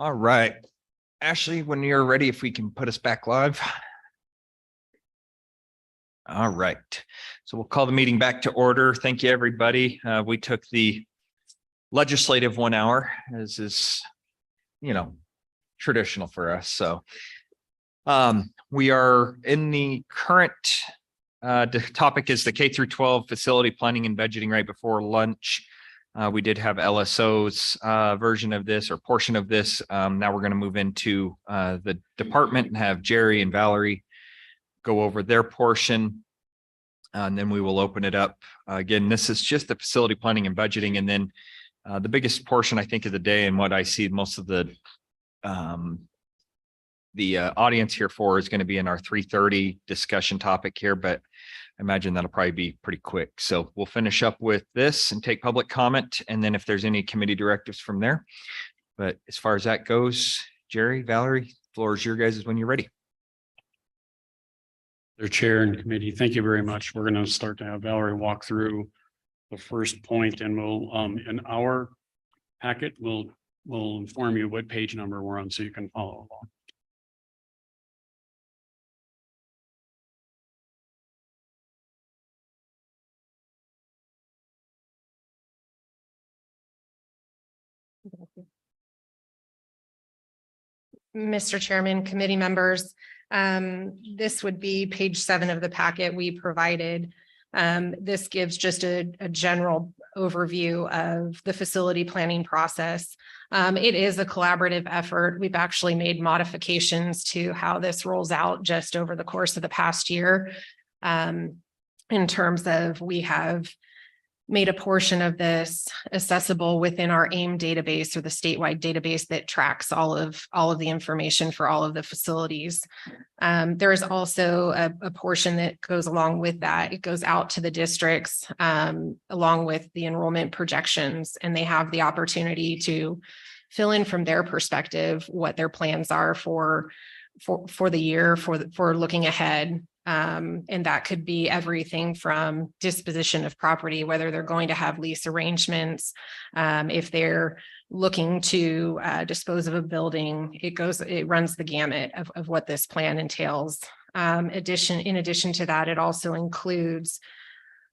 All right. Ashley, when you're ready, if we can put us back live. All right. So we'll call the meeting back to order. Thank you, everybody. We took the legislative 1 hour, as is, traditional for us. So we are in the current topic is the K through 12 facility planning and budgeting right before lunch. We did have LSO's version of this or portion of this. Now we're going to move into the department and have Jerry and Valerie go over their portion. And then we will open it up. Again, this is just the facility planning and budgeting. And then the biggest portion, I think, of the day and what I see most of the audience here for is going to be in our 3:30 discussion topic here, but I imagine that'll probably be pretty quick. So we'll finish up with this and take public comment. And then if there's any committee directives from there, but as far as that goes, Jerry, Valerie, floor is your guys' when you're ready. Their chair and committee, thank you very much. We're going to start to have Valerie walk through the first point, and we'll in our packet we'll inform you what page number we're on so you can follow along. Mr. Chairman, committee members, this would be page 7 of the packet we provided. This gives just a general overview of the facility planning process. It is a collaborative effort. We've actually made modifications to how this rolls out just over the course of the past year. In terms of, we have made a portion of this accessible within our AIM database, or the statewide database that tracks all of the information for all of the facilities. There is also a portion that goes along with that. It goes out to the districts along with the enrollment projections, and they have the opportunity to fill in from their perspective what their plans are for the year, for looking ahead. And that could be everything from disposition of property, whether they're going to have lease arrangements, if they're looking to dispose of a building, it runs the gamut of what this plan entails. In addition to that, it also includes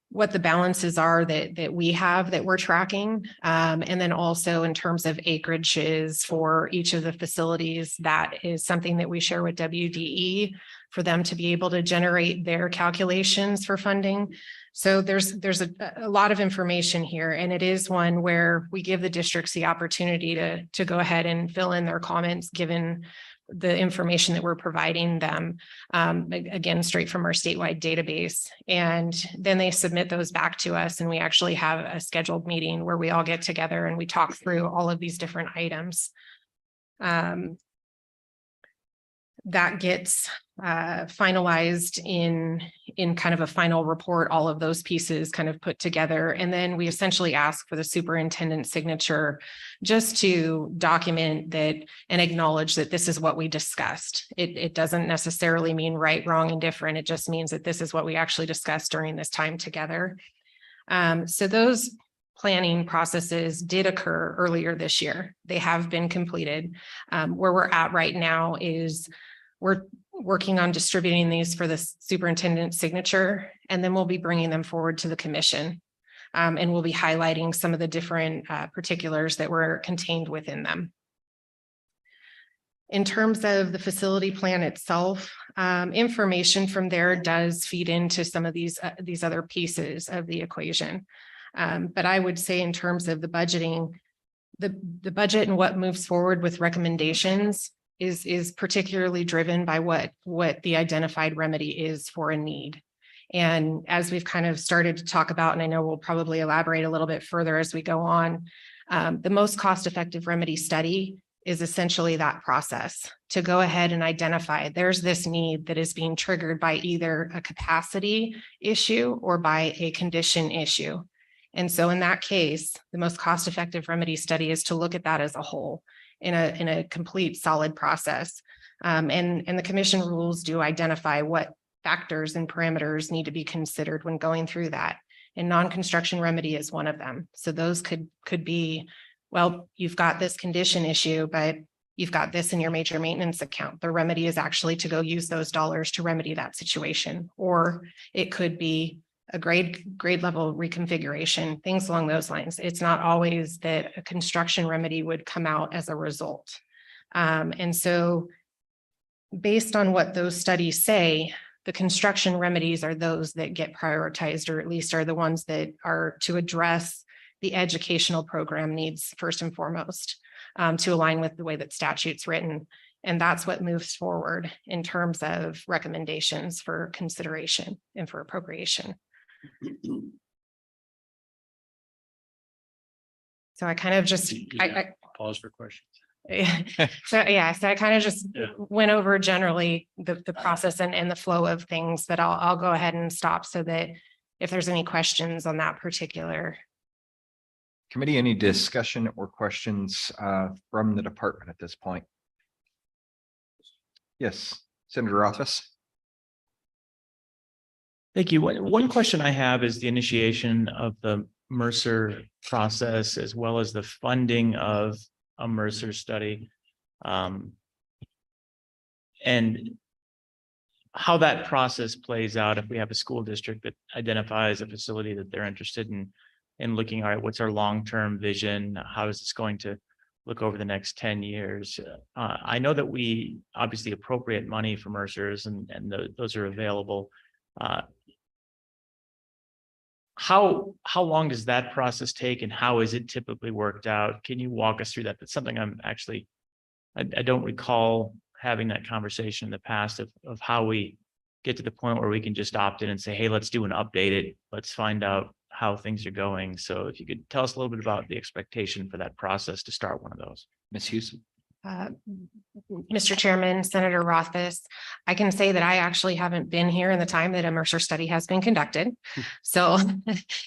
what the balances are that we have that we're tracking. And then also in terms of acreages for each of the facilities, that is something that we share with WDE for them to be able to generate their calculations for funding. So there's a lot of information here, and it is one where we give the districts the opportunity to go ahead and fill in their comments given the information that we're providing them, again, straight from our statewide database. And then they submit those back to us, and we actually have a scheduled meeting where we all get together and we talk through all of these different items. That gets finalized in kind of a final report, all of those pieces kind of put together. And then we essentially ask for the superintendent's signature just to document that and acknowledge that this is what we discussed. It doesn't necessarily mean right, wrong, and different. It just means that this is what we actually discussed during this time together. So those planning processes did occur earlier this year. They have been completed. Where we're at right now is we're working on distributing these for the superintendent's signature, and then we'll be bringing them forward to the commission. And we'll be highlighting some of the different particulars that were contained within them. In terms of the facility plan itself, information from there does feed into some of these other pieces of the equation. But I would say in terms of the budgeting, the budget and what moves forward with recommendations is particularly driven by what the identified remedy is for a need. And as we've kind of started to talk about, and I know we'll probably elaborate a little bit further as we go on, the most cost-effective remedy study is essentially that process to go ahead and identify there's this need that is being triggered by either a capacity issue or by a condition issue. And so in that case, the most cost-effective remedy study is to look at that as a whole in a complete solid process. And the commission rules do identify what factors and parameters need to be considered when going through that. And non-construction remedy is one of them. So those could be, well, you've got this condition issue, but you've got this in your major maintenance account. The remedy is actually to go use those dollars to remedy that situation. Or it could be a grade level reconfiguration, things along those lines. It's not always that a construction remedy would come out as a result. And so based on what those studies say, the construction remedies are those that get prioritized, or at least are the ones that are to address the educational program needs first and foremost, to align with the way that statute's written. And that's what moves forward in terms of recommendations for consideration and for appropriation. So I kind of just, I Pause for questions. so I kind of just Yeah. went over generally the process and the flow of things, but I'll go ahead and stop so that if there's any questions on that particular. Committee, any discussion or questions from the department at this point? Yes, Senator Rothfuss. Thank you. One question I have is the initiation of the Mercer process, as well as the funding of a Mercer study. And how that process plays out if we have a school district that identifies a facility that they're interested in looking, all right, what's our long-term vision? How is this going to look over the next 10 years? I know that we obviously appropriate money for Mercers and those are available. How long does that process take and how is it typically worked out? Can you walk us through that? That's something I'm actually, I don't recall having that conversation in the past of how we get to the point where we can just opt in and say, hey, let's do an update. Let's find out how things are going. So if you could tell us a little bit about the expectation for that process to start one of those. Ms. Hughes. Mr. Chairman, Senator Rothfuss, I can say that I actually haven't been here in the time that a Mercer study has been conducted. So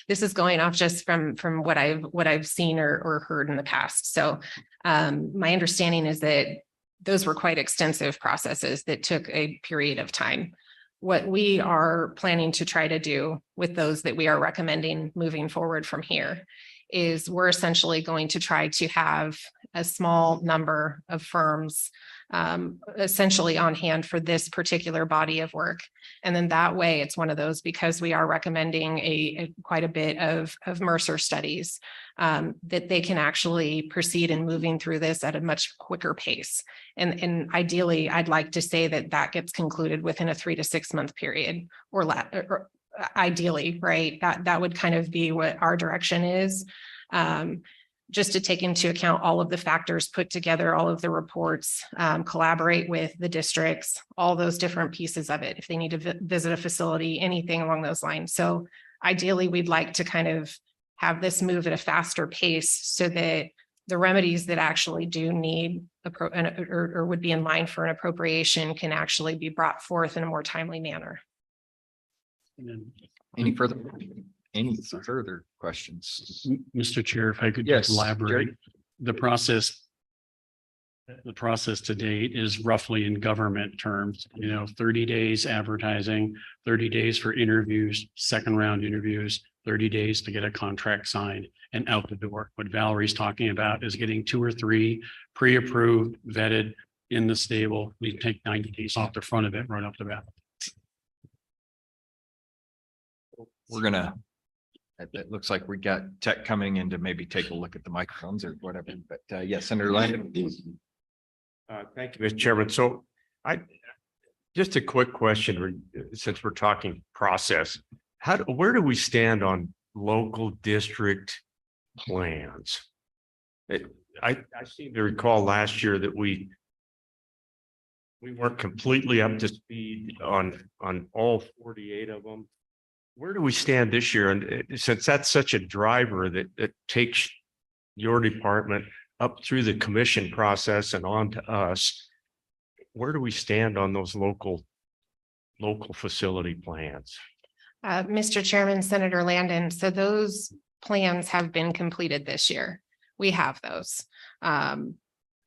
this is going off just from what I've seen or heard in the past. So my understanding is that those were quite extensive processes that took a period of time. What we are planning to try to do with those that we are recommending moving forward from here is we're essentially going to try to have a small number of firms essentially on hand for this particular body of work. And then that way it's one of those, because we are recommending quite a bit of Mercer studies, that they can actually proceed in moving through this at a much quicker pace. And ideally, I'd like to say that gets concluded within a 3 to 6 month period or ideally, right? That would kind of be what our direction is. Just to take into account all of the factors, put together all of the reports, collaborate with the districts, all those different pieces of it. If they need to visit a facility, anything along those lines. So ideally, we'd like to kind of have this move at a faster pace so that the remedies that actually do need or would be in line for an appropriation can actually be brought forth in a more timely manner. Any further questions? Mr. Chair, if I could Yes, just elaborate, Jerry. the process to date is roughly in government terms, 30 days advertising, 30 days for interviews, second round interviews, 30 days to get a contract signed and out the door. What Valerie's talking about is getting 2 or 3 pre-approved, vetted in the stable. We take 90 days off the front of it, right off the bat. We're gonna, it looks like we got tech coming in to maybe take a look at the microphones or whatever, but yes, Senator Landon. Thank you, Mr. Chairman. So just a quick question, since we're talking process, where do we stand on local district plans? I seem to recall last year that we weren't completely up to speed on all 48 of them. Where do we stand this year? And since that's such a driver that takes your department up through the commission process and on to us, where do we stand on those local facility plans? Mr. Chairman, Senator Landon, so those plans have been completed this year. We have those.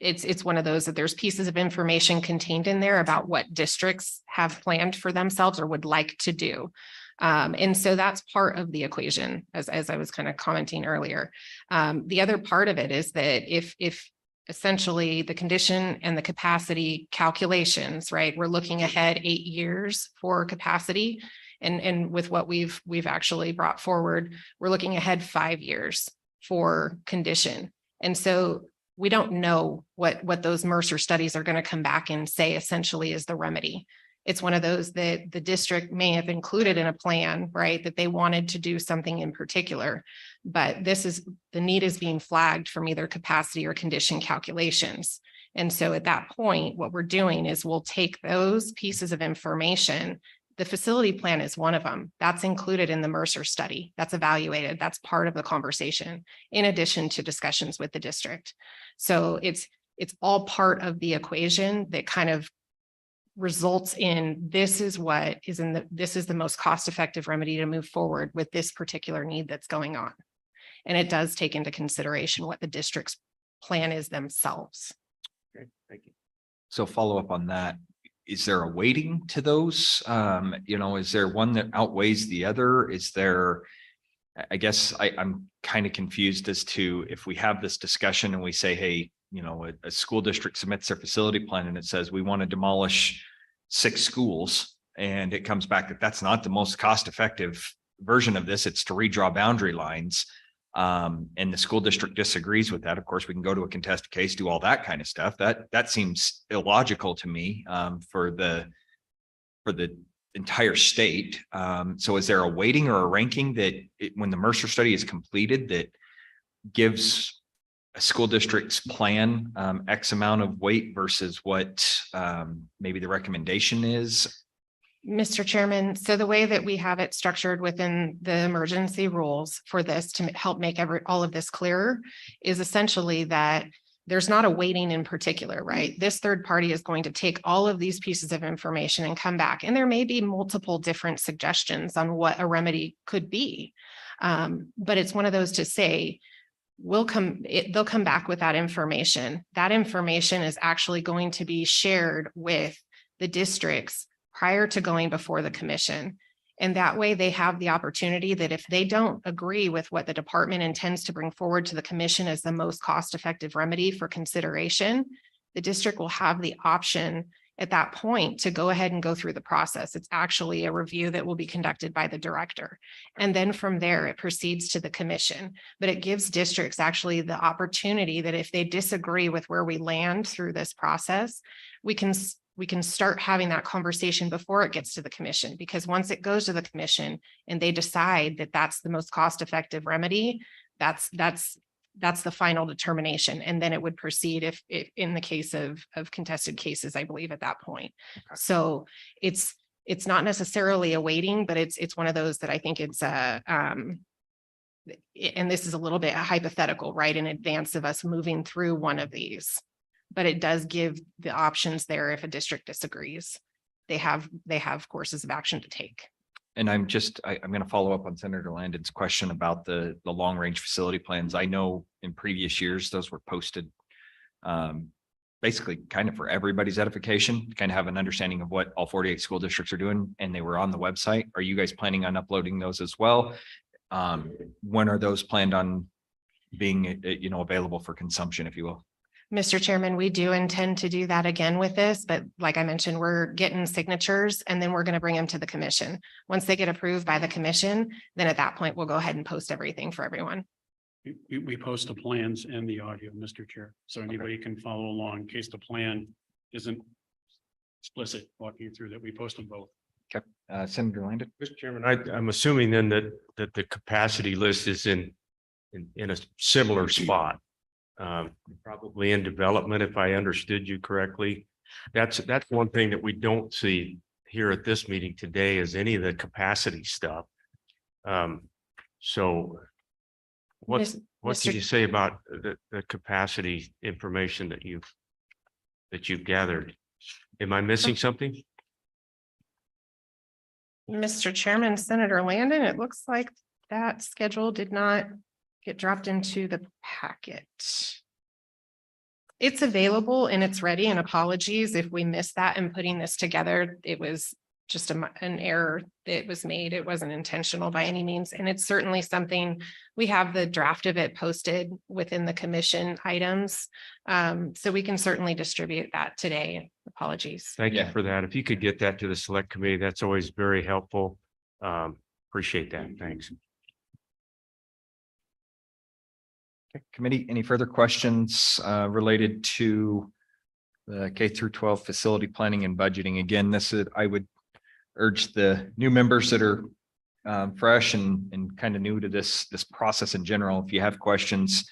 It's one of those that there's pieces of information contained in there about what districts have planned for themselves or would like to do. And so that's part of the equation, as I was kind of commenting earlier. The other part of it is that if essentially the condition and the capacity calculations, right? We're looking ahead 8 years for capacity. And with what we've actually brought forward, we're looking ahead 5 years for condition. And so we don't know what those Mercer studies are going to come back and say essentially is the remedy. It's one of those that the district may have included in a plan, right? That they wanted to do something in particular, but the need is being flagged from either capacity or condition calculations. And so at that point, what we're doing is we'll take those pieces of information. The facility plan is one of them. That's included in the Mercer study. That's evaluated. That's part of the conversation, in addition to discussions with the district. So it's all part of the equation that kind of results in this is the most cost-effective remedy to move forward with this particular need that's going on. And it does take into consideration what the district's plan is themselves. Okay, thank you. So follow up on that. Is there a weighting to those? Is there one that outweighs the other? Is there, I guess I'm kind of confused as to if we have this discussion and we say, hey, a school district submits their facility plan and it says we want to demolish 6 schools, and it comes back that that's not the most cost-effective version of this. It's to redraw boundary lines. And the school district disagrees with that. Of course, we can go to a contested case, do all that kind of stuff. That seems illogical to me for the entire state. So is there a weighting or a ranking that when the Mercer study is completed that gives a school district's plan X amount of weight versus what maybe the recommendation is? Mr. Chairman, so the way that we have it structured within the emergency rules for this to help make all of this clearer is essentially that there's not a weighting in particular, right? This third party is going to take all of these pieces of information and come back, and there may be multiple different suggestions on what a remedy could be. But it's one of those to say, they'll come back with that information. That information is actually going to be shared with the districts prior to going before the commission. And that way they have the opportunity that if they don't agree with what the department intends to bring forward to the commission as the most cost-effective remedy for consideration, the district will have the option at that point to go ahead and go through the process. It's actually a review that will be conducted by the director. And then from there, it proceeds to the commission. But it gives districts actually the opportunity that if they disagree with where we land through this process, we can start having that conversation before it gets to the commission, because once it goes to the commission and they decide that that's the most cost-effective remedy, that's the final determination. And then it would proceed if in the case of contested cases, I believe at that point. Okay. So it's not necessarily a weighting, but it's one of those that I think it's and this is a little bit hypothetical, right? In advance of us moving through one of these. But it does give the options there. If a district disagrees, they have courses of action to take. And I'm going to follow up on Senator Landon's question about the long range facility plans. I know in previous years, those were posted basically kind of for everybody's edification, to kind of have an understanding of what all 48 school districts are doing, and they were on the website. Are you guys planning on uploading those as well? When are those planned on being, available for consumption, if you will? Mr. Chairman, we do intend to do that again with this, but like I mentioned, we're getting signatures and then we're going to bring them to the commission. Once they get approved by the commission, then at that point, we'll go ahead and post everything for everyone. We post the plans and the audio, Mr. Chair, so anybody can follow along in case the plan isn't explicit walking you through that. We post them both. Okay, Senator Landon. Mr. Chairman, I'm assuming then that the capacity list is in a similar spot. Probably in development, if I understood you correctly. That's one thing that we don't see here at this meeting today is any of the capacity stuff. So what did you say about the capacity information that you've gathered? Am I missing something? Mr. Chairman, Senator Landon, it looks like that schedule did not get dropped into the packet. It's available and it's ready, and apologies if we missed that in putting this together. It was just an error that was made. It wasn't intentional by any means. And it's certainly something, we have the draft of it posted within the commission items. So we can certainly distribute that today. Apologies. Thank you Yeah. for that. If you could get that to the select committee, that's always very helpful. Appreciate that. Thanks. Okay, committee, any further questions related to the K through 12 facility planning and budgeting? Again, this is, I would urge the new members that are fresh and kind of new to this process in general. If you have questions,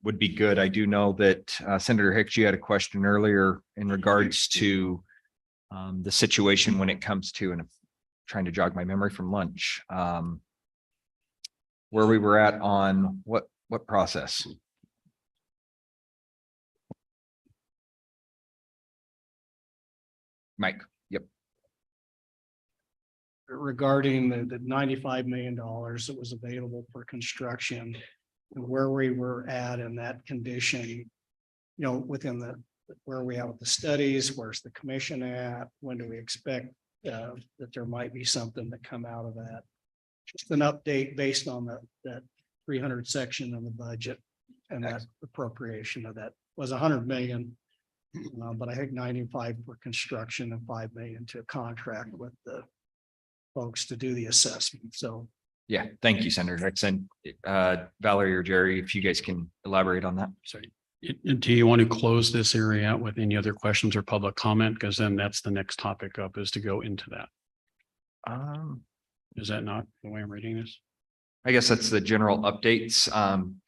would be good. I do know that Senator Hicks, you had a question earlier in regards to the situation when it comes to, and I'm trying to jog my memory from lunch, where we were at on what process? Mike. Yep. Regarding the $95 million that was available for construction and where we were at in that condition, you know, within where we are with the studies, where's the commission at, when do we expect that there might be something that come out of that? Just an update based on that 300 section of the budget, and that appropriation of that was 100 million. But I think 95 for construction and 5 million to contract with the folks to do the assessment. So Yeah, thank you, Senator Hicks, and Valerie or Jerry, if you guys can elaborate on that. Sorry. Do you want to close this area out with any other questions or public comment? Because then that's the next topic up, is to go into that. Is that not the way I'm reading this? I guess that's the general updates.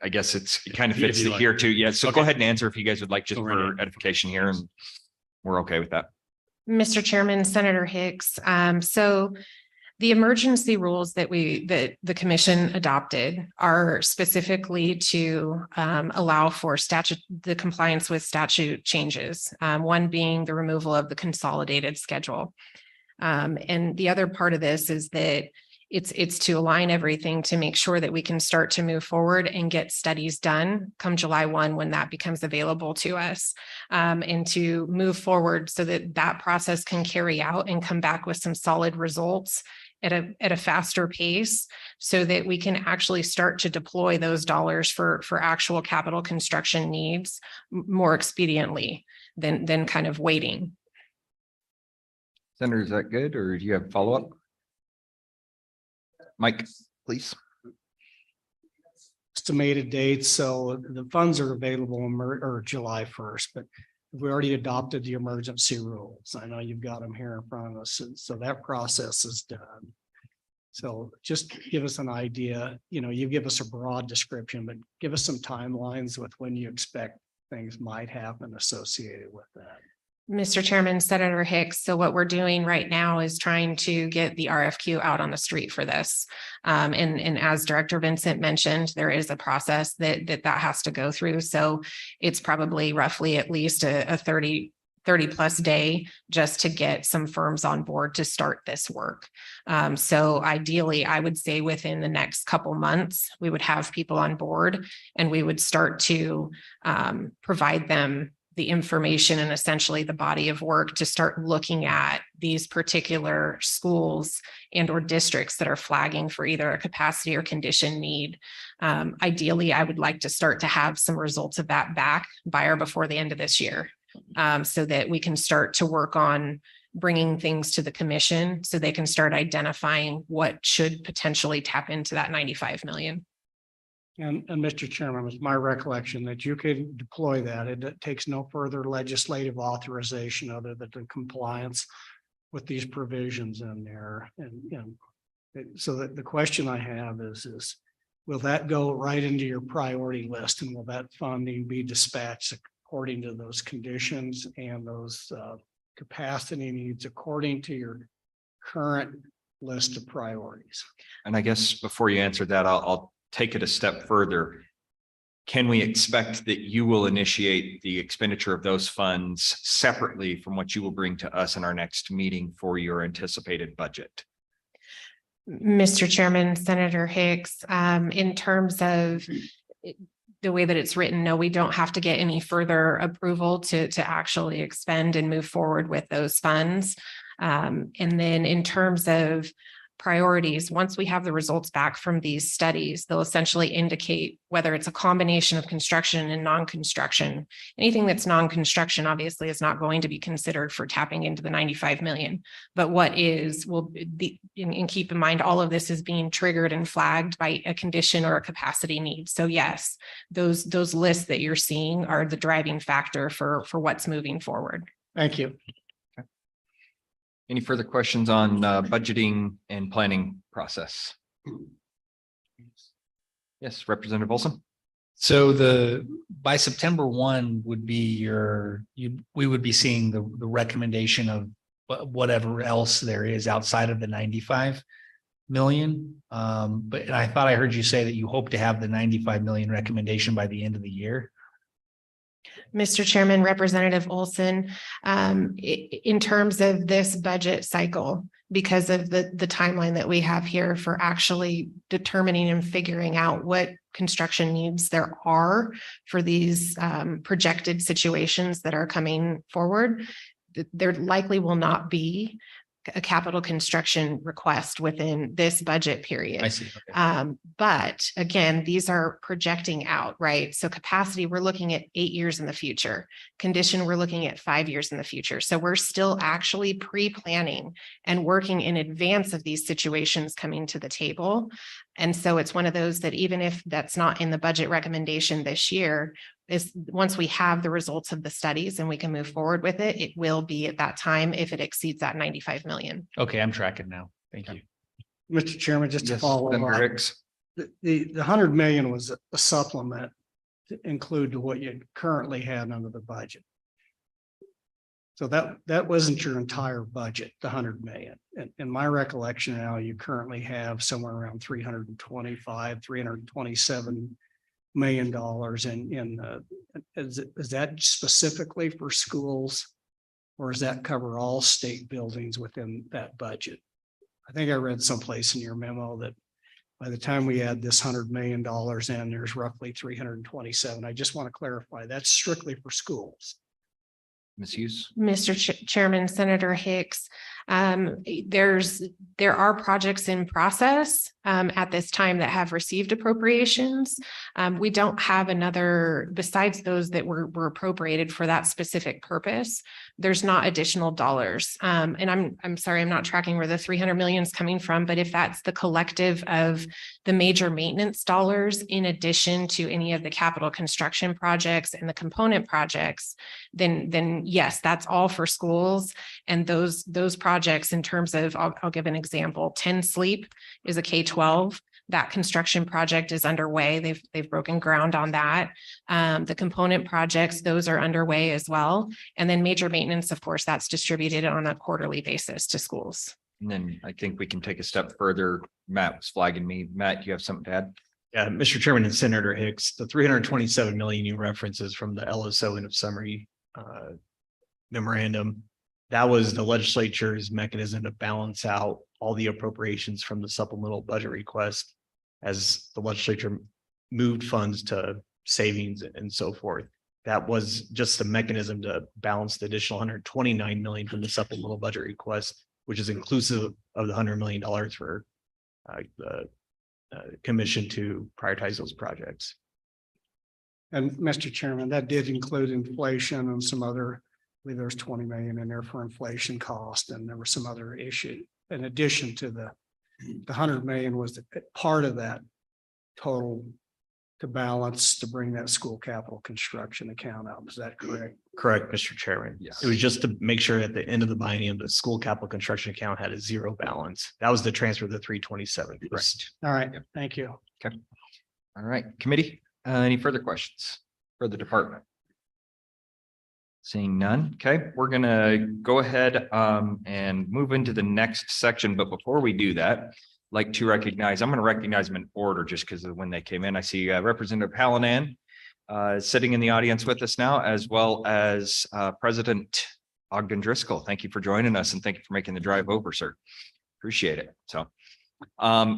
I guess it kind of If fits you like. here too. Yeah, so go Okay. ahead and answer if you guys would like, just Go right for ahead. edification here, and we're okay with that. Mr. Chairman, Senator Hicks. So the emergency rules that the commission adopted are specifically to allow for the compliance with statute changes. One being the removal of the consolidated schedule. And the other part of this is that it's to align everything to make sure that we can start to move forward and get studies done come July 1 when that becomes available to us, and to move forward so that process can carry out and come back with some solid results at a faster pace, so that we can actually start to deploy those dollars for actual capital construction needs more expediently than kind of waiting. Senator, is that good, or do you have follow-up? Mike, please. estimated dates, so the funds are available or July 1st, but we already adopted the emergency rules. I know you've got them here in front of us, and so that process is done. So just give us an idea, you know, you give us a broad description, but give us some timelines with when you expect things might happen associated with that. Mr. Chairman, Senator Hicks, so what we're doing right now is trying to get the RFQ out on the street for this. And as Director Vincent mentioned, there is a process that has to go through. So it's probably roughly at least a 30 plus day just to get some firms on board to start this work. So ideally, I would say within the next couple months, we would have people on board and we would start to provide them the information and essentially the body of work to start looking at these particular schools and or districts that are flagging for either a capacity or condition need. Ideally, I would like to start to have some results of that back by or before the end of this year, so that we can start to work on bringing things to the commission so they can start identifying what should potentially tap into that 95 million. And Mr. Chairman, it was my recollection that you could deploy that. It takes no further legislative authorization other than the compliance with these provisions in there. And so that the question I have is, will that go right into your priority list, and will that funding be dispatched according to those conditions and those capacity needs according to your current list of priorities? And I guess before you answer that, I'll take it a step further. Can we expect that you will initiate the expenditure of those funds separately from what you will bring to us in our next meeting for your anticipated budget? Mr. Chairman, Senator Hicks, in terms of the way that it's written, no, we don't have to get any further approval to actually expend and move forward with those funds. And then in terms of priorities, once we have the results back from these studies, they'll essentially indicate whether it's a combination of construction and non-construction. Anything that's non-construction obviously is not going to be considered for tapping into the 95 million. But what is will be, and keep in mind, all of this is being triggered and flagged by a condition or a capacity need. So yes, those lists that you're seeing are the driving factor for what's moving forward. Thank you. Any further questions on budgeting and planning process? Yes, Representative Olson. So by September 1 would be we would be seeing the recommendation of whatever else there is outside of the 95 million. But I thought I heard you say that you hope to have the 95 million recommendation by the end of the year. Mr. Chairman, Representative Olson, in terms of this budget cycle, because of the timeline that we have here for actually determining and figuring out what construction needs there are for these projected situations that are coming forward, there likely will not be a capital construction request within this budget period. I see. Okay. But again, these are projecting out, right? So capacity, we're looking at 8 years in the future. Condition, we're looking at 5 years in the future. So we're still actually pre-planning and working in advance of these situations coming to the table. And so it's one of those that even if that's not in the budget recommendation this year, is once we have the results of the studies and we can move forward with it, it will be at that time if it exceeds that 95 million. Okay, I'm tracking now. Thank you. Mr. Chairman, just to Yes, follow Senator up, Hicks. the 100 million was a supplement to include to what you currently had under the budget. So that wasn't your entire budget, the 100 million. And in my recollection now, you currently have somewhere around 327 million dollars is that specifically for schools? Or does that cover all state buildings within that budget? I think I read someplace in your memo that by the time we add this $100 million in, there's roughly 327. I just want to clarify, that's strictly for schools. Ms. Hughes. Mr. Chairman, Senator Hicks, there are projects in process at this time that have received appropriations. We don't have another, besides those that were appropriated for that specific purpose, there's not additional dollars. And I'm sorry, I'm not tracking where the 300 million is coming from, but if that's the collective of the major maintenance dollars, in addition to any of the capital construction projects and the component projects, then yes, that's all for schools. And those projects in terms of, I'll give an example, 10 Sleep is a K-12. That construction project is underway. They've broken ground on that. The component projects, those are underway as well. And then major maintenance, of course, that's distributed on a quarterly basis to schools. And then I think we can take a step further. Matt was flagging me. Matt, you have something to add? Yeah, Mr. Chairman and Senator Hicks, the 327 million you references from the LSO end of summary memorandum. That was the legislature's mechanism to balance out all the appropriations from the supplemental budget request as the legislature moved funds to savings and so forth. That was just a mechanism to balance the additional 129 million from the supplemental budget request, which is inclusive of the $100 million for the commission to prioritize those projects. And Mr. Chairman, that did include inflation and some other, I believe there's 20 million in there for inflation cost. And there were some other issues in addition to the 100 million was part of that total to balance to bring that school capital construction account up. Is that correct? Correct, Mr. Chairman. Yes. It was just to make sure at the end of the biennium, the school capital construction account had a zero balance. That was the transfer of the 327. Correct. All right, thank you. All right, committee, any further questions for the department? Seeing none. Okay, we're gonna go ahead and move into the next section. But before we do that, I'd like to recognize, I'm going to recognize them in order just because of when they came in. I see Representative Hallinan sitting in the audience with us now, as well as President Ogden Driscoll. Thank you for joining us and thank you for making the drive over, sir. Appreciate it.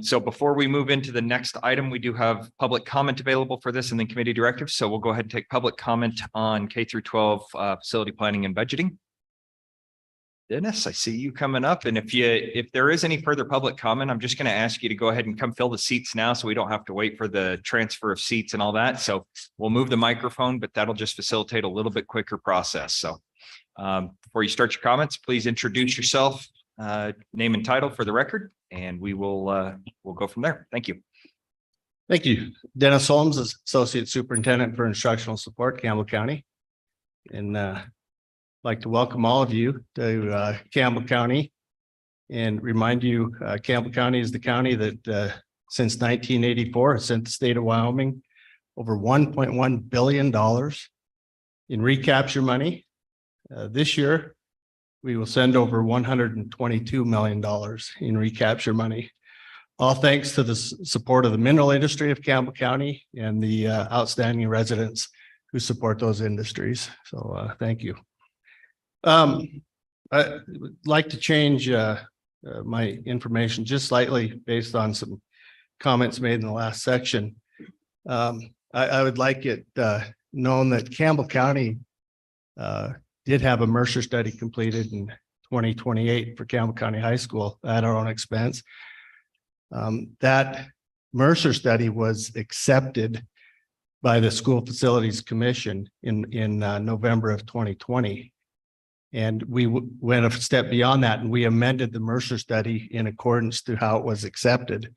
So before we move into the next item, we do have public comment available for this and then committee directives. So we'll go ahead and take public comment on K through 12 facility planning and budgeting. Dennis, I see you coming up. And if there is any further public comment, I'm just going to ask you to go ahead and come fill the seats now so we don't have to wait for the transfer of seats and all that. So we'll move the microphone, but that'll just facilitate a little bit quicker process. So before you start your comments, please introduce yourself, name and title for the record, and we'll go from there. Thank you. Thank you. Dennis Holmes, Associate Superintendent for Instructional Support, Campbell County. And like to welcome all of you to Campbell County and remind you, Campbell County is the county that since 1984 has sent the state of Wyoming over $1.1 billion in recapture money. This year, we will send over $122 million in recapture money. All thanks to the support of the mineral industry of Campbell County and the outstanding residents who support those industries. So thank you. I would like to change my information just slightly based on some comments made in the last section. I would like it known that Campbell County did have a Mercer study completed in 2028 for Campbell County High School at our own expense. That Mercer study was accepted by the School Facilities Commission in November of 2020. And we went a step beyond that and we amended the Mercer study in accordance to how it was accepted.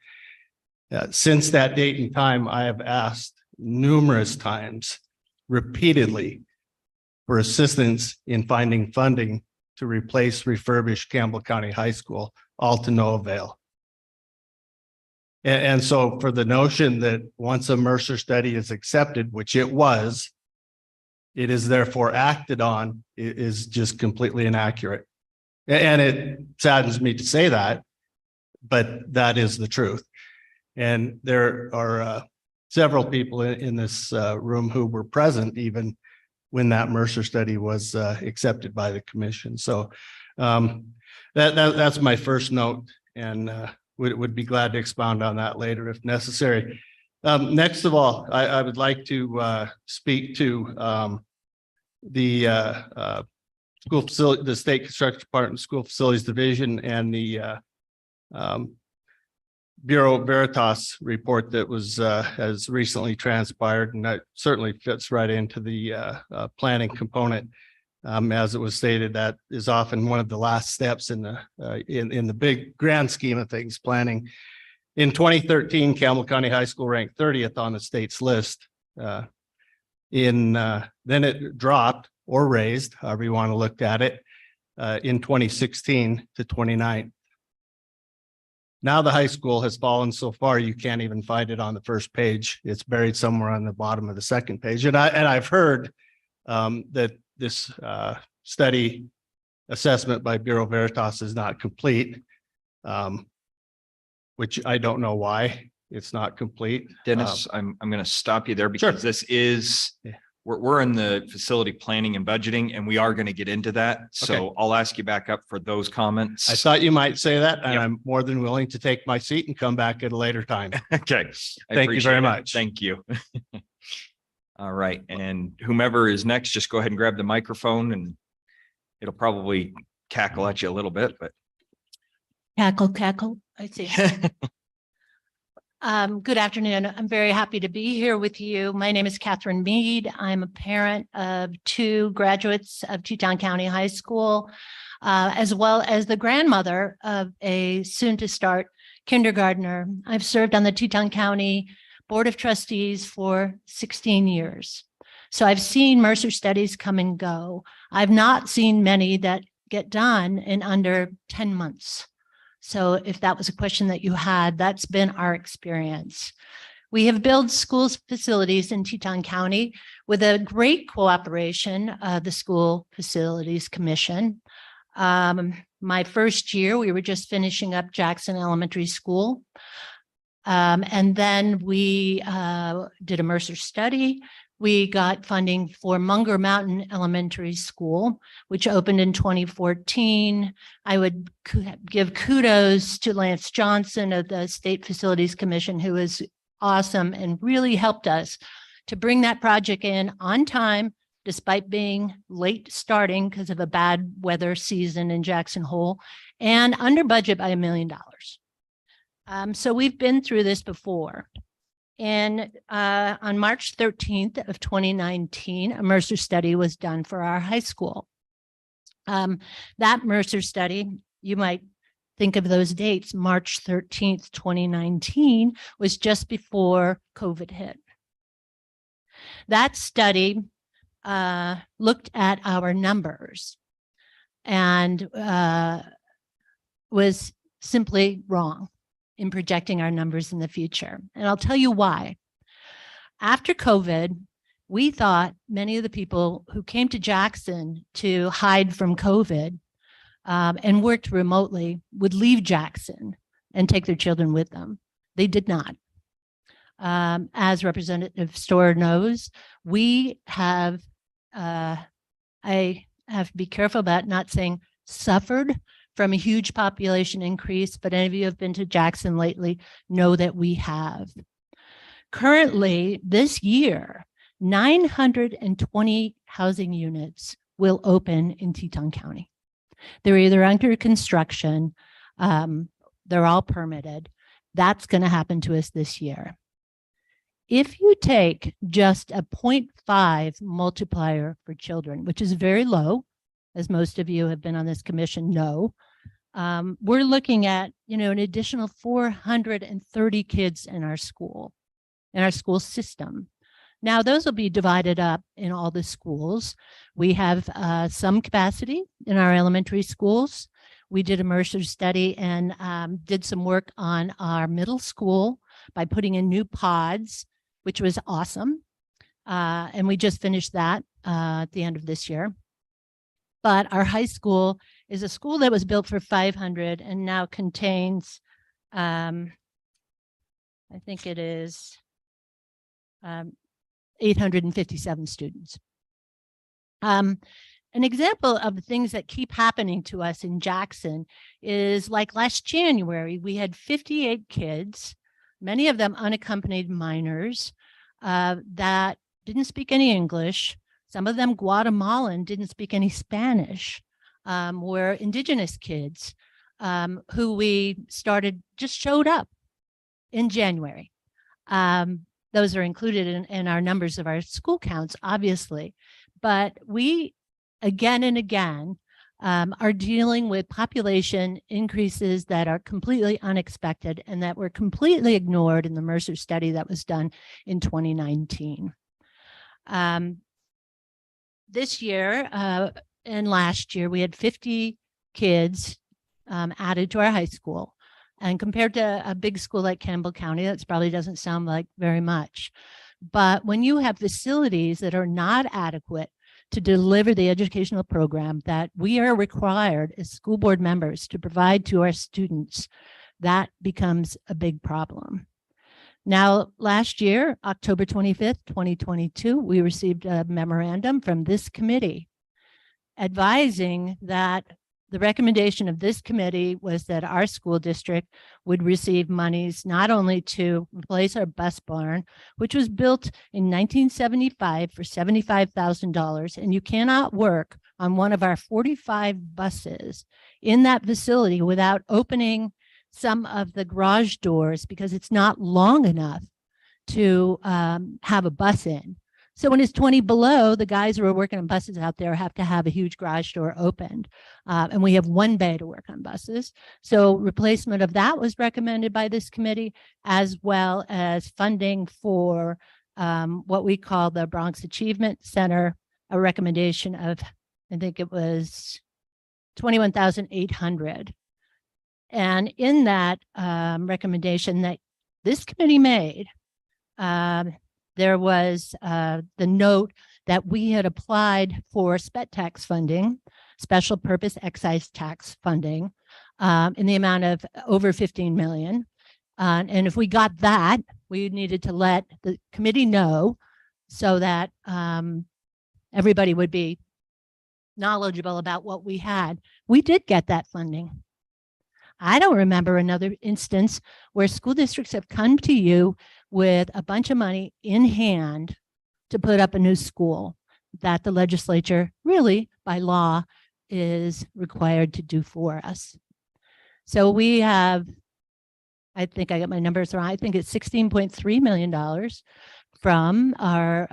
Since that date and time, I have asked numerous times, repeatedly, for assistance in finding funding to replace refurbished Campbell County High School, all to no avail. And so for the notion that once a Mercer study is accepted, which it was, it is therefore acted on, is just completely inaccurate. And it saddens me to say that, but that is the truth. And there are several people in this room who were present even when that Mercer study was accepted by the commission. So that's my first note, and would be glad to expound on that later if necessary. Next of all, I would like to speak to the school facility, the State Construction Department School Facilities Division, and the Bureau Veritas report that was has recently transpired, and that certainly fits right into the planning component. As it was stated, that is often one of the last steps in the big grand scheme of things, planning. In 2013, Campbell County High School ranked 30th on the state's list. Then it dropped or raised, however you want to look at it, in 2016 to 29th. Now the high school has fallen so far you can't even find it on the first page. It's buried somewhere on the bottom of the second page. And I've heard that this study assessment by Bureau Veritas is not complete, which I don't know why it's not complete. Dennis, I'm going to stop you there Sure. because this is, we're in the facility planning and budgeting, and we are going to get into that. So Okay. I'll ask you back up for those comments. I thought you might say that, and Yep. I'm more than willing to take my seat and come back at a later time. Okay. I Thank you very appreciate it. much. Thank you. All right. And whomever is next, just go ahead and grab the microphone, and it'll probably cackle at you a little bit, but Cackle, I see. Good afternoon. I'm very happy to be here with you. My name is Catherine Mead. I'm a parent of two graduates of Teton County High School, as well as the grandmother of a soon-to-start kindergartner. I've served on the Teton County Board of Trustees for 16 years. So I've seen Mercer studies come and go. I've not seen many that get done in under 10 months. So if that was a question that you had, that's been our experience. We have built schools facilities in Teton County with a great cooperation of the School Facilities Commission. My first year, we were just finishing up Jackson Elementary School. And then we did a Mercer study. We got funding for Munger Mountain Elementary School, which opened in 2014. I would give kudos to Lance Johnson of the State Facilities Commission, who is awesome and really helped us to bring that project in on time despite being late starting because of a bad weather season in Jackson Hole, and under budget by $1 million. So we've been through this before. And on March 13th of 2019, a Mercer study was done for our high school. That Mercer study, you might think of those dates, March 13th, 2019, was just before COVID hit. That study looked at our numbers and was simply wrong in projecting our numbers in the future. And I'll tell you why. After COVID, we thought many of the people who came to Jackson to hide from COVID and worked remotely would leave Jackson and take their children with them. They did not. As Representative Storer knows, we have, I have to be careful about not saying suffered from a huge population increase, but any of you who have been to Jackson lately know that we have. Currently, this year, 920 housing units will open in Teton County. They're either under construction, they're all permitted. That's going to happen to us this year. If you take just a 0.5 multiplier for children, which is very low, as most of you have been on this commission know, we're looking at, an additional 430 kids in our school system. Now, those will be divided up in all the schools. We have some capacity in our elementary schools. We did a Mercer study and did some work on our middle school by putting in new pods, which was awesome. And we just finished that at the end of this year. But our high school is a school that was built for 500 and now contains, I think it is 857 students. An example of the things that keep happening to us in Jackson is like last January, we had 58 kids, many of them unaccompanied minors that didn't speak any English. Some of them Guatemalan, didn't speak any Spanish, were indigenous kids who we just showed up in January. Those are included in our numbers of our school counts, obviously. But we, again and again, are dealing with population increases that are completely unexpected and that were completely ignored in the Mercer study that was done in 2019. This year and last year, we had 50 kids added to our high school. And compared to a big school like Campbell County, that probably doesn't sound like very much. But when you have facilities that are not adequate to deliver the educational program that we are required as school board members to provide to our students, that becomes a big problem. Now, last year, October 25th, 2022, we received a memorandum from this committee advising that the recommendation of this committee was that our school district would receive monies not only to replace our bus barn, which was built in 1975 for $75,000, and you cannot work on one of our 45 buses in that facility without opening some of the garage doors because it's not long enough to have a bus in. So when it's 20 below, the guys who are working on buses out there have to have a huge garage door opened. And we have one bay to work on buses. So replacement of that was recommended by this committee, as well as funding for what we call the Bronx Achievement Center, a recommendation of, I think it was $21,800. And in that recommendation that this committee made, there was the note that we had applied for SPET tax funding, special purpose excise tax funding, in the amount of over 15 million. And if we got that, we needed to let the committee know so that everybody would be knowledgeable about what we had. We did get that funding. I don't remember another instance where school districts have come to you with a bunch of money in hand to put up a new school. that the legislature really by law is required to do for us. So we have, I think I got my numbers wrong. I think it's $16.3 million from our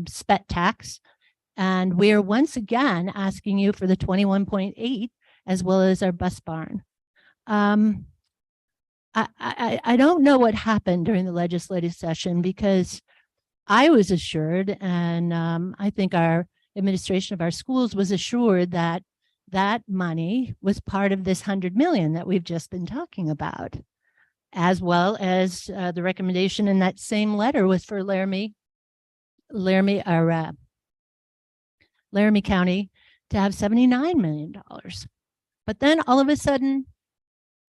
SPET tax. And we're once again asking you for the 21.8 as well as our bus barn. I don't know what happened during the legislative session because I was assured, and I think our administration of our schools was assured that that money was part of this 100 million that we've just been talking about, as well as the recommendation in that same letter was for Laramie County to have $79 million. But then all of a sudden,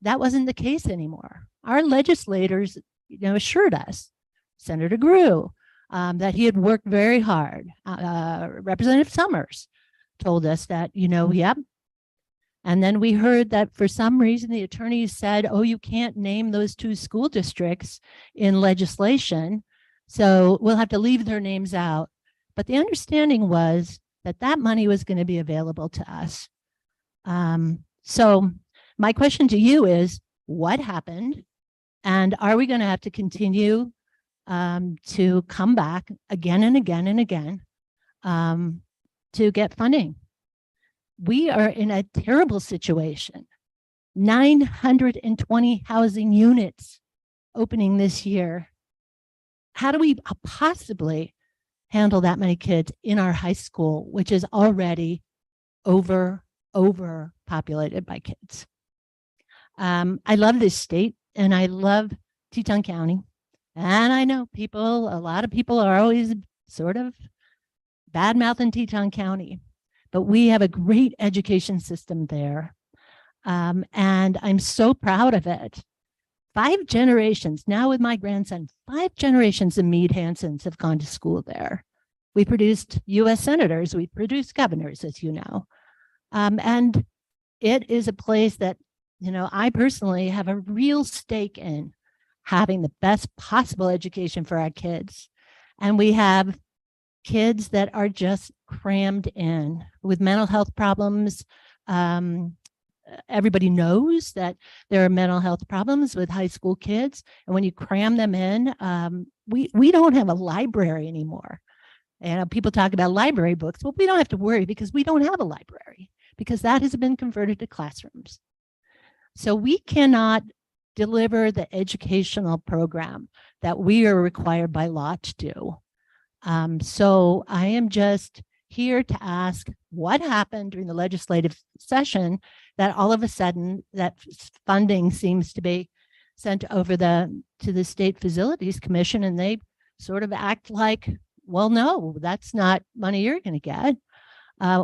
that wasn't the case anymore. Our legislators, assured us, Senator Grew, that he had worked very hard. Representative Summers told us that, yep. And then we heard that for some reason the attorneys said, oh, you can't name those two school districts in legislation, so we'll have to leave their names out. But the understanding was that that money was going to be available to us. So my question to you is, what happened? And are we going to have to continue to come back again and again and again to get funding? We are in a terrible situation. 920 housing units opening this year. How do we possibly handle that many kids in our high school, which is already overpopulated by kids? I love this state and I love Teton County. And I know a lot of people are always sort of bad-mouthing Teton County, but we have a great education system there. And I'm so proud of it. 5 generations, now with my grandson, 5 generations of Meade Hansons have gone to school there. We produced US senators, we produced governors, as you know. And it is a place that, I personally have a real stake in having the best possible education for our kids. And we have kids that are just crammed in with mental health problems. Everybody knows that there are mental health problems with high school kids. And when you cram them in, we don't have a library anymore. People talk about library books. Well, we don't have to worry because we don't have a library because that has been converted to classrooms. So we cannot deliver the educational program that we are required by law to do. So I am just here to ask what happened during the legislative session that all of a sudden that funding seems to be sent over to the State Facilities Commission, and they sort of act like, well, no, that's not money you're going to get.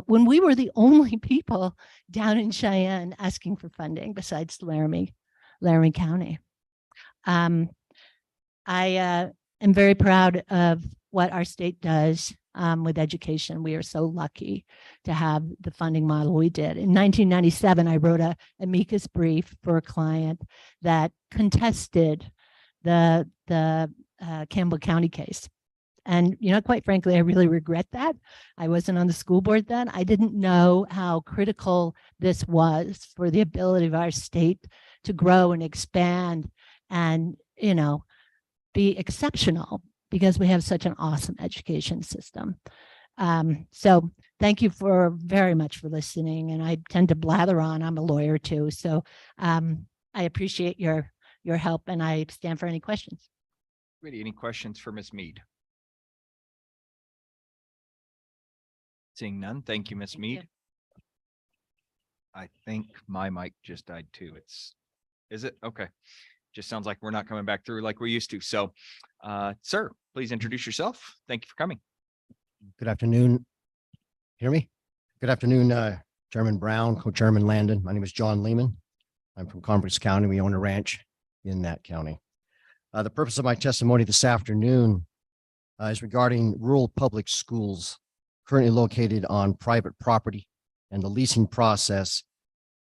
When we were the only people down in Cheyenne asking for funding besides Laramie County. I am very proud of what our state does with education. We are so lucky to have the funding model we did. In 1997, I wrote a amicus brief for a client that contested the Campbell County case. And, quite frankly, I really regret that. I wasn't on the school board then. I didn't know how critical this was for the ability of our state to grow and expand and, be exceptional because we have such an awesome education system. So thank you very much for listening. And I tend to blather on. I'm a lawyer too. So I appreciate your help and I stand for any questions. Any questions for Ms. Mead? Seeing none, thank you, Ms. Mead. I think my mic just died too. Is it? Okay. Just sounds like we're not coming back through like we used to. So, sir, please introduce yourself. Thank you for coming. Good afternoon. Hear me? Good afternoon, Chairman Brown, Co-Chairman Landon. My name is John Lehman. I'm from Conference County. We own a ranch in that county. The purpose of my testimony this afternoon is regarding rural public schools currently located on private property and the leasing process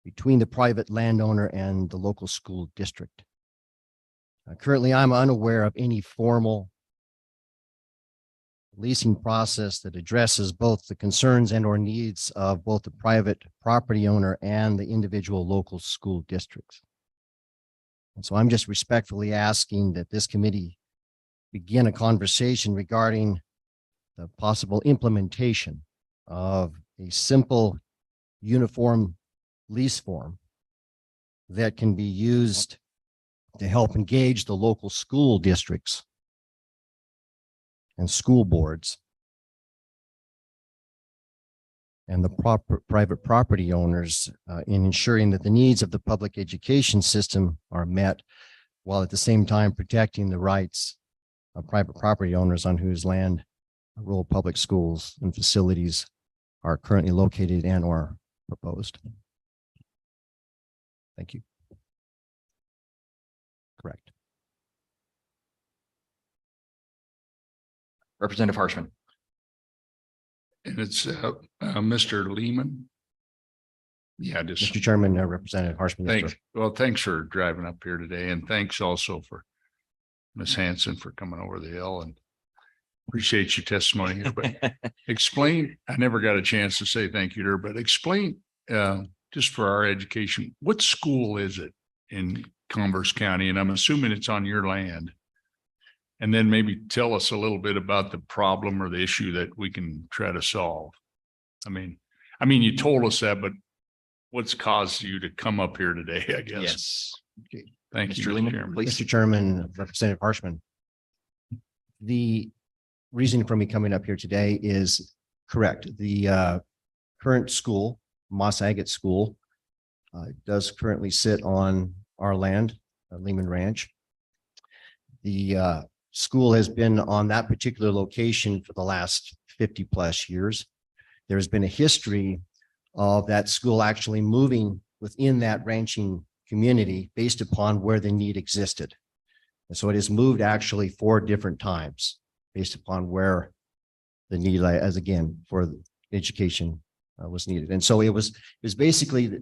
between the private landowner and the local school district. Currently, I'm unaware of any formal leasing process that addresses both the concerns and or needs of both the private property owner and the individual local school districts. And so I'm just respectfully asking that this committee begin a conversation regarding the possible implementation of a simple, uniform lease form that can be used to help engage the local school districts and school boards and the private property owners in ensuring that the needs of the public education system are met, while at the same time protecting the rights of private property owners on whose land rural public schools and facilities are currently located and or proposed. Thank you. Correct. Representative Harshman. And it's Mr. Lehman. Yeah, just Mr. Chairman, Representative Harshman. Yes, thanks. sir. Well, thanks for driving up here today, and thanks also for Ms. Hanson for coming over the hill, and appreciate your testimony here. But explain, I never got a chance to say thank you to her, but explain just for our education, what school is it in Converse County? And I'm assuming it's on your land. And then maybe tell us a little bit about the problem or the issue that we can try to solve. I mean, you told us that, but what's caused you to come up here today, I guess? Yes. Thank you, Mr. Mr. Lehman, Chairman. please. Mr. Chairman, Representative Harshman. The reason for me coming up here today is correct. The current school, Moss Agate School, does currently sit on our land, Lehman Ranch. The school has been on that particular location for the last 50 plus years. There's been a history of that school actually moving within that ranching community based upon where the need existed. And so it has moved actually 4 different times based upon where the need, as again, for education was needed. And so it was basically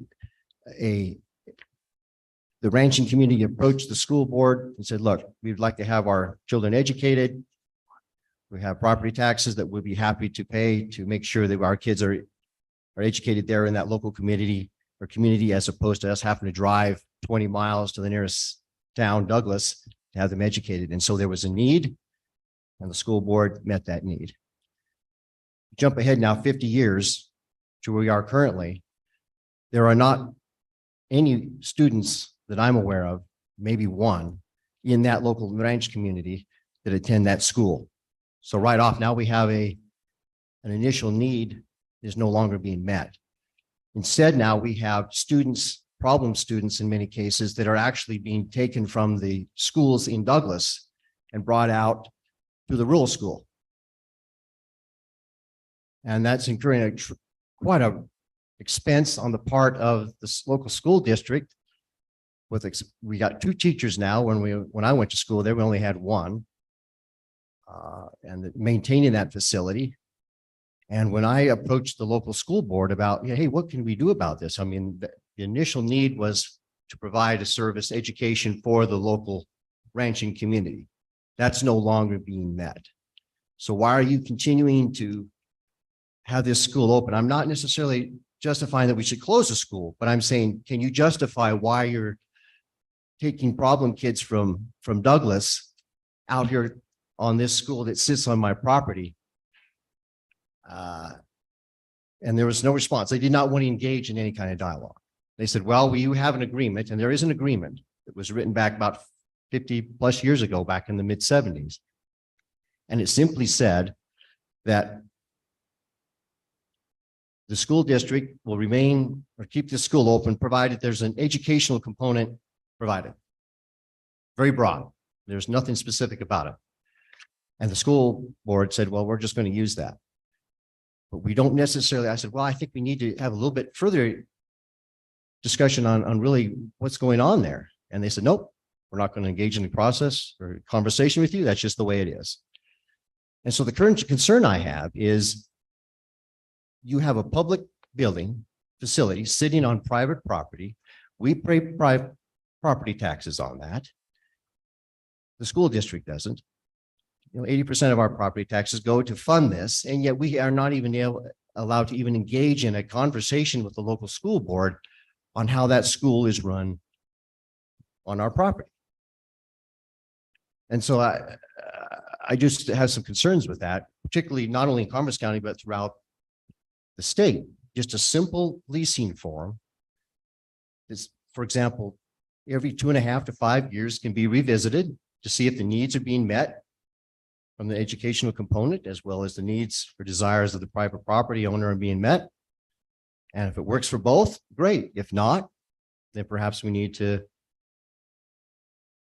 the ranching community approached the school board and said, look, we'd like to have our children educated. We have property taxes that we'd be happy to pay to make sure that our kids are educated there in that local community, as opposed to us having to drive 20 miles to the nearest town, Douglas, to have them educated. And so there was a need, and the school board met that need. Jump ahead now 50 years to where we are currently. There are not any students that I'm aware of, maybe one, in that local ranch community that attend that school. So right off, now we have an initial need is no longer being met. Instead, now we have students, problem students in many cases, that are actually being taken from the schools in Douglas and brought out to the rural school. And that's incurring quite a expense on the part of the local school district. We got 2 teachers now. When I went to school there, we only had 1, and maintaining that facility. And when I approached the local school board about, hey, what can we do about this? I mean, the initial need was to provide a service education for the local ranching community. That's no longer being met. So why are you continuing to have this school open? I'm not necessarily justifying that we should close the school, but I'm saying, can you justify why you're taking problem kids from Douglas out here on this school that sits on my property? And there was no response. They did not want to engage in any kind of dialogue. They said, well, you have an agreement, and there is an agreement that was written back about 50 plus years ago, back in the mid 70s. And it simply said that the school district will remain or keep the school open, provided there's an educational component provided. Very broad. There's nothing specific about it. And the school board said, well, we're just going to use that. But we don't necessarily, I said, well, I think we need to have a little bit further discussion on really what's going on there. And they said, nope, we're not going to engage in the process or conversation with you. That's just the way it is. And so the current concern I have is you have a public building facility sitting on private property. We pay private property taxes on that. The school district doesn't. 80% of our property taxes go to fund this, and yet we are not even allowed to even engage in a conversation with the local school board on how that school is run on our property. And so I just have some concerns with that, particularly not only in Commerce County, but throughout the state. Just a simple leasing form is, for example, every 2.5 to 5 years can be revisited to see if the needs are being met from the educational component, as well as the needs or desires of the private property owner are being met. And if it works for both, great. If not, then perhaps we need to,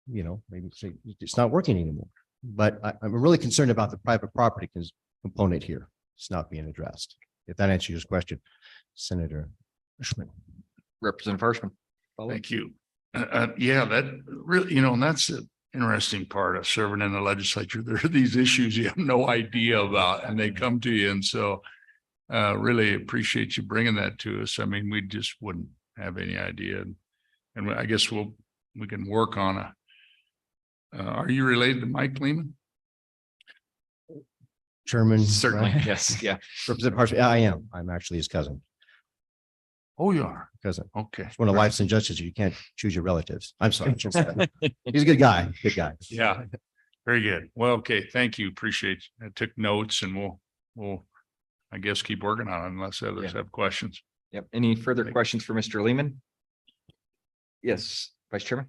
maybe say it's not working anymore. But I'm really concerned about the private property component here. It's not being addressed. If that answers your question, Senator Schmidt. Representative Hirschman. Thank you. Yeah, that really, and that's the interesting part of serving in the legislature. There are these issues you have no idea about and they come to you. And so really appreciate you bringing that to us. I mean, we just wouldn't have any idea. And I guess we can work on are you related to Mike Lehman? Chairman. Certainly, right? yes, yeah. Representative Harshman, I am. I'm actually his cousin. Oh, you are? Cousin. Okay. It's one of life's injustices. You can't choose your relatives. I'm sorry. He's a good guy. Good guy. Yeah. Very good. Well, okay. Thank you. Appreciate you. I took notes and we'll, I guess, keep working on it unless others have questions. Yep. Any further questions for Mr. Lehman? Yes, Vice Chairman.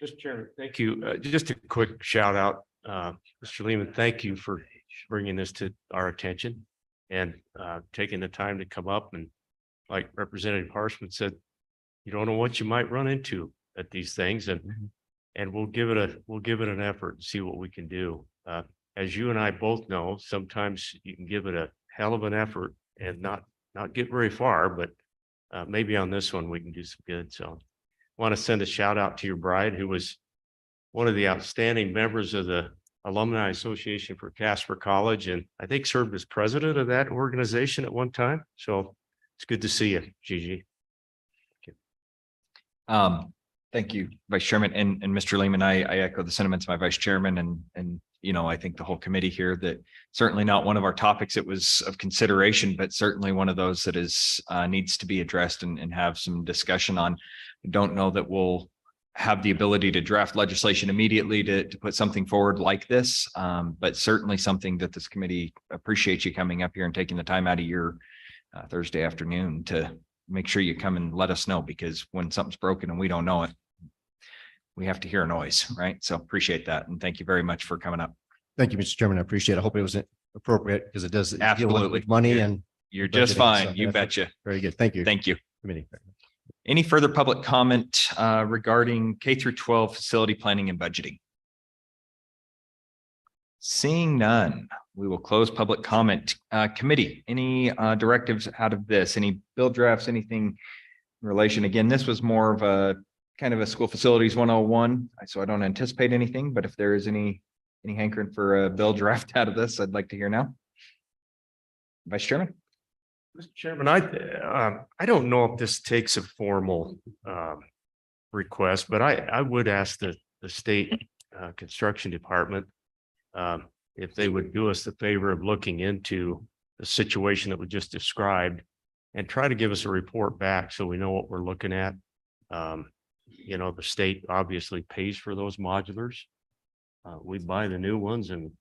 Mr. Chairman, thank you. Just a quick shout out. Mr. Lehman, thank you for bringing this to our attention and taking the time to come up. And like Representative Harshman said, you don't know what you might run into at these things, and we'll give it an effort and see what we can do. As you and I both know, sometimes you can give it a hell of an effort and not get very far, but maybe on this one we can do some good. So I want to send a shout out to your bride, who was one of the outstanding members of the Alumni Association for Casper College, and I think served as president of that organization at one time. So it's good to see you, Gigi. Thank you, Vice Chairman and Mr. Lehman. I echo the sentiments of my Vice Chairman and I think the whole committee here, that certainly not one of our topics. It was of consideration, but certainly one of those that is needs to be addressed and have some discussion on. I don't know that we'll have the ability to draft legislation immediately to put something forward like this, but certainly something that this committee appreciates you coming up here and taking the time out of your Thursday afternoon to make sure you come and let us know, because when something's broken and we don't know it, we have to hear a noise, right? So appreciate that. And thank you very much for coming up. Thank you, Mr. Chairman. I appreciate it. I hope it was appropriate because it does deal Absolutely. with money and You're just budgeting, fine. so You that's betcha. very good. Thank you. Thank you. Committee. Any further public comment regarding K through 12 facility planning and budgeting? Seeing none, we will close public comment. Committee, any directives out of this? Any bill drafts, anything in relation? Again, this was more of a kind of a school facilities 101, so I don't anticipate anything, but if there is any hankering for a bill draft out of this, I'd like to hear now. Vice Chairman. Mr. Chairman, I don't know if this takes a formal request, but I would ask the state construction department if they would do us the favor of looking into the situation that we just described and try to give us a report back so we know what we're looking at. The state obviously pays for those modulars. We buy the new ones and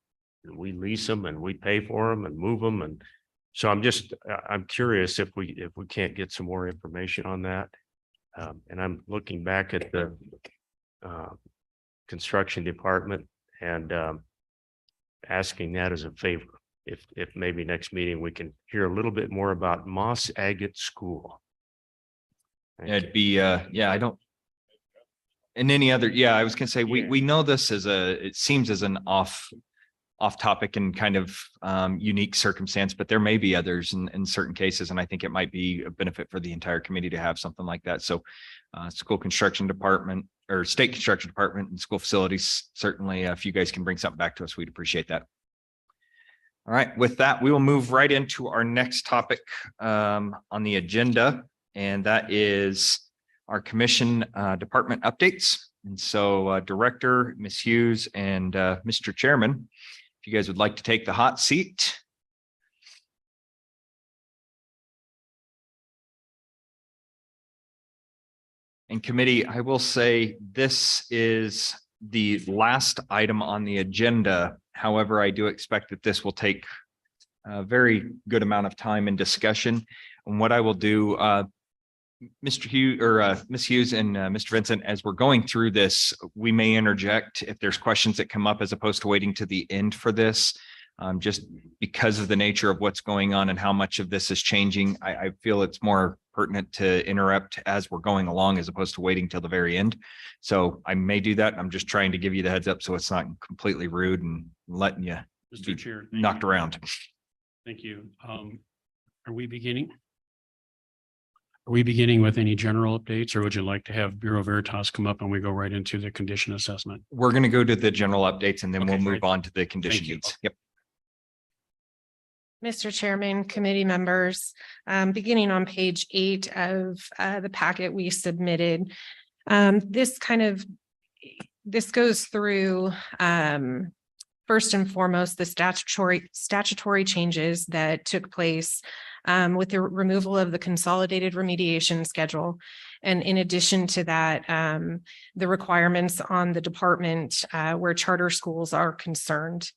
we lease them and we pay for them and move them. And so I'm curious if we can't get some more information on that. And I'm looking back at the construction department and asking that as a favor. If maybe next meeting we can hear a little bit more about Moss Agate School. It'd be, I don't. And any other, I was gonna say, we know this as it seems as an off topic and kind of unique circumstance, but there may be others in certain cases. And I think it might be a benefit for the entire committee to have something like that. So school construction department or state construction department and school facilities, certainly if you guys can bring something back to us, we'd appreciate that. All right, with that, we will move right into our next topic on the agenda, and that is our commission department updates. And so Director, Ms. Hughes, and Mr. Chairman, if you guys would like to take the hot seat. And committee, I will say this is the last item on the agenda. However, I do expect that this will take a very good amount of time and discussion. And what I will do, Mr. Hughes or Ms. Hughes and Mr. Vincent, as we're going through this, we may interject if there's questions that come up as opposed to waiting to the end for this. Just because of the nature of what's going on and how much of this is changing, I feel it's more pertinent to interrupt as we're going along as opposed to waiting till the very end. So I may do that. I'm just trying to give you the heads up so it's not completely rude and letting you Mr. Chair. thank knocked you. around. Thank you. Are we beginning? Are we beginning with any general updates, or would you like to have Bureau Veritas come up and we go right into the condition assessment? We're going to go to the general updates and then we'll Okay, move great. on to the condition you. needs. Yep. Mr. Chairman, committee members, beginning on page 8 of the packet we submitted. This goes through first and foremost the statutory changes that took place with the removal of the consolidated remediation schedule. And in addition to that, the requirements on the department where charter schools are concerned.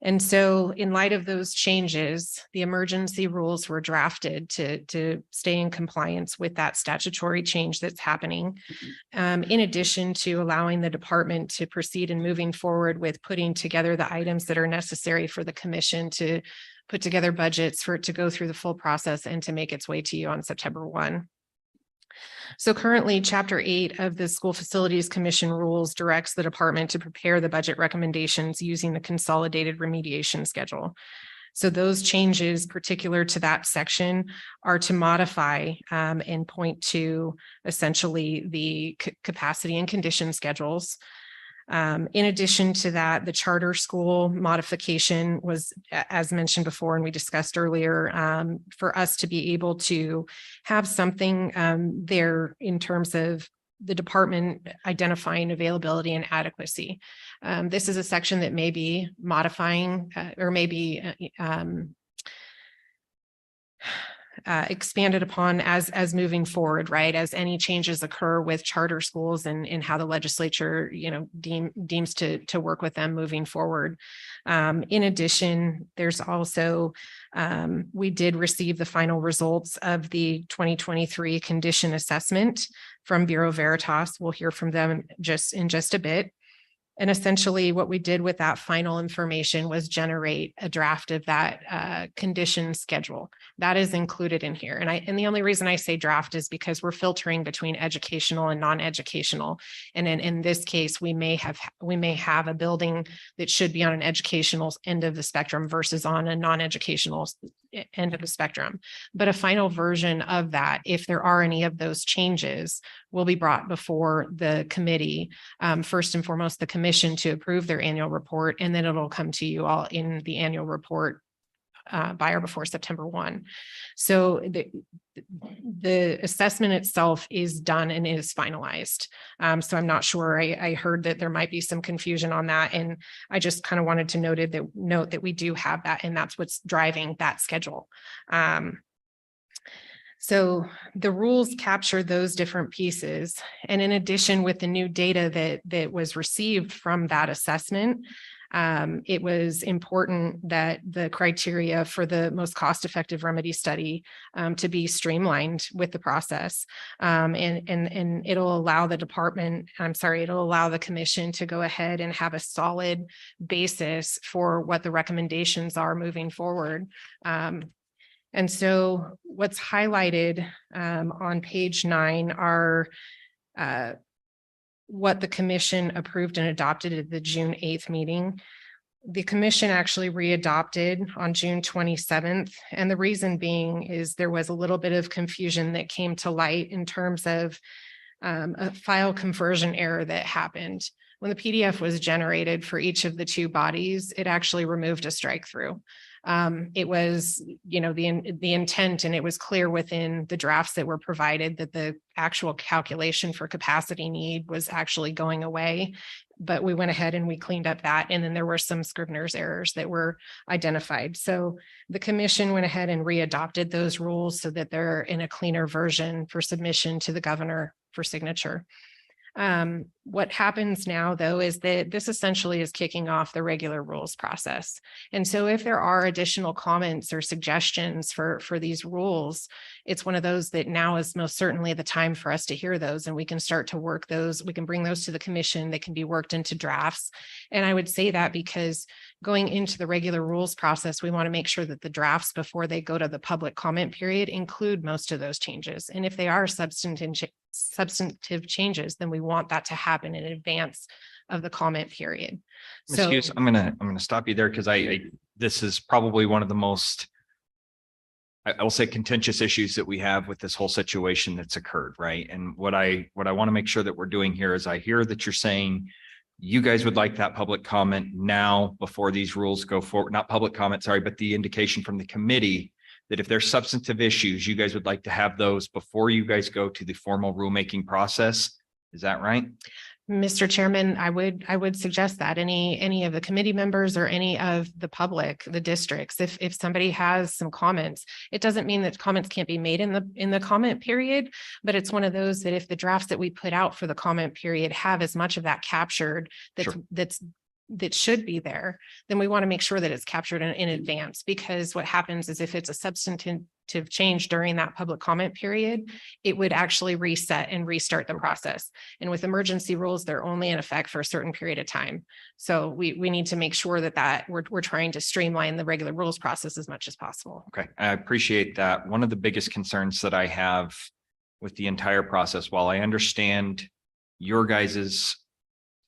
And so in light of those changes, the emergency rules were drafted to stay in compliance with that statutory change that's happening. In addition to allowing the department to proceed in moving forward with putting together the items that are necessary for the commission to put together budgets for it to go through the full process and to make its way to you on September 1. So currently, Chapter 8 of the School Facilities Commission rules directs the department to prepare the budget recommendations using the consolidated remediation schedule. So those changes particular to that section are to modify and point to essentially the capacity and condition schedules. In addition to that, the charter school modification was, as mentioned before, and we discussed earlier, for us to be able to have something there in terms of the department identifying availability and adequacy. This is a section that may be modifying or maybe expanded upon as moving forward, right? As any changes occur with charter schools and how the legislature, deems to work with them moving forward. In addition, there's also, we did receive the final results of the 2023 condition assessment from Bureau Veritas. We'll hear from them in just a bit. And essentially what we did with that final information was generate a draft of that condition schedule that is included in here. And the only reason I say draft is because we're filtering between educational and non-educational. And in this case, we may have a building that should be on an educational end of the spectrum versus on a non-educational end of the spectrum. But a final version of that, if there are any of those changes, will be brought before the committee, first and foremost, the commission to approve their annual report, and then it'll come to you all in the annual report by or before September 1. So the assessment itself is done and is finalized. So I'm not sure. I heard that there might be some confusion on that, and I just kind of wanted to note that we do have that, and that's what's driving that schedule. So the rules capture those different pieces. And in addition, with the new data that was received from that assessment, it was important that the criteria for the most cost-effective remedy study to be streamlined with the process. And it'll allow it'll allow the commission to go ahead and have a solid basis for what the recommendations are moving forward. And so what's highlighted on page 9 are what the commission approved and adopted at the June 8th meeting. The commission actually readopted on June 27th. And the reason being is there was a little bit of confusion that came to light in terms of a file conversion error that happened. When the PDF was generated for each of the two bodies, it actually removed a strike through. It was, the intent, and it was clear within the drafts that were provided that the actual calculation for capacity need was actually going away. but we went ahead and we cleaned up that. And then there were some Scrivener's errors that were identified. So the commission went ahead and readopted those rules so that they're in a cleaner version for submission to the governor for signature. What happens now, though, is that this essentially is kicking off the regular rules process. And so if there are additional comments or suggestions for these rules, it's one of those that now is most certainly the time for us to hear those, and we can start to work those. We can bring those to the commission. They can be worked into drafts. And I would say that because going into the regular rules process, we want to make sure that the drafts before they go to the public comment period include most of those changes. And if they are substantive changes, then we want that to happen in advance of the comment period. So Excuse, I'm gonna stop you there because this is probably one of the most, I will say, contentious issues that we have with this whole situation that's occurred, right? And what I want to make sure that we're doing here is I hear that you're saying you guys would like that public comment now before these rules go forward, not public comment, sorry, but the indication from the committee that if there's substantive issues, you guys would like to have those before you guys go to the formal rulemaking process. Is that right? Mr. Chairman, I would suggest that any of the committee members or any of the public, the districts, if somebody has some comments, it doesn't mean that comments can't be made in the comment period, but it's one of those that if the drafts that we put out for the comment period have as much of that captured that should be there, then we want to make sure that it's captured in advance, because what happens is if it's a substantive change during that public comment period, it would actually reset and restart the process. And with emergency rules, they're only in effect for a certain period of time. So we need to make sure that we're trying to streamline the regular rules process as much as possible. Okay, I appreciate that. One of the biggest concerns that I have with the entire process, while I understand your guys's,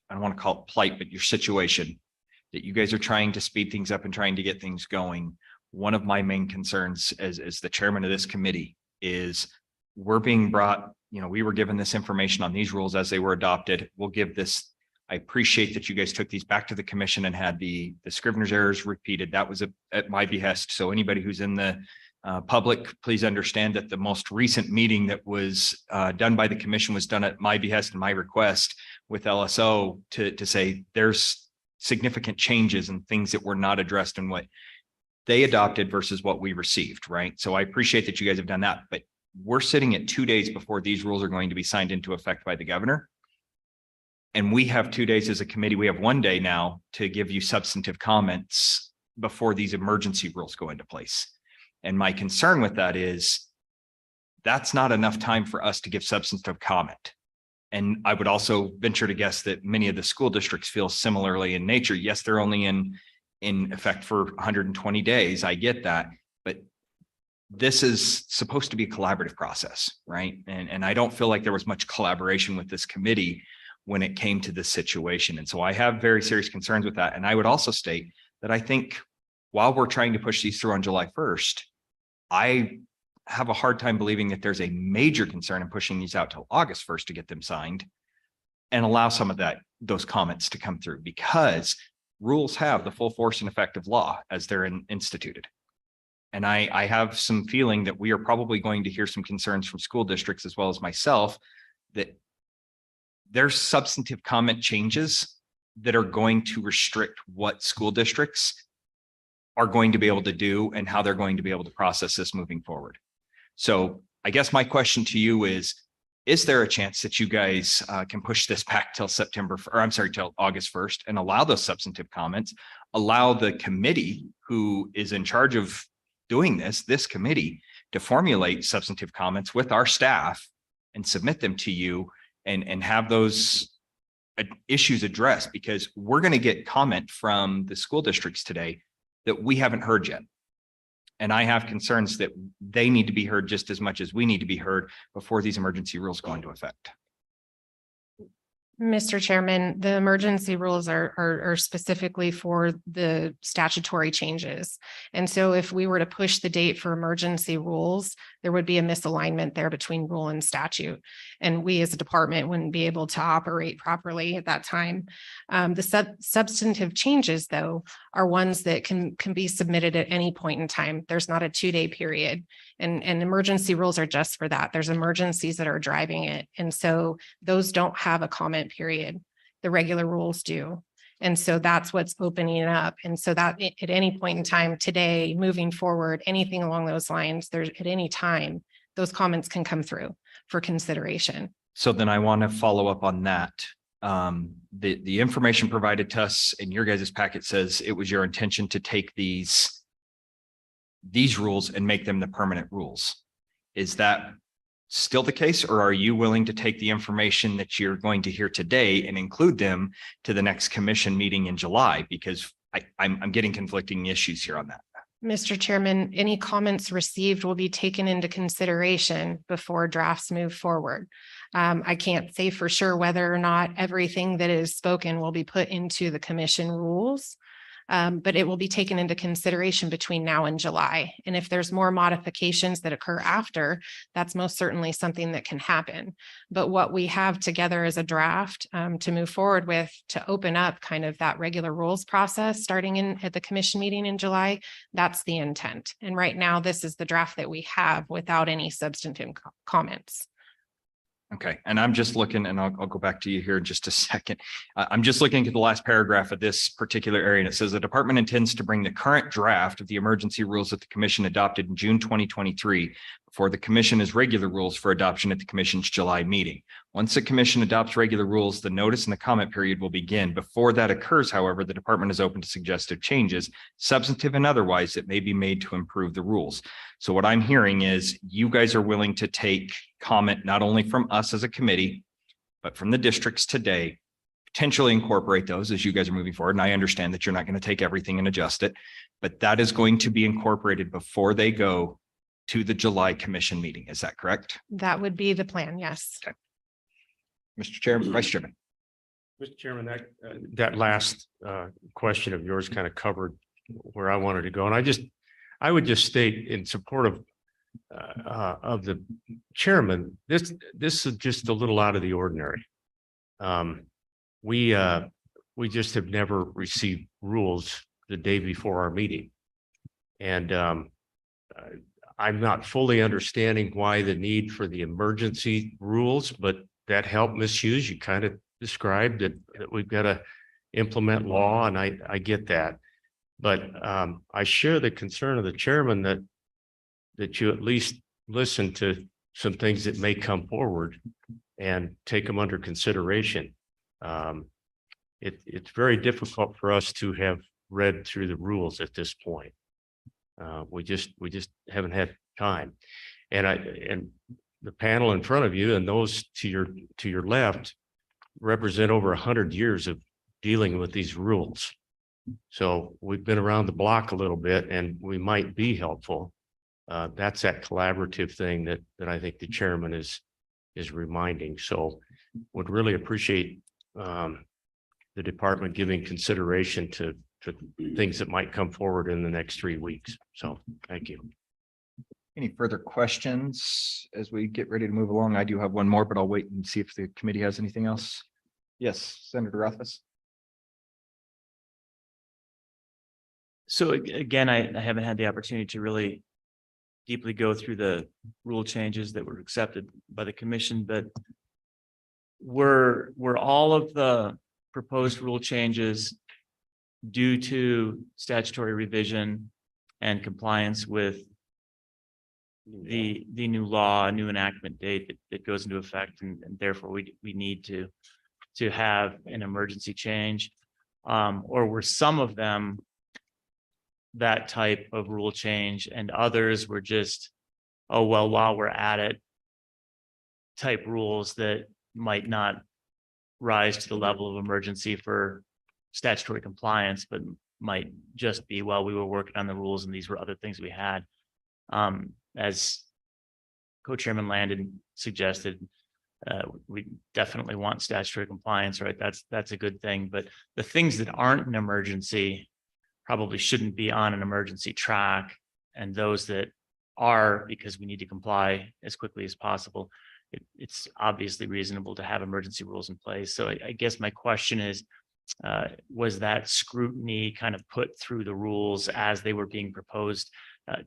I don't want to call it plight, but your situation, that you guys are trying to speed things up and trying to get things going. One of my main concerns as the chairman of this committee is we're being brought, we were given this information on these rules as they were adopted. We'll give this. I appreciate that you guys took these back to the commission and had the Scrivener's errors repeated. That was at my behest. So anybody who's in the public, please understand that the most recent meeting that was done by the commission was done at my behest and my request with LSO to say there's significant changes and things that were not addressed in what they adopted versus what we received, right? So I appreciate that you guys have done that, but we're sitting at 2 days before these rules are going to be signed into effect by the governor. And we have 2 days as a committee. We have 1 day now to give you substantive comments before these emergency rules go into place. And my concern with that is that's not enough time for us to give substantive comment. And I would also venture to guess that many of the school districts feel similarly in nature. Yes, they're only in effect for 120 days. I get that, but this is supposed to be a collaborative process, right? And I don't feel like there was much collaboration with this committee when it came to this situation. And so I have very serious concerns with that. And I would also state that I think while we're trying to push these through on July 1st, I have a hard time believing that there's a major concern in pushing these out till August 1st to get them signed and allow some of those comments to come through, because rules have the full force and effect of law as they're instituted. And I have some feeling that we are probably going to hear some concerns from school districts as well as myself that there's substantive comment changes that are going to restrict what school districts are going to be able to do and how they're going to be able to process this moving forward. So I guess my question to you is there a chance that you guys can push this back till till August 1st and allow those substantive comments, allow the committee who is in charge of doing this committee to formulate substantive comments with our staff and submit them to you and have those issues addressed, because we're going to get comment from the school districts today that we haven't heard yet. And I have concerns that they need to be heard just as much as we need to be heard before these emergency rules go into effect. Mr. Chairman, the emergency rules are specifically for the statutory changes. And so if we were to push the date for emergency rules, there would be a misalignment there between rule and statute. And we as a department wouldn't be able to operate properly at that time. The substantive changes, though, are ones that can be submitted at any point in time. There's not a 2-day period. And emergency rules are just for that. There's emergencies that are driving it. And so those don't have a comment period. the regular rules do. And so that's what's opening it up. And so that at any point in time today, moving forward, anything along those lines, there's at any time, those comments can come through for consideration. So then I want to follow up on that. The information provided to us in your guys' packet says it was your intention to take these rules and make them the permanent rules. Is that still the case, or are you willing to take the information that you're going to hear today and include them to the next commission meeting in July? Because I'm getting conflicting issues here on that. Mr. Chairman, any comments received will be taken into consideration before drafts move forward. I can't say for sure whether or not everything that is spoken will be put into the commission rules. But it will be taken into consideration between now and July. And if there's more modifications that occur after, that's most certainly something that can happen. But what we have together as a draft to move forward with, to open up kind of that regular rules process starting at the commission meeting in July, that's the intent. And right now, this is the draft that we have without any substantive comments. Okay, and I'm just looking, and I'll go back to you here in just a second. I'm just looking at the last paragraph of this particular area, and it says the department intends to bring the current draft of the emergency rules that the commission adopted in June 2023 before the commission as regular rules for adoption at the commission's July meeting. Once the commission adopts regular rules, the notice and the comment period will begin. Before that occurs, however, the department is open to suggestive changes, substantive and otherwise, that may be made to improve the rules. So what I'm hearing is you guys are willing to take comment not only from us as a committee, but from the districts today, potentially incorporate those as you guys are moving forward. And I understand that you're not going to take everything and adjust it, but that is going to be incorporated before they go to the July commission meeting. Is that correct? That would be the plan, yes. Okay. Mr. Chairman, Vice Chairman. Mr. Chairman, that last question of yours kind of covered where I wanted to go. And I would just state in support of the chairman, this is just a little out of the ordinary. We just have never received rules the day before our meeting. And I'm not fully understanding why the need for the emergency rules, but that helped Ms. Hughes. You kind of described that we've got to implement law, and I get that. But I share the concern of the chairman that you at least listen to some things that may come forward and take them under consideration. It's very difficult for us to have read through the rules at this point. We just haven't had time. And the panel in front of you and those to your left represent over 100 years of dealing with these rules. So we've been around the block a little bit, and we might be helpful. That's that collaborative thing that I think the chairman is reminding. So would really appreciate the department giving consideration to things that might come forward in the next 3 weeks. So thank you. Any further questions as we get ready to move along? I do have one more, but I'll wait and see if the committee has anything else. Yes, Senator Rothfuss. So again, I haven't had the opportunity to really deeply go through the rule changes that were accepted by the commission, but were all of the proposed rule changes due to statutory revision and compliance with the new law, new enactment date that goes into effect, and therefore we need to have an emergency change, or were some of them that type of rule change and others were just, oh, well, while we're at it, type rules that might not rise to the level of emergency for statutory compliance, but might just be, well, we were working on the rules and these were other things we had. As Co-Chairman Landon suggested, we definitely want statutory compliance, right? That's a good thing, but the things that aren't an emergency probably shouldn't be on an emergency track, and those that are, because we need to comply as quickly as possible, it's obviously reasonable to have emergency rules in place. So I guess my question is, was that scrutiny kind of put through the rules as they were being proposed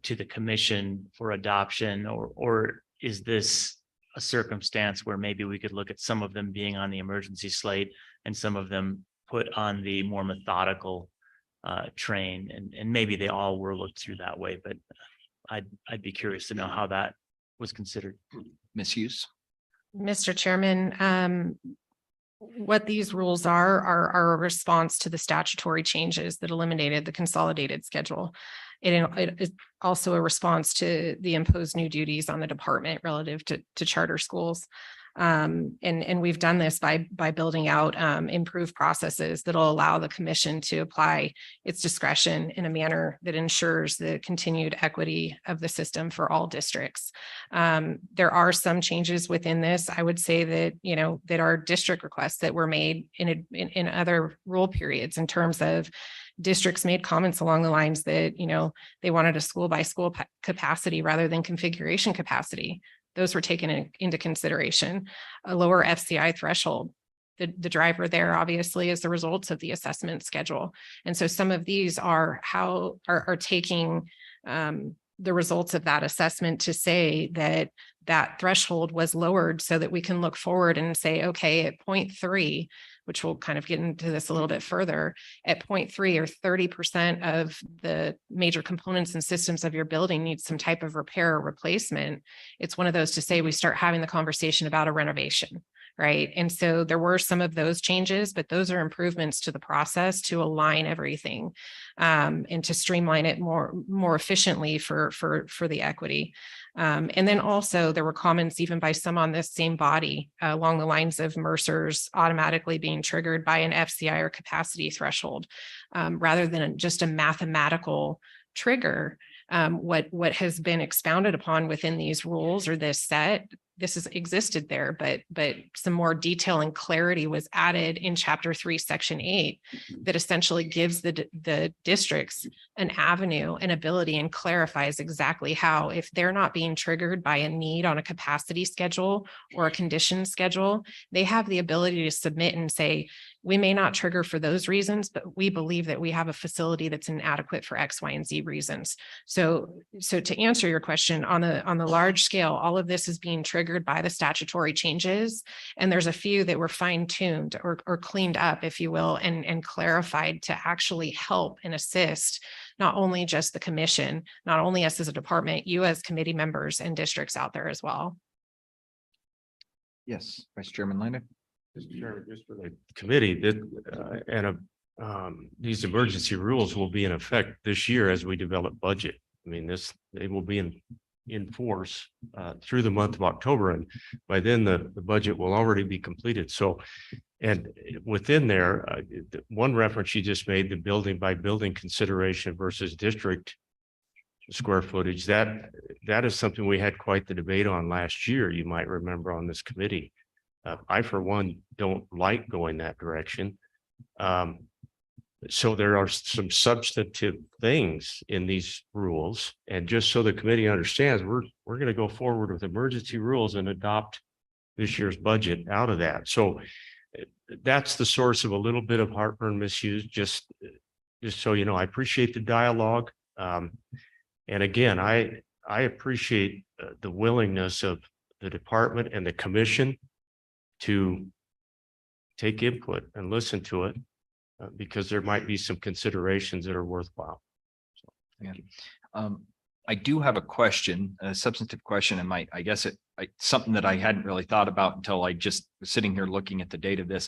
to the commission for adoption, or is this a circumstance where maybe we could look at some of them being on the emergency slate and some of them put on the more methodical train, and maybe they all were looked through that way, but I'd be curious to know how that was considered. Misuse. Mr. Chairman, what these rules are a response to the statutory changes that eliminated the consolidated schedule. It is also a response to the imposed new duties on the department relative to charter schools. And we've done this by building out improved processes that'll allow the commission to apply its discretion in a manner that ensures the continued equity of the system for all districts. There are some changes within this. I would say that, that are district requests that were made in other rule periods in terms of districts made comments along the lines that, they wanted a school by school capacity rather than configuration capacity. Those were taken into consideration. A lower FCI threshold. The driver there obviously is the results of the assessment schedule. And so some of these are taking the results of that assessment to say that that threshold was lowered so that we can look forward and say, okay, at 0.3, which we'll kind of get into this a little bit further, at 0.3 or 30% of the major components and systems of your building needs some type of repair or replacement. It's one of those to say we start having the conversation about a renovation, right? And so there were some of those changes, but those are improvements to the process to align everything and to streamline it more efficiently for the equity. And then also there were comments even by some on this same body along the lines of Mercer's automatically being triggered by an FCI or capacity threshold rather than just a mathematical trigger. What has been expounded upon within these rules or this set, this has existed there, but some more detail and clarity was added in Chapter 3, Section 8, that essentially gives the districts an avenue, an ability, and clarifies exactly how, if they're not being triggered by a need on a capacity schedule or a condition schedule, they have the ability to submit and say, we may not trigger for those reasons, but we believe that we have a facility that's inadequate for X, Y, and Z reasons. So to answer your question, on the large scale, all of this is being triggered by the statutory changes. And there's a few that were fine-tuned or cleaned up, if you will, and clarified to actually help and assist not only just the commission, not only us as a department, you as committee members and districts out there as well. Yes, Vice Chairman Lander. Just for the committee that these emergency rules will be in effect this year as we develop budget. I mean, they will be in force through the month of October, and by then the budget will already be completed. So, and within there, one reference you just made, the building by building consideration versus district square footage, that is something we had quite the debate on last year. You might remember on this committee. I, for one, don't like going that direction. So there are some substantive things in these rules. And just so the committee understands, we're going to go forward with emergency rules and adopt this year's budget out of that. So that's the source of a little bit of heartburn misuse, just so you know. I appreciate the dialogue. And again, I appreciate the willingness of the department and the commission to take input and listen to it, because there might be some considerations that are worthwhile. So, thank you. I do have a question, a substantive question, and I guess something that I hadn't really thought about until I just was sitting here looking at the date of this.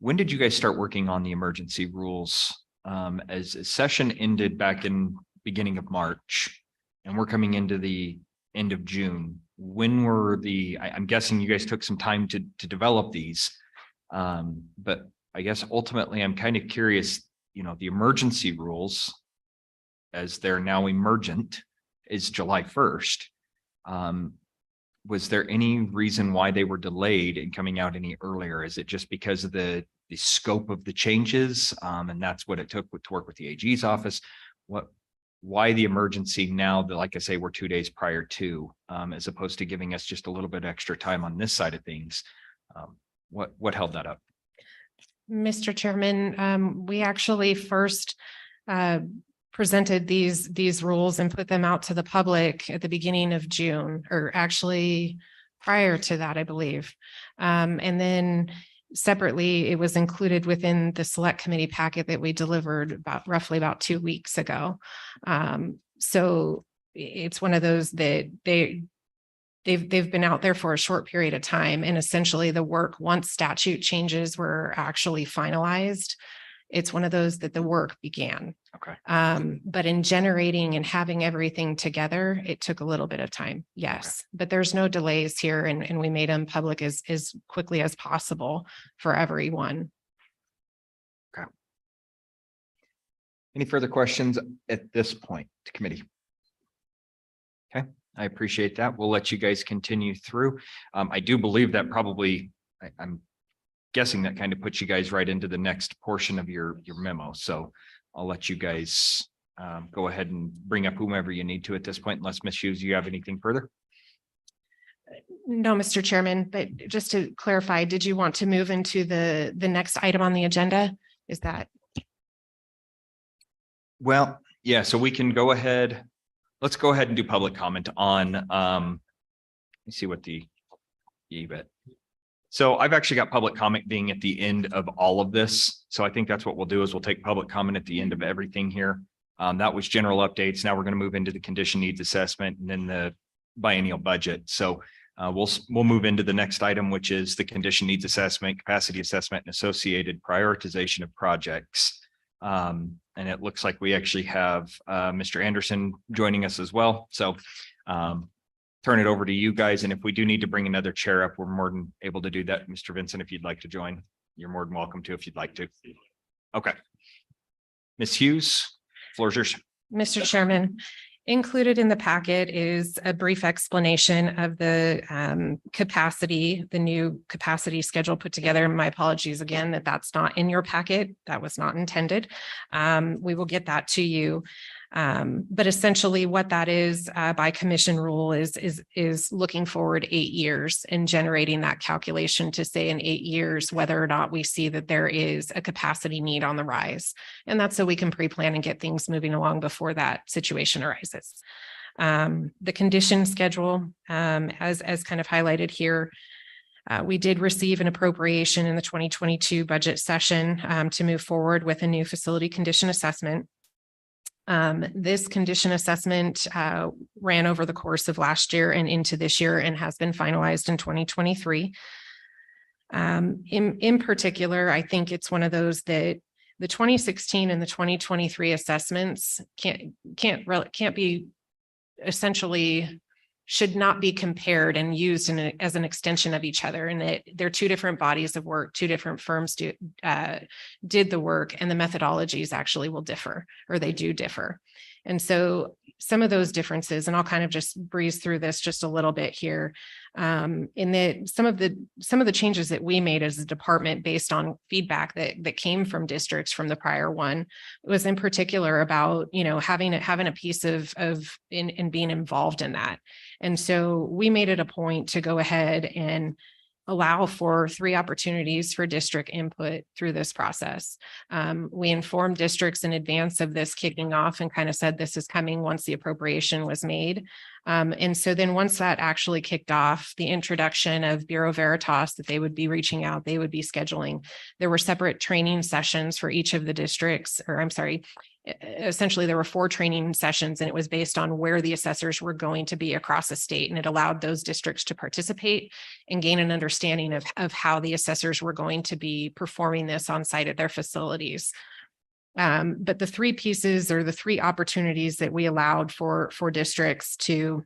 When did you guys start working on the emergency rules? As session ended back in beginning of March, and we're coming into the end of June. When were I'm guessing you guys took some time to develop these. But I guess ultimately I'm kind of curious, the emergency rules, as they're now emergent, is July 1st. Was there any reason why they were delayed in coming out any earlier? Is it just because of the scope of the changes? And that's what it took to work with the AG's office? Why the emergency now that, like I say, we're 2 days prior to, as opposed to giving us just a little bit extra time on this side of things? What held that up? Mr. Chairman, we actually first presented these rules and put them out to the public at the beginning of June, or actually prior to that, I believe. And then separately, it was included within the select committee packet that we delivered roughly about 2 weeks ago. So it's one of those that they've been out there for a short period of time, and essentially the work, once statute changes were actually finalized, it's one of those that the work began. Okay. But in generating and having everything together, it took a little bit of time. Yes, but there's no delays here, and we made them public as quickly as possible for everyone. Any further questions at this point to committee? Okay, I appreciate that. We'll let you guys continue through. I do believe that probably, I'm guessing that kind of puts you guys right into the next portion of your memo. So I'll let you guys go ahead and bring up whomever you need to at this point, unless Ms. Hughes, you have anything further? No, Mr. Chairman, but just to clarify, did you want to move into the next item on the agenda? Is that? Well, yeah, so we can go ahead. Let's go ahead and do public comment on, let me see what the bit. So I've actually got public comment being at the end of all of this. So I think that's what we'll do is we'll take public comment at the end of everything here. That was general updates. Now we're going to move into the condition needs assessment and then the biennial budget. So we'll move into the next item, which is the condition needs assessment, capacity assessment, and associated prioritization of projects. And it looks like we actually have Mr. Anderson joining us as well. So turn it over to you guys. And if we do need to bring another chair up, we're more than able to do that. Mr. Vincent, if you'd like to join, you're more than welcome to if you'd like to. Okay. Ms. Hughes, floor is yours. Mr. Chairman, included in the packet is a brief explanation of the capacity, the new capacity schedule put together. My apologies again that that's not in your packet. That was not intended. We will get that to you. But essentially what that is by commission rule is looking forward 8 years and generating that calculation to say in 8 years whether or not we see that there is a capacity need on the rise. And that's so we can pre-plan and get things moving along before that situation arises. The condition schedule, as kind of highlighted here, we did receive an appropriation in the 2022 budget session to move forward with a new facility condition assessment. This condition assessment ran over the course of last year and into this year and has been finalized in 2023. In particular, I think it's one of those that the 2016 and the 2023 assessments can't be essentially should not be compared and used as an extension of each other. And they're two different bodies of work, two different firms did the work, and the methodologies actually will differ, or they do differ. And so some of those differences, and I'll kind of just breeze through this just a little bit here, in that some of the changes that we made as a department based on feedback that came from districts from the prior one was in particular about, having a piece of in being involved in that. And so we made it a point to go ahead and allow for 3 opportunities for district input through this process. We informed districts in advance of this kicking off and kind of said this is coming once the appropriation was made. And so then once that actually kicked off, the introduction of Bureau Veritas, that they would be reaching out, they would be scheduling. There were separate training sessions for each of the districts, or I'm sorry, essentially there were 4 training sessions, and it was based on where the assessors were going to be across the state. And it allowed those districts to participate and gain an understanding of how the assessors were going to be performing this on site at their facilities. But the 3 pieces, or the 3 opportunities that we allowed for districts to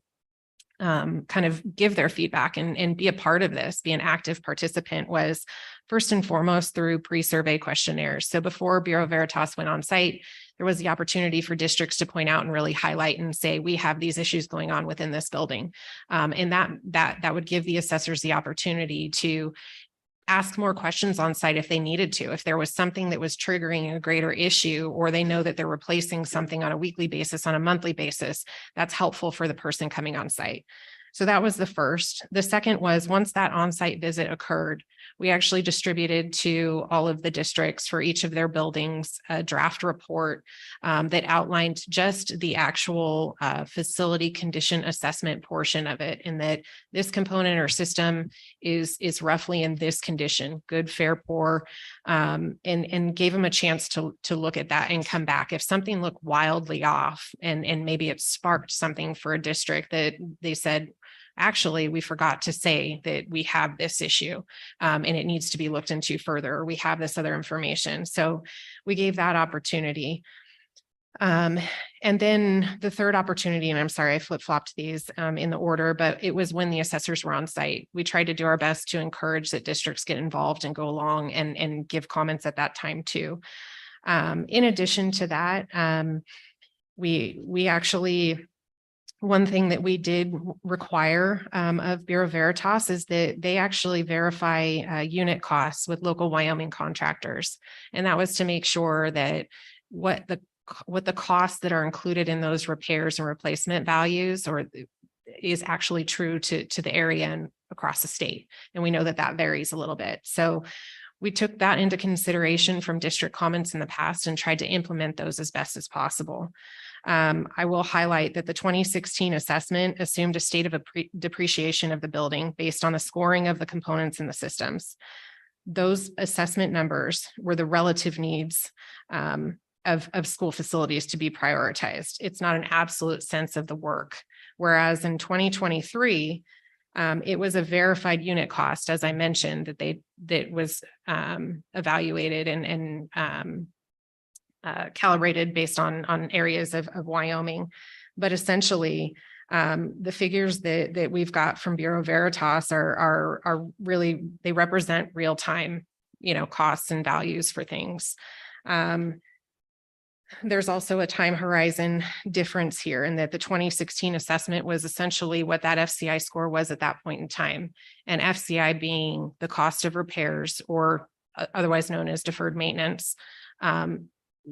kind of give their feedback and be a part of this, be an active participant, was first and foremost through pre-survey questionnaires. So before Bureau Veritas went on site, there was the opportunity for districts to point out and really highlight and say, we have these issues going on within this building. And that would give the assessors the opportunity to ask more questions on site if they needed to, if there was something that was triggering a greater issue, or they know that they're replacing something on a weekly basis, on a monthly basis, that's helpful for the person coming on site. So that was the first. The second was once that on-site visit occurred, we actually distributed to all of the districts for each of their buildings a draft report that outlined just the actual facility condition assessment portion of it, and that this component or system is roughly in this condition, good, fair, poor, and gave them a chance to look at that and come back. If something looked wildly off and maybe it sparked something for a district that they said, actually, we forgot to say that we have this issue and it needs to be looked into further, or we have this other information. So we gave that opportunity. And then the third opportunity, and I'm sorry, I flip-flopped these in the order, but it was when the assessors were on site. We tried to do our best to encourage that districts get involved and go along and give comments at that time too. In addition to that, we actually, one thing that we did require of Bureau Veritas is that they actually verify unit costs with local Wyoming contractors. And that was to make sure that what the costs that are included in those repairs and replacement values or is actually true to the area and across the state. And we know that that varies a little bit. So we took that into consideration from district comments in the past and tried to implement those as best as possible. I will highlight that the 2016 assessment assumed a state of depreciation of the building based on the scoring of the components in the systems. Those assessment numbers were the relative needs of school facilities to be prioritized. It's not an absolute sense of the work. Whereas in 2023, it was a verified unit cost, as I mentioned, that was evaluated and calibrated based on areas of Wyoming. But essentially, the figures that we've got from Bureau Veritas are really, they represent real time, costs and values for things. There's also a time horizon difference here in that the 2016 assessment was essentially what that FCI score was at that point in time. And FCI being the cost of repairs, or otherwise known as deferred maintenance,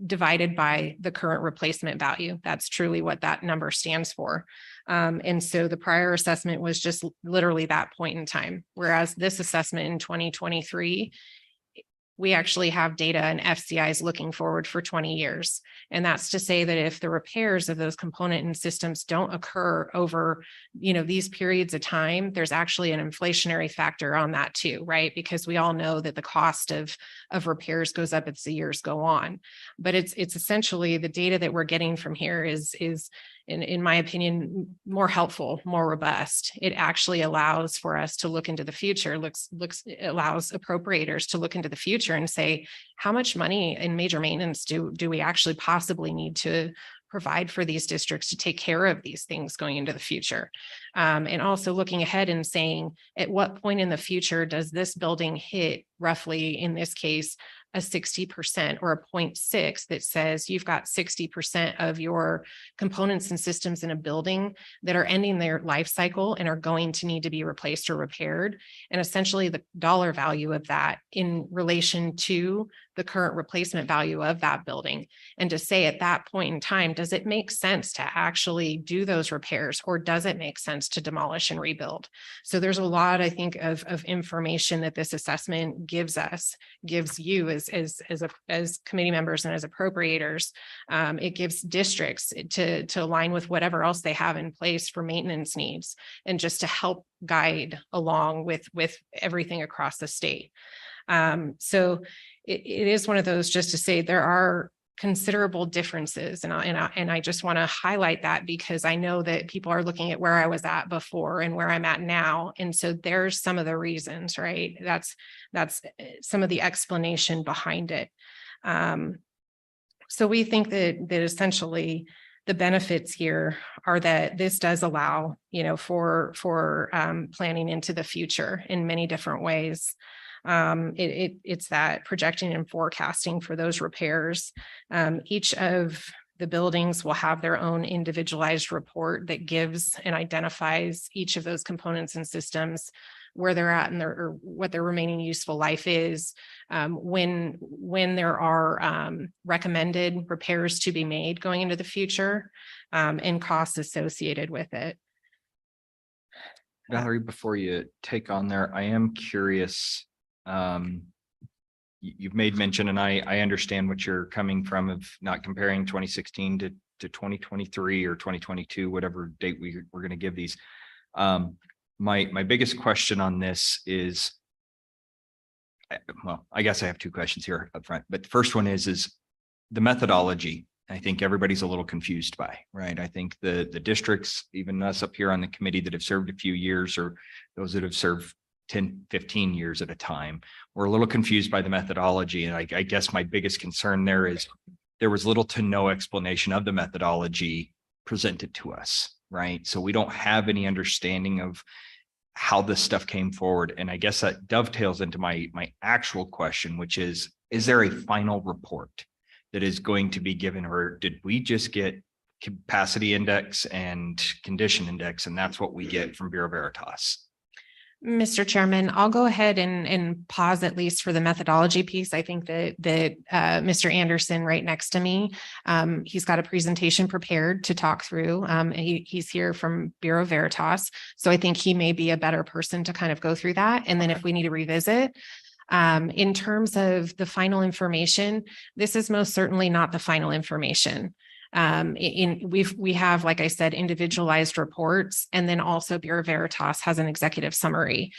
divided by the current replacement value. That's truly what that number stands for. And so the prior assessment was just literally that point in time. Whereas this assessment in 2023, we actually have data and FCIs looking forward for 20 years. And that's to say that if the repairs of those component and systems don't occur over, these periods of time, there's actually an inflationary factor on that too, right? Because we all know that the cost of repairs goes up as the years go on. But it's essentially the data that we're getting from here is in my opinion, more helpful, more robust. It actually allows for us to look into the future, allows appropriators to look into the future and say, how much money in major maintenance do we actually possibly need to provide for these districts to take care of these things going into the future? And also looking ahead and saying, at what point in the future does this building hit roughly, in this case, a 60% or a 0.6 that says you've got 60% of your components and systems in a building that are ending their life cycle and are going to need to be replaced or repaired. And essentially the dollar value of that in relation to the current replacement value of that building. And to say at that point in time, does it make sense to actually do those repairs, or does it make sense to demolish and rebuild? So there's a lot, I think, of information that this assessment gives you as committee members and as appropriators. It gives districts to align with whatever else they have in place for maintenance needs, and just to help guide along with everything across the state. So it is one of those, just to say there are considerable differences. And I just want to highlight that, because I know that people are looking at where I was at before and where I'm at now. And so there's some of the reasons, right? That's some of the explanation behind it. So we think that essentially the benefits here are that this does allow, for planning into the future in many different ways. It's that projecting and forecasting for those repairs. Each of the buildings will have their own individualized report that gives and identifies each of those components and systems, where they're at and or what their remaining useful life is, when there are recommended repairs to be made going into the future, and costs associated with it. Valerie, before you take on there, I am curious. You've made mention, and I understand what you're coming from of not comparing 2016 to 2023 or 2022, whatever date we're going to give these. My biggest question on this is, well, I guess I have two questions here up front, but the first one is the methodology. I think everybody's a little confused by, right? I think the districts, even us up here on the committee that have served a few years, or those that have served 10, 15 years at a time, we're a little confused by the methodology. And I guess my biggest concern there is there was little to no explanation of the methodology presented to us, right? So we don't have any understanding of how this stuff came forward. And I guess that dovetails into my actual question, which is there a final report that is going to be given, or did we just get capacity index and condition index, and that's what we get from Bureau Veritas? Mr. Chairman, I'll go ahead and pause at least for the methodology piece. I think that Mr. Anderson right next to me, he's got a presentation prepared to talk through. He's here from Bureau Veritas. So I think he may be a better person to kind of go through that. And then if we need to revisit, in terms of the final information, this is most certainly not the final information. We have, like I said, individualized reports, and then also Bureau Veritas has an executive summary.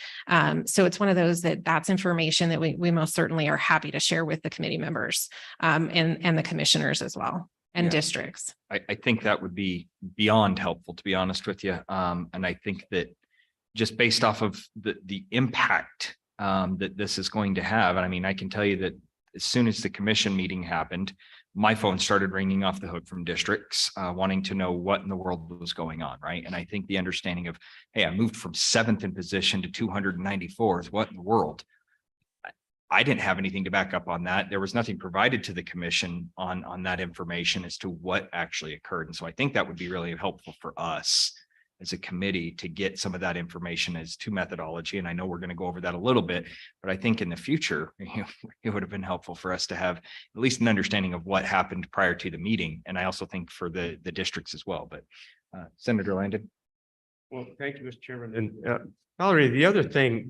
So it's one of those that's information that we most certainly are happy to share with the committee members, and the commissioners as well, and districts. I think that would be beyond helpful, to be honest with you. And I think that just based off of the impact that this is going to have, and I mean, I can tell you that as soon as the commission meeting happened, my phone started ringing off the hook from districts wanting to know what in the world was going on, right? And I think the understanding of, hey, I moved from 7th in position to 294th. What in the world? I didn't have anything to back up on that. There was nothing provided to the commission on that information as to what actually occurred. And so I think that would be really helpful for us as a committee to get some of that information as to methodology. And I know we're going to go over that a little bit, but I think in the future, it would have been helpful for us to have at least an understanding of what happened prior to the meeting. And I also think for the districts as well. But Senator Landon. Well, thank you, Mr. Chairman. And Valerie, the other thing,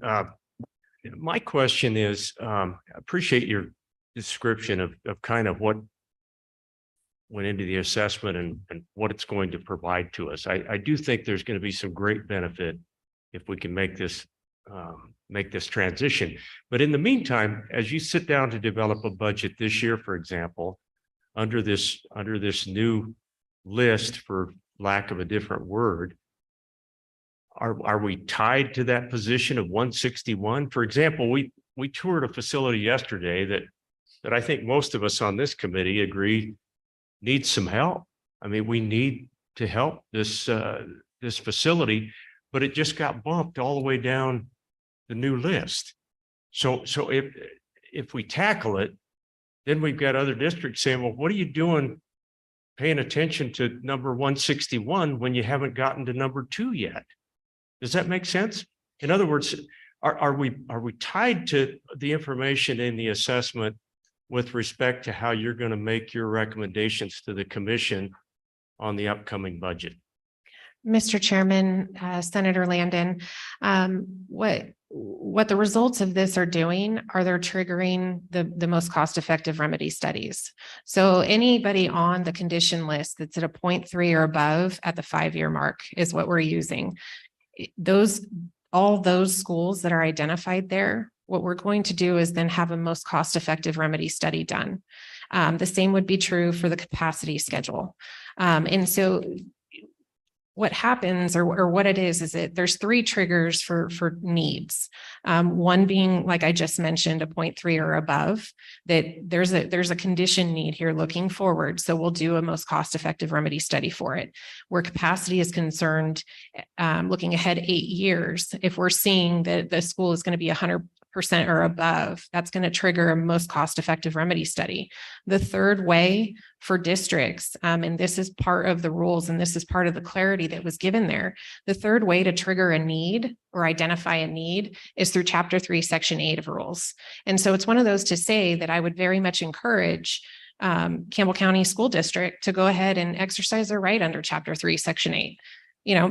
my question is, I appreciate your description of kind of what went into the assessment and what it's going to provide to us. I do think there's going to be some great benefit if we can make this transition. But in the meantime, as you sit down to develop a budget this year, for example, under this new list, for lack of a different word, are we tied to that position of 161? For example, we toured a facility yesterday that I think most of us on this committee agree needs some help. I mean, we need to help this facility, but it just got bumped all the way down the new list. So if we tackle it, then we've got other districts saying, well, what are you doing paying attention to number 161 when you haven't gotten to number 2 yet? Does that make sense? In other words, are we tied to the information in the assessment with respect to how you're going to make your recommendations to the commission on the upcoming budget? Mr. Chairman, Senator Landon, what the results of this are doing are they're triggering the most cost-effective remedy studies. So anybody on the condition list that's at a 0.3 or above at the 5-year mark is what we're using. All those schools that are identified there, what we're going to do is then have a most cost-effective remedy study done. The same would be true for the capacity schedule. And so what happens or what it is that there's 3 triggers for needs. One being, like I just mentioned, a 0.3 or above, that there's a condition need here looking forward. So we'll do a most cost-effective remedy study for it. Where capacity is concerned, looking ahead 8 years, if we're seeing that the school is going to be 100% or above, that's going to trigger a most cost-effective remedy study. The third way for districts, and this is part of the rules and this is part of the clarity that was given there, the third way to trigger a need or identify a need is through Chapter 3, Section 8 of rules. And so it's one of those to say that I would very much encourage Campbell County School District to go ahead and exercise their right under Chapter 3, Section 8.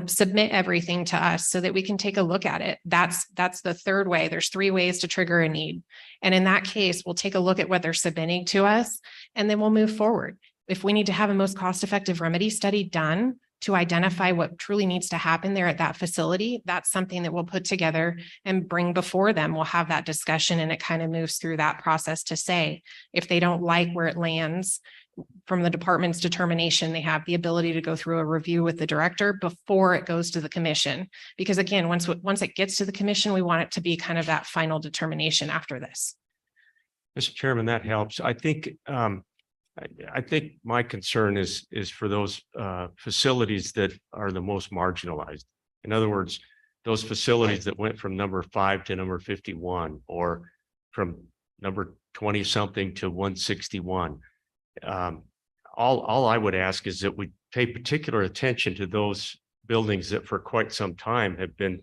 submit everything to us so that we can take a look at it. That's the third way. There's 3 ways to trigger a need. And in that case, we'll take a look at what they're submitting to us, and then we'll move forward. If we need to have a most cost-effective remedy study done to identify what truly needs to happen there at that facility, that's something that we'll put together and bring before them. We'll have that discussion, and it kind of moves through that process to say, if they don't like where it lands from the department's determination, they have the ability to go through a review with the director before it goes to the commission. Because again, once it gets to the commission, we want it to be kind of that final determination after this. Mr. Chairman, that helps. I think my concern is for those facilities that are the most marginalized. In other words, those facilities that went from number 5 to number 51, or from number 20 something to 161. All I would ask is that we pay particular attention to those buildings that for quite some time have been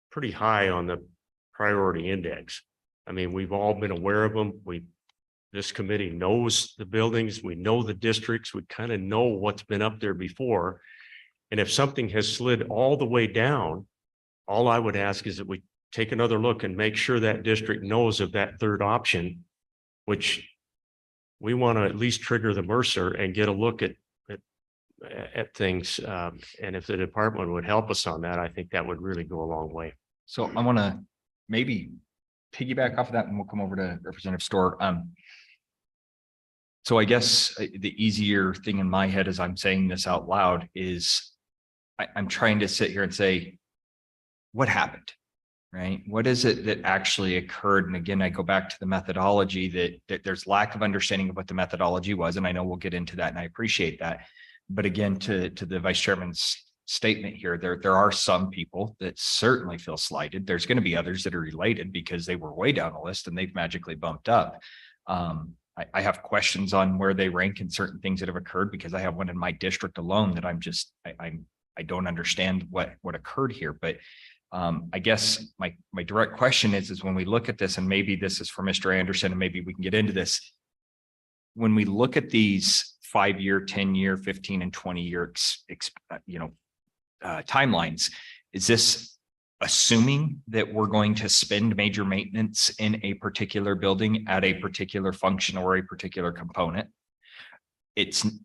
pretty high on the priority index. I mean, we've all been aware of them. This committee knows the buildings, we know the districts, we kind of know what's been up there before. And if something has slid all the way down, all I would ask is that we take another look and make sure that district knows of that third option, which we want to at least trigger the Mercer and get a look at things. And if the department would help us on that, I think that would really go a long way. So I want to maybe piggyback off of that, and we'll come over to Representative Storr. So I guess the easier thing in my head as I'm saying this out loud is I'm trying to sit here and say, what happened, right? What is it that actually occurred? And again, I go back to the methodology that there's lack of understanding of what the methodology was. And I know we'll get into that, and I appreciate that. But again, to the Vice Chairman's statement here, there are some people that certainly feel slighted. There's going to be others that are related because they were way down the list and they've magically bumped up. I have questions on where they rank in certain things that have occurred, because I have one in my district alone that I don't understand what occurred here. But I guess my direct question is when we look at this, and maybe this is for Mr. Anderson, and maybe we can get into this. When we look at these 5-year, 10-year, 15 and 20-year, timelines, is this assuming that we're going to spend major maintenance in a particular building at a particular function or a particular component?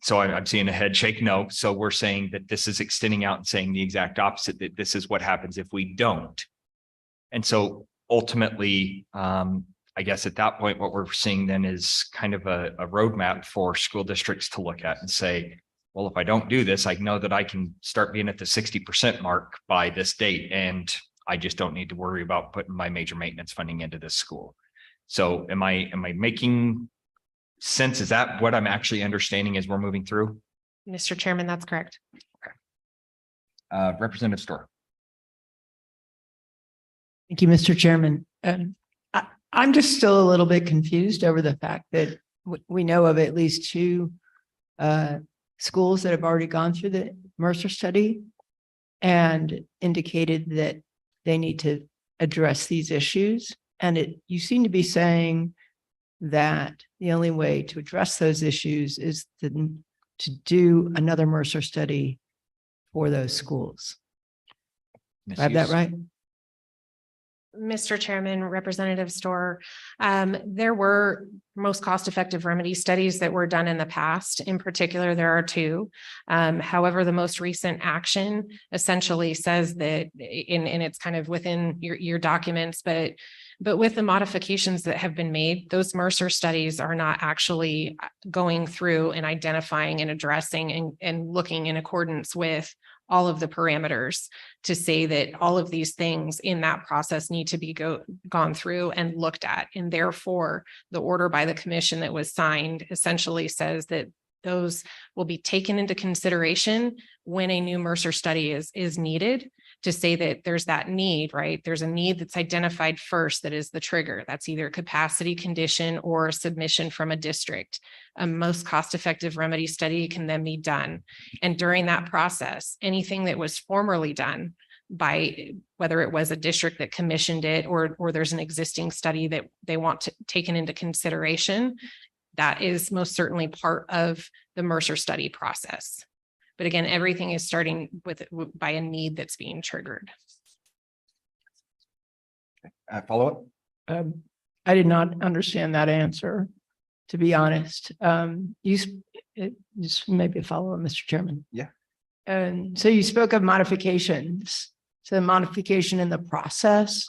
So I'm seeing a head shake no. So we're saying that this is extending out and saying the exact opposite, that this is what happens if we don't. And so ultimately, I guess at that point, what we're seeing then is kind of a roadmap for school districts to look at and say, well, if I don't do this, I know that I can start being at the 60% mark by this date, and I just don't need to worry about putting my major maintenance funding into this school. So am I making sense? Is that what I'm actually understanding as we're moving through? Mr. Chairman, that's correct. Okay. Representative Storr. Thank you, Mr. Chairman. I'm just still a little bit confused over the fact that we know of at least 2 schools that have already gone through the Mercer study and indicated that they need to address these issues. And you seem to be saying that the only way to address those issues is to do another Mercer study for those schools. Do I have that right? Mr. Chairman, Representative Storr, there were most cost-effective remedy studies that were done in the past. In particular, there are 2. However, the most recent action essentially says that, and it's kind of within your documents, but with the modifications that have been made, those Mercer studies are not actually going through and identifying and addressing and looking in accordance with all of the parameters to say that all of these things in that process need to be gone through and looked at. And therefore, the order by the commission that was signed essentially says that those will be taken into consideration when a new Mercer study is needed, to say that there's that need, right? There's a need that's identified first that is the trigger. That's either capacity condition or a submission from a district. A most cost-effective remedy study can then be done. And during that process, anything that was formerly done by whether it was a district that commissioned it or there's an existing study that they want to taken into consideration, that is most certainly part of the Mercer study process. But again, everything is starting by a need that's being triggered. Follow up? I did not understand that answer, to be honest. Just maybe a follow-up, Mr. Chairman. Yeah. And so you spoke of modifications. So modification in the process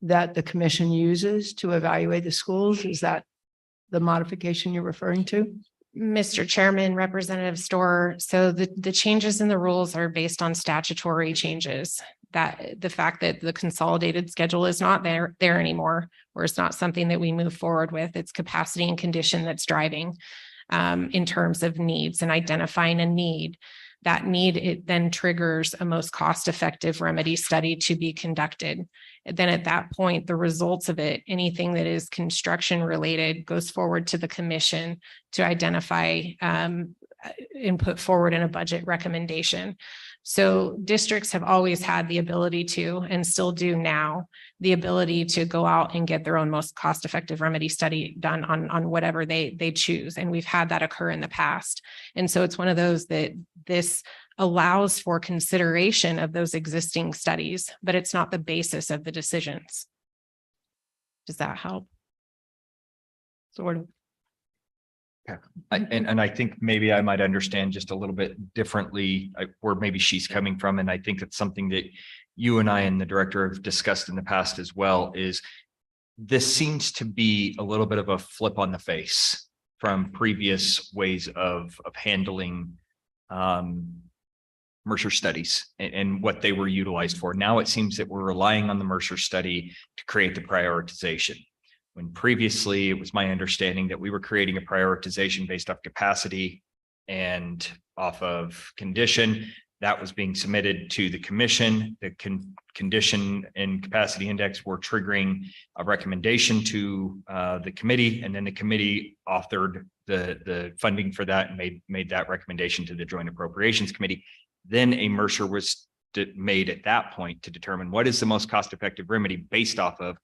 that the commission uses to evaluate the schools, is that the modification you're referring to? Mr. Chairman, Representative Storr, so the changes in the rules are based on statutory changes. That the fact that the consolidated schedule is not there anymore, or it's not something that we move forward with. It's capacity and condition that's driving in terms of needs and identifying a need. That need, it then triggers a most cost-effective remedy study to be conducted. And then at that point, the results of it, anything that is construction related, goes forward to the commission to identify and put forward in a budget recommendation. So districts have always had the ability to, and still do now, the ability to go out and get their own most cost-effective remedy study done on whatever they choose. And we've had that occur in the past. And so it's one of those that this allows for consideration of those existing studies, but it's not the basis of the decisions. Does that help? Sort of. And I think maybe I might understand just a little bit differently where maybe she's coming from. And I think it's something that you and I and the director have discussed in the past as well, is this seems to be a little bit of a flip on the face from previous ways of handling Mercer studies and what they were utilized for. Now it seems that we're relying on the Mercer study to create the prioritization. When previously it was my understanding that we were creating a prioritization based off capacity and off of condition that was being submitted to the commission. The condition and capacity index were triggering a recommendation to the committee, and then the committee authored the funding for that and made that recommendation to the Joint Appropriations Committee. Then a Mercer was made at that point to determine what is the most cost-effective remedy based off of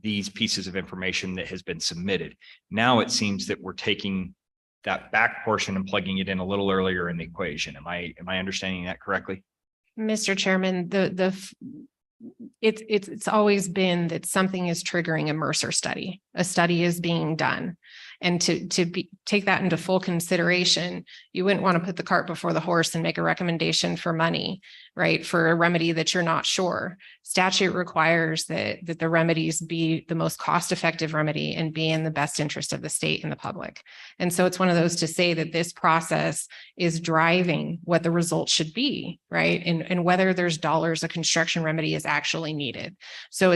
these pieces of information that has been submitted. Now it seems that we're taking that back portion and plugging it in a little earlier in the equation. Am I understanding that correctly? Mr. Chairman, it's always been that something is triggering a Mercer study. A study is being done. And take that into full consideration, you wouldn't want to put the cart before the horse and make a recommendation for money, right? For a remedy that you're not sure. Statute requires that the remedies be the most cost-effective remedy and be in the best interest of the state and the public. And so it's one of those to say that this process is driving what the results should be, right? And whether there's dollars a construction remedy is actually needed. So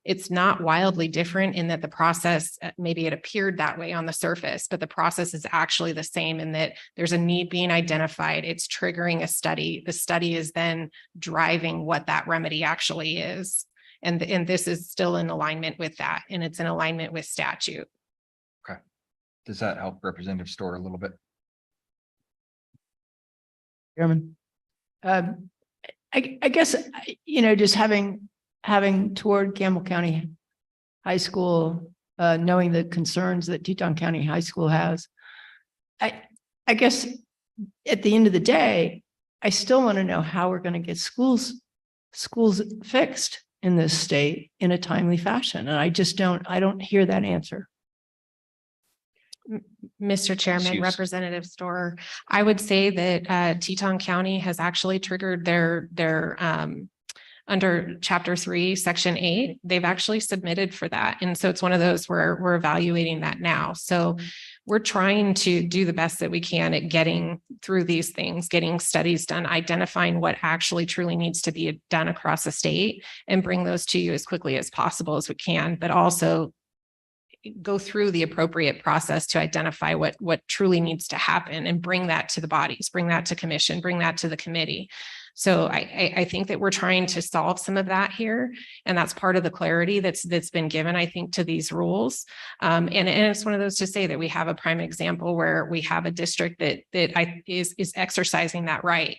it's not wildly different in that the process, maybe it appeared that way on the surface, but the process is actually the same in that there's a need being identified. It's triggering a study. The study is then driving what that remedy actually is. And this is still in alignment with that. And it's in alignment with statute. Okay. Does that help Representative Storr a little bit? Chairman, I guess, just having toured Campbell County High School, knowing the concerns that Teton County High School has, I guess at the end of the day, I still want to know how we're going to get schools fixed in this state in a timely fashion. And I don't hear that answer. Mr. Chairman, Representative Storr, I would say that Teton County has actually triggered their under Chapter 3, Section 8, they've actually submitted for that. And so it's one of those where we're evaluating that now. So we're trying to do the best that we can at getting through these things, getting studies done, identifying what actually truly needs to be done across the state and bring those to you as quickly as possible as we can, but also go through the appropriate process to identify what truly needs to happen and bring that to the bodies, bring that to commission, bring that to the committee. So I think that we're trying to solve some of that here. And that's part of the clarity that's been given, I think, to these rules. And it's one of those to say that we have a prime example where we have a district that is exercising that right.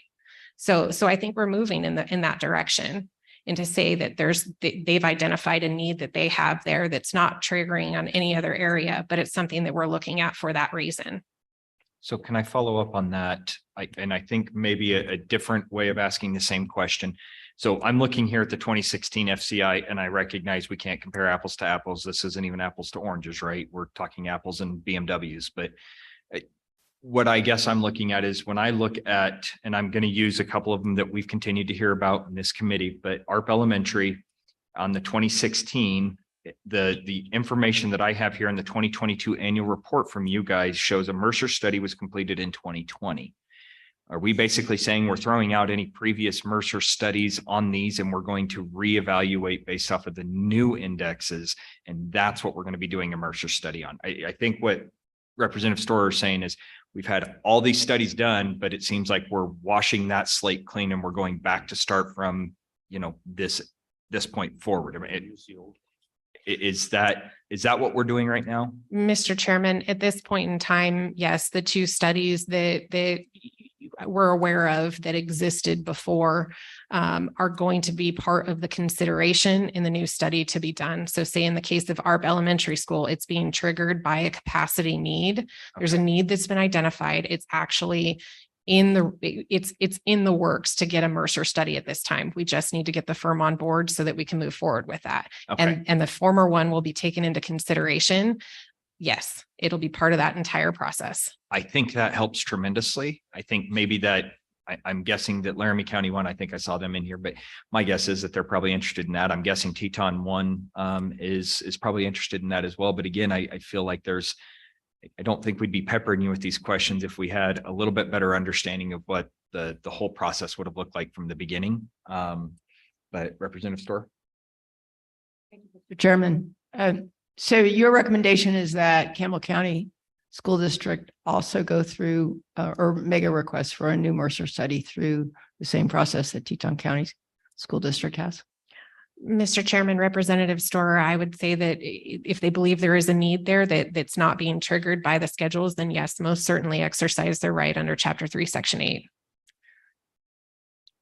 So I think we're moving in that direction. And to say that they've identified a need that they have there that's not triggering on any other area, but it's something that we're looking at for that reason. So can I follow up on that? and I think maybe a different way of asking the same question. So I'm looking here at the 2016 FCI and I recognize we can't compare apples to apples. This isn't even apples to oranges, right? We're talking apples and BMWs, but what I guess I'm looking at is when I look at, and I'm going to use a couple of them that we've continued to hear about in this committee, but ARP Elementary on the 2016, the information that I have here in the 2022 annual report from you guys shows a Mercer study was completed in 2020. Are we basically saying we're throwing out any previous Mercer studies on these and we're going to reevaluate based off of the new indexes? And that's what we're going to be doing a Mercer study on. I think what Representative Storer is saying is we've had all these studies done, but it seems like we're washing that slate clean and we're going back to start from, this point forward. I mean, is that what we're doing right now? Mr. Chairman, at this point in time, yes, the two studies that we're aware of that existed before are going to be part of the consideration in the new study to be done. So say in the case of ARP Elementary School, it's being triggered by a capacity need. There's a need that's been identified. It's actually it's in the works to get a Mercer study at this time. We just need to get the firm on board so that we can move forward with that. Okay. And the former one will be taken into consideration. Yes, it'll be part of that entire process. I think that helps tremendously. I think maybe that I'm guessing that Laramie County one, I think I saw them in here, but my guess is that they're probably interested in that. I'm guessing Teton one is probably interested in that as well. But again, I feel like I don't think we'd be peppering you with these questions if we had a little bit better understanding of what the whole process would have looked like from the beginning. But Representative Storer? Mr. Chairman, so your recommendation is that Campbell County School District also go through or make a request for a new Mercer study through the same process that Teton County School District has? Mr. Chairman, Representative Storer, I would say that if they believe there is a need there that's not being triggered by the schedules, then yes, most certainly exercise their right under Chapter 3, Section 8.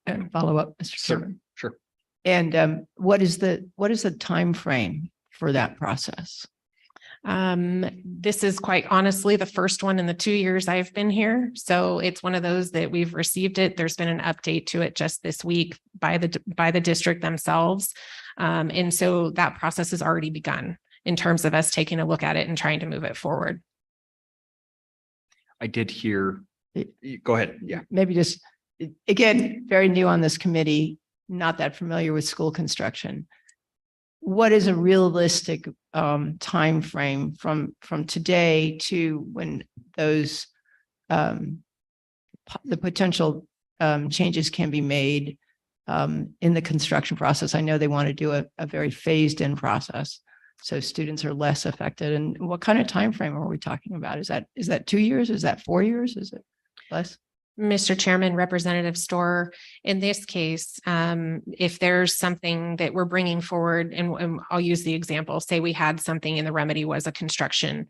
And follow up, Mr. Chairman. Sure. And what is the time frame for that process? This is quite honestly the first one in the 2 years I've been here. So it's one of those that we've received it. There's been an update to it just this week by the district themselves. And so that process has already begun in terms of us taking a look at it and trying to move it forward. I did hear, go ahead. Yeah. Maybe just, again, very new on this committee, not that familiar with school construction. What is a realistic time frame from today to when those the potential changes can be made in the construction process? I know they want to do a very phased in process, so students are less affected. And what kind of time frame are we talking about? Is that 2 years? Is that 4 years? Is it less? Mr. Chairman, Representative Storer, in this case, if there's something that we're bringing forward, and I'll use the example, say we had something and the remedy was a construction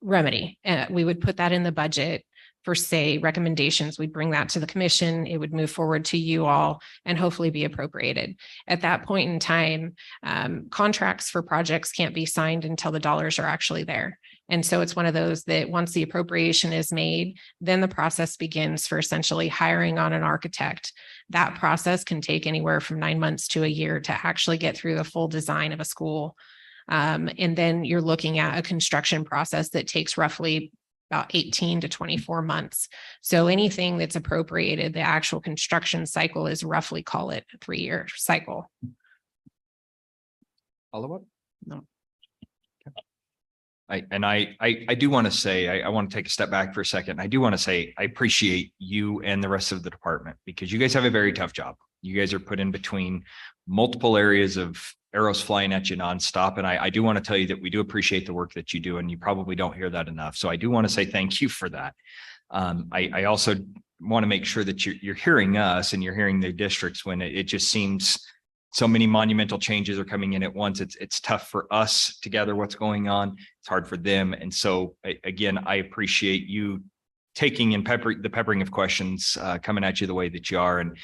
remedy, we would put that in the budget for, say, recommendations. We'd bring that to the commission. It would move forward to you all and hopefully be appropriated. At that point in time, contracts for projects can't be signed until the dollars are actually there. And so it's one of those that once the appropriation is made, then the process begins for essentially hiring on an architect. That process can take anywhere from 9 months to a year to actually get through the full design of a school. And then you're looking at a construction process that takes roughly about 18 to 24 months. So anything that's appropriated, the actual construction cycle is roughly, call it a 3-year cycle. Follow up? No. I do want to say, I want to take a step back for a second. I do want to say, I appreciate you and the rest of the department because you guys have a very tough job. You guys are put in between multiple areas of arrows flying at you nonstop. And I do want to tell you that we do appreciate the work that you do, and you probably don't hear that enough. So I do want to say thank you for that. I also want to make sure that you're hearing us and you're hearing the districts when it just seems so many monumental changes are coming in at once. It's tough for us to gather what's going on. It's hard for them. And so again, I appreciate you taking and the peppering of questions coming at you the way that you are. And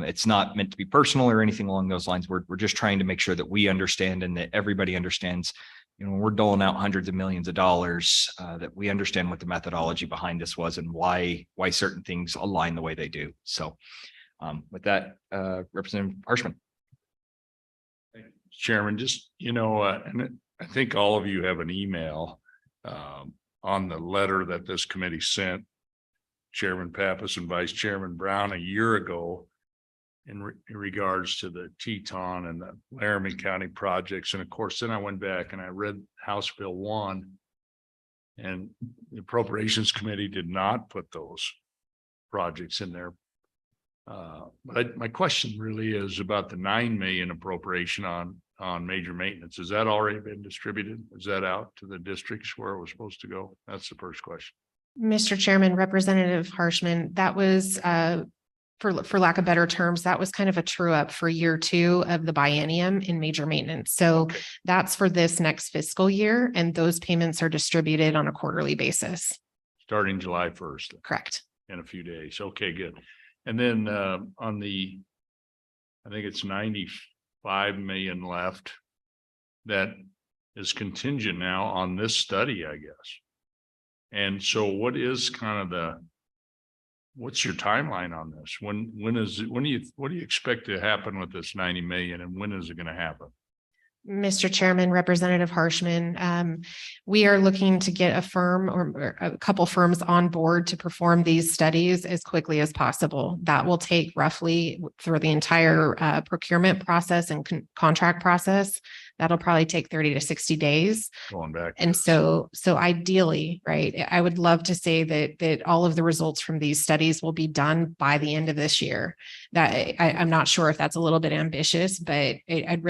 it's not meant to be personal or anything along those lines. We're just trying to make sure that we understand and that everybody understands you know, we're doling out hundreds of millions of dollars, that we understand what the methodology behind this was and why certain things align the way they do. So with that, Representative Harshman. Chairman, just, you know, and I think all of you have an email on the letter that this committee sent Chairman Pappas and Vice Chairman Brown a year ago in regards to the Teton and the Laramie County projects. And of course, then I went back and I read House Bill 1, and the Appropriations Committee did not put those projects in there. But my question really is about the 9 million appropriation on major maintenance. Has that already been distributed? Is that out to the districts where it was supposed to go? That's the first question. Mr. Chairman, Representative Harshman, that was for lack of better terms, that was kind of a true up for year 2 of the biennium in major maintenance. So that's for this next fiscal year, and those payments are distributed on a quarterly basis. Starting July 1st. Correct. In a few days. Okay, good. And then on the, I think it's 95 million left that is contingent now on this study, I guess. And so what is kind of what's your timeline on this? When do you expect to happen with this 90 million, and when is it going to happen? Mr. Chairman, Representative Harshman, we are looking to get a firm or a couple firms on board to perform these studies as quickly as possible. That will take roughly through the entire procurement process and contract process. That'll probably take 30 to 60 days. Going back. And so ideally, right, I would love to say that all of the results from these studies will be done by the end of this year. That I'm not sure if that's a little bit ambitious, but I'd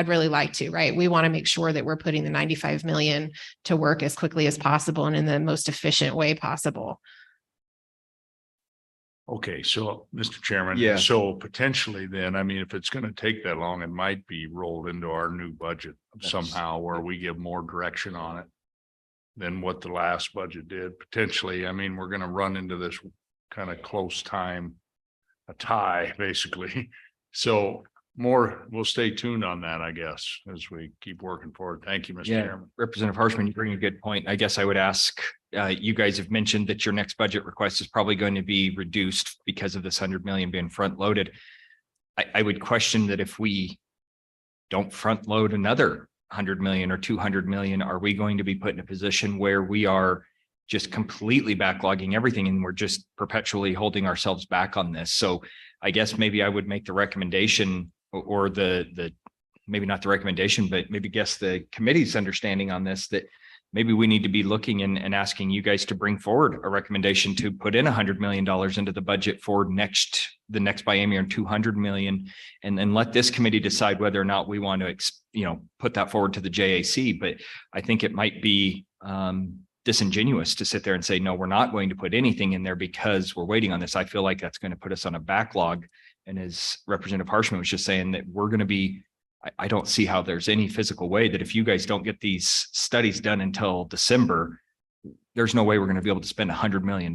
really like to, right? We want to make sure that we're putting the 95 million to work as quickly as possible and in the most efficient way possible. Okay, so Mr. Chairman, Yeah. so potentially then, I mean, if it's going to take that long, it might be rolled into our new budget somehow where we give more direction on it than what the last budget did. Potentially, I mean, we're going to run into this kind of close time, a tie, basically. So we'll stay tuned on that, I guess, as we keep working forward. Thank you, Mr. Chairman. Representative Harshman, you bring a good point. I guess I would ask, you guys have mentioned that your next budget request is probably going to be reduced because of this 100 million being front loaded. I would question that if we don't front load another 100 million or 200 million, are we going to be put in a position where we are just completely backlogging everything and we're just perpetually holding ourselves back on this? So I guess maybe I would make the recommendation, or the maybe not the recommendation, but maybe guess the committee's understanding on this, that maybe we need to be looking and asking you guys to bring forward a recommendation to put in $100 million into the budget for the next biennium, 200 million, and then let this committee decide whether or not we want to, put that forward to the JAC. But I think it might be disingenuous to sit there and say, no, we're not going to put anything in there because we're waiting on this. I feel like that's going to put us on a backlog. And as Representative Harshman was just saying, that we're going to be, I don't see how there's any physical way that if you guys don't get these studies done until December, there's no way we're going to be able to spend $100 million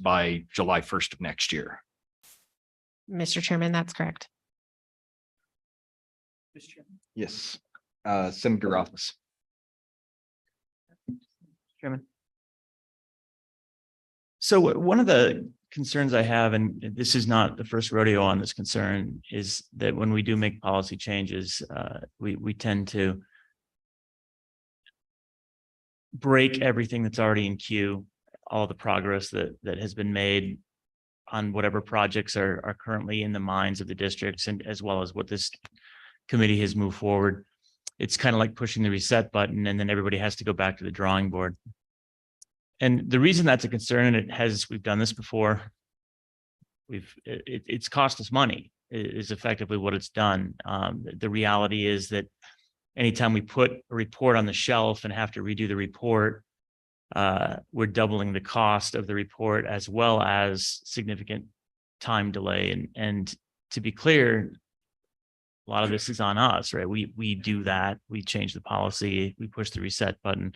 by July 1st of next year. Mr. Chairman, that's correct. Yes. Senator Rothfuss. Chairman. So one of the concerns I have, and this is not the first rodeo on this concern, is that when we do make policy changes, we tend to break everything that's already in queue, all the progress that has been made on whatever projects are currently in the minds of the districts, and as well as what this committee has moved forward. It's kind of like pushing the reset button, and then everybody has to go back to the drawing board. And the reason that's a concern, and we've done this before, it's cost us money, is effectively what it's done. The reality is that anytime we put a report on the shelf and have to redo the report, we're doubling the cost of the report as well as significant time delay. And to be clear, a lot of this is on us, right? We do that. We change the policy, we push the reset button,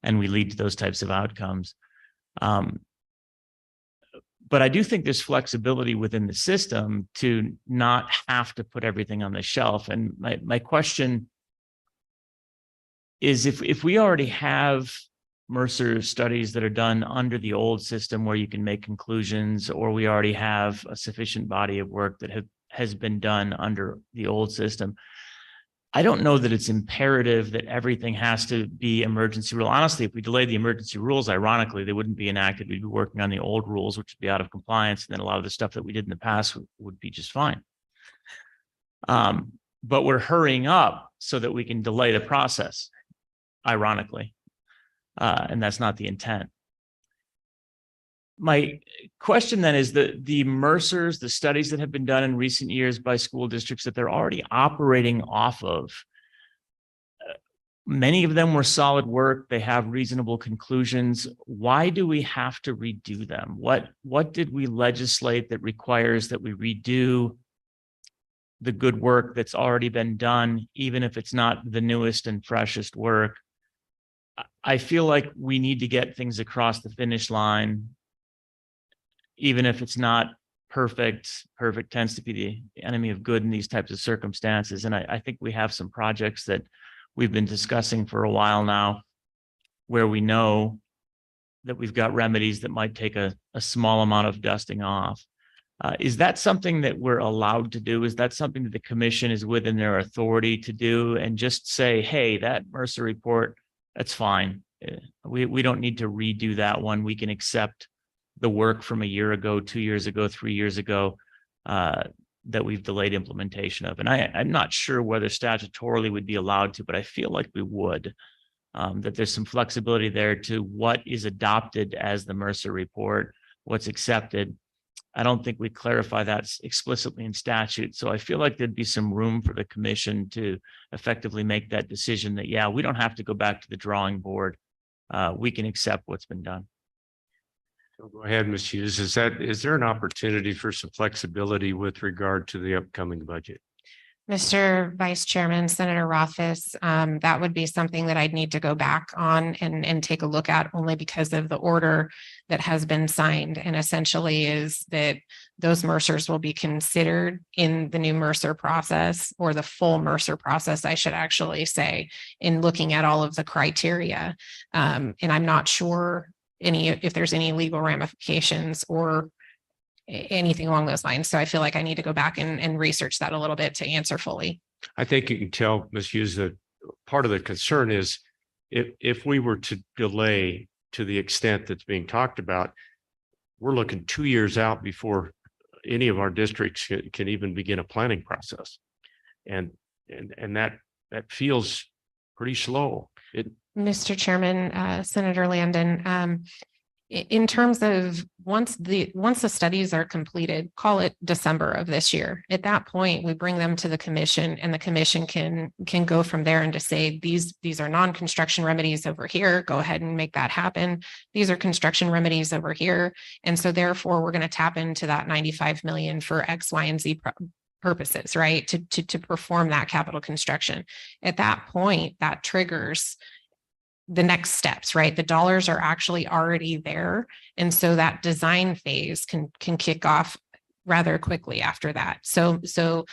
and we lead to those types of outcomes. But I do think there's flexibility within the system to not have to put everything on the shelf. And my question is if we already have Mercer studies that are done under the old system where you can make conclusions, or we already have a sufficient body of work that has been done under the old system, I don't know that it's imperative that everything has to be emergency rule. Honestly, if we delay the emergency rules, ironically, they wouldn't be enacted. We'd be working on the old rules, which would be out of compliance. And then a lot of the stuff that we did in the past would be just fine. But we're hurrying up so that we can delay the process, ironically. And that's not the intent. My question then is the Mercers, the studies that have been done in recent years by school districts that they're already operating off of, many of them were solid work. They have reasonable conclusions. Why do we have to redo them? What did we legislate that requires that we redo the good work that's already been done, even if it's not the newest and freshest work? I feel like we need to get things across the finish line, even if it's not perfect. Perfect tends to be the enemy of good in these types of circumstances. And I think we have some projects that we've been discussing for a while now, where we know that we've got remedies that might take a small amount of dusting off. Is that something that we're allowed to do? Is that something that the commission is within their authority to do, and just say, hey, that Mercer report, that's fine. We don't need to redo that one. We can accept the work from a year ago, 2 years ago, 3 years ago, that we've delayed implementation of. And I'm not sure whether statutorily would be allowed to, but I feel like we would, that there's some flexibility there to what is adopted as the Mercer report, what's accepted. I don't think we clarify that explicitly in statute. So I feel like there'd be some room for the commission to effectively make that decision that, yeah, we don't have to go back to the drawing board. We can accept what's been done. Go ahead, Ms. Hughes. Is there an opportunity for some flexibility with regard to the upcoming budget? Mr. Vice Chairman, Senator Rothfuss, that would be something that I'd need to go back on and take a look at, only because of the order that has been signed, and essentially is that those Mercers will be considered in the new Mercer process, or the full Mercer process, I should actually say, in looking at all of the criteria. And I'm not sure if there's any legal ramifications or anything along those lines. So I feel like I need to go back and research that a little bit to answer fully. I think you can tell, Ms. Hughes, that part of the concern is if we were to delay to the extent that's being talked about, we're looking 2 years out before any of our districts can even begin a planning process. And that feels pretty slow. Mr. Chairman, Senator Landon, in terms of once the studies are completed, call it December of this year. At that point, we bring them to the commission, and the commission can go from there and to say, these are non-construction remedies over here. Go ahead and make that happen. These are construction remedies over here. And so therefore, we're going to tap into that 95 million for X, Y, and Z purposes, right? To perform that capital construction. At that point, that triggers the next steps, right? The dollars are actually already there. And so that design phase can kick off rather quickly after that. So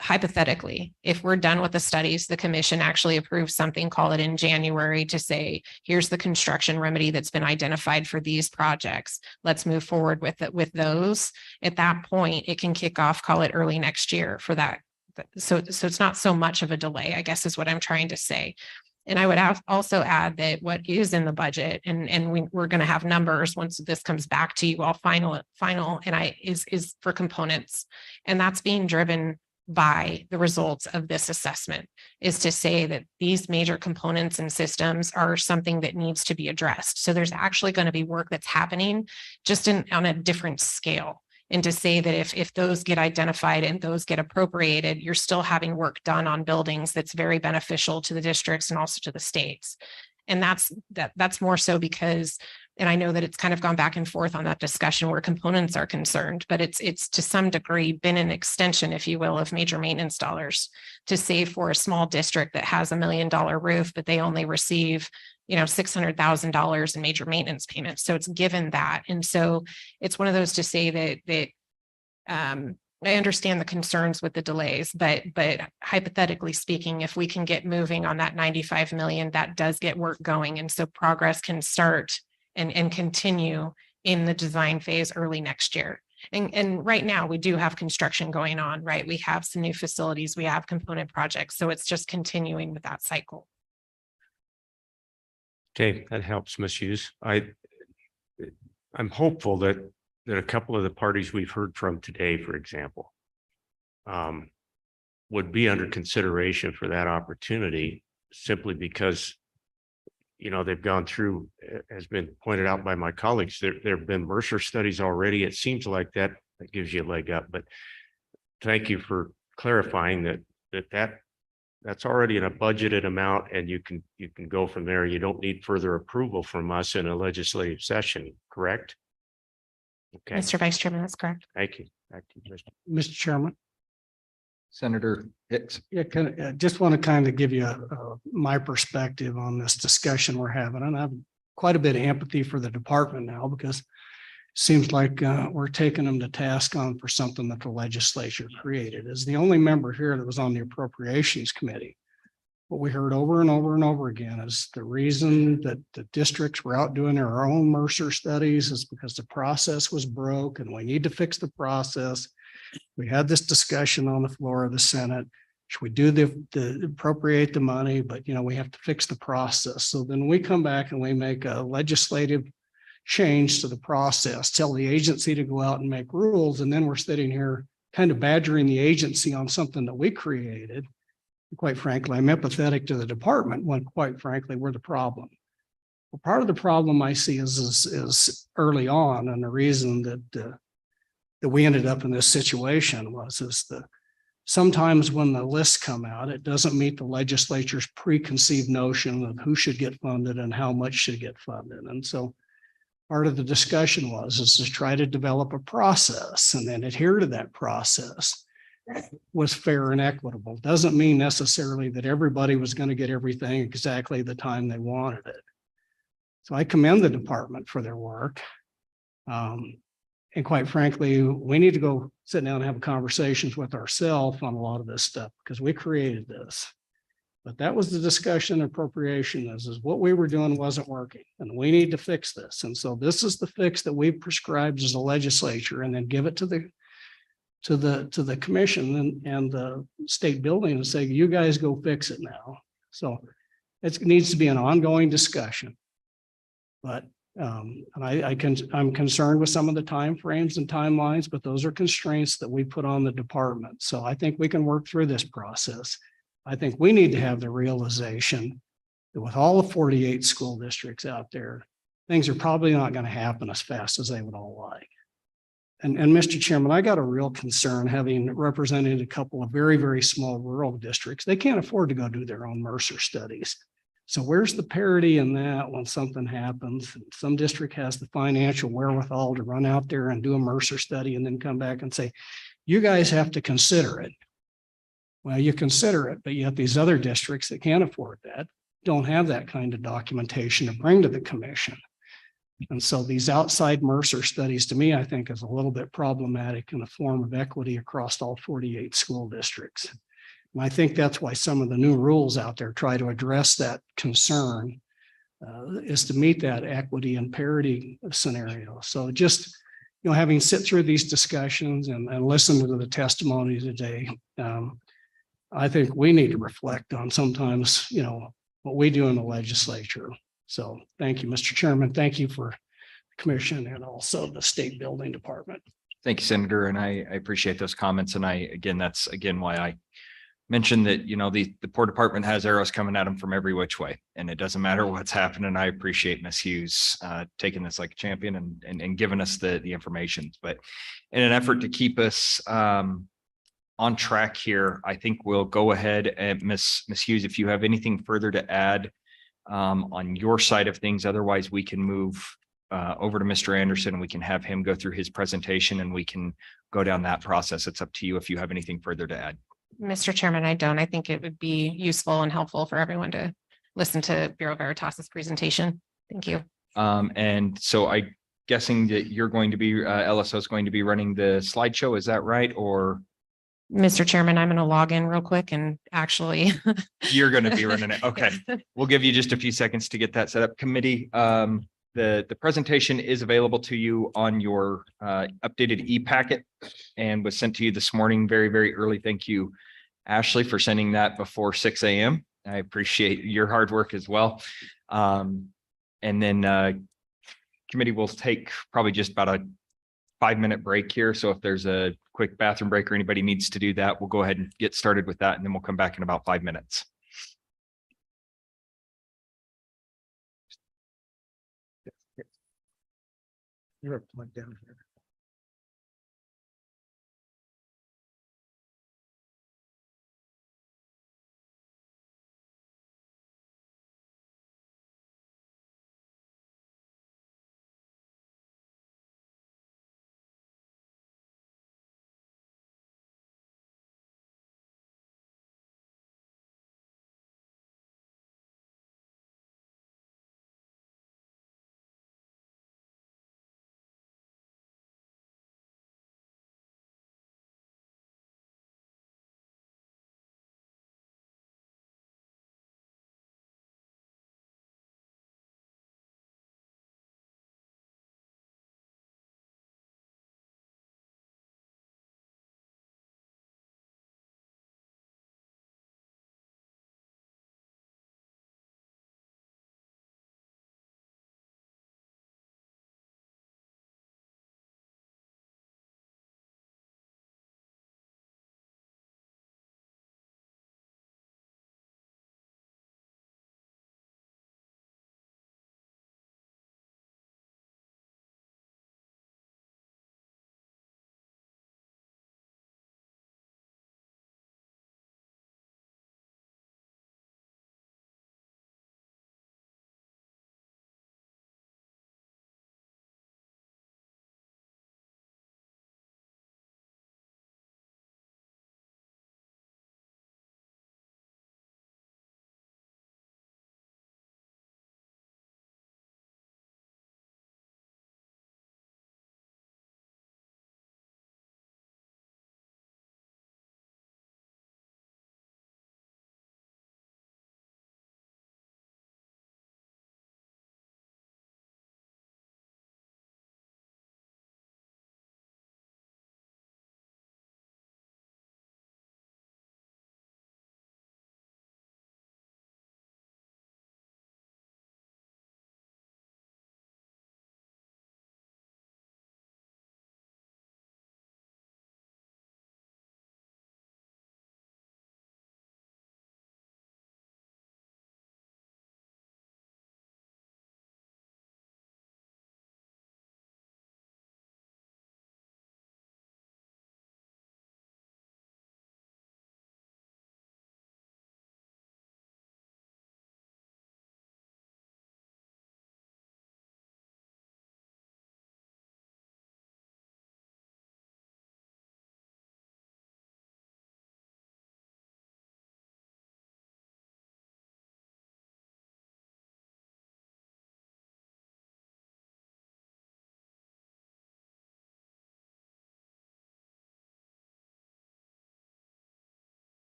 hypothetically, if we're done with the studies, the commission actually approves something, call it in January, to say, here's the construction remedy that's been identified for these projects. Let's move forward with those. At that point, it can kick off, call it early next year for that. So it's not so much of a delay, I guess, is what I'm trying to say. And I would also add that what is in the budget, and we're going to have numbers once this comes back to you all final, and is for components, and that's being driven by the results of this assessment, is to say that these major components and systems are something that needs to be addressed. So there's actually going to be work that's happening just on a different scale. And to say that if those get identified and those get appropriated, you're still having work done on buildings that's very beneficial to the districts and also to the states. And that's more so because, and I know that it's kind of gone back and forth on that discussion where components are concerned, but it's to some degree been an extension, if you will, of major maintenance dollars to save for a small district that has $1 million roof, but they only receive $600,000 in major maintenance payments. So it's given that. And so it's one of those to say that I understand the concerns with the delays, but hypothetically speaking, if we can get moving on that 95 million, that does get work going. And so progress can start and continue in the design phase early next year. And right now we do have construction going on, right? We have some new facilities, we have component projects. So it's just continuing with that cycle. Okay, that helps, Ms. Hughes. I'm hopeful that a couple of the parties we've heard from today, for example, would be under consideration for that opportunity simply because, you know, they've gone through, has been pointed out by my colleagues, there have been Mercer studies already. It seems like that gives you a leg up, but thank you for clarifying that's already in a budgeted amount and you can go from there. You don't need further approval from us in a legislative session, correct? Okay, Mr. Vice Chairman, that's correct. thank you. Back to you, Mr. Mr. Chairman. Senator Hicks. Yeah, just want to kind of give you my perspective on this discussion we're having, and I have quite a bit of empathy for the department now because it seems like we're taking them to task on for something that the legislature created. As the only member here that was on the Appropriations Committee, what we heard over and over and over again is the reason that the districts were out doing their own Mercer studies is because the process was broke and we need to fix the process. We had this discussion on the floor of the Senate. Should we do the appropriate the money, but you know, we have to fix the process. So then we come back and we make a legislative change to the process, tell the agency to go out and make rules. And then we're sitting here kind of badgering the agency on something that we created. Quite frankly, I'm empathetic to the department when quite frankly, we're the problem. Well, part of the problem I see is early on, and the reason that we ended up in this situation was sometimes when the lists come out, it doesn't meet the legislature's preconceived notion of who should get funded and how much should get funded. And so part of the discussion is to try to develop a process and then adhere to that process was fair and equitable. Doesn't mean necessarily that everybody was going to get everything exactly the time they wanted it. So I commend the department for their work. And quite frankly, we need to go sit down and have conversations with ourselves on a lot of this stuff because we created this. But that was the discussion appropriation is what we were doing wasn't working and we need to fix this. And so this is the fix that we prescribed as a legislature and then give it to the commission and the state building and say, you guys go fix it now. So it needs to be an ongoing discussion. But I'm concerned with some of the timeframes and timelines, but those are constraints that we put on the department. So I think we can work through this process. I think we need to have the realization that with all the 48 school districts out there, things are probably not going to happen as fast as they would all like. And Mr. Chairman, I got a real concern having represented a couple of very, very small rural districts. They can't afford to go do their own Mercer studies. So where's the parity in that when something happens? Some district has the financial wherewithal to run out there and do a Mercer study and then come back and say, you guys have to consider it. Well, you consider it, but yet these other districts that can't afford that don't have that kind of documentation to bring to the commission. And so these outside Mercer studies, to me, I think is a little bit problematic in the form of equity across all 48 school districts. And I think that's why some of the new rules out there try to address that concern is to meet that equity and parity scenario. So just, you know, having sit through these discussions and listened to the testimony today, I think we need to reflect on sometimes, you know, what we do in the legislature. So thank you, Mr. Chairman. Thank you for the commission and also the state building department. Thank you, Senator. And I appreciate those comments. And that's why I mentioned that, you know, the poor department has arrows coming at them from every which way, and it doesn't matter what's happening. I appreciate Ms. Hughes taking this like a champion and giving us the information. But in an effort to keep us on track here, I think we'll go ahead and Ms. Hughes, if you have anything further to add on your side of things, otherwise we can move over to Mr. Anderson and we can have him go through his presentation and we can go down that process. It's up to you if you have anything further to add. Mr. Chairman, I don't. I think it would be useful and helpful for everyone to listen to Bureau Veritas's presentation. Thank you. And so guessing that you're going to be, LSO is going to be running the slideshow. Is that right? Or Mr. Chairman, I'm going to log in real quick and actually. you're going to be running it? Okay. Yes. We'll give you just a few seconds to get that set up. Committee, the presentation is available to you on your updated e-packet and was sent to you this morning, very, very early. Thank you, Ashley, for sending that before 6 a.m. I appreciate your hard work as well. And then committee will take probably just about a 5-minute break here. So if there's a quick bathroom break or anybody needs to do that, we'll go ahead and get started with that. And then we'll come back in about 5 minutes. You're plugged down here.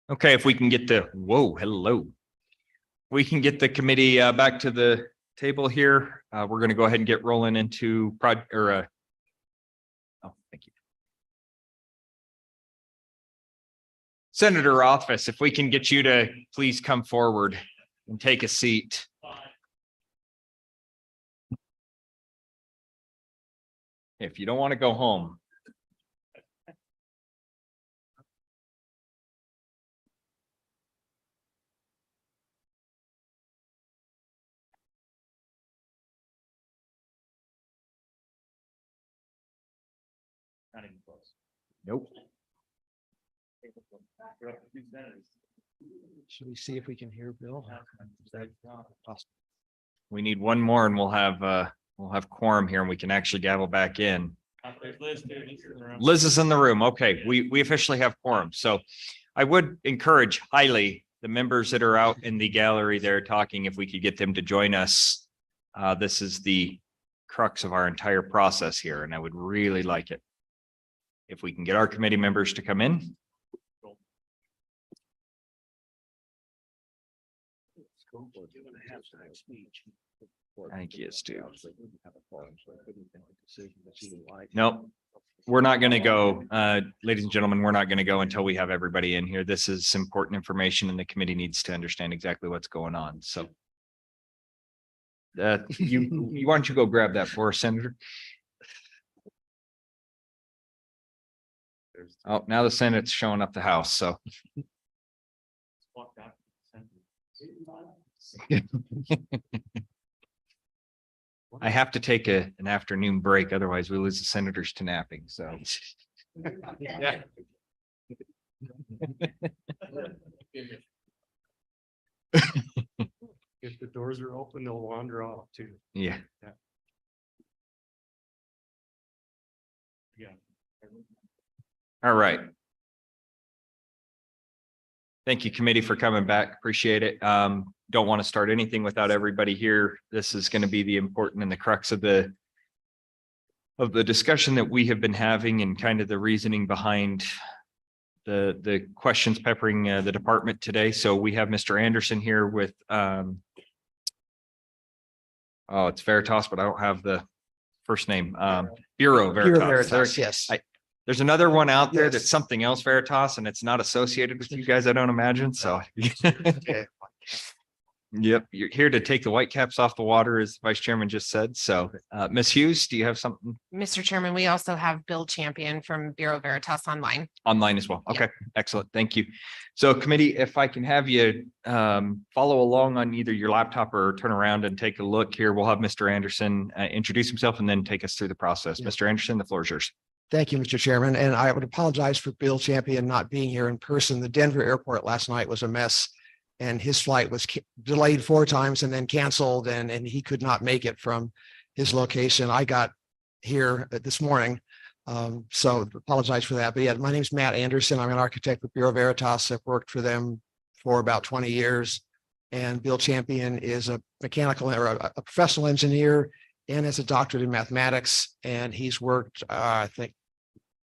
Okay, if we can get the, whoa, hello. We can get the committee back to the table here. We're going to go ahead and get rolling into oh, thank you. Senator Office, if we can get you to please come forward and take a seat. If you don't want to go home. Not even close. Nope. Should we see if we can hear Bill? Is that possible? We need one more and we'll have quorum here and we can actually gavel back in. Liz is in the room. Okay, we officially have quorum. So I would encourage highly the members that are out in the gallery there talking, if we could get them to join us. This is the crux of our entire process here, and I would really like it if we can get our committee members to come in. I think he is too. Nope. We're not going to go, ladies and gentlemen, we're not going to go until we have everybody in here. This is important information and the committee needs to understand exactly what's going on. So why don't you go grab that for us, Senator? Oh, now the Senate's showing up the House, so. I have to take an afternoon break, otherwise we lose the senators to napping, so. Yeah. If the doors are open, they'll wander off too. Yeah. Yeah. All right. Thank you, committee, for coming back. Appreciate it. Don't want to start anything without everybody here. This is going to be the important and the crux of the discussion that we have been having and kind of the reasoning behind the questions peppering the department today. So we have Mr. Anderson here with oh, it's Veritas, but I don't have the first name. Bureau Veritas. Yes. There's another one out there Yes. that's something else Veritas, and it's not associated with you guys, I don't imagine. So. Okay. Yep, you're here to take the white caps off the water, as Vice Chairman just said. So, Ms. Hughes, do you have something Mr. Chairman, we also have Bill Champion from Bureau Veritas online. online as well? Yeah. Okay, excellent. Thank you. So committee, if I can have you follow along on either your laptop or turn around and take a look here, we'll have Mr. Anderson introduce himself and then take us through the process. Yeah. Mr. Anderson, the floor is yours. Thank you, Mr. Chairman, and I would apologize for Bill Champion not being here in person. The Denver airport last night was a mess. And his flight was delayed 4 times and then canceled, and he could not make it from his location. I got here this morning, so apologize for that. But yeah, my name is Matt Anderson. I'm an architect with Bureau Veritas. I've worked for them for about 20 years. And Bill Champion is a mechanical or a professional engineer and has a doctorate in mathematics. And he's worked, I think,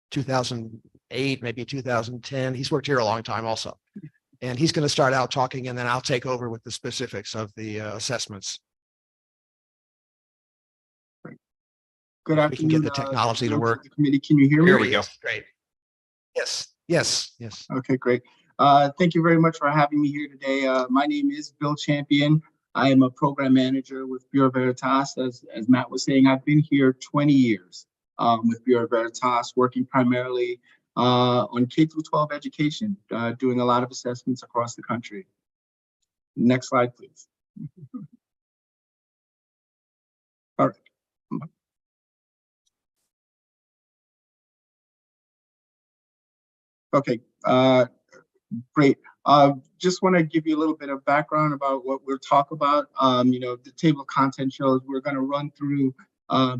2008, maybe 2010. He's worked here a long time also. And he's going to start out talking, and then I'll take over with the specifics of the assessments. Good We afternoon. can get the technology to members of work. the Committee, can you hear me? Here we go. Great. Yes. Okay, great. Thank you very much for having me here today. My name is Bill Champion. I am a program manager with Bureau Veritas. As Matt was saying, I've been here 20 years with Bureau Veritas, working primarily on K through 12 education, doing a lot of assessments across the country. Next slide, please. All right. Okay, great. Just want to give you a little bit of background about what we'll talk about. The table of content shows we're going to run through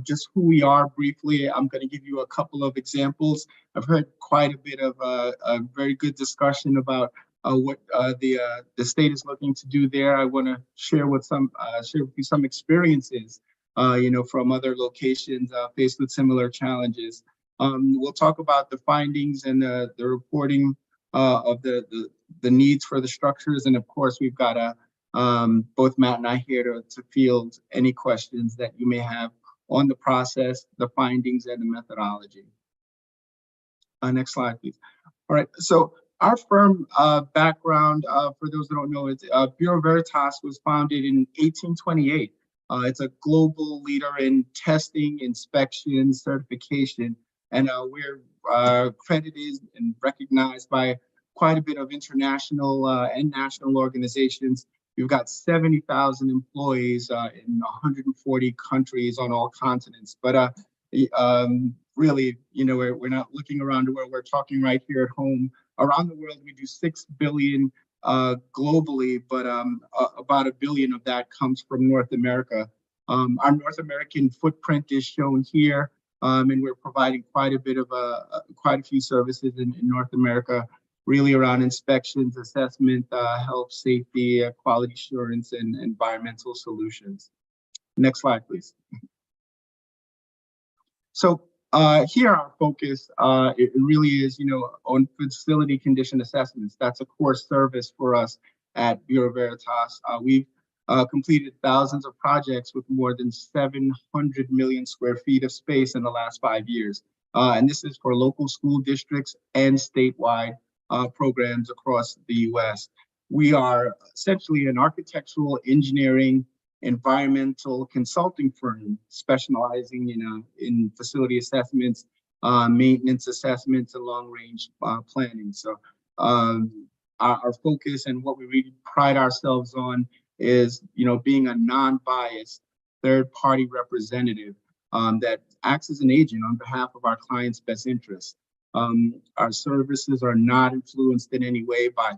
just who we are briefly. I'm going to give you a couple of examples. I've heard quite a bit of a very good discussion about what the state is looking to do there. I want to share with you some experiences, from other locations faced with similar challenges. We'll talk about the findings and the reporting of the the needs for the structures. And of course, we've got both Matt and I here to field any questions that you may have on the process, the findings, and the methodology. Next slide, please. All right, so our firm background, for those that don't know, is Bureau Veritas was founded in 1828. It's a global leader in testing, inspection, certification, and we're credited and recognized by quite a bit of international and national organizations. We've got 70,000 employees in 140 countries on all continents. But really, you know, we're not looking around to where we're talking right here at home. Around the world, we do 6 billion globally, but about 1 billion of that comes from North America. Our North American footprint is shown here, and we're providing quite a bit of quite a few services in North America, really around inspections, assessment, health, safety, quality assurance, and environmental solutions. Next slide, please. So here our focus, it really is, you know, on facility condition assessments. That's a core service for us at Bureau Veritas. We've completed thousands of projects with more than 700 million square feet of space in the last 5 years. And this is for local school districts and statewide programs across the US. We are essentially an architectural engineering environmental consulting firm specializing in facility assessments, maintenance assessments, and long-range planning. So our focus and what we really pride ourselves on is, you know, being a non-biased third-party representative that acts as an agent on behalf of our clients' best interests. Our services are not influenced in any way by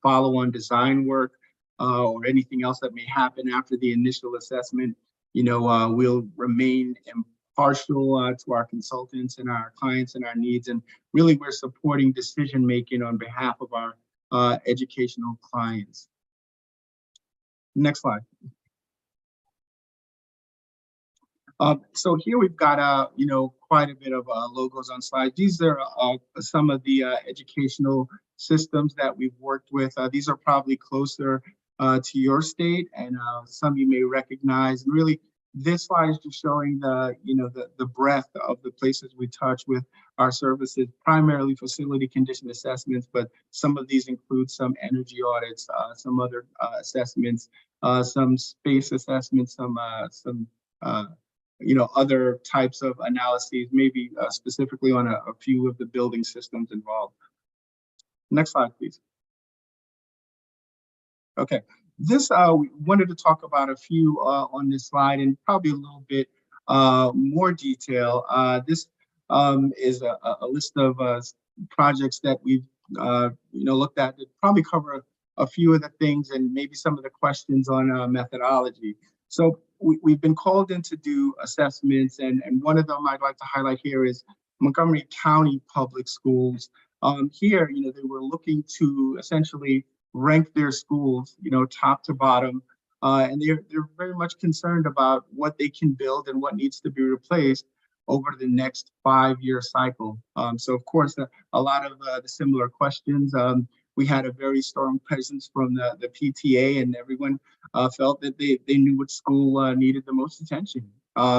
follow-on design work or anything else that may happen after the initial assessment. You know, we'll remain impartial to our consultants and our clients and our needs. And really, we're supporting decision-making on behalf of our educational clients. Next slide. So here we've got, you know, quite a bit of logos on slides. These are some of the educational systems that we've worked with. These are probably closer to your state, and some you may recognize. And really, this slide is just showing the, you know, the breadth of the places we touch with our services, primarily facility condition assessments, but some of these include some energy audits, some other assessments, some space assessments, some you know, other types of analyses, maybe specifically on a few of the building systems involved. Next slide, please. Okay, this we wanted to talk about a few on this slide and probably a little bit more detail. This is a list of projects that we've you know, looked at that probably cover a few of the things and maybe some of the questions on methodology. So we've been called in to do assessments, and one of them I'd like to highlight here is Montgomery County Public Schools. Here, you know, they were looking to essentially rank their schools, you know, top to bottom, and they're very much concerned about what they can build and what needs to be replaced over the next 5-year cycle. So of course, a lot of the similar questions. We had a very strong presence from the PTA, and everyone felt that they knew which school needed the most attention.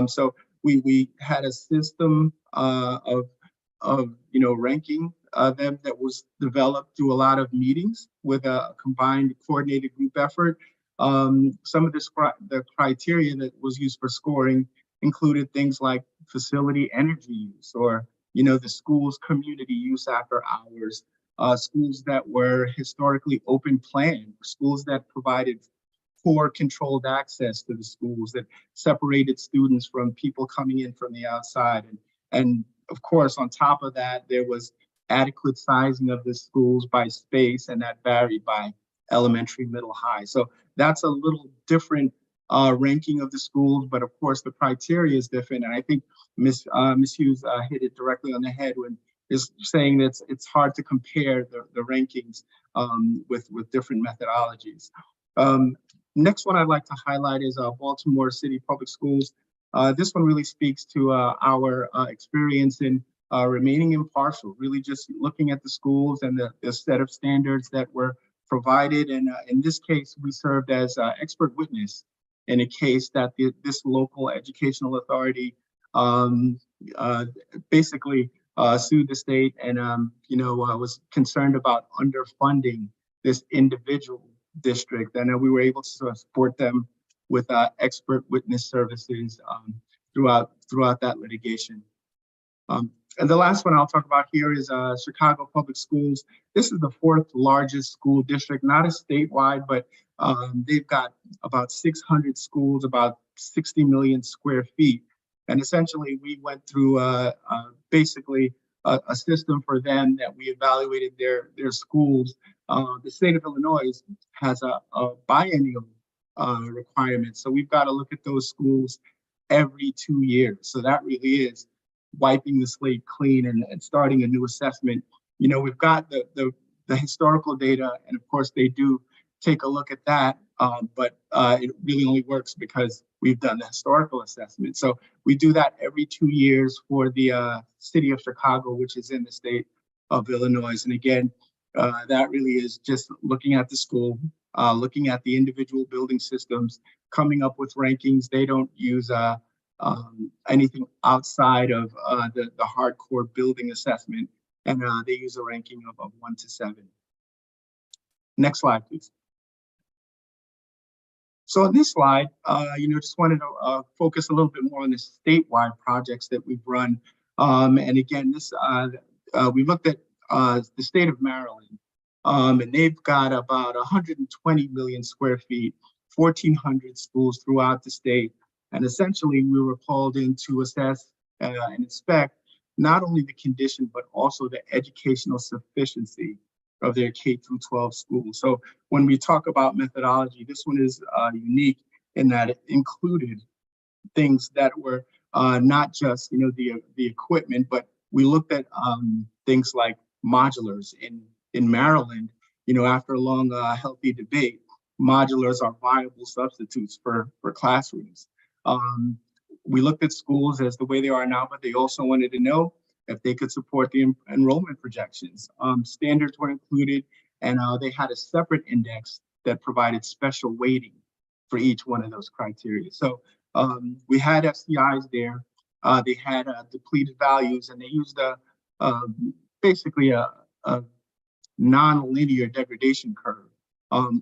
So we had a system of you know, ranking them that was developed through a lot of meetings with a combined coordinated group effort. Some of the criteria that was used for scoring included things like facility energy use, or, you know, the school's community use after hours, schools that were historically open plan, schools that provided poor controlled access to the schools, that separated students from people coming in from the outside. And of course, on top of that, there was adequate sizing of the schools by space, and that varied by elementary, middle, high. So that's a little different ranking of the schools, but of course the criteria is different. And I think Ms. Hughes hit it directly on the head when is saying that it's hard to compare the rankings with different methodologies. Next one I'd like to highlight is Baltimore City Public Schools. This one really speaks to our experience in remaining impartial, really just looking at the schools and the set of standards that were provided. And in this case, we served as expert witness in a case that this local educational authority basically sued the state and was concerned about underfunding this individual district. And we were able to support them with expert witness services throughout that litigation. And the last one I'll talk about here is Chicago Public Schools. This is the 4th largest school district, not a statewide, but they've got about 600 schools, about 60 million square feet. And essentially, we went through basically a system for them that we evaluated their schools. The state of Illinois has a biennial requirement. So we've got to look at those schools every 2 years. So that really is wiping the slate clean and starting a new assessment. We've got the historical data, and of course they do take a look at that, but it really only works because we've done the historical assessment. So we do that every 2 years for the city of Chicago, which is in the state of Illinois. And again, that really is just looking at the school, looking at the individual building systems, coming up with rankings. They don't use anything outside of the hardcore building assessment, and they use a ranking of 1 to 7. Next slide, please. So on this slide, just wanted to focus a little bit more on the statewide projects that we've run. And again, this we looked at the state of Maryland, and they've got about 120 million square feet, 1,400 schools throughout the state. And essentially, we were called in to assess and inspect not only the condition, but also the educational sufficiency of their K-12 schools. So when we talk about methodology, this one is unique in that it included things that were not just the equipment, but we looked at things like modulars in Maryland. After a long healthy debate, modulars are viable substitutes for classrooms. We looked at schools as the way they are now, but they also wanted to know if they could support the enrollment projections. Standards were included, and they had a separate index that provided special weighting for each one of those criteria. So we had FCIs there. They had depleted values, and they used basically a non-linear degradation curve.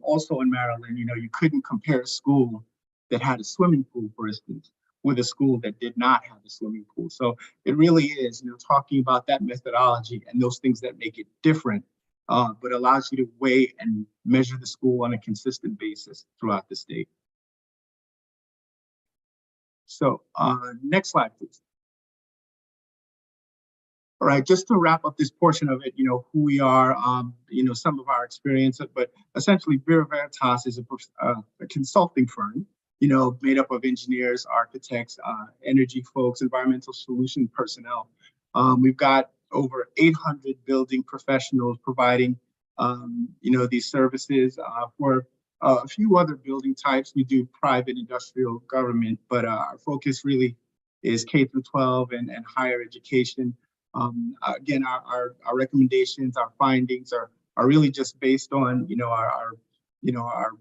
Also in Maryland, you couldn't compare a school that had a swimming pool, for instance, with a school that did not have a swimming pool. So it really is, talking about that methodology and those things that make it different, but allows you to weigh and measure the school on a consistent basis throughout the state. So next slide, please. All right, just to wrap up this portion of it, who we are, some of our experience, but essentially Bureau Veritas is a consulting firm, made up of engineers, architects, energy folks, environmental solution personnel. We've got over 800 building professionals providing, these services for a few other building types. We do private, industrial, government, but our focus really is K-12 and higher education. Again, our recommendations, our findings are really just based on, our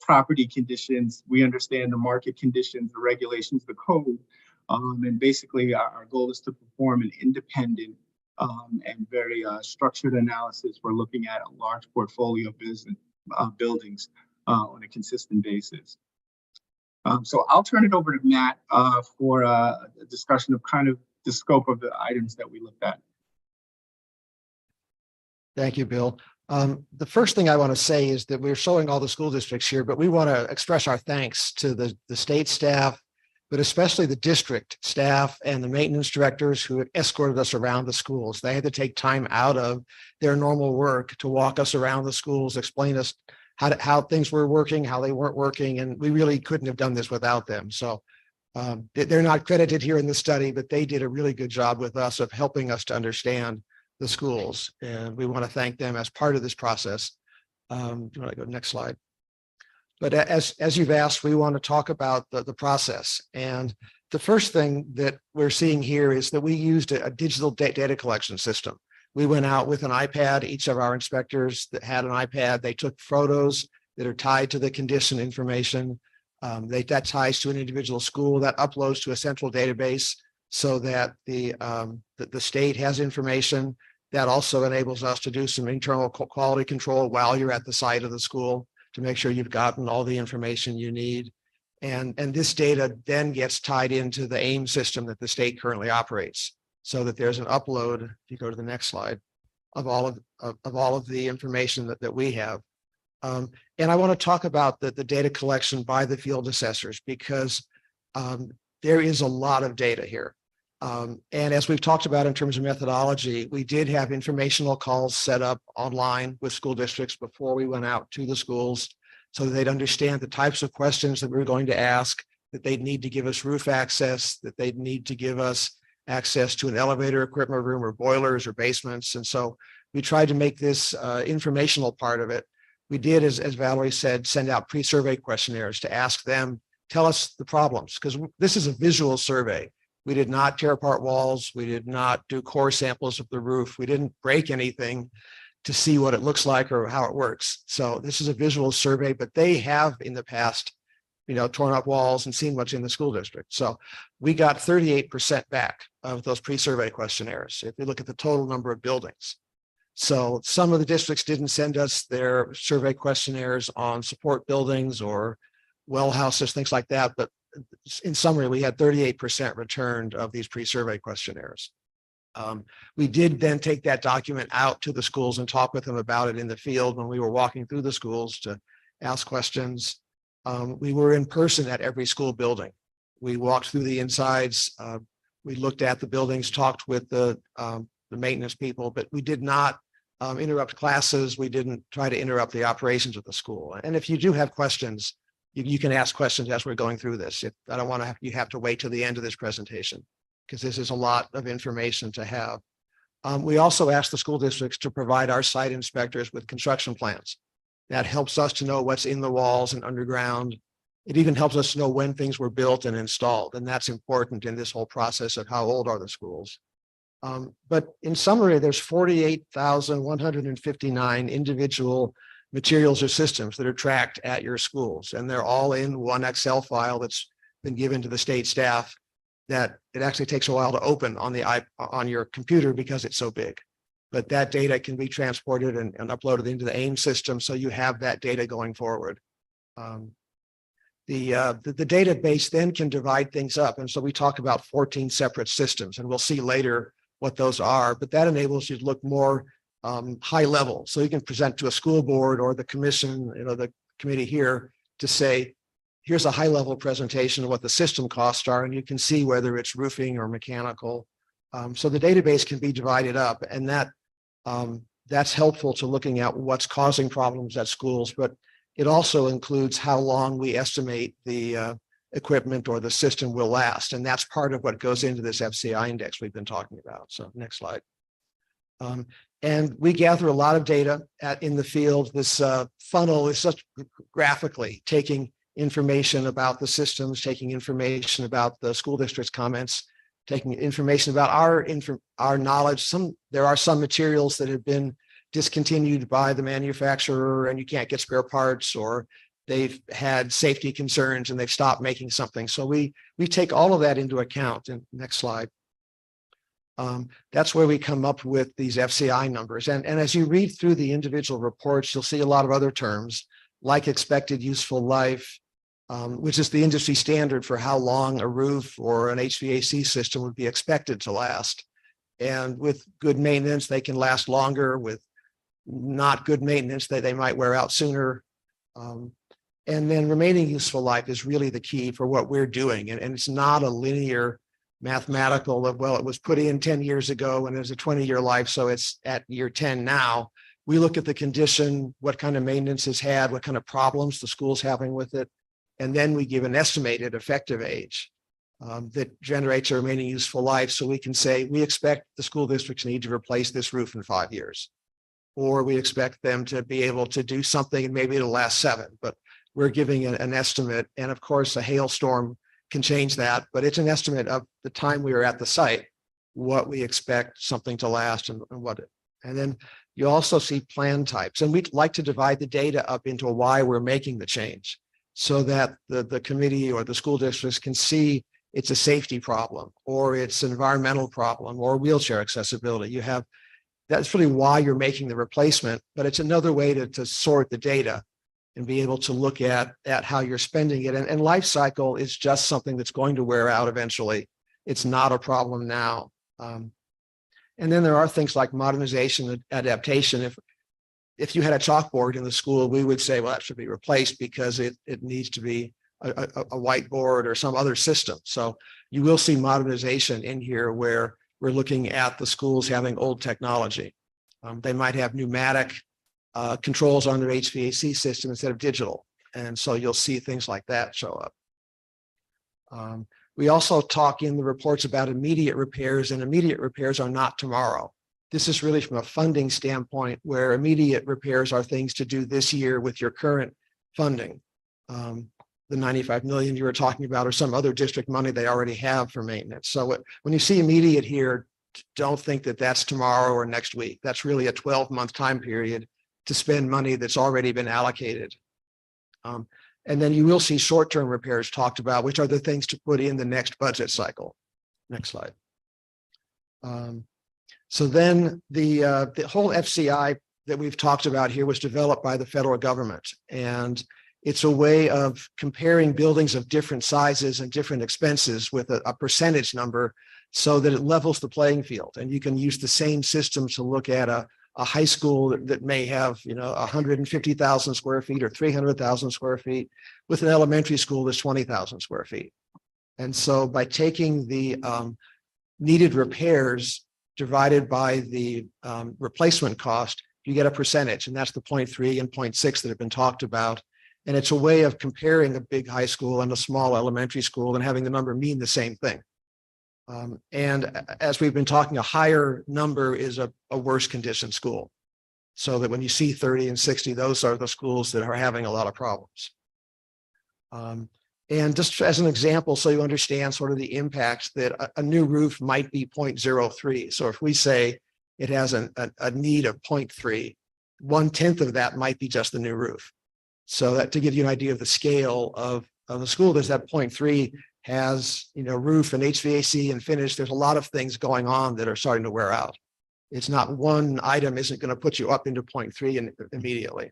property conditions. We understand the market conditions, the regulations, the code, and basically our goal is to perform an independent and very structured analysis. We're looking at a large portfolio of buildings on a consistent basis. So I'll turn it over to Matt for a discussion of kind of the scope of the items that we looked at. Thank you, Bill. The first thing I want to say is that we're showing all the school districts here, but we want to express our thanks to the state staff, but especially the district staff and the maintenance directors who escorted us around the schools. They had to take time out of their normal work to walk us around the schools, explain us how things were working, how they weren't working, and we really couldn't have done this without them. So they're not credited here in the study, but they did a really good job with us of helping us to understand the schools, and we want to thank them as part of this process. Do you want to go next slide? But as you've asked, we want to talk about the process, and the first thing that we're seeing here is that we used a digital data collection system. We went out with an iPad. Each of our inspectors that had an iPad, they took photos that are tied to the condition information. That ties to an individual school that uploads to a central database so that the state has information. That also enables us to do some internal quality control while you're at the site of the school to make sure you've gotten all the information you need. And this data then gets tied into the AIM system that the state currently operates, so that there's an upload, if you go to the next slide, of all of the information that we have. And I want to talk about the data collection by the field assessors, because there is a lot of data here. And as we've talked about in terms of methodology, we did have informational calls set up online with school districts before we went out to the schools, so that they'd understand the types of questions that we were going to ask, that they'd need to give us roof access, that they'd need to give us access to an elevator equipment room or boilers or basements. And so we tried to make this informational part of it. We did, as Valerie said, send out pre-survey questionnaires to ask them, tell us the problems, because this is a visual survey. We did not tear apart walls. We did not do core samples of the roof. We didn't break anything to see what it looks like or how it works. So this is a visual survey, but they have in the past, torn up walls and seen what's in the school district. So we got 38% back of those pre-survey questionnaires, if you look at the total number of buildings. So some of the districts didn't send us their survey questionnaires on support buildings or well houses, things like that. But in summary, we had 38% returned of these pre-survey questionnaires. We did then take that document out to the schools and talk with them about it in the field when we were walking through the schools to ask questions. We were in person at every school building. We walked through the insides. We looked at the buildings, talked with the maintenance people, but we did not interrupt classes. We didn't try to interrupt the operations of the school. And if you do have questions, you can ask questions as we're going through this. I don't want to you have to wait till the end of this presentation, because this is a lot of information to have. We also asked the school districts to provide our site inspectors with construction plans. That helps us to know what's in the walls and underground. It even helps us to know when things were built and installed. And that's important in this whole process of how old are the schools. But in summary, there's 48,159 individual materials or systems that are tracked at your schools. And they're all in one Excel file that's been given to the state staff, that it actually takes a while to open on your computer because it's so big. But that data can be transported and uploaded into the AIM system, so you have that data going forward. The database then can divide things up. And so we talk about 14 separate systems, and we'll see later what those are, but that enables you to look more high level. So you can present to a school board or the commission, the committee here, to say, here's a high level presentation of what the system costs are, and you can see whether it's roofing or mechanical. So the database can be divided up, and that's helpful to looking at what's causing problems at schools, but it also includes how long we estimate the equipment or the system will last. And that's part of what goes into this FCI index we've been talking about. So next slide. And we gather a lot of data in the field. This funnel is such graphically taking information about the systems, taking information about the school district's comments, taking information about our knowledge. There are some materials that have been discontinued by the manufacturer and you can't get spare parts, or they've had safety concerns and they've stopped making something. So we take all of that into account. And next slide. That's where we come up with these FCI numbers. And as you read through the individual reports, you'll see a lot of other terms like expected useful life, which is the industry standard for how long a roof or an HVAC system would be expected to last. And with good maintenance, they can last longer. With not good maintenance, they might wear out sooner. And then remaining useful life is really the key for what we're doing. And it's not a linear mathematical of, well, it was put in 10 years ago and there's a 20-year life, so it's at year 10 now. We look at the condition, what kind of maintenance it's had, what kind of problems the school's having with it. And then we give an estimated effective age that generates a remaining useful life. So we can say, we expect the school districts need to replace this roof in 5 years. Or we expect them to be able to do something and maybe it'll last 7, but we're giving an estimate. And of course, a hailstorm can change that, but it's an estimate of the time we were at the site, what we expect something to last and what. And then you also see plan types, and we'd like to divide the data up into why we're making the change so that the committee or the school districts can see it's a safety problem, or it's an environmental problem, or wheelchair accessibility. You have, that's really why you're making the replacement, but it's another way to sort the data and be able to look at how you're spending it. And life cycle is just something that's going to wear out eventually. It's not a problem now. And then there are things like modernization and adaptation. If you had a chalkboard in the school, we would say, well, that should be replaced because it needs to be a whiteboard or some other system. So you will see modernization in here where we're looking at the schools having old technology. They might have pneumatic controls on their HVAC system instead of digital. And so you'll see things like that show up. We also talk in the reports about immediate repairs, and immediate repairs are not tomorrow. This is really from a funding standpoint where immediate repairs are things to do this year with your current funding. The 95 million you were talking about or some other district money they already have for maintenance. So when you see immediate here, don't think that that's tomorrow or next week. That's really a 12-month time period to spend money that's already been allocated. And then you will see short-term repairs talked about, which are the things to put in the next budget cycle. Next slide. So then the whole FCI that we've talked about here was developed by the federal government. And it's a way of comparing buildings of different sizes and different expenses with a percentage number so that it levels the playing field. And you can use the same system to look at a high school that may have, 150,000 square feet or 300,000 square feet with an elementary school that's 20,000 square feet. And so by taking the needed repairs divided by the replacement cost, you get a percentage, and that's the 0.3 and 0.6 that have been talked about. And it's a way of comparing a big high school and a small elementary school and having the number mean the same thing. And as we've been talking, a higher number is a worse condition school. So that when you see 30 and 60, those are the schools that are having a lot of problems. And just as an example, so you understand sort of the impacts that a new roof might be 0.03. So if we say it has a need of 0.3, 1/10 of that might be just the new roof. So that to give you an idea of the scale of the school, there's that 0.3 has, roof and HVAC and finish. There's a lot of things going on that are starting to wear out. It's not one item isn't going to put you up into 0.3 immediately.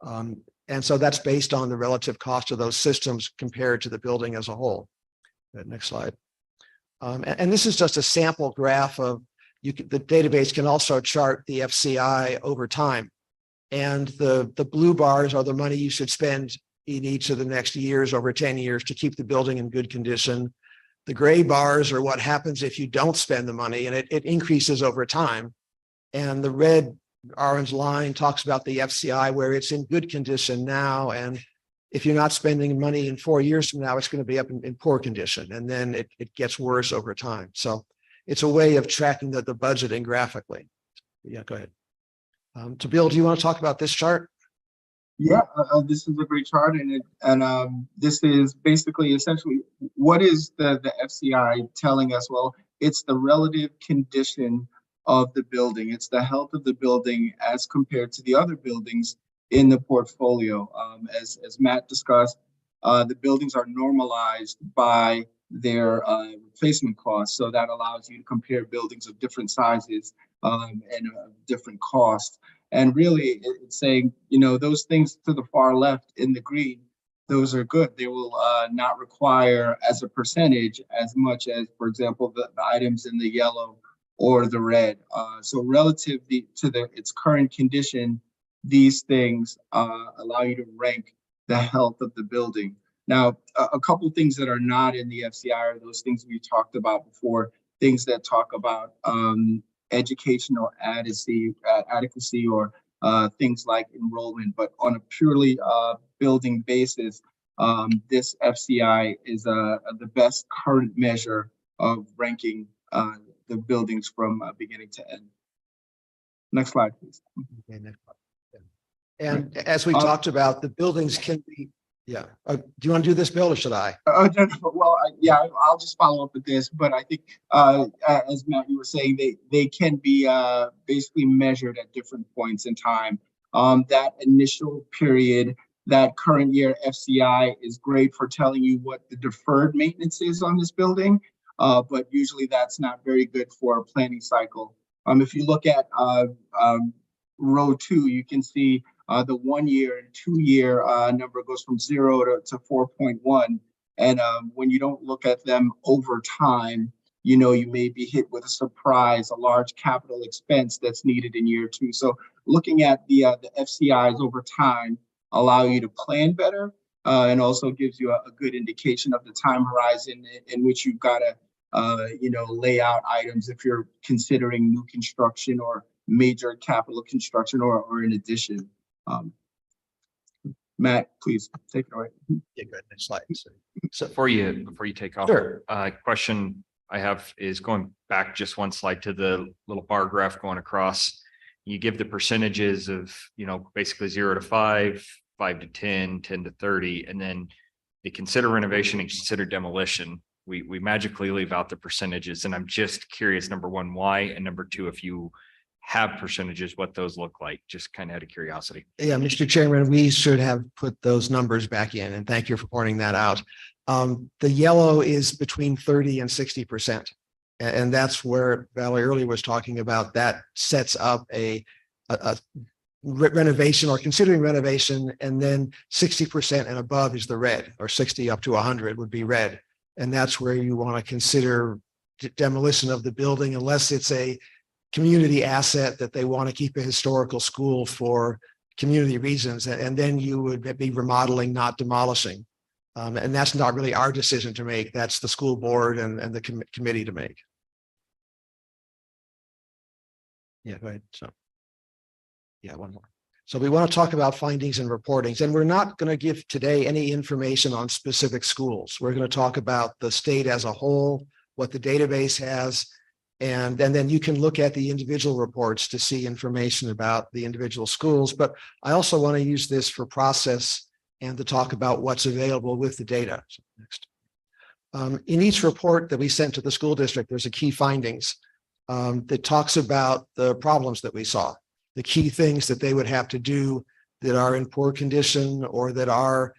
And so that's based on the relative cost of those systems compared to the building as a whole. Next slide. And this is just a sample graph of the database can also chart the FCI over time. And the blue bars are the money you should spend in each of the next years over 10 years to keep the building in good condition. The gray bars are what happens if you don't spend the money, and it increases over time. And the red orange line talks about the FCI where it's in good condition now. And if you're not spending money in 4 years from now, it's going to be up in poor condition. And then it gets worse over time. So it's a way of tracking the budgeting graphically. Yeah, go ahead. To Bill, do you want to talk about this chart? Yeah, this is a great chart, and this is basically essentially what is the FCI telling us? Well, it's the relative condition of the building. It's the health of the building as compared to the other buildings in the portfolio. As Matt discussed, the buildings are normalized by their replacement costs, so that allows you to compare buildings of different sizes and different costs. And really, it's saying, those things to the far left in the green, those are good. They will not require as a percentage as much as, for example, the items in the yellow or the red. So relative to its current condition, these things allow you to rank the health of the building. Now, a couple things that are not in the FCI are those things we talked about before, things that talk about educational adequacy or things like enrollment, but on a purely building basis, this FCI is the best current measure of ranking the buildings from beginning to end. Next slide, please. Okay, next slide. And as we talked about, the buildings can be Yeah. Do you want to do this, Bill, or should I? Well, yeah, I'll just follow up with this, but I think, as Matt, you were saying, they can be basically measured at different points in time. That initial period, that current year FCI is great for telling you what the deferred maintenance is on this building, but usually that's not very good for a planning cycle. If you look at row 2, you can see the 1 year and 2 year number goes from 0 to 4.1. And when you don't look at them over time, you know, you may be hit with a surprise, a large capital expense that's needed in year 2. So looking at the FCIs over time allow you to plan better, and also gives you a good indication of the time horizon in which you've got to, you know, lay out items if you're considering new construction or major capital construction or in addition. Matt, please take it away. Yeah, good. Next slide. So before you take off, Sure. question I have is going back just one slide to the little bar graph going across. You give the percentages of, you know, basically 0 to 5, 5 to 10, 10 to 30, and then they consider renovation and consider demolition. We magically leave out the percentages, and I'm just curious, number one, why, and number two, if you have percentages, what those look like, just kind of out of curiosity. Yeah, Mr. Chairman, we should have put those numbers back in, and thank you for pointing that out. The yellow is between 30 and 60%. And that's where Valerie earlier was talking about. That sets up a renovation or considering renovation, and then 60% and above is the red, or 60 up to 100 would be red. And that's where you want to consider demolition of the building, unless it's a community asset that they want to keep a historical school for community reasons. And then you would be remodeling, not demolishing. And that's not really our decision to make. That's the school board and the committee to make. Yeah, go ahead. So, yeah, one more. So we want to talk about findings and reportings, and we're not going to give today any information on specific schools. We're going to talk about the state as a whole, what the database has, and then you can look at the individual reports to see information about the individual schools. But I also want to use this for process and to talk about what's available with the data. So next. In each report that we sent to the school district, there's a key findings that talks about the problems that we saw, the key things that they would have to do that are in poor condition or that are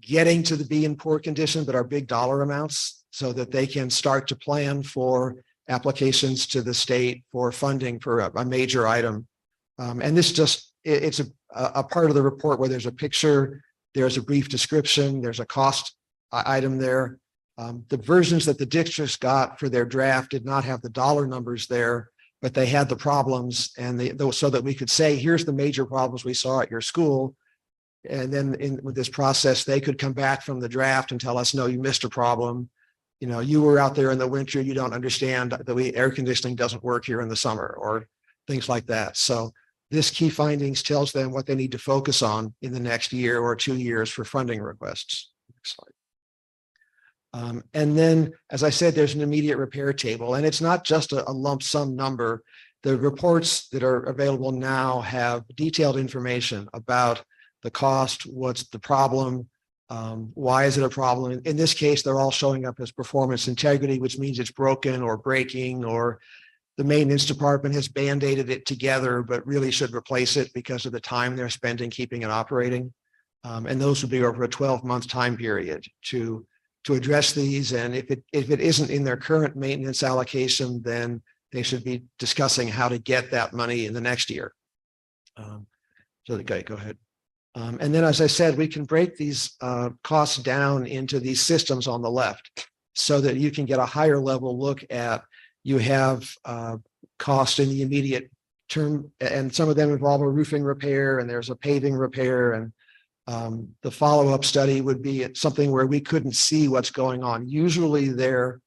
getting to be in poor condition, but are big dollar amounts, so that they can start to plan for applications to the state for funding for a major item. And this just, it's a part of the report where there's a picture, there's a brief description, there's a cost item there. The versions that the districts got for their draft did not have the dollar numbers there, but they had the problems, and so that we could say, here's the major problems we saw at your school. And then with this process, they could come back from the draft and tell us, no, you missed a problem. You know, you were out there in the winter, you don't understand that air conditioning doesn't work here in the summer, or things like that. So this key findings tells them what they need to focus on in the next year or 2 years for funding requests. Next slide. And then, as I said, there's an immediate repair table, and it's not just a lump sum number. The reports that are available now have detailed information about the cost, what's the problem, why is it a problem. In this case, they're all showing up as performance integrity, which means it's broken or breaking, or the maintenance department has band-aided it together, but really should replace it because of the time they're spending keeping it operating. And those would be over a 12-month time period to address these. And if it isn't in their current maintenance allocation, then they should be discussing how to get that money in the next year. So go ahead. And then, as I said, we can break these costs down into these systems on the left, so that you can get a higher level look at, you have cost in the immediate term, and some of them involve a roofing repair, and there's a paving repair, and the follow-up study would be something where we couldn't see what's going on. Usually they're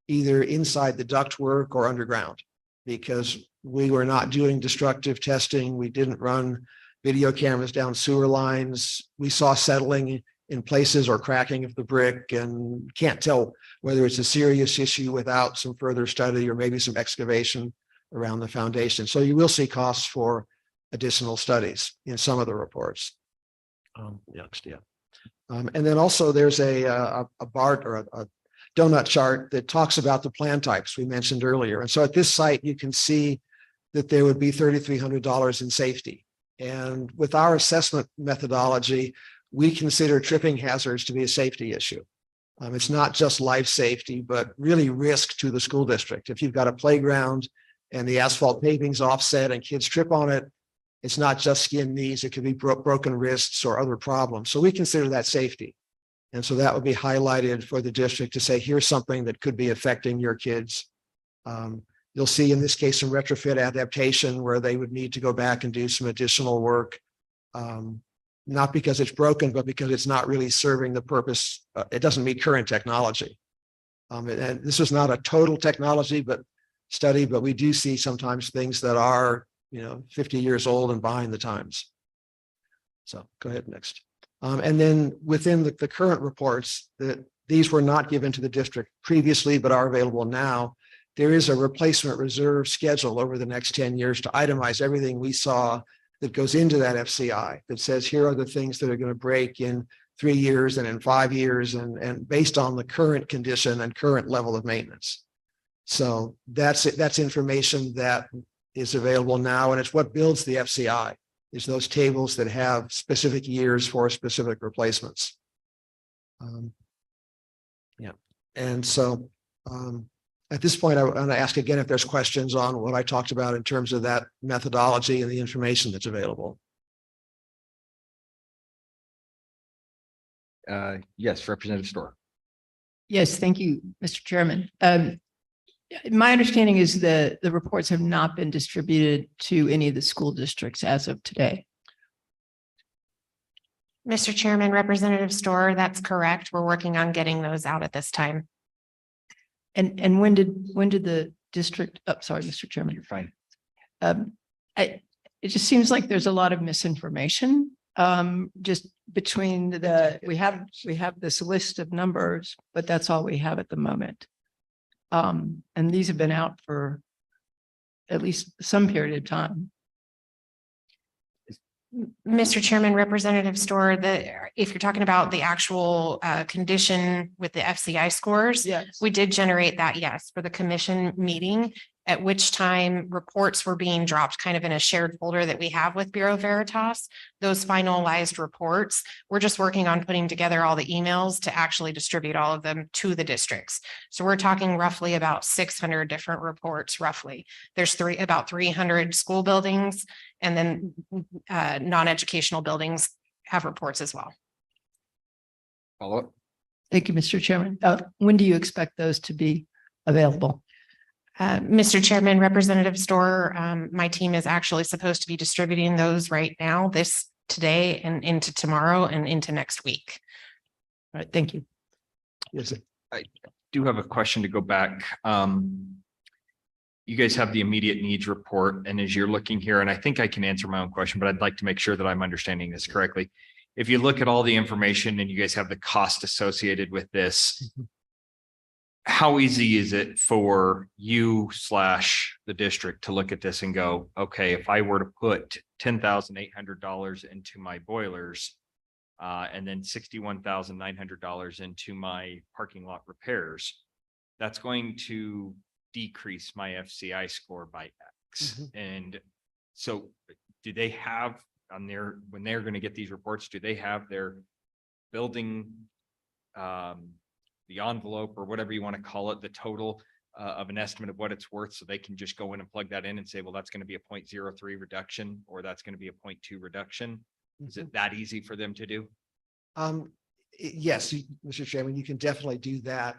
either inside the ductwork or underground, because we were not doing destructive testing. We didn't run video cameras down sewer lines. We saw settling in places or cracking of the brick, and can't tell whether it's a serious issue without some further study or maybe some excavation around the foundation. So you will see costs for additional studies in some of the reports. Next, yeah. And then also there's a bar or a donut chart that talks about the plan types we mentioned earlier. And so at this site, you can see that there would be $3,300 in safety. And with our assessment methodology, we consider tripping hazards to be a safety issue. It's not just life safety, but really risk to the school district. If you've got a playground and the asphalt paving's offset and kids trip on it, it's not just skinned knees, it could be broken wrists or other problems. So we consider that safety. And so that would be highlighted for the district to say, here's something that could be affecting your kids. You'll see in this case some retrofit adaptation where they would need to go back and do some additional work. Not because it's broken, but because it's not really serving the purpose. It doesn't meet current technology. And this is not a total technology study, but we do see sometimes things that are 50 years old and behind the times. So go ahead next. And then within the current reports that these were not given to the district previously, but are available now, there is a replacement reserve schedule over the next 10 years to itemize everything we saw that goes into that FCI that says, here are the things that are going to break in 3 years and in 5 years and based on the current condition and current level of maintenance. So that's information that is available now, and it's what builds the FCI, is those tables that have specific years for specific replacements. And so at this point, I want to ask again if there's questions on what I talked about in terms of that methodology and the information that's available. Yes, Representative Storr. Yes, thank you, Mr. Chairman. My understanding is that the reports have not been distributed to any of the school districts as of today. Mr. Chairman, Representative Storr, that's correct. We're working on getting those out at this time. And when did the district, sorry, Mr. Chairman. You're fine. It just seems like there's a lot of misinformation just between we have this list of numbers, but that's all we have at the moment. And these have been out for at least some period of time. Mr. Chairman, Representative Storr, if you're talking about the actual condition with the FCI scores, Yes. we did generate that, yes, for the commission meeting, at which time reports were being dropped kind of in a shared folder that we have with Bureau Veritas. Those finalized reports, we're just working on putting together all the emails to actually distribute all of them to the districts. So we're talking roughly about 600 different reports, roughly. There's about 300 school buildings, and then non-educational buildings have reports as well. Follow up. Thank you, Mr. Chairman. When do you expect those to be available? Mr. Chairman, Representative Storr, my team is actually supposed to be distributing those right now, today and into tomorrow and into next week. All right, thank you. Yes. I do have a question to go back. You guys have the immediate needs report, and as you're looking here, and I think I can answer my own question, but I'd like to make sure that I'm understanding this correctly. If you look at all the information and you guys have the cost associated with this, how easy is it for you / the district to look at this and go, okay, if I were to put $10,800 into my boilers and then $61,900 into my parking lot repairs, that's going to decrease my FCI score by X. And so do they have on when they're going to get these reports, do they have their building the envelope or whatever you want to call it, the total of an estimate of what it's worth, so they can just go in and plug that in and say, well, that's going to be a 0.03 reduction, or that's going to be a 0.2 reduction? Is it that easy for them to do? Yes, Mr. Chairman, you can definitely do that.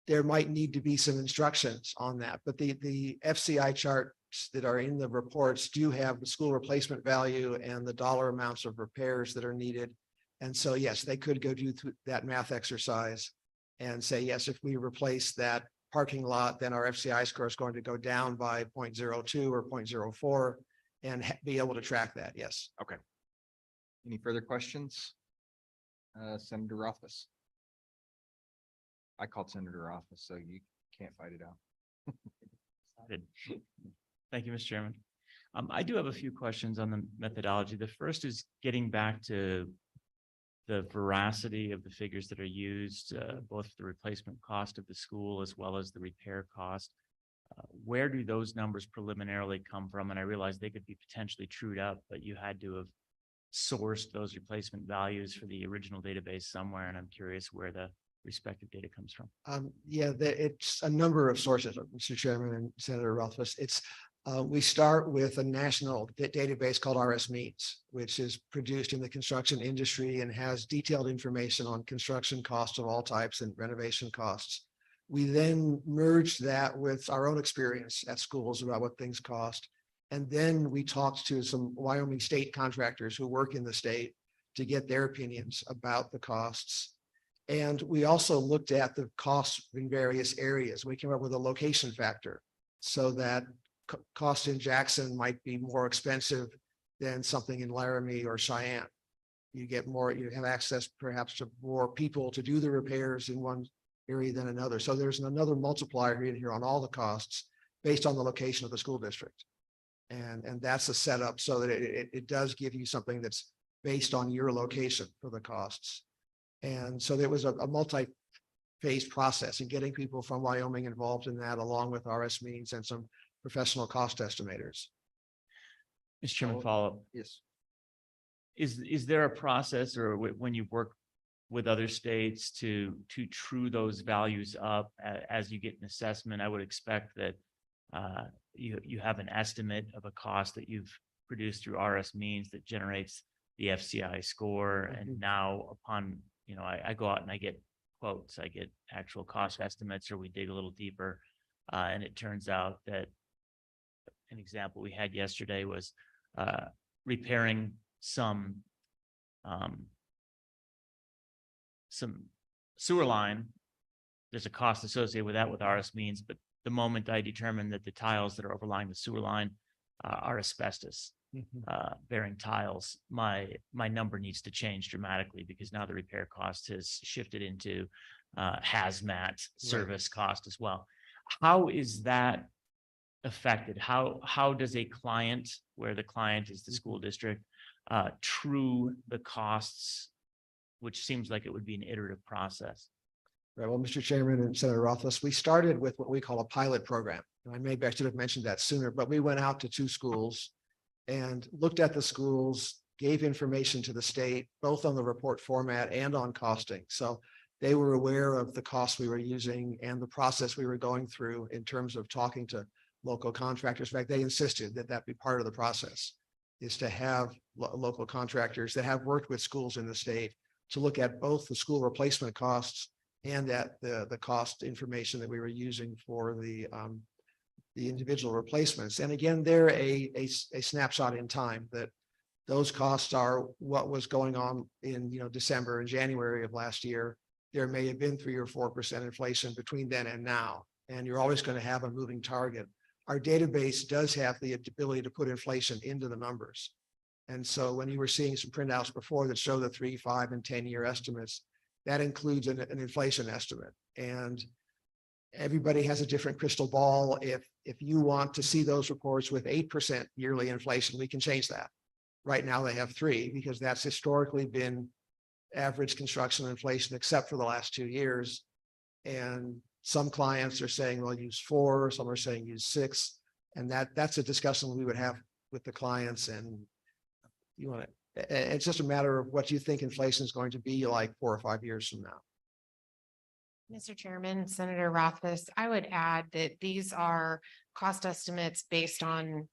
There might need to be some instructions on that, but the FCI charts that are in the reports do have the school replacement value and the dollar amounts of repairs that are needed. And so, yes, they could go do that math exercise and say, yes, if we replace that parking lot, then our FCI score is going to go down by 0.02 or 0.04 and be able to track that. Yes. Okay. Any further questions? Senator Rothfuss. I called Senator Rothfuss, so you can't fight it out. Thank you, Mr. Chairman. I do have a few questions on the methodology. The first is getting back to the veracity of the figures that are used, both the replacement cost of the school as well as the repair cost. Where do those numbers preliminarily come from? And I realize they could be potentially trued up, but you had to have sourced those replacement values for the original database somewhere. And I'm curious where the respective data comes from. It's a number of sources, Mr. Chairman and Senator Rothfuss. We start with a national database called RS Means, which is produced in the construction industry and has detailed information on construction costs of all types and renovation costs. We then merged that with our own experience at schools about what things cost. And then we talked to some Wyoming state contractors who work in the state to get their opinions about the costs. And we also looked at the costs in various areas. We came up with a location factor so that cost in Jackson might be more expensive than something in Laramie or Cheyenne. You get more, you have access perhaps to more people to do the repairs in one area than another. So there's another multiplier in here on all the costs based on the location of the school district. And that's a setup so that it does give you something that's based on your location for the costs. And so there was a multi-phase process in getting people from Wyoming involved in that, along with RS Means and some professional cost estimators. Mr. Chairman, follow-up. Yes. Is there a process or when you work with other states to true those values up as you get an assessment? I would expect that you have an estimate of a cost that you've produced through RS Means that generates the FCI score. And now upon, I go out and I get quotes, I get actual cost estimates, or we dig a little deeper. And it turns out that an example we had yesterday was repairing some sewer line. There's a cost associated with that with RS Means, but the moment I determine that the tiles that are overlying the sewer line are asbestos bearing tiles, my number needs to change dramatically because now the repair cost has shifted into hazmat service cost as well. How is that affected? How does a client, where the client is the school district, true the costs, which seems like it would be an iterative process? Right. Well, Mr. Chairman and Senator Rothfuss, we started with what we call a pilot program. And maybe I should have mentioned that sooner, but we went out to 2 schools and looked at the schools, gave information to the state, both on the report format and on costing. So they were aware of the costs we were using and the process we were going through in terms of talking to local contractors. In fact, they insisted that that be part of the process, is to have local contractors that have worked with schools in the state to look at both the school replacement costs and at the cost information that we were using for the individual replacements. And again, they're a snapshot in time that those costs are what was going on in December and January of last year. There may have been 3 or 4% inflation between then and now, and you're always going to have a moving target. Our database does have the ability to put inflation into the numbers. And so when you were seeing some printouts before that show the 3, 5, and 10-year estimates, that includes an inflation estimate. And everybody has a different crystal ball. If you want to see those reports with 8% yearly inflation, we can change that. Right now they have 3 because that's historically been average construction inflation, except for the last 2 years. And some clients are saying, well, use 4, some are saying use 6. And that's a discussion we would have with the clients. And it's just a matter of what you think inflation is going to be like 4 or 5 years from now. Mr. Chairman, Senator Rothfuss, I would add that these are cost estimates based on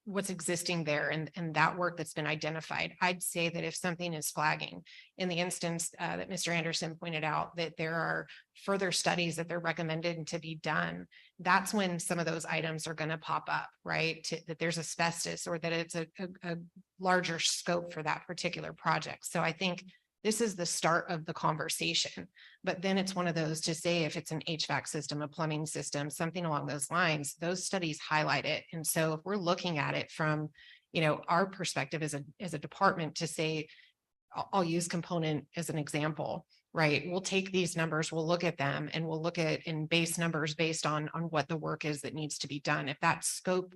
what's existing there and that work that's been identified. I'd say that if something is flagging, in the instance that Mr. Anderson pointed out, that there are further studies that they're recommended to be done, that's when some of those items are going to pop up, right? That there's asbestos or that it's a larger scope for that particular project. So I think this is the start of the conversation, but then it's one of those to say if it's an HVAC system, a plumbing system, something along those lines, those studies highlight it. And so if we're looking at it from, our perspective as a department to say, I'll use component as an example, right? We'll take these numbers, we'll look at them and we'll look at in base numbers based on what the work is that needs to be done. If that scope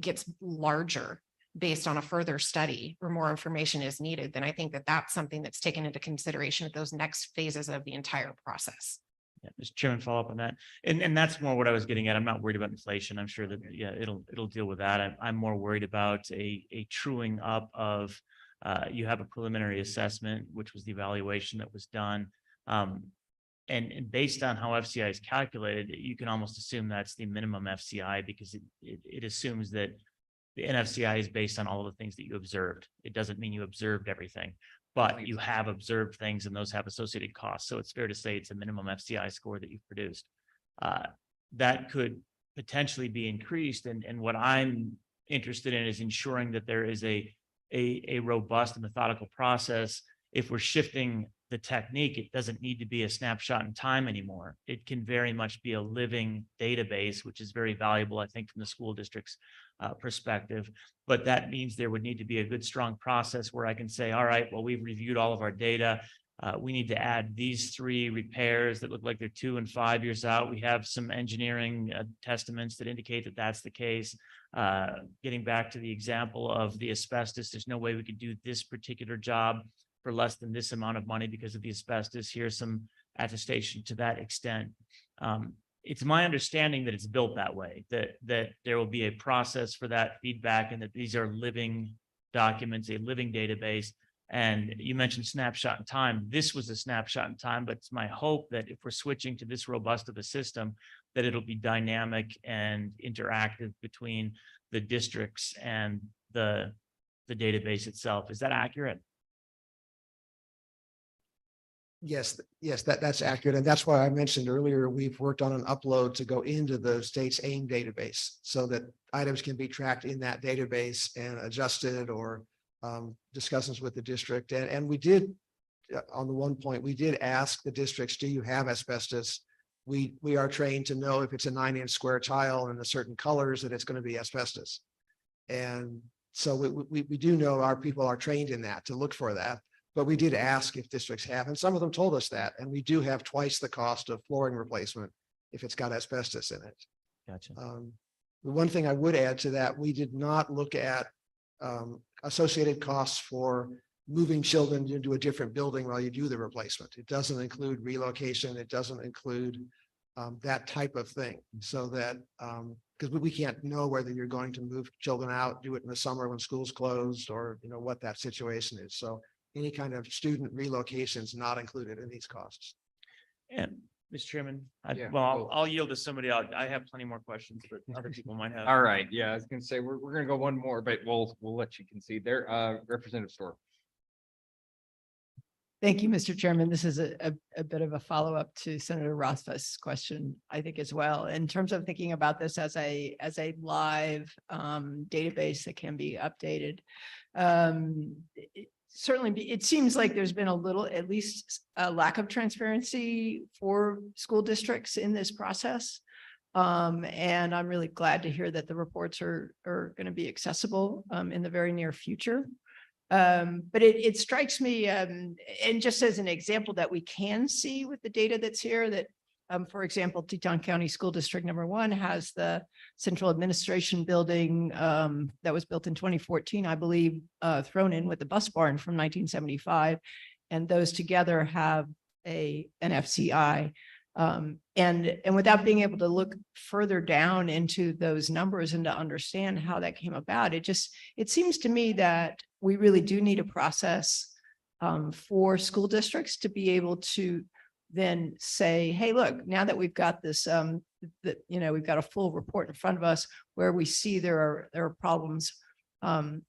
gets larger, based on a further study or more information is needed, then I think that that's something that's taken into consideration at those next phases of the entire process. Yeah, Mr. Chairman, follow up on that. And that's more what I was getting at. I'm not worried about inflation. I'm sure that, yeah, it'll deal with that. I'm more worried about a truing up of, you have a preliminary assessment, which was the evaluation that was done. And based on how FCI is calculated, you can almost assume that's the minimum FCI because it assumes that the NFCI is based on all of the things that you observed. It doesn't mean you observed everything, but you have observed things and those have associated costs. So it's fair to say it's a minimum FCI score that you've produced. That could potentially be increased. And what I'm interested in is ensuring that there is a robust and methodical process. If we're shifting the technique, it doesn't need to be a snapshot in time anymore. It can very much be a living database, which is very valuable, I think, from the school district's perspective. But that means there would need to be a good, strong process where I can say, all right, well, we've reviewed all of our data. We need to add these 3 repairs that look like they're 2 and 5 years out. We have some engineering testaments that indicate that that's the case. Getting back to the example of the asbestos, there's no way we could do this particular job for less than this amount of money because of the asbestos. Here's some attestation to that extent. It's my understanding that it's built that way, that there will be a process for that feedback and that these are living documents, a living database. And you mentioned snapshot in time. This was a snapshot in time, but it's my hope that if we're switching to this robust of a system, that it'll be dynamic and interactive between the districts and the database itself. Is that accurate? Yes, that's accurate. And that's why I mentioned earlier, we've worked on an upload to go into the state's AIM database so that items can be tracked in that database and adjusted or discussions with the district. And we did, on the one point, we did ask the districts, do you have asbestos? We are trained to know if it's a 9-inch square tile and a certain colors that it's going to be asbestos. And so we do know our people are trained in that to look for that. But we did ask if districts have, and some of them told us that, and we do have twice the cost of flooring replacement if it's got asbestos in it. Gotcha. The one thing I would add to that, we did not look at associated costs for moving children into a different building while you do the replacement. It doesn't include relocation. It doesn't include that type of thing. So that, because we can't know whether you're going to move children out, do it in the summer when school's closed, or what that situation is. So any kind of student relocation is not included in these costs. And Mr. Chairman, Yeah, I'll yield to somebody else. I have plenty more questions, but other people might have. All right. Yeah, I was gonna say, we're gonna go one more, but we'll let you concede there. Representative Store. Thank you, Mr. Chairman. This is a bit of a follow-up to Senator Rothfuss's question, I think, as well. In terms of thinking about this as a live database that can be updated. Certainly, it seems like there's been a little, at least a lack of transparency for school districts in this process. And I'm really glad to hear that the reports are going to be accessible in the very near future. But it strikes me, and just as an example that we can see with the data that's here, that for example, Teton County School District number 1 has the central administration building that was built in 2014, I believe, thrown in with the bus barn from 1975. And those together have an FCI. And without being able to look further down into those numbers and to understand how that came about, it seems to me that we really do need a process for school districts to be able to then say, hey, look, now that we've got this, we've got a full report in front of us where we see there are problems, and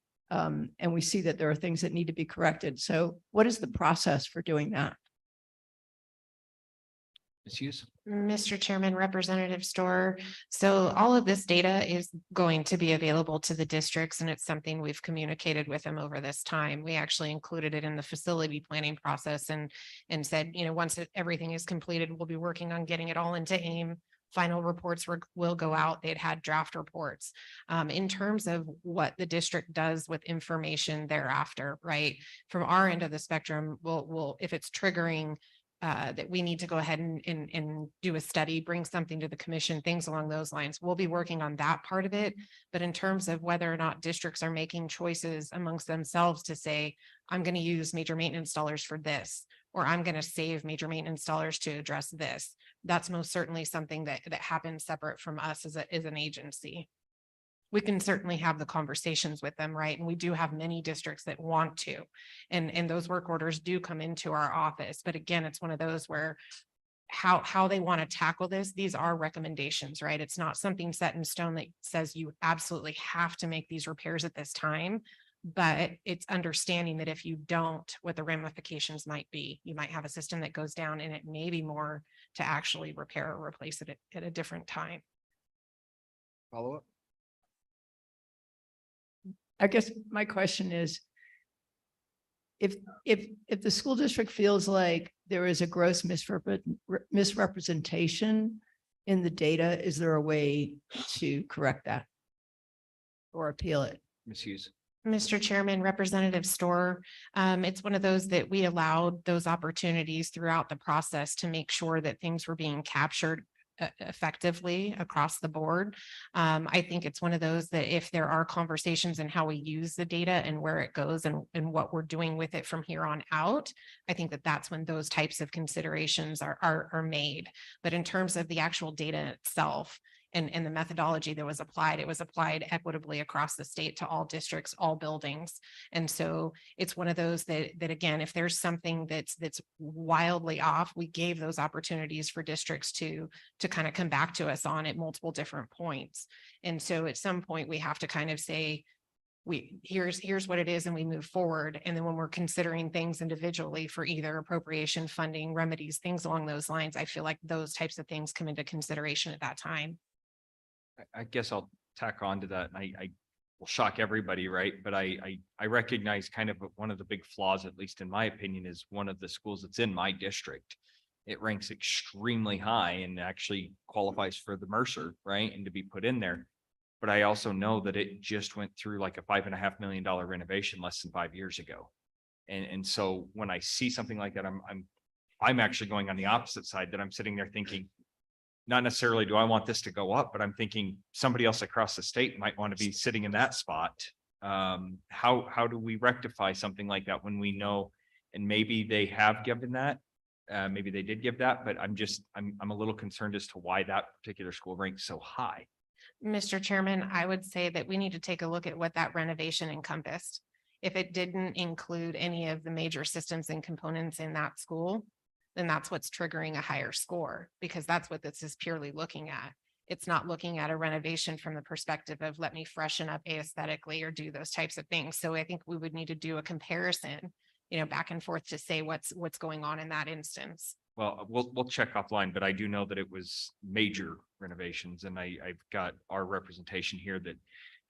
we see that there are things that need to be corrected. So what is the process for doing that? Ms. Hughes. Mr. Chairman, Representative Store. So all of this data is going to be available to the districts, and it's something we've communicated with them over this time. We actually included it in the facility planning process and said, once everything is completed, we'll be working on getting it all into AIM. Final reports will go out. They'd had draft reports. In terms of what the district does with information thereafter, right? From our end of the spectrum, we'll if it's triggering that we need to go ahead and do a study, bring something to the commission, things along those lines. We'll be working on that part of it. But in terms of whether or not districts are making choices amongst themselves to say, I'm going to use major maintenance dollars for this, or I'm going to save major maintenance dollars to address this, that's most certainly something that happens separate from us as an agency. We can certainly have the conversations with them, right? And we do have many districts that want to, and those work orders do come into our office. But again, it's one of those where how they want to tackle this, these are recommendations, right? It's not something set in stone that says you absolutely have to make these repairs at this time, but it's understanding that if you don't, what the ramifications might be. You might have a system that goes down and it may be more to actually repair or replace it at a different time. Follow up? I guess my question is, if the school district feels like there is a gross misrepresentation in the data, is there a way to correct that or appeal it? Ms. Hughes. Mr. Chairman, Representative Storr, it's one of those that we allowed those opportunities throughout the process to make sure that things were being captured effectively across the board. I think it's one of those that if there are conversations in how we use the data and where it goes and what we're doing with it from here on out, I think that that's when those types of considerations are made. But in terms of the actual data itself, and the methodology that was applied, it was applied equitably across the state to all districts, all buildings. And so it's one of those that again, if there's something that's wildly off, we gave those opportunities for districts to kind of come back to us on at multiple different points. And so at some point we have to kind of say, here's what it is, and we move forward. And then when we're considering things individually for either appropriation, funding, remedies, things along those lines, I feel like those types of things come into consideration at that time. I guess I'll tack on to that, and I will shock everybody, right? But I recognize kind of one of the big flaws, at least in my opinion, is one of the schools that's in my district. It ranks extremely high and actually qualifies for the Mercer, right? And to be put in there. But I also know that it just went through like a $5.5 million renovation less than 5 years ago. And so when I see something like that, I'm actually going on the opposite side, that I'm sitting there thinking, not necessarily do I want this to go up, but I'm thinking somebody else across the state might want to be sitting in that spot. How do we rectify something like that when we know, and maybe they have given that, maybe they did give that, but I'm a little concerned as to why that particular school ranks so high. Mr. Chairman, I would say that we need to take a look at what that renovation encompassed. If it didn't include any of the major systems and components in that school, then that's what's triggering a higher score, because that's what this is purely looking at. It's not looking at a renovation from the perspective of let me freshen up aesthetically or do those types of things. So I think we would need to do a comparison, back and forth to say what's going on in that instance. Well, we'll check offline, but I do know that it was major renovations, and I've got our representation here that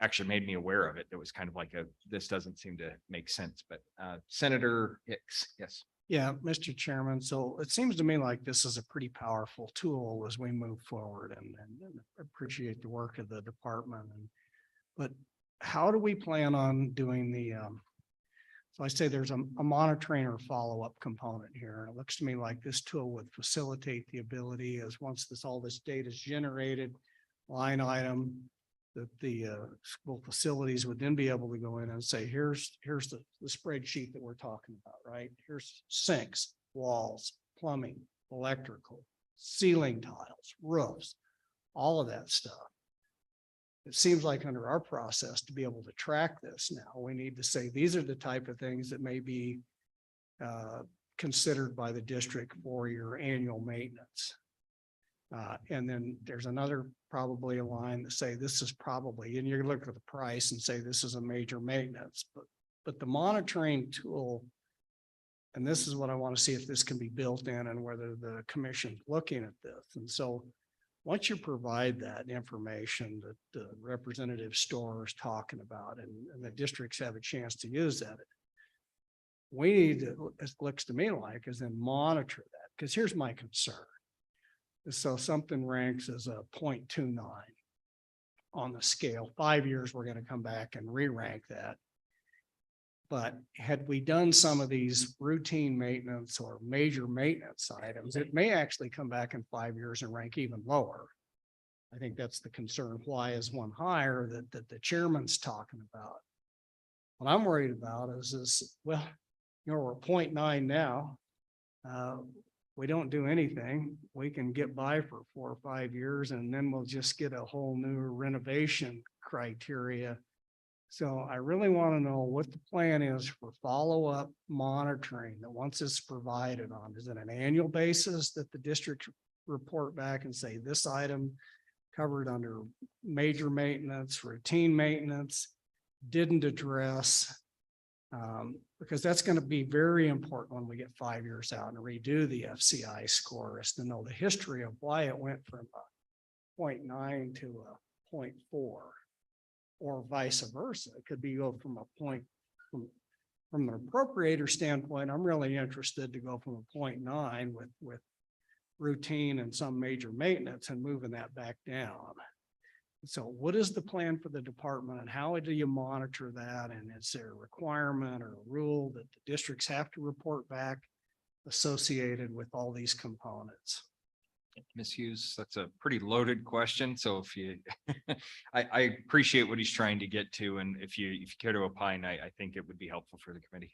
actually made me aware of it. That was kind of like this doesn't seem to make sense, but Senator Hicks, yes. Yeah, Mr. Chairman. So it seems to me like this is a pretty powerful tool as we move forward, and appreciate the work of the department. But how do we plan on doing the, so I say there's a monitoring or follow-up component here. And it looks to me like this tool would facilitate the ability, as once all this data is generated, line item, that the school facilities would then be able to go in and say, here's the spreadsheet that we're talking about, right? Here's sinks, walls, plumbing, electrical, ceiling tiles, roofs, all of that stuff. It seems like under our process to be able to track this now, we need to say, these are the type of things that may be considered by the district for your annual maintenance. And then there's another, probably a line that say this is probably, and you're looking at the price and say this is a major maintenance, but the monitoring tool, and this is what I want to see if this can be built in and whether the commission's looking at this. And so once you provide that information that the Representative Storr is talking about, and the districts have a chance to use that, we need to, it looks to me like, is then monitor that, because here's my concern. So something ranks as a 0.29 on the scale. 5 years, we're going to come back and re-rank that. But had we done some of these routine maintenance or major maintenance items, it may actually come back in 5 years and rank even lower. I think that's the concern. Why is one higher that the chairman's talking about? What I'm worried about is, well, we're 0.9 now. We don't do anything. We can get by for 4 or 5 years and then we'll just get a whole new renovation criteria. So I really want to know what the plan is for follow-up monitoring that once it's provided on. Is it an annual basis that the district report back and say this item covered under major maintenance, routine maintenance, didn't address? Because that's going to be very important when we get 5 years out and redo the FCI score, is to know the history of why it went from a 0.9 to a 0.4. Or vice versa. It could be go from a point from an appropriator standpoint. I'm really interested to go from a 0.9 with routine and some major maintenance and moving that back down. So what is the plan for the department and how do you monitor that? And is there a requirement or a rule that the districts have to report back associated with all these components? Ms. Hughes, that's a pretty loaded question. So if you, I appreciate what he's trying to get to. And if you care to opine, I think it would be helpful for the committee.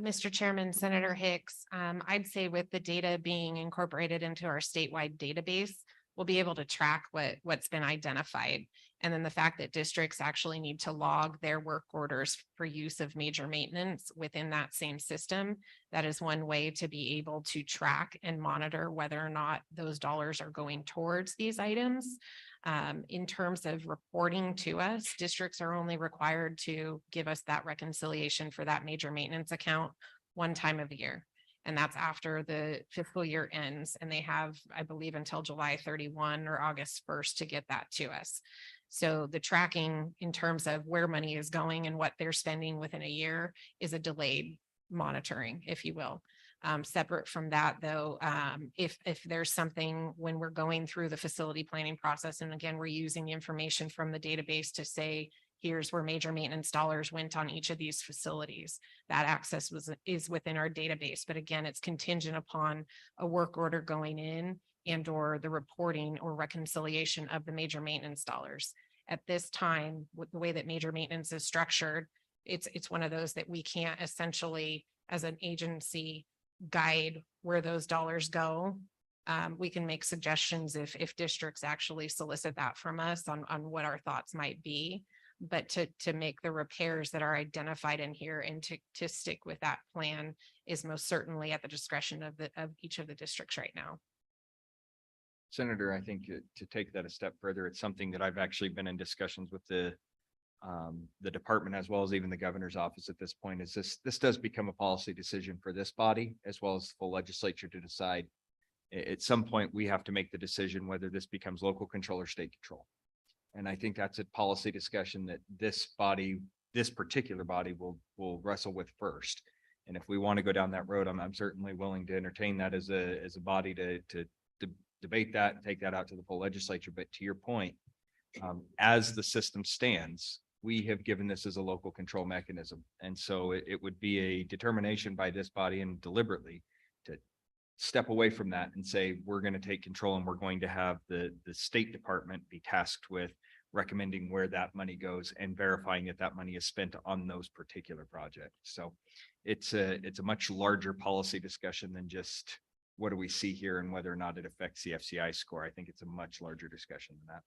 Mr. Chairman, Senator Hicks, I'd say with the data being incorporated into our statewide database, we'll be able to track what's been identified. And then the fact that districts actually need to log their work orders for use of major maintenance within that same system. That is one way to be able to track and monitor whether or not those dollars are going towards these items. In terms of reporting to us, districts are only required to give us that reconciliation for that major maintenance account one time of the year. And that's after the fiscal year ends. And they have, I believe, until July 31 or August 1st to get that to us. So the tracking in terms of where money is going and what they're spending within a year is a delayed monitoring, if you will. Separate from that, though, if there's something when we're going through the facility planning process, and again, we're using the information from the database to say, here's where major maintenance dollars went on each of these facilities. That access is within our database. But again, it's contingent upon a work order going in and or the reporting or reconciliation of the major maintenance dollars. At this time, with the way that major maintenance is structured, it's one of those that we can't essentially, as an agency, guide where those dollars go. We can make suggestions if districts actually solicit that from us on what our thoughts might be. But to make the repairs that are identified in here and to stick with that plan is most certainly at the discretion of each of the districts right now. Senator, I think to take that a step further, it's something that I've actually been in discussions with the department as well as even the governor's office at this point. Is this does become a policy decision for this body as well as the full legislature to decide. At some point, we have to make the decision whether this becomes local control or state control. And I think that's a policy discussion that this particular body will wrestle with first. And if we want to go down that road, I'm certainly willing to entertain that as a body to debate that and take that out to the full legislature. But to your point, as the system stands, we have given this as a local control mechanism. And so it would be a determination by this body and deliberately to step away from that and say, we're going to take control and we're going to have the State Department be tasked with recommending where that money goes and verifying that money is spent on those particular projects. So it's a much larger policy discussion than just what do we see here and whether or not it affects the FCI score. I think it's a much larger discussion than that.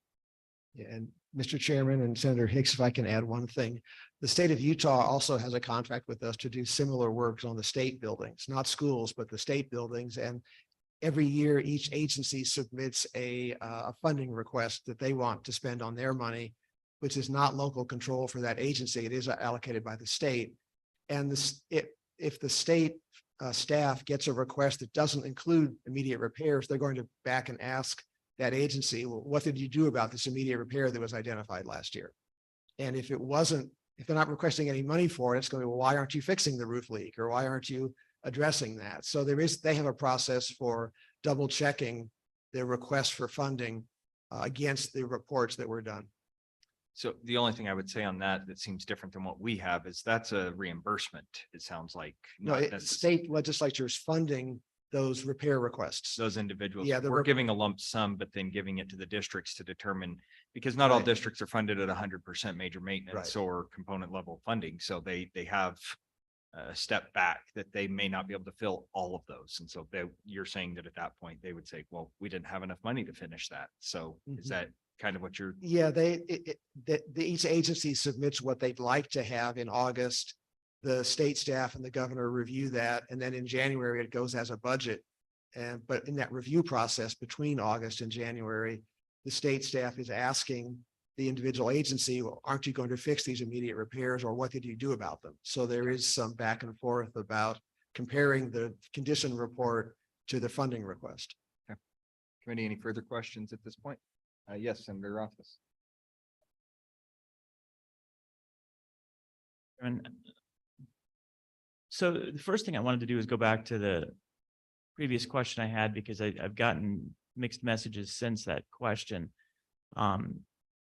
Yeah, and Mr. Chairman and Senator Hicks, if I can add one thing, the state of Utah also has a contract with us to do similar works on the state buildings, not schools, but the state buildings. And every year, each agency submits a funding request that they want to spend on their money, which is not local control for that agency. It is allocated by the state. And if the state staff gets a request that doesn't include immediate repairs, they're going to back and ask that agency, well, what did you do about this immediate repair that was identified last year? And if they're not requesting any money for it, it's going to be, well, why aren't you fixing the roof leak? Or why aren't you addressing that? So they have a process for double checking their request for funding against the reports that were done. So the only thing I would say on that that seems different than what we have is that's a reimbursement. It sounds like. No, not it- necessarily state legislatures funding those repair requests. those individuals. Yeah, the We're rep- giving a lump sum, but then giving it to the districts to determine, because not all Right. districts are funded at 100% major maintenance Right. or component level funding. So they have a step back that they may not be able to fill all of those. And so you're saying that at that point, they would say, well, we didn't have enough money to finish that. So is Mhm. that kind of what you're? Yeah, each agency submits what they'd like to have in August. The state staff and the governor review that, and then in January it goes as a budget. But in that review process between August and January, the state staff is asking the individual agency, well, aren't you going to fix these immediate repairs, or what did you do about them? So there is some back and forth about comparing the condition report to the funding request. Committee, any further questions at this point? Yes, Senator Rothfuss. And so the first thing I wanted to do is go back to the previous question I had, because I've gotten mixed messages since that question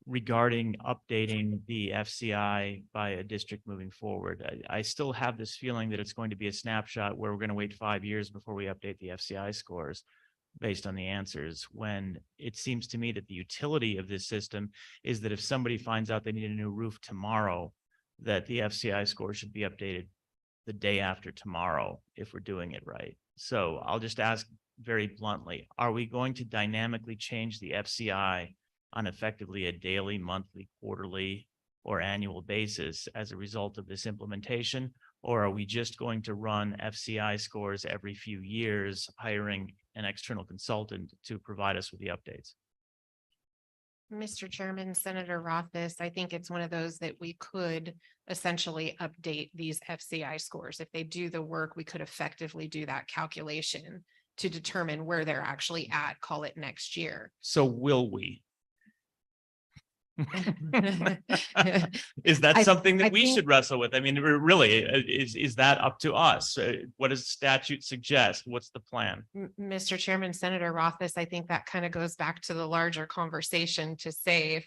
regarding updating the FCI by a district moving forward. I still have this feeling that it's going to be a snapshot where we're going to wait 5 years before we update the FCI scores based on the answers, when it seems to me that the utility of this system is that if somebody finds out they need a new roof tomorrow, that the FCI score should be updated the day after tomorrow if we're doing it right. So I'll just ask very bluntly, are we going to dynamically change the FCI on effectively a daily, monthly, quarterly, or annual basis as a result of this implementation? Or are we just going to run FCI scores every few years, hiring an external consultant to provide us with the updates? Mr. Chairman, Senator Rothfuss, I think it's one of those that we could essentially update these FCI scores. If they do the work, we could effectively do that calculation to determine where they're actually at, call it next year. So will we? Is that something that we should wrestle with? I mean, really, is that up to us? What does statute suggest? What's the plan? Mr. Chairman, Senator Rothfuss, I think that kind of goes back to the larger conversation to say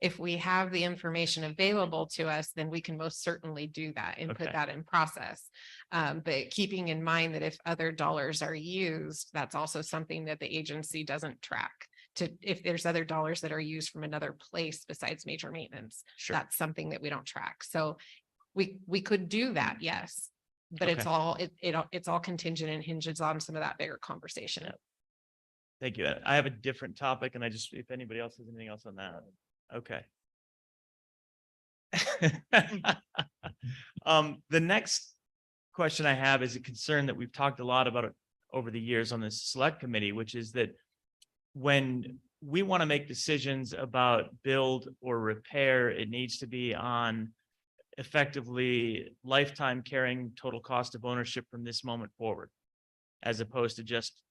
if we have the information available to us, then we can most certainly do that and put that in process. But keeping in mind that if other dollars are used, that's also something that the agency doesn't track. If there's other dollars that are used from another place besides major maintenance, that's something that we don't track. So we could do that, yes, but it's all contingent and hinges on some of that bigger conversation. Thank you. I have a different topic, and if anybody else has anything else on that. Okay. The next question I have is a concern that we've talked a lot about it over the years on this select committee, which is that when we want to make decisions about build or repair, it needs to be on effectively lifetime carrying total cost of ownership from this moment forward, as opposed to just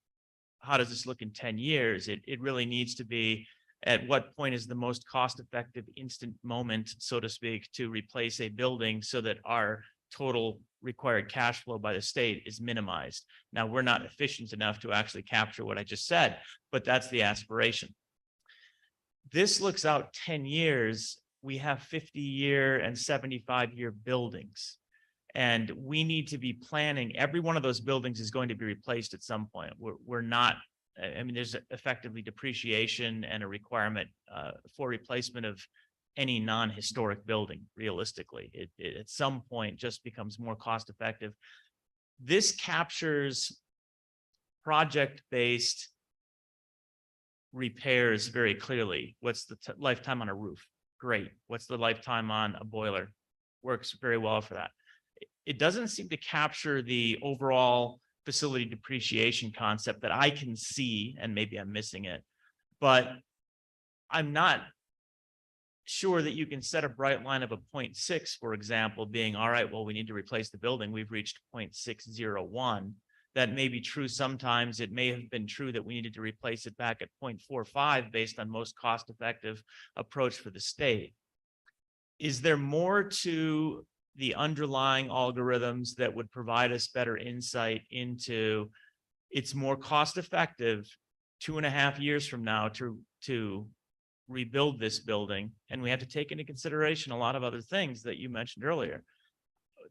how does this look in 10 years? It really needs to be at what point is the most cost-effective instant moment, so to speak, to replace a building so that our total required cash flow by the state is minimized. Now, we're not efficient enough to actually capture what I just said, but that's the aspiration. This looks out 10 years. We have 50-year and 75-year buildings, and we need to be planning. Every one of those buildings is going to be replaced at some point. We're not, I mean, there's effectively depreciation and a requirement for replacement of any non-historic building. Realistically, it at some point just becomes more cost effective. This captures project-based repairs very clearly. What's the lifetime on a roof? Great. What's the lifetime on a boiler? Works very well for that. It doesn't seem to capture the overall facility depreciation concept that I can see, and maybe I'm missing it, but I'm not sure that you can set a bright line of a 0.6, for example, being, all right, well, we need to replace the building. We've reached 0.601. That may be true sometimes. It may have been true that we needed to replace it back at 0.45 based on most cost-effective approach for the state. Is there more to the underlying algorithms that would provide us better insight into it's more cost-effective 2.5 years from now to rebuild this building, and we have to take into consideration a lot of other things that you mentioned earlier.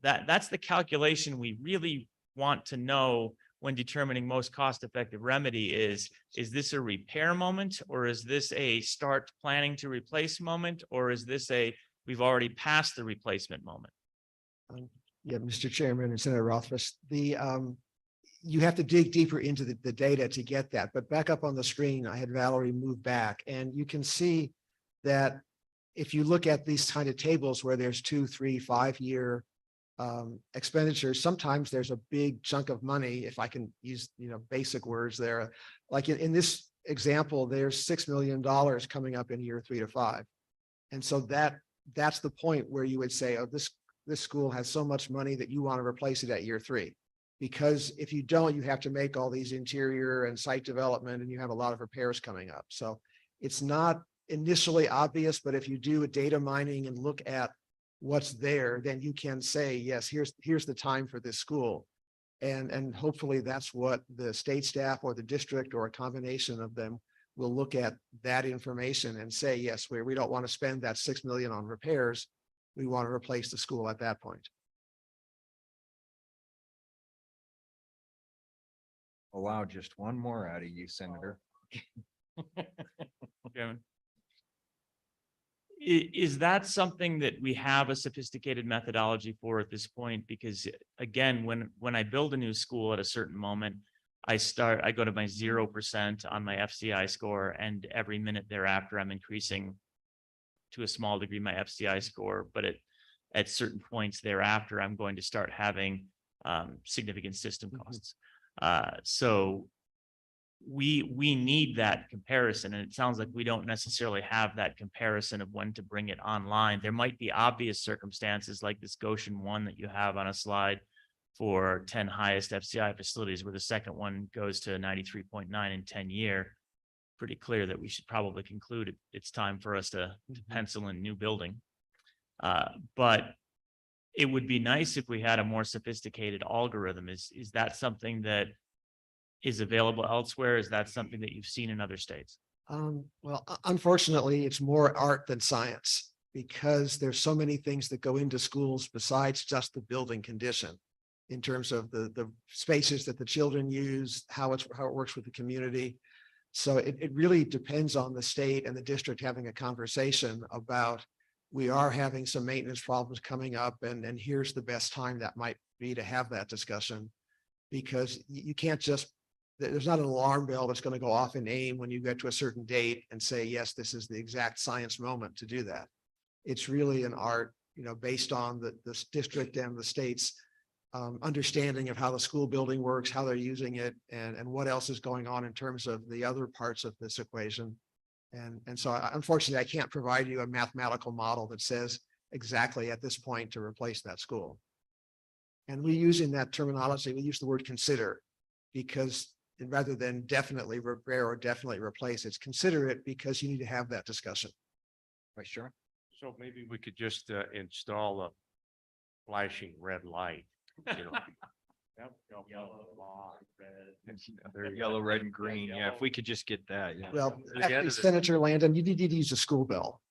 That's the calculation we really want to know when determining most cost-effective remedy is this a repair moment, or is this a start planning to replace moment, or is this a we've already passed the replacement moment? Yeah, Mr. Chairman and Senator Rothfuss, you have to dig deeper into the data to get that. But back up on the screen, I had Valerie move back, and you can see that if you look at these kind of tables where there's 2, 3, 5 year expenditures, sometimes there's a big chunk of money, if I can use, basic words there. Like in this example, there's $6 million coming up in year 3 to 5. And so that's the point where you would say, oh, this school has so much money that you want to replace it at year 3. Because if you don't, you have to make all these interior and site development, and you have a lot of repairs coming up. So it's not initially obvious, but if you do a data mining and look at what's there, then you can say, yes, here's the time for this school. And hopefully that's what the state staff or the district or a combination of them will look at that information and say, yes, we don't want to spend that $6 million on repairs. We want to replace the school at that point. Allow just one more out of you, Senator. Chairman. Is that something that we have a sophisticated methodology for at this point? Because again, when I build a new school at a certain moment, I go to my 0% on my FCI score, and every minute thereafter, I'm increasing to a small degree my FCI score. But at certain points thereafter, I'm going to start having significant system costs. So we need that comparison, and it sounds like we don't necessarily have that comparison of when to bring it online. There might be obvious circumstances like this Goshen one that you have on a slide for 10 highest FCI facilities, where the second one goes to 93.9 in 10 year. Pretty clear that we should probably conclude it's time for us to pencil in new building. But it would be nice if we had a more sophisticated algorithm. Is that something that is available elsewhere? Is that something that you've seen in other states? Well, unfortunately, it's more art than science, because there's so many things that go into schools besides just the building condition, in terms of the spaces that the children use, how it works with the community. So it really depends on the state and the district having a conversation about, we are having some maintenance problems coming up, and here's the best time that might be to have that discussion. Because you can't just, there's not an alarm bell that's going to go off in AIM when you get to a certain date and say, yes, this is the exact science moment to do that. It's really an art, based on the district and the state's understanding of how the school building works, how they're using it, and what else is going on in terms of the other parts of this equation. And so unfortunately, I can't provide you a mathematical model that says exactly at this point to replace that school. And we use in that terminology, we use the word consider, because rather than definitely repair or definitely replace, it's consider it, because you need to have that discussion. Vice Chairman? So maybe we could just install a flashing red light. Yellow, red, and green. Yeah, if we could just get that. Yeah. Well, Yeah, actually, Senator Landon, you need to use a school bell.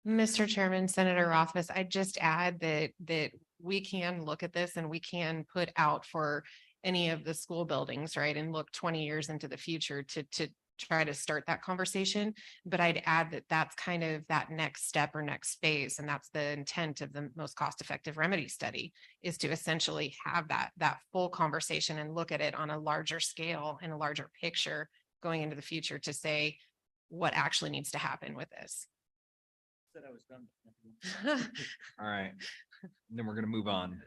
Mr. Chairman, Senator Rothfuss, I just add that we can look at this and we can put out for any of the school buildings, right? And look 20 years into the future to try to start that conversation. But I'd add that that's kind of that next step or next phase. And that's the intent of the most cost-effective remedy study, is to essentially have that full conversation and look at it on a larger scale and a larger picture going into the future to say what actually needs to happen with this. All right. And then we're going to move on.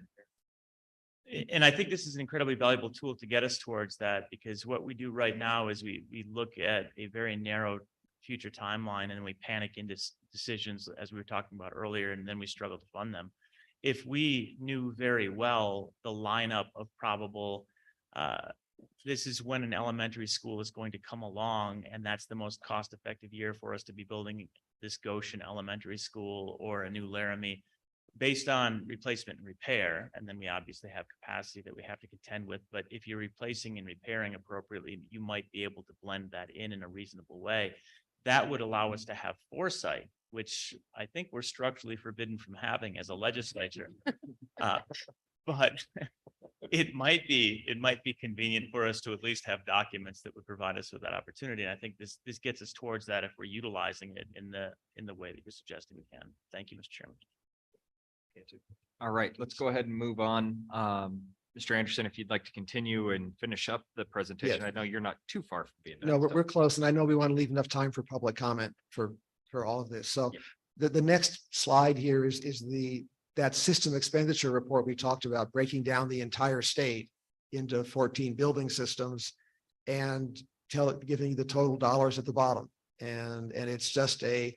And I think this is an incredibly valuable tool to get us towards that, because what we do right now is we look at a very narrow future timeline, and we panic into decisions, as we were talking about earlier, and then we struggle to fund them. If we knew very well the lineup of probable, this is when an elementary school is going to come along, and that's the most cost-effective year for us to be building this Goshen elementary school or a new Laramie, based on replacement and repair, and then we obviously have capacity that we have to contend with, but if you're replacing and repairing appropriately, you might be able to blend that in a reasonable way. That would allow us to have foresight, which I think we're structurally forbidden from having as a legislature. But it might be convenient for us to at least have documents that would provide us with that opportunity. And I think this gets us towards that if we're utilizing it in the way that you're suggesting we can. Thank you, Mr. Chairman. All right, let's go ahead and move on. Mr. Anderson, if you'd like to continue and finish up the presentation, Yes. I know you're not too far from being No, done. we're close, and I know we want to leave enough time for public comment for all of this. So the next slide here is that system expenditure report we talked about, breaking down the entire state into 14 building systems and giving you the total dollars at the bottom. And it's just a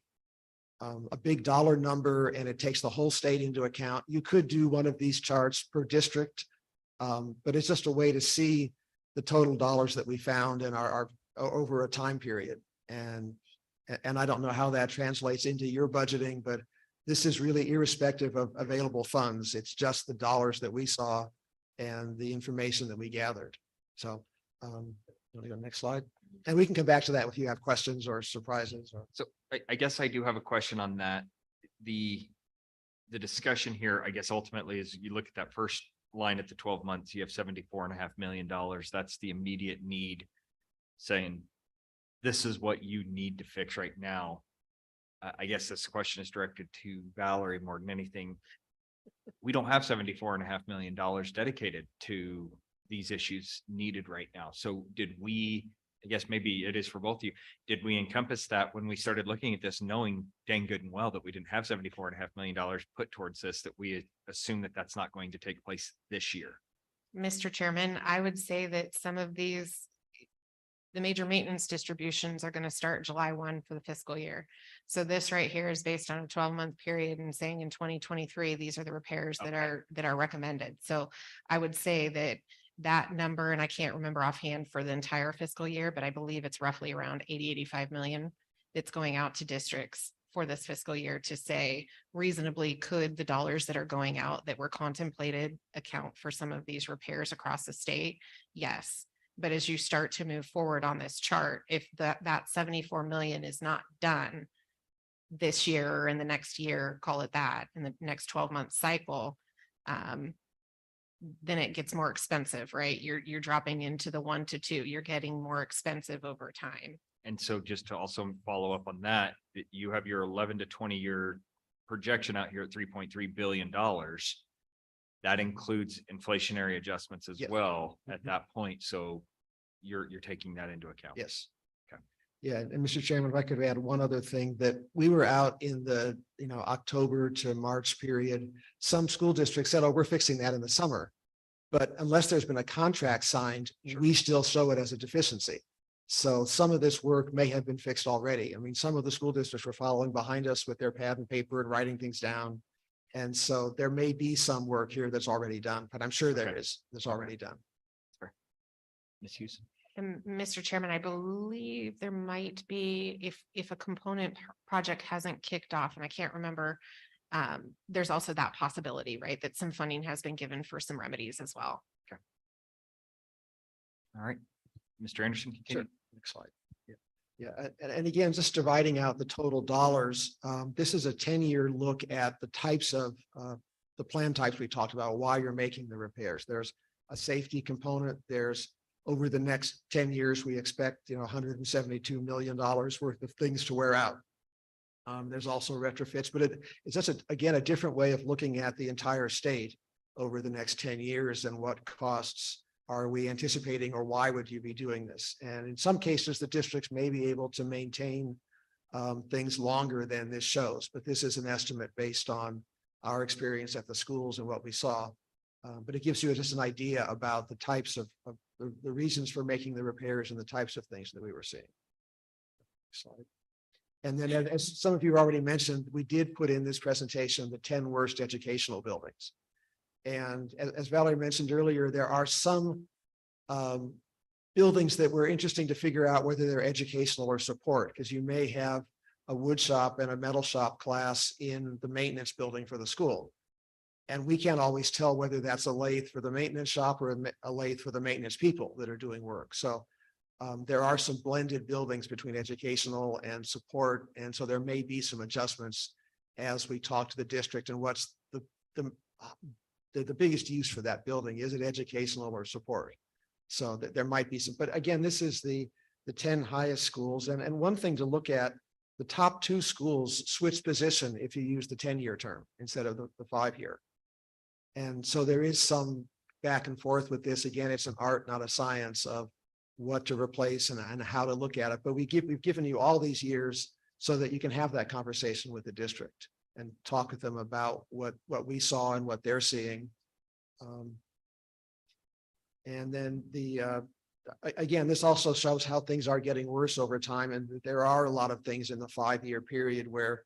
big dollar number, and it takes the whole state into account. You could do one of these charts per district, but it's just a way to see the total dollars that we found in our over a time period. And I don't know how that translates into your budgeting, but this is really irrespective of available funds. It's just the dollars that we saw and the information that we gathered. So, want to go next slide? And we can come back to that if you have questions or surprises or. So I guess I do have a question on that. The discussion here, I guess ultimately is you look at that first line at the 12 months, you have $74.5 million. That's the immediate need, saying this is what you need to fix right now. I guess this question is directed to Valerie more than anything. We don't have $74.5 million dedicated to these issues needed right now. So did we, I guess maybe it is for both of you, did we encompass that when we started looking at this, knowing dang good and well that we didn't have $74.5 million put towards this, that we assume that that's not going to take place this year? Mr. Chairman, I would say that some of these, the major maintenance distributions are going to start July 1 for the fiscal year. So this right here is based on a 12-month period and saying in 2023, these are the repairs that are recommended. So I would say that number, and I can't remember offhand for the entire fiscal year, but I believe it's roughly around 85 million that's going out to districts for this fiscal year to say reasonably could the dollars that are going out that were contemplated account for some of these repairs across the state? Yes. But as you start to move forward on this chart, if that 74 million is not done this year or in the next year, call it that, in the next 12-month cycle, then it gets more expensive, right? You're dropping into the 1 to 2. You're getting more expensive over time. And so just to also follow up on that, you have your 11 to 20 year projection out here at $3.3 billion. That includes inflationary adjustments as Yes. well at that point. So you're taking that into account. Yes. Okay. Yeah, and Mr. Chairman, if I could add one other thing, that we were out in the, October to March period. Some school districts said, oh, we're fixing that in the summer. But unless there's been a contract signed, we still show it as a deficiency. So some of this work may have been fixed already. I mean, some of the school districts were following behind us with their pad and paper and writing things down. And so there may be some work here that's already done, but I'm sure there is, that's already done. Ms. Hughes. And Mr. Chairman, I believe there might be, if a component project hasn't kicked off, and I can't remember, there's also that possibility, right? That some funding has been given for some remedies as well. Okay. All right, Mr. Anderson, continue. Sure. Next slide. Yeah, and again, just dividing out the total dollars. This is a 10-year look at the types of the plan types we talked about, why you're making the repairs. There's a safety component. There's over the next 10 years, we expect, $172 million worth of things to wear out. There's also retrofits, but it's just, again, a different way of looking at the entire state over the next 10 years and what costs are we anticipating, or why would you be doing this? And in some cases, the districts may be able to maintain things longer than this shows, but this is an estimate based on our experience at the schools and what we saw. But it gives you just an idea about the types of the reasons for making the repairs and the types of things that we were seeing. Slide. And then, as some of you already mentioned, we did put in this presentation the 10 worst educational buildings. And as Valerie mentioned earlier, there are some buildings that were interesting to figure out whether they're educational or support, because you may have a wood shop and a metal shop class in the maintenance building for the school. And we can't always tell whether that's a lathe for the maintenance shop or a lathe for the maintenance people that are doing work. So there are some blended buildings between educational and support. And so there may be some adjustments as we talk to the district and what's the biggest use for that building. Is it educational or support? So that there might be some, but again, this is the 10 highest schools. And one thing to look at, the top 2 schools switch position if you use the 10-year term instead of the 5-year. And so there is some back and forth with this. Again, it's an art, not a science of what to replace and how to look at it. But we've given you all these years so that you can have that conversation with the district and talk with them about what we saw and what they're seeing. And then again, this also shows how things are getting worse over time. And there are a lot of things in the 5-year period where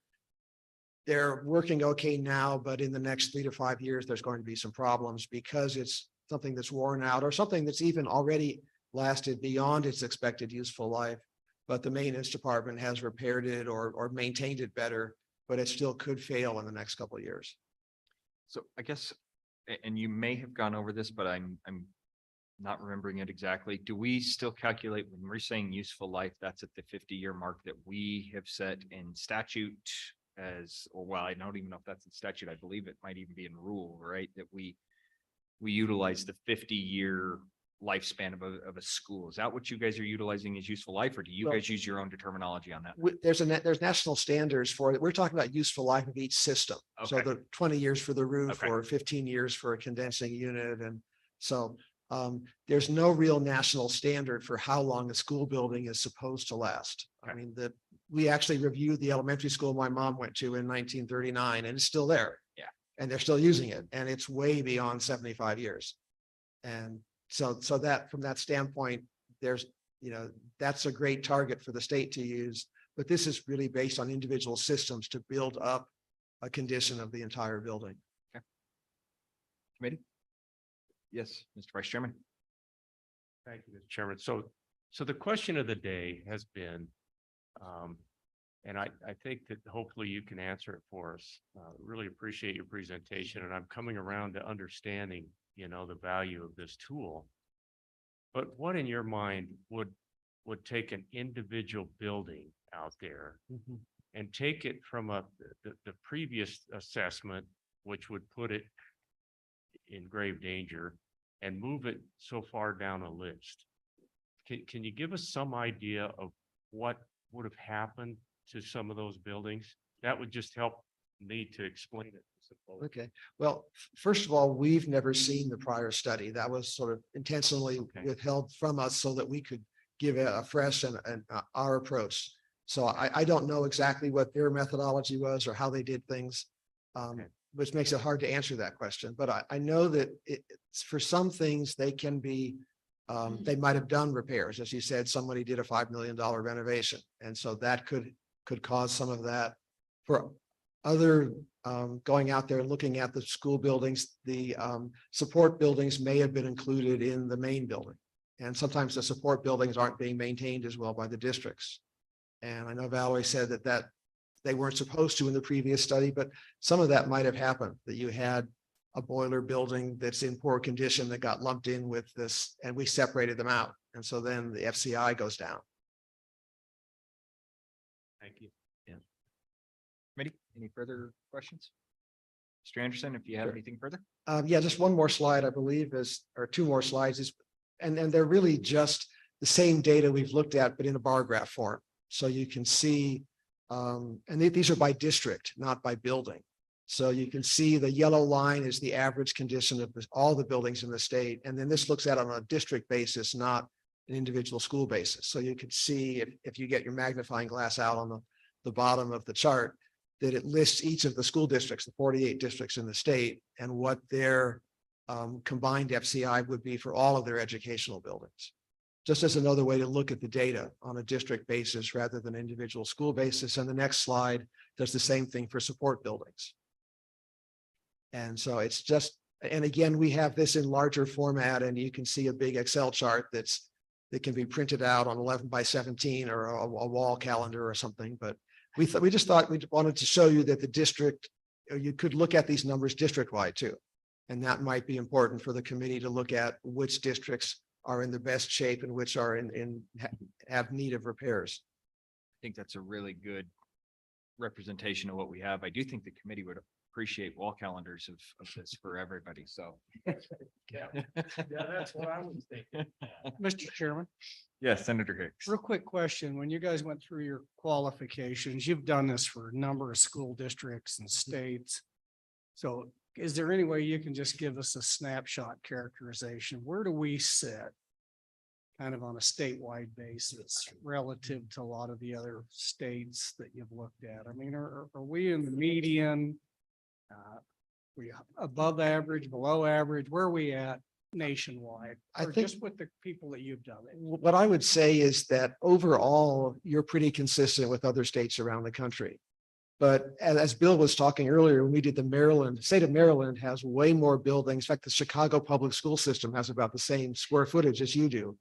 they're working okay now, but in the next 3 to 5 years, there's going to be some problems because it's something that's worn out or something that's even already lasted beyond its expected useful life. But the maintenance department has repaired it or maintained it better, but it still could fail in the next couple of years. So I guess, and you may have gone over this, but I'm not remembering it exactly. Do we still calculate when we're saying useful life, that's at the 50-year mark that we have set in statute as, or well, I don't even know if that's in statute. I believe it might even be in rule, right? That we utilize the 50-year lifespan of a school. Is that what you guys are utilizing as useful life, or do you guys use your own terminology on that? There's national standards for it. We're talking about useful life of each system. So Okay. the 20 years for the roof Okay. or 15 years for a condensing unit. And so there's no real national standard for how long a school building is supposed to last. I mean, we actually reviewed the elementary school my mom went to in 1939 and it's still there. Yeah. And they're still using it and it's way beyond 75 years. And so that from that standpoint, there's, that's a great target for the state to use, but this is really based on individual systems to build up a condition of the entire building. Okay. Committee? Yes, Mr. Vice Chairman. Thank you, Mr. Chairman. So the question of the day has been, and I think that hopefully you can answer it for us. Really appreciate your presentation, and I'm coming around to understanding, the value of this tool. But what in your mind would take an individual building out there and take it from the previous assessment, which would put it in grave danger, and move it so far down a list? Can you give us some idea of what would have happened to some of those buildings? That would just help me to explain it. Okay, well, first of all, we've never seen the prior study. That was sort of intentionally withheld from us so that we could give a fresh and our approach. So I don't know exactly what their methodology was or how they did things, which makes it hard to answer that question. But I know that for some things they can be, they might have done repairs. As you said, somebody did a $5 million renovation. And so that could cause some of that. For other going out there and looking at the school buildings, the support buildings may have been included in the main building. And sometimes the support buildings aren't being maintained as well by the districts. And I know Valerie said that they weren't supposed to in the previous study, but some of that might have happened, that you had a boiler building that's in poor condition that got lumped in with this, and we separated them out. And so then the FCI goes down. Thank you. Committee, any further questions? Mr. Anderson, if you have anything further? Yeah, just one more slide, I believe, or 2 more slides and they're really just the same data we've looked at, but in a bar graph form. So you can see, and these are by district, not by building. So you can see the yellow line is the average condition of all the buildings in the state. And then this looks at it on a district basis, not an individual school basis. So you can see if you get your magnifying glass out on the bottom of the chart, that it lists each of the school districts, the 48 districts in the state, and what their combined FCI would be for all of their educational buildings. Just as another way to look at the data on a district basis rather than individual school basis. And the next slide does the same thing for support buildings. And so it's just, and again, we have this in larger format, and you can see a big Excel chart that can be printed out on 11 by 17 or a wall calendar or something. But we just thought we wanted to show you that the district you could look at these numbers district-wide too. And that might be important for the committee to look at which districts are in the best shape and which are have need of repairs. I think that's a really good representation of what we have. I do think the committee would appreciate wall calendars of this for everybody, so. Yeah, that's what I was thinking. Mr. Chairman, Yes, Senator Hicks. real quick question. When you guys went through your qualifications, you've done this for a number of school districts and states. So is there any way you can just give us a snapshot characterization? Where do we sit kind of on a statewide basis relative to a lot of the other states that you've looked at? I mean, are we in the median? We above average, below average? Where are we at nationwide? I Or think- just with the people that you've done it? What I would say is that overall, you're pretty consistent with other states around the country. But as Bill was talking earlier, when we did the state of Maryland has way more buildings. In fact, the Chicago public school system has about the same square footage as you do.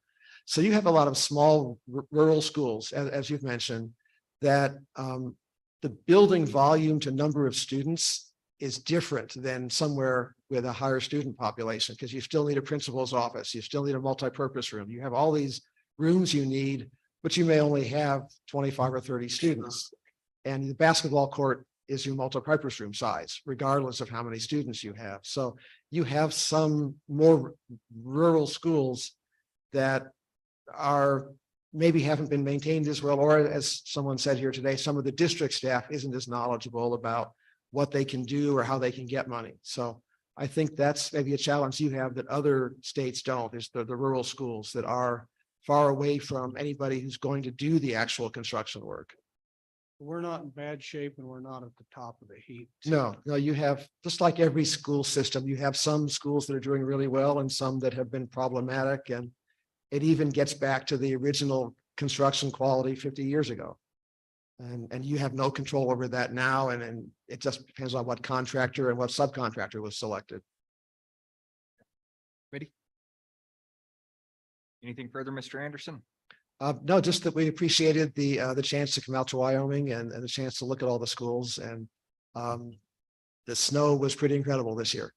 So you have a lot of small rural schools, as you've mentioned, that the building volume to number of students is different than somewhere with a higher student population, because you still need a principal's office, you still need a multi-purpose room, you have all these rooms you need, but you may only have 25 or 30 students. And the basketball court is your multi-purpose room size, regardless of how many students you have. So you have some more rural schools that are maybe haven't been maintained as well, or as someone said here today, some of the district staff isn't as knowledgeable about what they can do or how they can get money. So I think that's maybe a challenge you have that other states don't, is the rural schools that are far away from anybody who's going to do the actual construction work. We're not in bad shape and we're not at the top of the heap. No, you have, just like every school system, you have some schools that are doing really well and some that have been problematic. And it even gets back to the original construction quality 50 years ago. And you have no control over that now. And it just depends on what contractor and what subcontractor was selected. Ready? Anything further, Mr. Anderson? No, just that we appreciated the chance to come out to Wyoming and the chance to look at all the schools, and the snow was pretty incredible this year.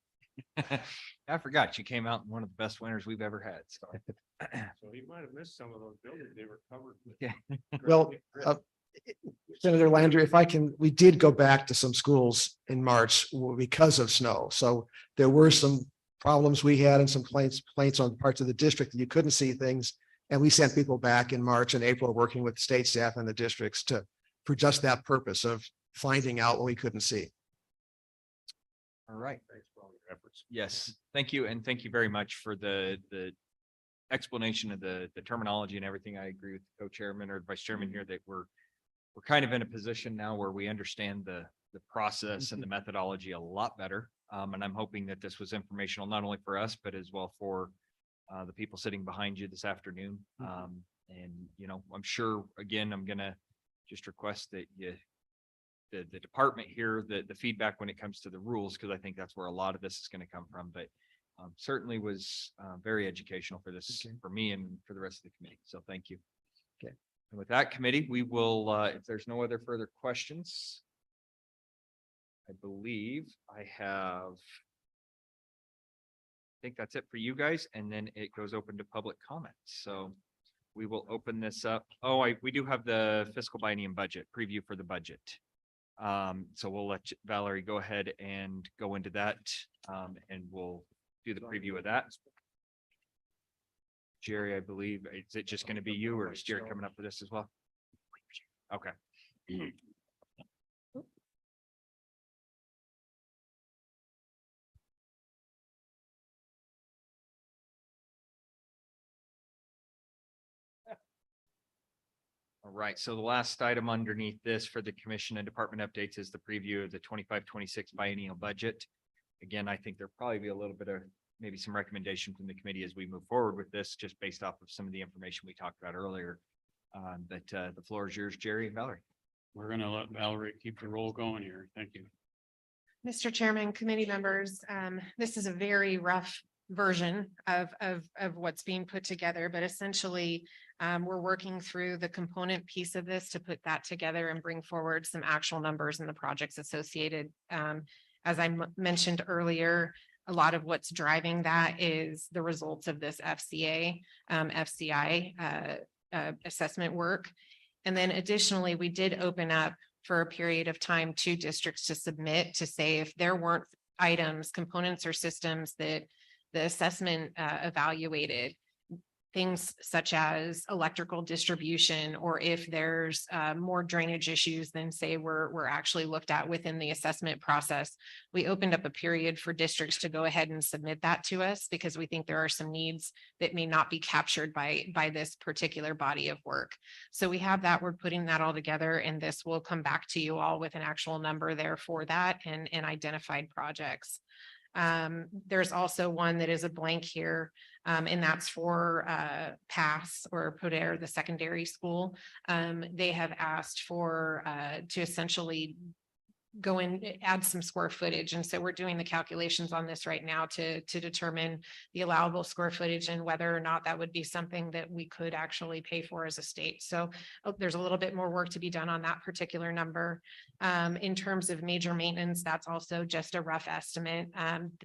I forgot you came out in one of the best winters we've ever had. So. So he might have missed some of those buildings. They were covered. Yeah. Well, Senator Lander, if I can, we did go back to some schools in March because of snow. So there were some problems we had and some complaints on parts of the district that you couldn't see things. And we sent people back in March and April, working with the state staff and the districts for just that purpose of finding out what we couldn't see. All right. Thanks for all your efforts. Yes, thank you. And thank you very much for the explanation of the terminology and everything. I agree with the co-chairman or vice chairman here that we're kind of in a position now where we understand the process and the methodology a lot better. And I'm hoping that this was informational, not only for us, but as well for the people sitting behind you this afternoon. And, you know, I'm sure, again, I'm going to just request that the department here, the feedback when it comes to the rules, because I think that's where a lot of this is going to come from, but certainly was very educational for this, for me and for the rest of the committee. So thank you. Okay. And with that committee, we will, if there's no other further questions, I believe I think that's it for you guys. And then it goes open to public comments. So we will open this up. Oh, we do have the fiscal biennium budget preview for the budget. So we'll let Valerie go ahead and go into that. And we'll do the preview of that. Jerry, I believe, is it just going to be you, or is Jerry coming up for this as well? Okay. All right, so the last item underneath this for the commission and department updates is the preview of the 25-26 biennial budget. Again, I think there'll probably be a little bit of maybe some recommendation from the committee as we move forward with this, just based off of some of the information we talked about earlier. But the floor is yours, Jerry and Valerie. We're going to let Valerie keep the roll going here. Thank you. Mr. Chairman, committee members, this is a very rough version of what's being put together, but essentially we're working through the component piece of this to put that together and bring forward some actual numbers and the projects associated. As I mentioned earlier, a lot of what's driving that is the results of this FCI assessment work. And then additionally, we did open up for a period of time to districts to submit to say if there weren't items, components, or systems that the assessment evaluated, things such as electrical distribution, or if there's more drainage issues than say were actually looked at within the assessment process. We opened up a period for districts to go ahead and submit that to us because we think there are some needs that may not be captured by this particular body of work. So we have that, we're putting that all together, and this will come back to you all with an actual number there for that and identified projects. There's also one that is a blank here, and that's for PASS or Poder, the secondary school. They have asked for to essentially go in, add some square footage. And so we're doing the calculations on this right now to determine the allowable square footage and whether or not that would be something that we could actually pay for as a state. So there's a little bit more work to be done on that particular number. In terms of major maintenance, that's also just a rough estimate.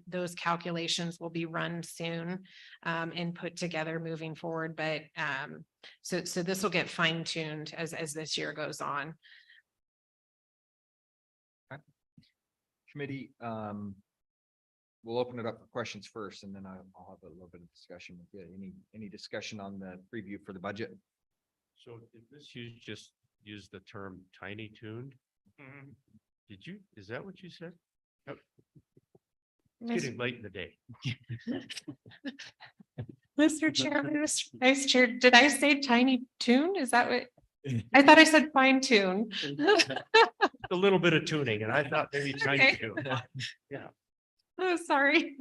Those calculations will be run soon and put together moving forward. But so this will get fine tuned as this year goes on. Committee, we'll open it up for questions first, and then I'll have a little bit of discussion with you. Any discussion on the preview for the budget? So did this you just use the term tiny tuned? Did you, is that what you said? Oh. It's getting late in the day. Mr. Chairman, Mr. Vice Chair, did I say tiny tune? Is that what? I thought I said fine tune. A little bit of tuning, and I thought maybe tiny Okay. tune. Yeah. Oh, sorry.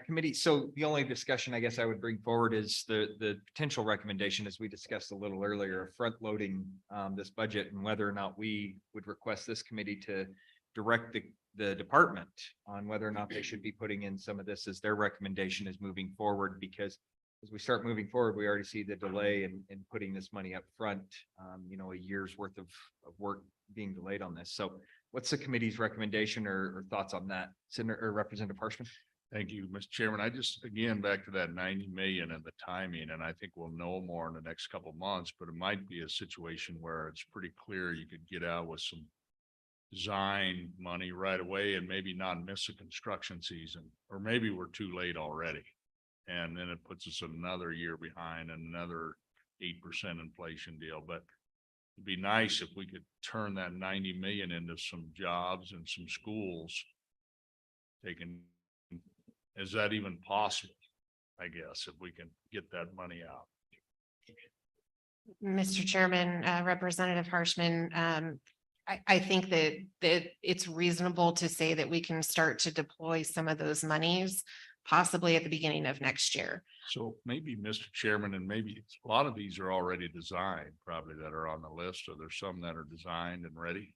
Committee, so the only discussion I guess I would bring forward is the potential recommendation, as we discussed a little earlier, front loading this budget and whether or not we would request this committee to direct the department on whether or not they should be putting in some of this as their recommendation is moving forward, because as we start moving forward, we already see the delay in putting this money up front, a year's worth of work being delayed on this. So what's the committee's recommendation or thoughts on that? Senator or Representative Harshman? Thank you, Mr. Chairman. I just, again, back to that 90 million and the timing, and I think we'll know more in the next couple of months, but it might be a situation where it's pretty clear you could get out with some design money right away and maybe not miss a construction season, or maybe we're too late already. And then it puts us another year behind and another 8% inflation deal. But it'd be nice if we could turn that 90 million into some jobs and some schools. Is that even possible? I guess if we can get that money out. Mr. Chairman, Representative Harshman, I think that it's reasonable to say that we can start to deploy some of those monies possibly at the beginning of next year. So maybe, Mr. Chairman, and maybe a lot of these are already designed, probably that are on the list, or there's some that are designed and ready.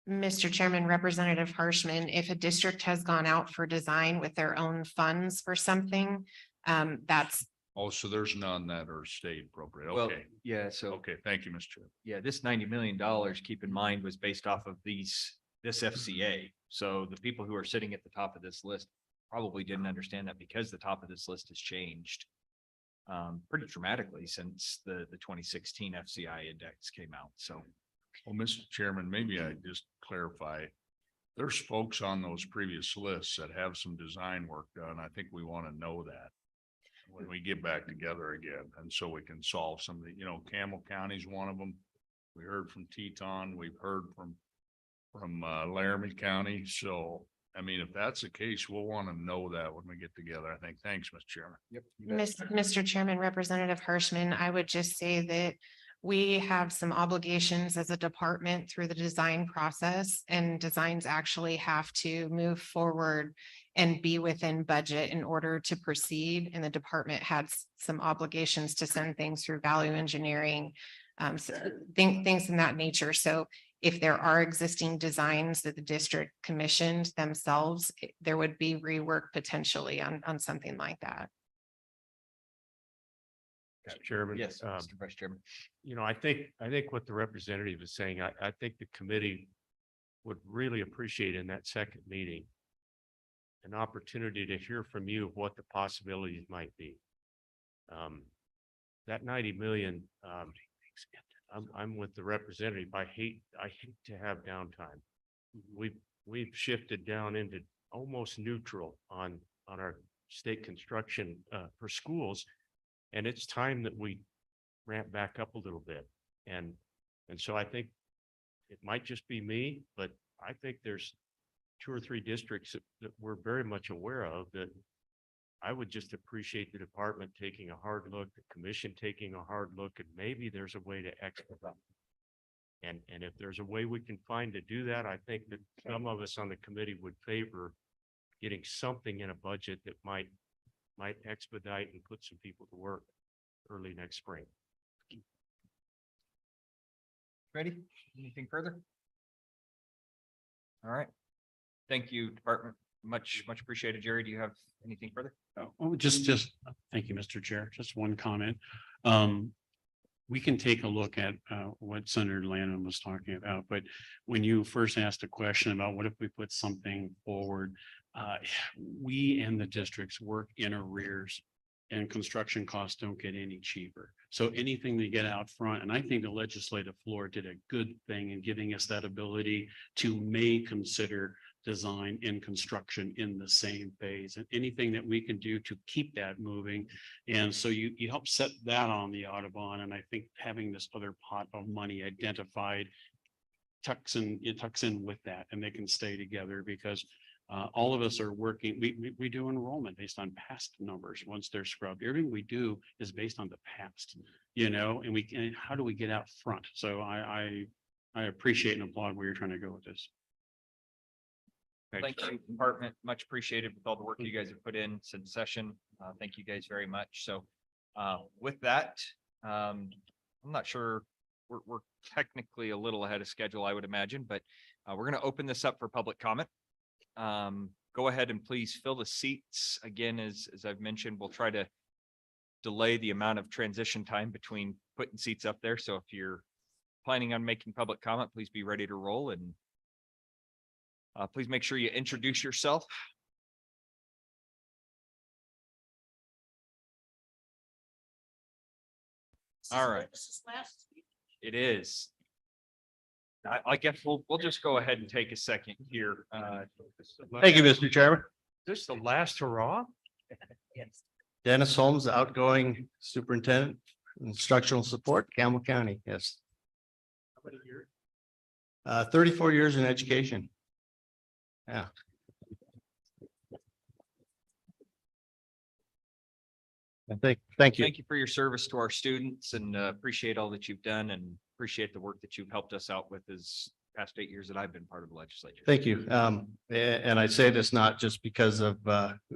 Mr. Chairman, Representative Harshman, if a district has gone out for design with their own funds for something, that's. Oh, so there's none that are state appropriate. Well, Okay. yeah, so Okay, thank you, Mr. Chair. yeah, this $90 million, keep in mind, was based off of this FCA. So the people who are sitting at the top of this list probably didn't understand that, because the top of this list has changed pretty dramatically since the 2016 FCI index came out. So, Well, Mr. Chairman, maybe I just clarify. There's folks on those previous lists that have some design work done. I think we want to know that when we get back together again, and so we can solve some of the, Campbell County is one of them. We heard from Teton, we've heard from Laramie County. So, I mean, if that's the case, we'll want to know that when we get together, I think. Thanks, Mr. Chairman. yep. Mr. Chairman, Representative Harshman, I would just say that we have some obligations as a department through the design process, and designs actually have to move forward and be within budget in order to proceed. And the department had some obligations to send things through value engineering, things in that nature. So if there are existing designs that the district commissioned themselves, there would be rework potentially on something like that. Mr. Chairman. Yes, Mr. Vice Chairman. You know, I think what the representative is saying, I think the committee would really appreciate in that second meeting an opportunity to hear from you what the possibilities might be. That 90 million, I'm with the representative. I hate to have downtime. We've shifted down into almost neutral on our state construction for schools. And it's time that we ramp back up a little bit. And so I think it might just be me, but I think there's 2 or 3 districts that we're very much aware of that I would just appreciate the department taking a hard look, the commission taking a hard look, and maybe there's a way to expedite. And if there's a way we can find to do that, I think that some of us on the committee would favor getting something in a budget that might expedite and put some people to work early next spring. Ready? Anything further? All right. Thank you, department. Much appreciated. Jerry, do you have anything further? Oh, just, thank you, Mr. Chair. Just one comment. We can take a look at what Senator Landon was talking about, but when you first asked a question about what if we put something forward, we and the districts work in arrears and construction costs don't get any cheaper. So anything they get out front, and I think the legislative floor did a good thing in giving us that ability to may consider design and construction in the same phase, and anything that we can do to keep that moving. And so you help set that on the Audubon. And I think having this other pot of money identified tucks in with that, and they can stay together because all of us are working. We do enrollment based on past numbers. Once they're scrubbed, everything we do is based on the past, and how do we get out front? So I appreciate and applaud where you're trying to go with this. Thank you, department. Much appreciated with all the work you guys have put in since session. Thank you guys very much. So with that, I'm not sure, we're technically a little ahead of schedule, I would imagine, but we're going to open this up for public comment. Go ahead and please fill the seats. Again, as I've mentioned, we'll try to delay the amount of transition time between putting seats up there. So if you're planning on making public comment, please be ready to roll, and please make sure you introduce yourself. All right. It is. I guess we'll just go ahead and take a second here. Thank you, Mr. Chairman. This is the last hurrah? Dennis Holmes, outgoing superintendent, instructional support, Campbell County. Yes. 34 years in education. Yeah. Thank you. Thank you for your service to our students, and appreciate all that you've done, and appreciate the work that you've helped us out with as past 8 years that I've been part of the legislature. Thank you. And I say this not just because of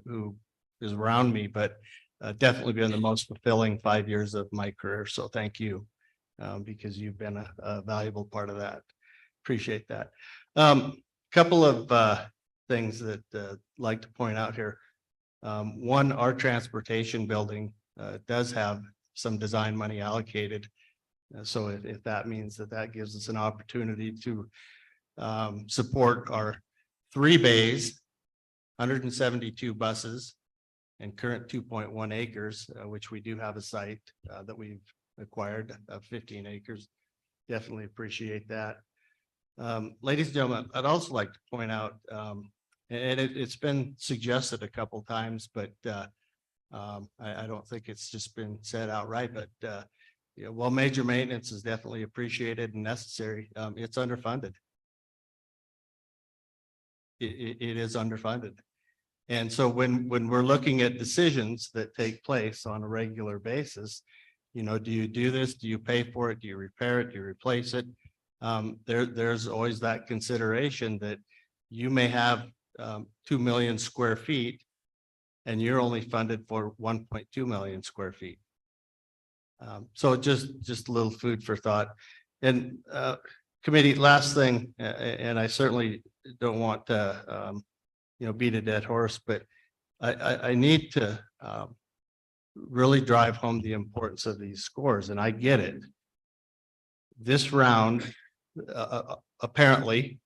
who is around me, but definitely been the most fulfilling 5 years of my career. So thank you, because you've been a valuable part of that. Appreciate that. Couple of things that I'd like to point out here. One, our transportation building does have some design money allocated. So if that means that gives us an opportunity to support our 3 bays, 172 buses, and current 2.1 acres, which we do have a site that we've acquired of 15 acres. Definitely appreciate that. Ladies and gentlemen, I'd also like to point out, and it's been suggested a couple times, but I don't think it's just been said outright, but while major maintenance is definitely appreciated and necessary, it's underfunded. It is underfunded. And so when we're looking at decisions that take place on a regular basis, do you do this? Do you pay for it? Do you repair it? Do you replace it? There's always that consideration that you may have 2 million square feet and you're only funded for 1.2 million square feet. So just a little food for thought. And Committee, last thing, and I certainly don't want to, beat a dead horse, but I need to really drive home the importance of these scores, and I get it. This round, apparently,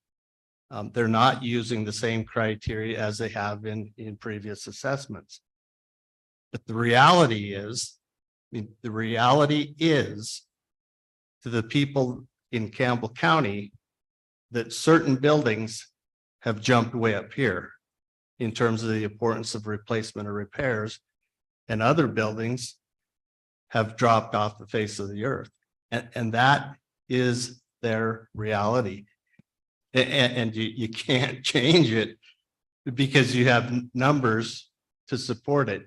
they're not using the same criteria as they have in previous assessments. But the reality is, to the people in Campbell County, that certain buildings have jumped way up here in terms of the importance of replacement or repairs, and other buildings have dropped off the face of the earth. And that is their reality. And you can't change it because you have numbers to support it.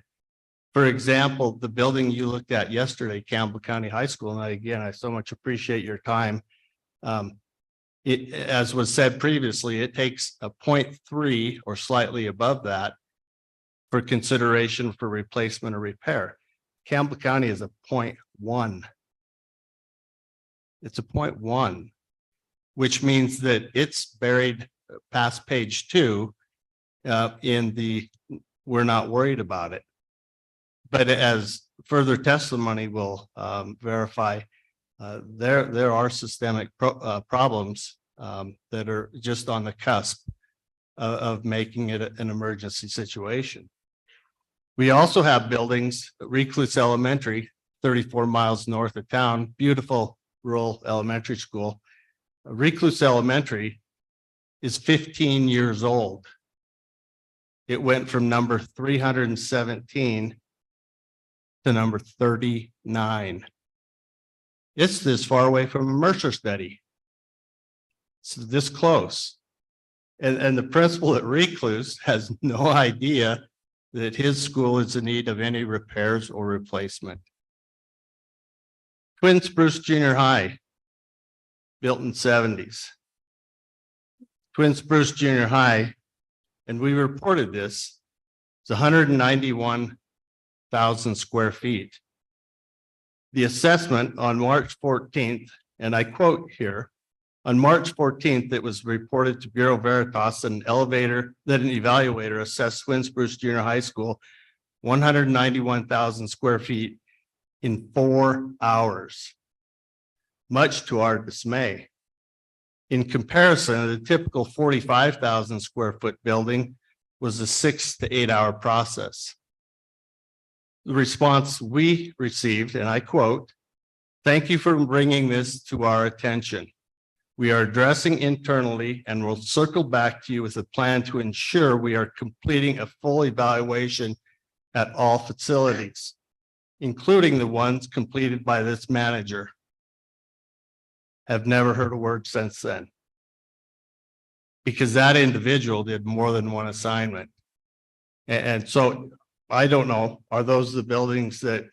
For example, the building you looked at yesterday, Campbell County High School, and I so much appreciate your time. As was said previously, it takes a 0.3 or slightly above that for consideration for replacement or repair. Campbell County is a 0.1. It's a 0.1, which means that it's buried past page 2 in the we're not worried about it. But as further testimony will verify, there are systemic problems that are just on the cusp of making it an emergency situation. We also have buildings, Recluse Elementary, 34 miles north of town, beautiful rural elementary school. Recluse Elementary is 15 years old. It went from number 317 to number 39. It's this far away from a Mercer study. It's this close. And the principal at Recluse has no idea that his school is in need of any repairs or replacement. Twin Spruce Junior High, built in the 70s. Twin Spruce Junior High, and we reported this, it's 191,000 square feet. The assessment on March 14th, and I quote here, on March 14th, it was reported to Bureau Veritas that an evaluator assessed Twin Spruce Junior High School 191,000 square feet in 4 hours, much to our dismay. In comparison, the typical 45,000 square foot building was a 6 to 8 hour process. The response we received, and I quote, "Thank you for bringing this to our attention. We are addressing internally and will circle back to you with a plan to ensure we are completing a full evaluation at all facilities, including the ones completed by this manager." Have never heard a word since then, because that individual did more than one assignment. And so I don't know, are those the buildings that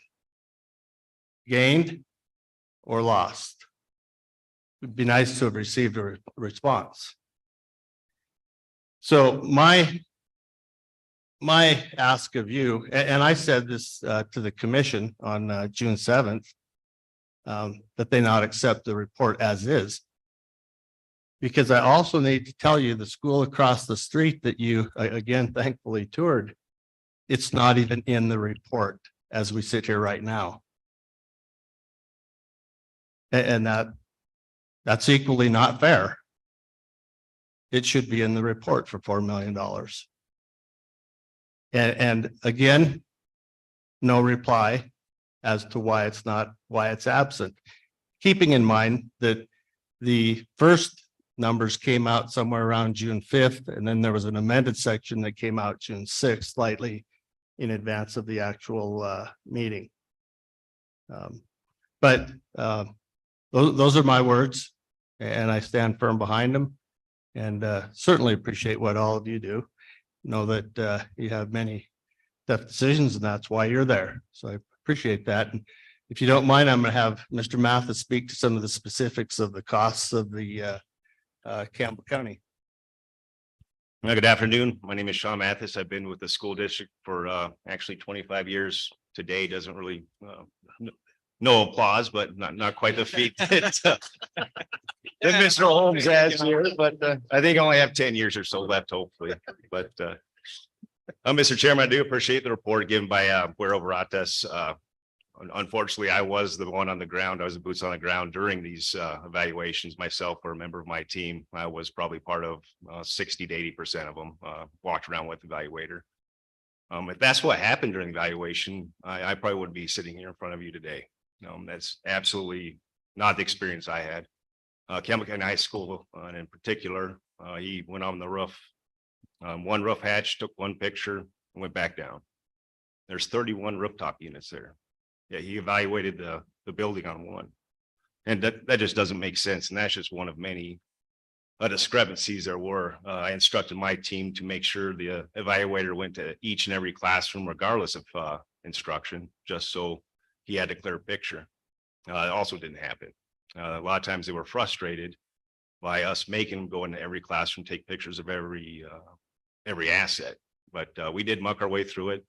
gained or lost? It'd be nice to have received a response. So my ask of you, and I said this to the commission on June 7th, that they not accept the report as is. Because I also need to tell you the school across the street that you, again, thankfully toured, it's not even in the report as we sit here right now. And that's equally not fair. It should be in the report for $4 million. And again, no reply as to why it's absent. Keeping in mind that the first numbers came out somewhere around June 5th, and then there was an amended section that came out June 6th, slightly in advance of the actual meeting. But those are my words, and I stand firm behind them, and certainly appreciate what all of you do. Know that you have many tough decisions, and that's why you're there. So I appreciate that. And if you don't mind, I'm going to have Mr. Mathis speak to some of the specifics of the costs of the Campbell County. Good afternoon. My name is Sean Mathis. I've been with the school district for actually 25 years. Today doesn't really no applause, but not quite the feat that than Mr. Holmes has here, but I think I only have 10 years or so left, hopefully. But Mr. Chairman, I do appreciate the report given by Puero Baratas. Unfortunately, I was the one on the ground. I was the boots on the ground during these evaluations myself, or a member of my team. I was probably part of 60 to 80% of them, walked around with the evaluator. If that's what happened during the evaluation, I probably wouldn't be sitting here in front of you today. That's absolutely not the experience I had. Campbell County High School, and in particular, he went on the roof, one roof hatch, took one picture, and went back down. There's 31 rooftop units there. Yeah, he evaluated the building on one. And that just doesn't make sense. And that's just one of many discrepancies there were. I instructed my team to make sure the evaluator went to each and every classroom regardless of instruction, just so he had a clear picture. It also didn't happen. A lot of times they were frustrated by us making them go into every classroom, take pictures of every asset. But we did muck our way through it.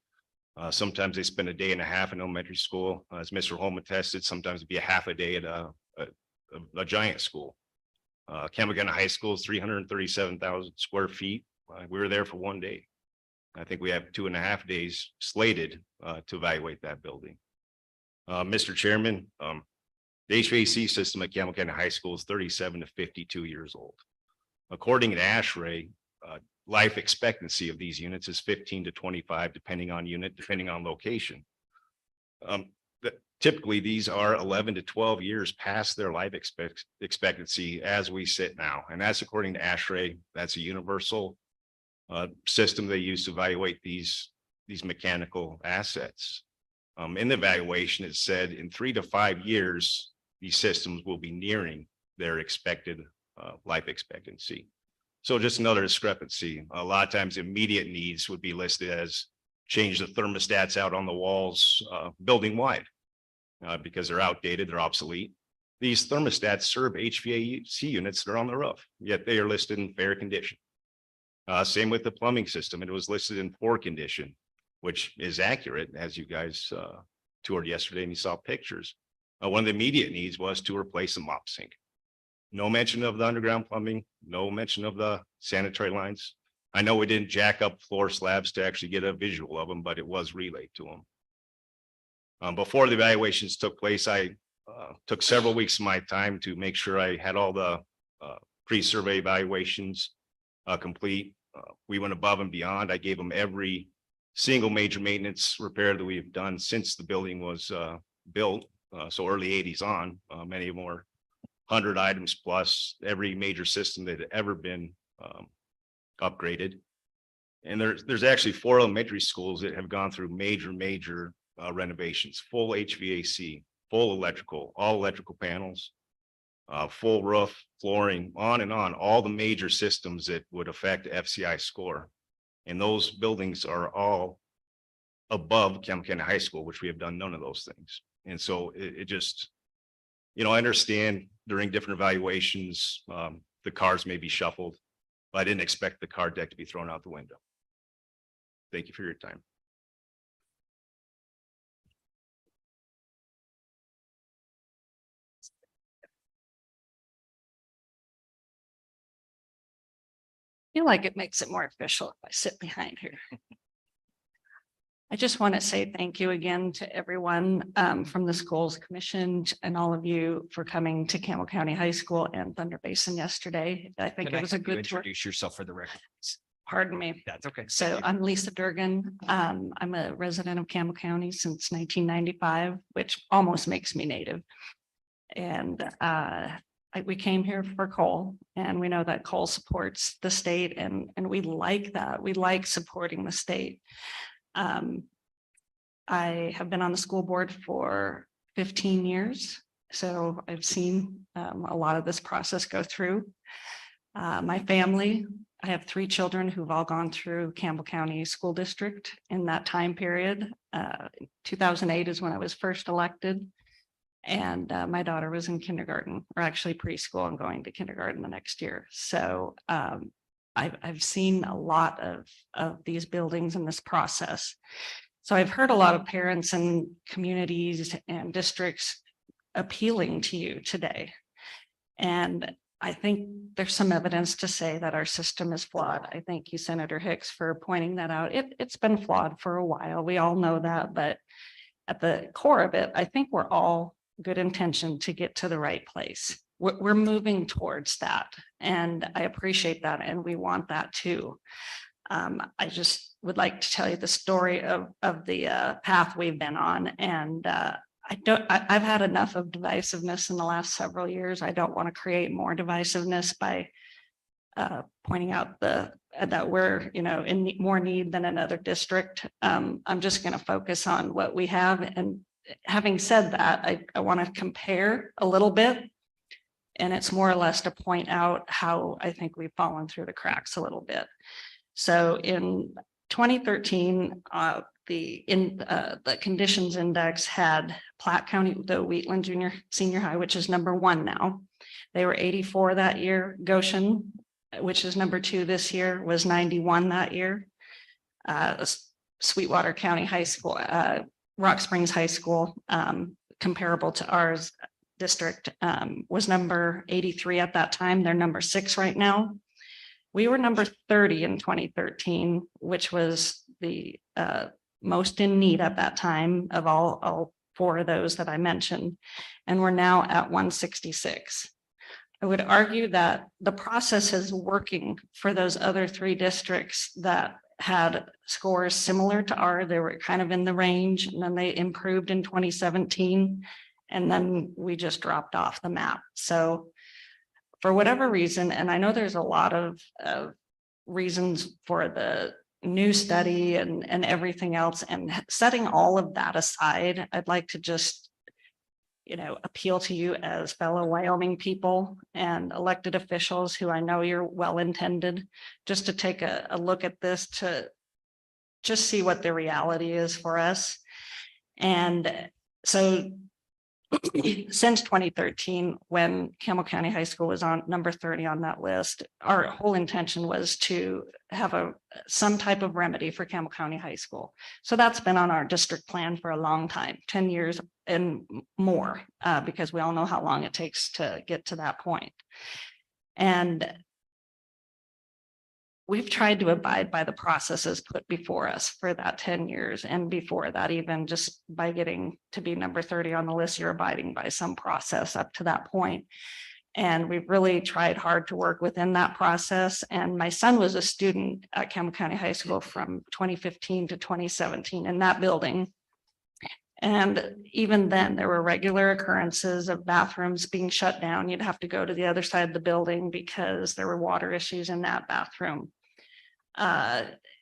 Sometimes they spend a day and a half in elementary school, as Mr. Holm attested. Sometimes it'd be a half a day at a giant school. Campbell County High School is 337,000 square feet. We were there for one day. I think we have 2.5 days slated to evaluate that building. Mr. Chairman, the HVAC system at Campbell County High School is 37 to 52 years old. According to ASHRAE, life expectancy of these units is 15 to 25, depending on unit, depending on location. Typically, these are 11 to 12 years past their life expectancy as we sit now. And that's according to ASHRAE. That's a universal system they use to evaluate these mechanical assets. In the evaluation, it said in 3 to 5 years, these systems will be nearing their expected life expectancy. So just another discrepancy. A lot of times immediate needs would be listed as change the thermostats out on the walls building wide because they're outdated, they're obsolete. These thermostats serve HVAC units that are on the roof, yet they are listed in fair condition. Same with the plumbing system. It was listed in poor condition, which is accurate as you guys toured yesterday and you saw pictures. One of the immediate needs was to replace the mop sink. No mention of the underground plumbing, no mention of the sanitary lines. I know we didn't jack up floor slabs to actually get a visual of them, but it was relayed to them. Before the evaluations took place, I took several weeks of my time to make sure I had all the pre-survey evaluations complete. We went above and beyond. I gave them every single major maintenance repair that we've done since the building was built. So early 80s on, many more 100 items plus every major system that had ever been upgraded. And there's actually 4 elementary schools that have gone through major renovations, full HVAC, full electrical, all electrical panels, full roof, flooring, on and on, all the major systems that would affect FCI score. And those buildings are all above Campbell County High School, which we have done none of those things. And so it just, I understand during different evaluations, the cars may be shuffled, but I didn't expect the car deck to be thrown out the window. Thank you for your time. I feel like it makes it more official if I sit behind here. I just want to say thank you again to everyone from the schools commission and all of you for coming to Campbell County High School and Thunder Basin yesterday. I think it was a good tour. Introduce yourself for the record. Pardon me. That's okay. So I'm Lisa Durgan. I'm a resident of Campbell County since 1995, which almost makes me native. And we came here for coal, and we know that coal supports the state, and we like that. We like supporting the state. I have been on the school board for 15 years, so I've seen a lot of this process go through. My family, I have 3 children who've all gone through Campbell County School District in that time period. 2008 is when I was first elected. And my daughter was in kindergarten, or actually preschool, and going to kindergarten the next year. So I've seen a lot of these buildings in this process. So I've heard a lot of parents and communities and districts appealing to you today. And I think there's some evidence to say that our system is flawed. I thank you, Senator Hicks, for pointing that out. It's been flawed for a while. We all know that, but at the core of it, I think we're all good intention to get to the right place. We're moving towards that, and I appreciate that, and we want that too. I just would like to tell you the story of the path we've been on, and I've had enough of divisiveness in the last several years. I don't want to create more divisiveness by pointing out that we're, in more need than another district. I'm just going to focus on what we have. And having said that, I want to compare a little bit. And it's more or less to point out how I think we've fallen through the cracks a little bit. So in 2013, the conditions index had Platte County, the Wheatland Senior High, which is number 1 now. They were 84 that year. Goshen, which is number 2 this year, was 91 that year. Sweetwater County High School, Rock Springs High School, comparable to ours district, was number 83 at that time. They're number 6 right now. We were number 30 in 2013, which was the most in need at that time of all 4 of those that I mentioned. And we're now at 166. I would argue that the process is working for those other 3 districts that had scores similar to ours. They were kind of in the range, and then they improved in 2017, and then we just dropped off the map. So for whatever reason, and I know there's a lot of reasons for the new study and everything else, and setting all of that aside, I'd like to just appeal to you as fellow Wyoming people and elected officials who I know you're well-intended, just to take a look at this, to just see what the reality is for us. And so since 2013, when Campbell County High School was on number 30 on that list, our whole intention was to have some type of remedy for Campbell County High School. So that's been on our district plan for a long time, 10 years and more, because we all know how long it takes to get to that point. And we've tried to abide by the processes put before us for that 10 years. And before that, even just by getting to be number 30 on the list, you're abiding by some process up to that point. And we've really tried hard to work within that process. And my son was a student at Campbell County High School from 2015 to 2017 in that building. And even then, there were regular occurrences of bathrooms being shut down. You'd have to go to the other side of the building because there were water issues in that bathroom.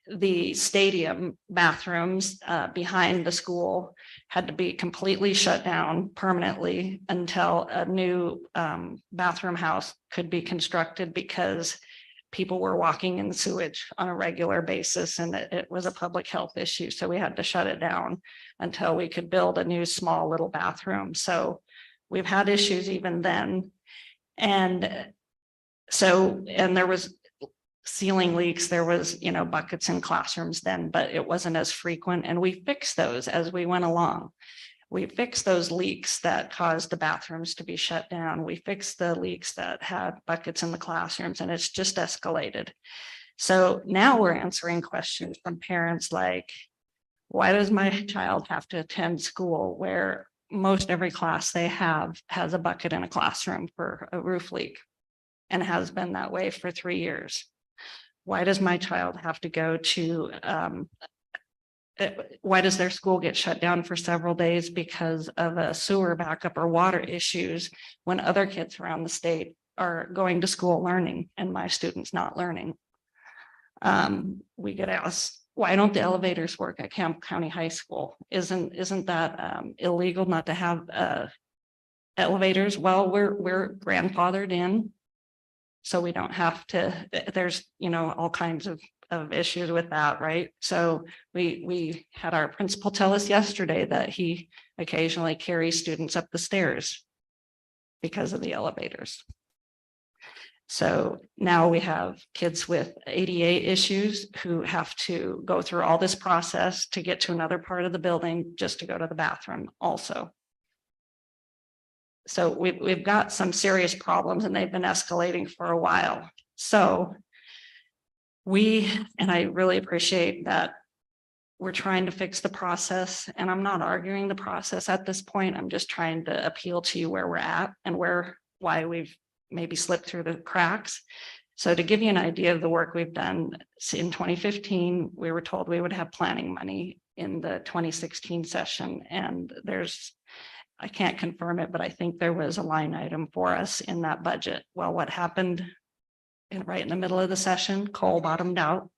The stadium bathrooms behind the school had to be completely shut down permanently until a new bathroom house could be constructed, because people were walking in sewage on a regular basis, and it was a public health issue. So we had to shut it down until we could build a new small little bathroom. So we've had issues even then. And there was ceiling leaks, there was, buckets in classrooms then, but it wasn't as frequent. And we fixed those as we went along. We fixed those leaks that caused the bathrooms to be shut down. We fixed the leaks that had buckets in the classrooms, and it's just escalated. So now we're answering questions from parents like, why does my child have to attend school where most every class they have has a bucket in a classroom for a roof leak, and has been that way for 3 years? Why does my child have to go to why does their school get shut down for several days because of a sewer backup or water issues, when other kids around the state are going to school learning and my student's not learning? We get asked, why don't the elevators work at Campbell County High School? Isn't that illegal not to have elevators? Well, we're grandfathered in, so we don't have to. There's all kinds of issues with that, right? So we had our principal tell us yesterday that he occasionally carries students up the stairs because of the elevators. So now we have kids with ADA issues who have to go through all this process to get to another part of the building just to go to the bathroom also. So we've got some serious problems and they've been escalating for a while. So and I really appreciate that we're trying to fix the process, and I'm not arguing the process at this point. I'm just trying to appeal to you where we're at and why we've maybe slipped through the cracks. So to give you an idea of the work we've done, in 2015, we were told we would have planning money in the 2016 session. And I can't confirm it, but I think there was a line item for us in that budget. Well, what happened right in the middle of the session, coal bottomed out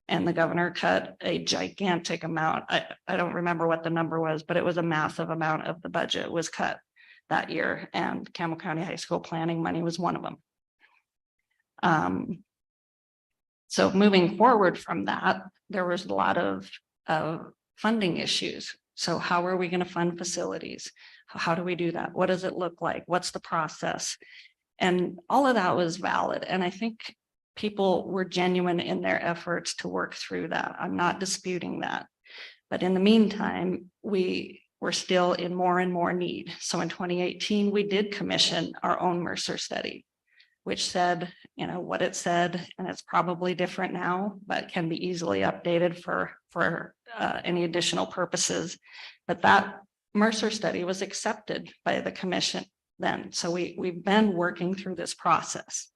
and the governor cut a gigantic amount. I don't remember what the number was, but it was a massive amount of the budget was cut that year. And Campbell County High School planning money was one of them. So moving forward from that, there was a lot of funding issues. So how are we going to fund facilities? How do we do that? What does it look like? What's the process? And all of that was valid. And I think people were genuine in their efforts to work through that. I'm not disputing that. But in the meantime, we were still in more and more need. So in 2018, we did commission our own Mercer study, which said, what it said, and it's probably different now, but can be easily updated for any additional purposes. But that Mercer study was accepted by the commission then. So we've been working through this process.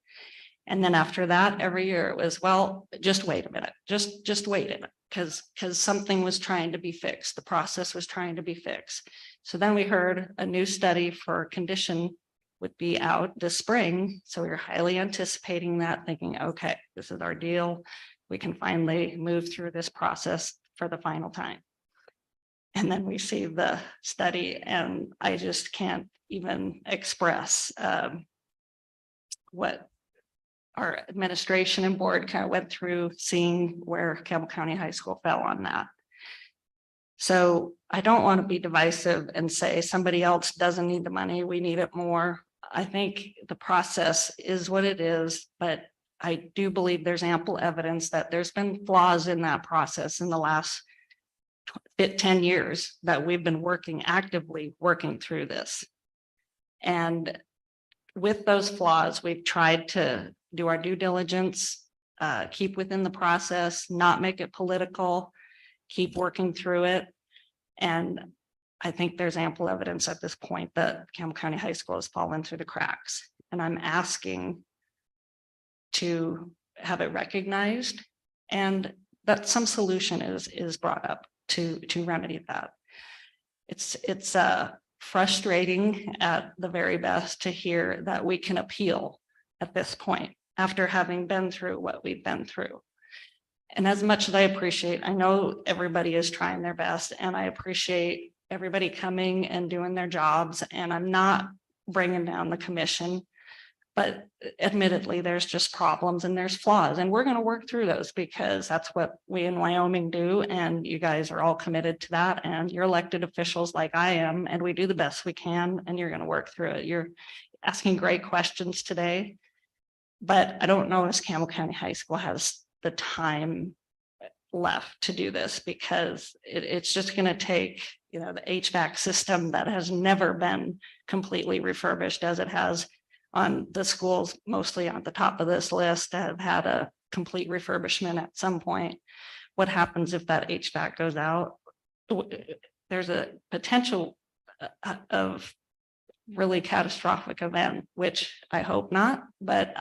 And then after that, every year it was, well, just wait a minute, just wait a minute, because something was trying to be fixed. The process was trying to be fixed. So then we heard a new study for condition would be out this spring. So we were highly anticipating that, thinking, okay, this is our deal. We can finally move through this process for the final time. And then we see the study, and I just can't even express what our administration and board kind of went through, seeing where Campbell County High School fell on that. So I don't want to be divisive and say somebody else doesn't need the money, we need it more. I think the process is what it is, but I do believe there's ample evidence that there's been flaws in that process in the last 10 years that we've been actively working through this. And with those flaws, we've tried to do our due diligence, keep within the process, not make it political, keep working through it. And I think there's ample evidence at this point that Campbell County High School has fallen through the cracks. And I'm asking to have it recognized and that some solution is brought up to remedy that. It's frustrating at the very best to hear that we can appeal at this point after having been through what we've been through. And as much as I appreciate, I know everybody is trying their best, and I appreciate everybody coming and doing their jobs, and I'm not bringing down the commission, but admittedly, there's just problems and there's flaws, and we're going to work through those because that's what we in Wyoming do. And you guys are all committed to that, and you're elected officials like I am, and we do the best we can, and you're going to work through it. You're asking great questions today, but I don't know if Campbell County High School has the time left to do this, because it's just going to take, the HVAC system that has never been completely refurbished, as it has on the schools, mostly on the top of this list, have had a complete refurbishment at some point. What happens if that HVAC goes out? There's a potential of really catastrophic event, which I hope not, but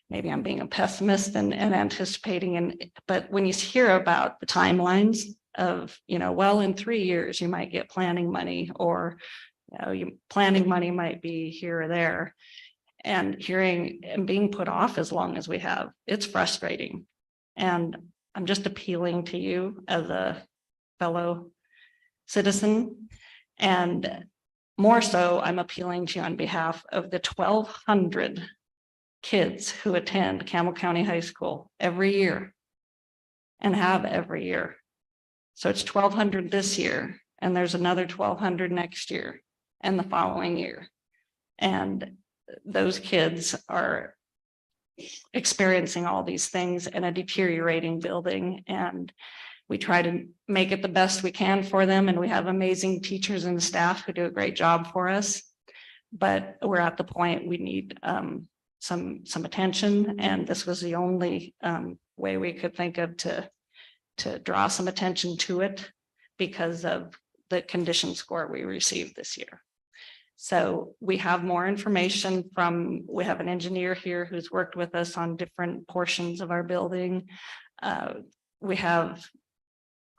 maybe I'm being a pessimist and anticipating. But when you hear about the timelines of, well, in 3 years, you might get planning money, or planning money might be here or there, and hearing and being put off as long as we have, it's frustrating. And I'm just appealing to you as a fellow citizen, and more so, I'm appealing to you on behalf of the 1,200 kids who attend Campbell County High School every year and have every year. So it's 1,200 this year, and there's another 1,200 next year and the following year. And those kids are experiencing all these things in a deteriorating building, and we try to make it the best we can for them. And we have amazing teachers and staff who do a great job for us. but we're at the point we need some attention, and this was the only way we could think of to draw some attention to it because of the condition score we received this year. So we have more information we have an engineer here who's worked with us on different portions of our building. We have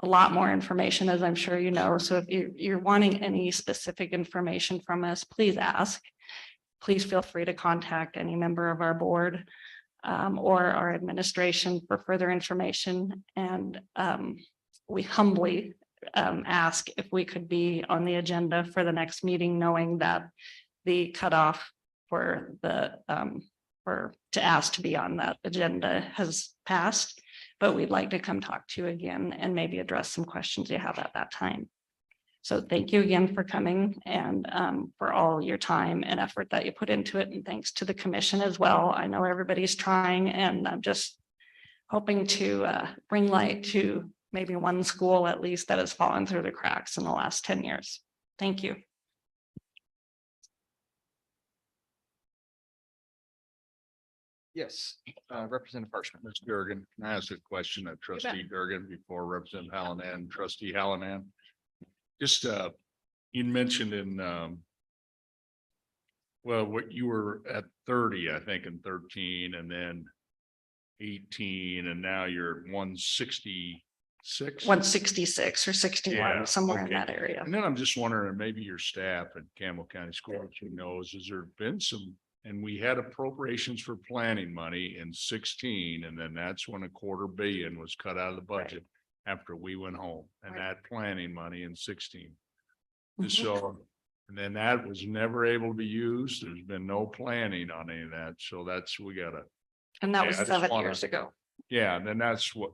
a lot more information, as I'm sure you know. So if you're wanting any specific information from us, please ask. Please feel free to contact any member of our board or our administration for further information. And we humbly ask if we could be on the agenda for the next meeting, knowing that the cutoff for to ask to be on that agenda has passed. But we'd like to come talk to you again and maybe address some questions you have at that time. So thank you again for coming and for all your time and effort that you put into it. And thanks to the commission as well. I know everybody's trying, and I'm just hoping to bring light to maybe one school at least that has fallen through the cracks in the last 10 years. Thank you. Yes, Representative Harshman. Ms. Durgan, can I ask a question of trustee Durgan before Representative Hallinan, trustee Hallinan? Just, you mentioned in, well, what you were at 30, I think in 13 and then 18, and now you're 166? 166 or 61, Yeah, somewhere in okay. that area. And then I'm just wondering, maybe your staff at Campbell County Schools who knows, has there been some, and we had appropriations for planning money in 16, and then that's when $250 million was cut out of the budget after we went home, and that planning money in 16. Mhm. So, and then that was never able to be used. There's been no planning on any of that. So that's, we gotta, And that Yeah, was I just 7 wanna- years ago. yeah, and then that's what,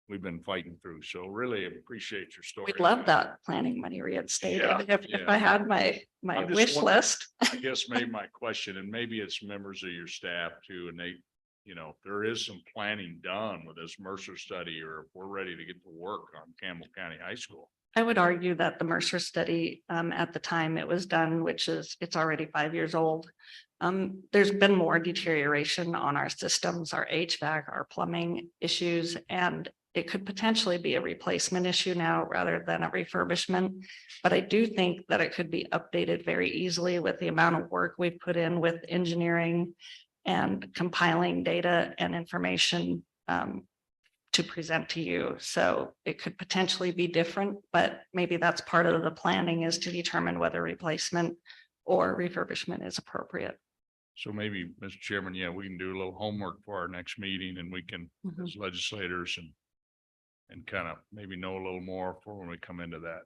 we've been fighting through. So really appreciate your story. We'd love that planning money reinstated. Yeah, If yeah. I had my I'm just wish wondering- list. I guess maybe my question, and maybe it's members of your staff too, and they, if there is some planning done with this Mercer study, or if we're ready to get to work on Campbell County High School. I would argue that the Mercer study, at the time it was done, it's already 5 years old. There's been more deterioration on our systems, our HVAC, our plumbing issues, and it could potentially be a replacement issue now rather than a refurbishment. But I do think that it could be updated very easily with the amount of work we've put in with engineering and compiling data and information to present to you. So it could potentially be different, but maybe that's part of the planning, is to determine whether replacement or refurbishment is appropriate. So maybe, Mr. Chairman, yeah, we can do a little homework for our next meeting, and we can, Mhm. as legislators, and kind of maybe know a little more for when we come into that.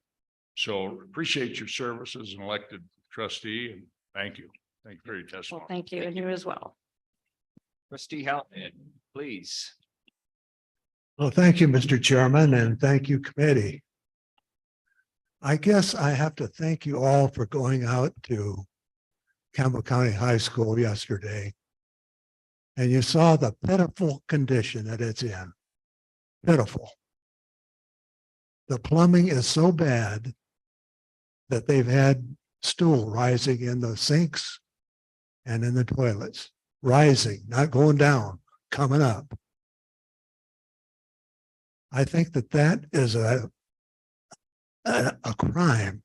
So appreciate your service as an elected trustee, and thank you. Thank you for your testimony. Well, thank you, and you as well. Trustee Hallinan, please. Well, thank you, Mr. Chairman, and thank you, committee. I guess I have to thank you all for going out to Campbell County High School yesterday. And you saw the pitiful condition that it's in. Pitiful. The plumbing is so bad that they've had stool rising in the sinks and in the toilets, rising, not going down, coming up. I think that is a crime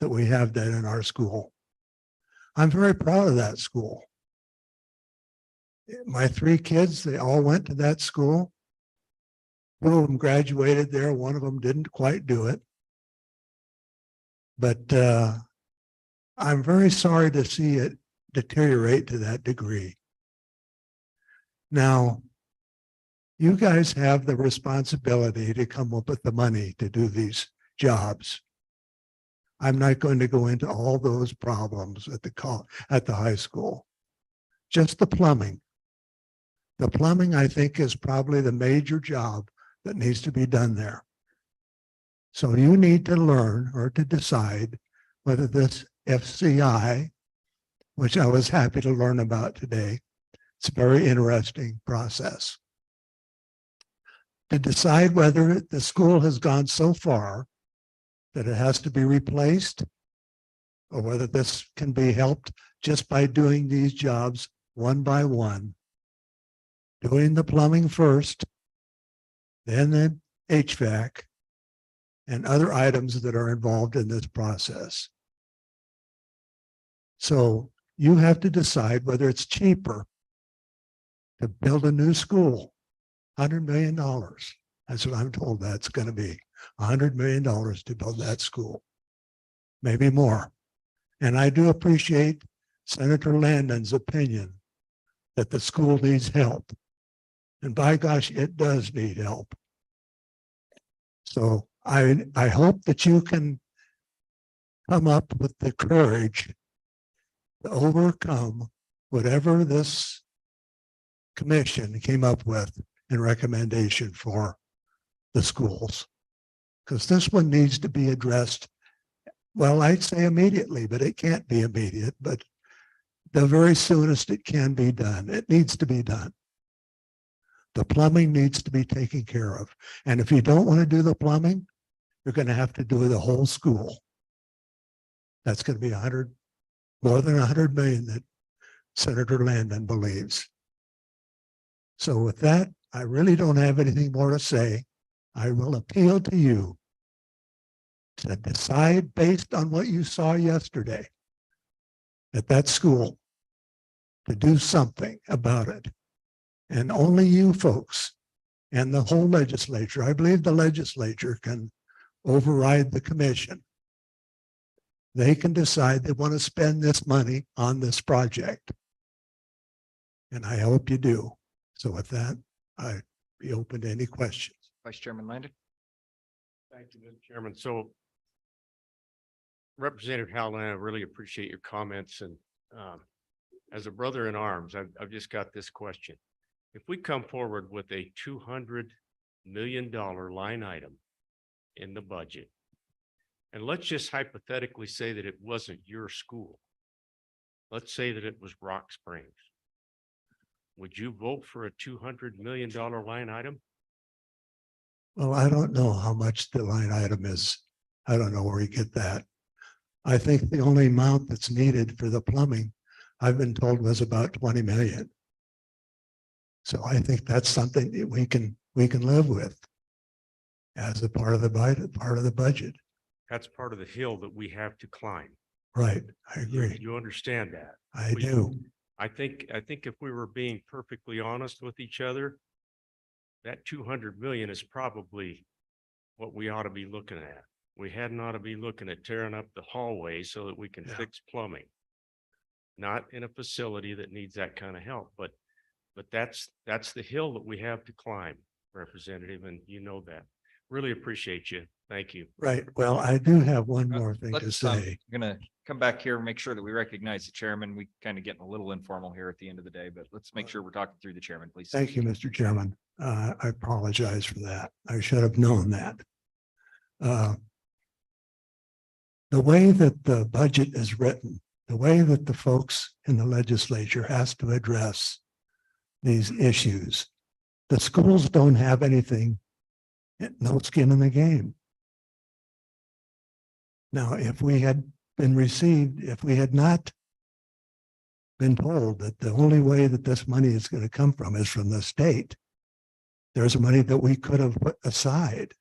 that we have that in our school. I'm very proud of that school. My 3 kids, they all went to that school. 2 of them graduated there. 1 of them didn't quite do it. But I'm very sorry to see it deteriorate to that degree. Now, you guys have the responsibility to come up with the money to do these jobs. I'm not going to go into all those problems at the high school. Just the plumbing. The plumbing, I think, is probably the major job that needs to be done there. So you need to learn or to decide whether this FCI, which I was happy to learn about today, it's a very interesting process, to decide whether the school has gone so far that it has to be replaced, or whether this can be helped just by doing these jobs one by one, doing the plumbing first, then the HVAC, and other items that are involved in this process. So you have to decide whether it's cheaper to build a new school, $100 million. That's what I'm told that's going to be, $100 million to build that school, maybe more. And I do appreciate Senator Landon's opinion that the school needs help. And by gosh, it does need help. So I hope that you can come up with the courage to overcome whatever this commission came up with in recommendation for the schools. Because this one needs to be addressed. Well, I'd say immediately, but it can't be immediate, but the very soonest it can be done. It needs to be done. The plumbing needs to be taken care of. And if you don't want to do the plumbing, you're going to have to do the whole school. That's going to be more than 100 million that Senator Landon believes. So with that, I really don't have anything more to say. I will appeal to you to decide based on what you saw yesterday at that school to do something about it. And only you folks and the whole legislature, I believe the legislature can override the commission. They can decide they want to spend this money on this project. And I hope you do. So with that, I'd be open to any questions. Vice Chairman Landon. Thank you, Mr. Chairman. So Representative Howland, I really appreciate your comments. And as a brother in arms, I've just got this question. If we come forward with a $200 million line item in the budget, and let's just hypothetically say that it wasn't your school. Let's say that it was Rock Springs. Would you vote for a $200 million line item? Well, I don't know how much the line item is. I don't know where you get that. I think the only amount that's needed for the plumbing, I've been told, was about 20 million. So I think that's something that we can live with as a part of the budget. That's part of the hill that we have to climb. Right, I agree. You understand that? I do. I think if we were being perfectly honest with each other, that 200 million is probably what we ought to be looking at. We hadn't ought to be looking at tearing up the hallway so that we can fix plumbing. Not in a facility that needs that kind of help, but that's the hill that we have to climb, Representative, and you know that. Really appreciate you. Thank you. Right. Well, I do have one more thing to say. I'm going to come back here and make sure that we recognize the chairman. We kind of getting a little informal here at the end of the day, but let's make sure we're talking through the chairman, please. Thank you, Mr. Chairman. I apologize for that. I should have known that. The way that the budget is written, the way that the folks in the legislature has to address these issues, the schools don't have anything, no skin in the game. Now, if we had not been told that the only way that this money is going to come from is from the state, there's money that we could have put aside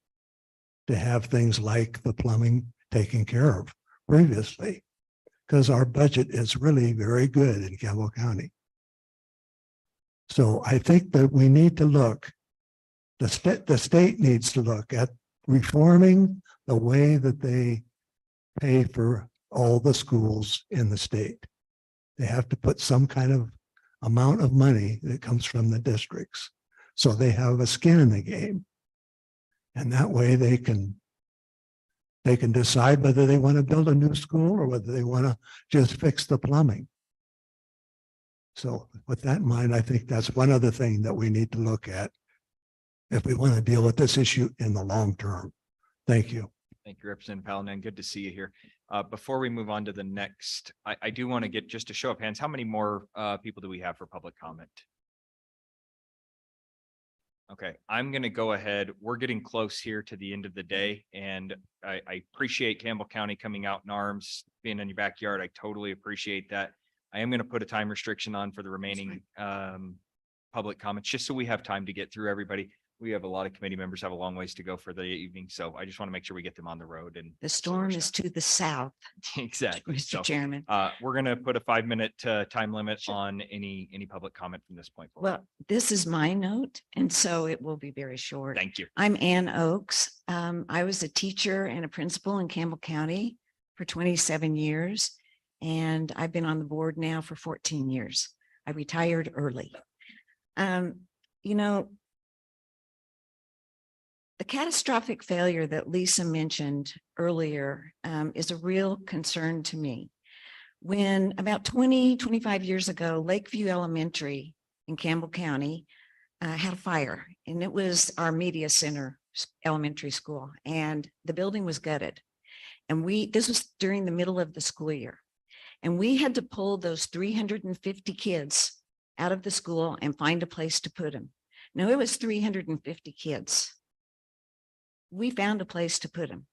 to have things like the plumbing taken care of previously, because our budget is really very good in Campbell County. So I think that we need to look, the state needs to look at reforming the way that they pay for all the schools in the state. They have to put some kind of amount of money that comes from the districts, so they have a skin in the game. And that way they can decide whether they want to build a new school or whether they want to just fix the plumbing. So with that in mind, I think that's one other thing that we need to look at if we want to deal with this issue in the long term. Thank you. Thank you, Representative Paladin. Good to see you here. Before we move on to the next, I do want to get just a show of hands. How many more people do we have for public comment? Okay, I'm gonna go ahead. We're getting close here to the end of the day, and I appreciate Campbell County coming out in arms, being in your backyard. I totally appreciate that. I am gonna put a time restriction on for the remaining public comments, just so we have time to get through everybody. We have a lot of committee members have a long ways to go for the evening, so I just want to make sure we get them on the road and. The storm is to the south, Exactly. So, Mr. Chairman. we're gonna put a 5-minute time limit on any public comment from this point forward. Well, this is my note, and so it will be very short. Thank you. I'm Ann Oakes. I was a teacher and a principal in Campbell County for 27 years, and I've been on the board now for 14 years. I retired early. You know, the catastrophic failure that Lisa mentioned earlier is a real concern to me. When about 25 years ago, Lakeview Elementary in Campbell County had a fire, and it was our media center elementary school, and the building was gutted. And this was during the middle of the school year. And we had to pull those 350 kids out of the school and find a place to put them. Now, it was 350 kids. We found a place to put them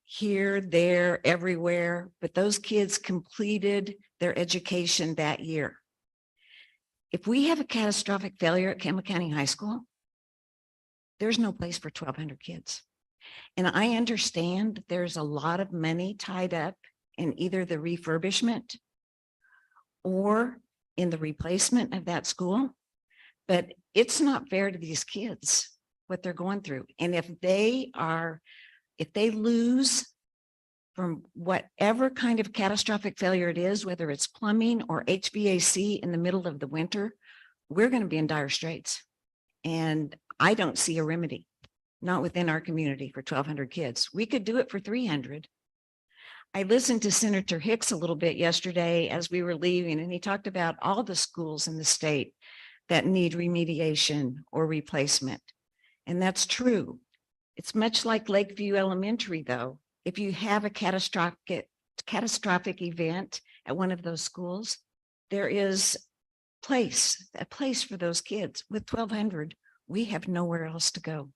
here, there, everywhere, but those kids completed their education that year. If we have a catastrophic failure at Campbell County High School, there's no place for 1,200 kids. And I understand there's a lot of money tied up in either the refurbishment or in the replacement of that school, but it's not fair to these kids what they're going through. And if they lose from whatever kind of catastrophic failure it is, whether it's plumbing or HVAC in the middle of the winter, we're going to be in dire straits. And I don't see a remedy, not within our community, for 1,200 kids. We could do it for 300. I listened to Senator Hicks a little bit yesterday as we were leaving, and he talked about all the schools in the state that need remediation or replacement. And that's true. It's much like Lakeview Elementary, though. If you have a catastrophic event at one of those schools, there is a place for those kids. With 1,200, we have nowhere else to go.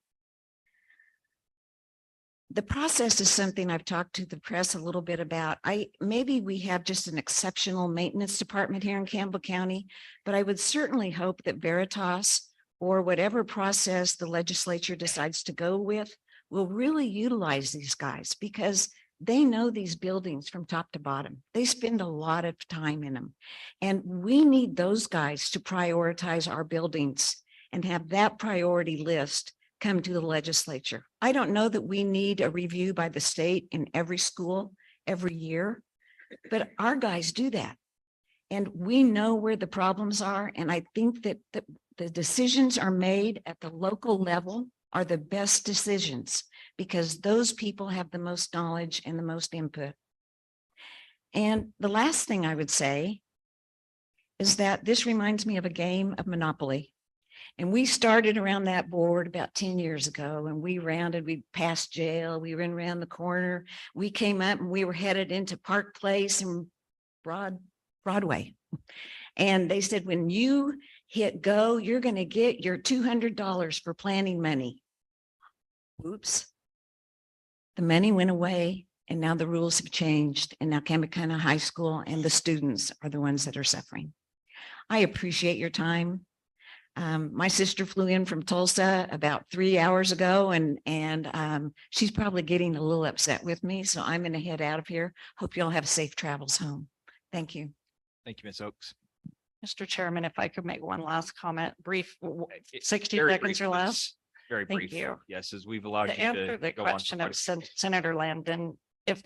The process is something I've talked to the press a little bit about. Maybe we have just an exceptional maintenance department here in Campbell County, but I would certainly hope that Veritas or whatever process the legislature decides to go with will really utilize these guys, because they know these buildings from top to bottom. They spend a lot of time in them. And we need those guys to prioritize our buildings and have that priority list come to the legislature. I don't know that we need a review by the state in every school every year, but our guys do that. And we know where the problems are. And I think that the decisions are made at the local level are the best decisions, because those people have the most knowledge and the most input. And the last thing I would say is that this reminds me of a game of Monopoly. And we started around that board about 10 years ago, and we passed jail, we ran around the corner, we came up and we were headed into Park Place and Broadway. And they said, when you hit go, you're going to get your $200 for planning money. Oops. The money went away, and now the rules have changed. And now Campbell County High School and the students are the ones that are suffering. I appreciate your time. My sister flew in from Tulsa about 3 hours ago, and she's probably getting a little upset with me. So I'm going to head out of here. Hope you all have safe travels home. Thank you. Thank you, Ms. Oakes. Mr. Chairman, if I could make one last comment, brief, 60 Very seconds brief, or less. Very Thank brief. you. Yes, as we've allowed To you answer to the go on. question of Senator Landon, if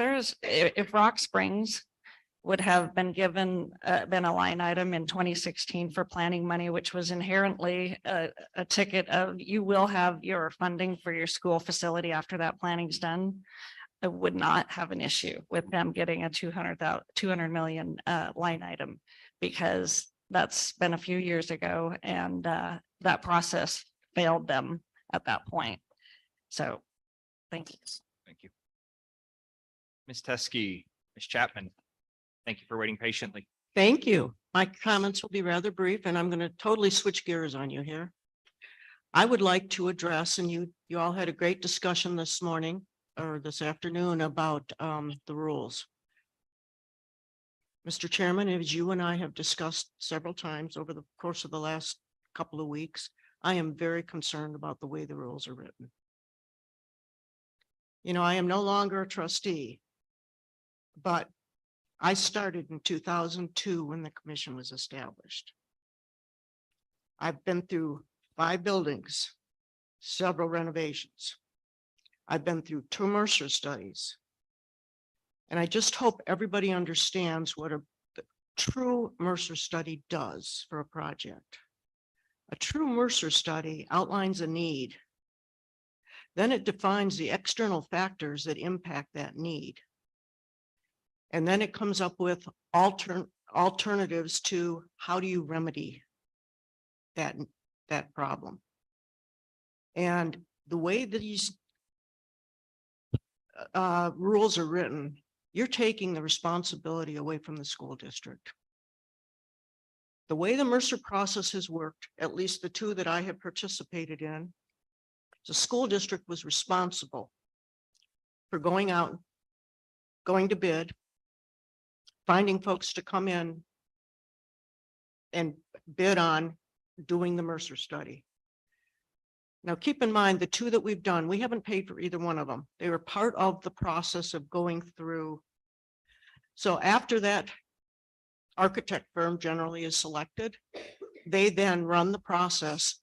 Rock Springs would have been given, been a line item in 2016 for planning money, which was inherently a ticket of you will have your funding for your school facility after that planning's done, I would not have an issue with them getting a 200 million line item, because that's been a few years ago, and that process failed them at that point. So thank you. Thank you. Ms. Teskey, Ms. Chapman, thank you for waiting patiently. Thank you. My comments will be rather brief, and I'm going to totally switch gears on you here. I would like to address, and you all had a great discussion this morning or this afternoon about the rules. Mr. Chairman, as you and I have discussed several times over the course of the last couple of weeks, I am very concerned about the way the rules are written. You know, I am no longer a trustee, but I started in 2002 when the commission was established. I've been through 5 buildings, several renovations. I've been through 2 Mercer studies. And I just hope everybody understands what a true Mercer study does for a project. A true Mercer study outlines a need. Then it defines the external factors that impact that need. And then it comes up with alternatives to how do you remedy that problem. And the way that these rules are written, you're taking the responsibility away from the school district. The way the Mercer process has worked, at least the 2 that I have participated in, the school district was responsible for going out, going to bid, finding folks to come in and bid on doing the Mercer study. Now, keep in mind, the 2 that we've done, we haven't paid for either one of them. They were part of the process of going through. So after that architect firm generally is selected, they then run the process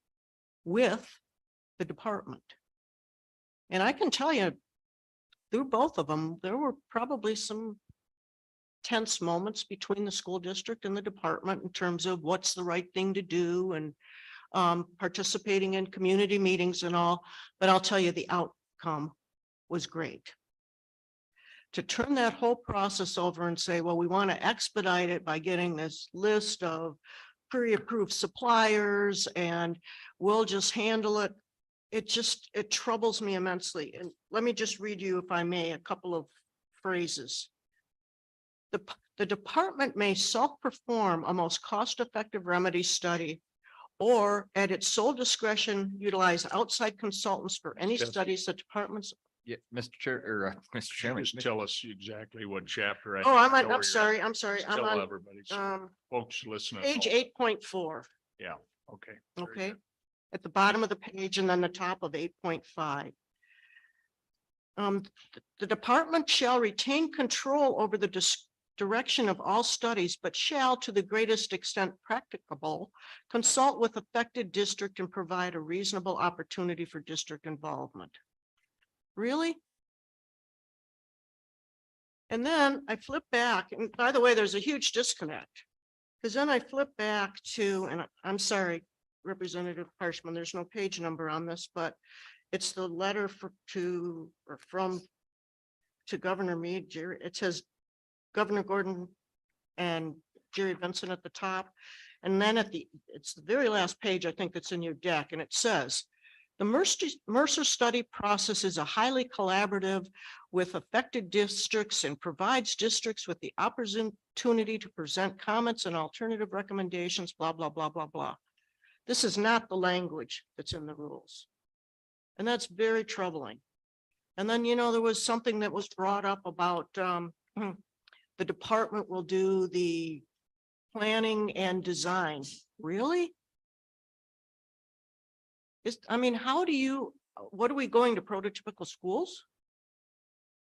with the department. And I can tell you, through both of them, there were probably some tense moments between the school district and the department in terms of what's the right thing to do and participating in community meetings and all, but I'll tell you the outcome was great. To turn that whole process over and say, well, we want to expedite it by getting this list of pre-approved suppliers and we'll just handle it. It troubles me immensely. And let me just read you, if I may, a couple of phrases. The department may self-perform a most cost-effective remedy study or at its sole discretion, utilize outside consultants for any studies the departments. Yeah, Mr. Chair, or Mr. Chairman. Just tell us exactly what chapter. Oh, I'm sorry. I'm Tell on everybody, so folks listening. page 8.4. Yeah, okay. Okay. At the bottom of the page and then the top of 8.5. The department shall retain control over the direction of all studies, but shall, to the greatest extent practicable, consult with affected district and provide a reasonable opportunity for district involvement. Really? And then I flip back, and by the way, there's a huge disconnect, because then I flip back to, and I'm sorry, Representative Harshman, there's no page number on this, but it's the letter to Governor Meade. It says Governor Gordon and Jerry Benson at the top. And then it's the very last page, I think, that's in your deck. And it says, the Mercer study process is a highly collaborative with affected districts and provides districts with the opportunity to present comments and alternative recommendations, blah, blah, blah, blah, blah. This is not the language that's in the rules. And that's very troubling. And then, you know, there was something that was brought up about the department will do the planning and design. Really? I mean, what are we going to prototypical schools?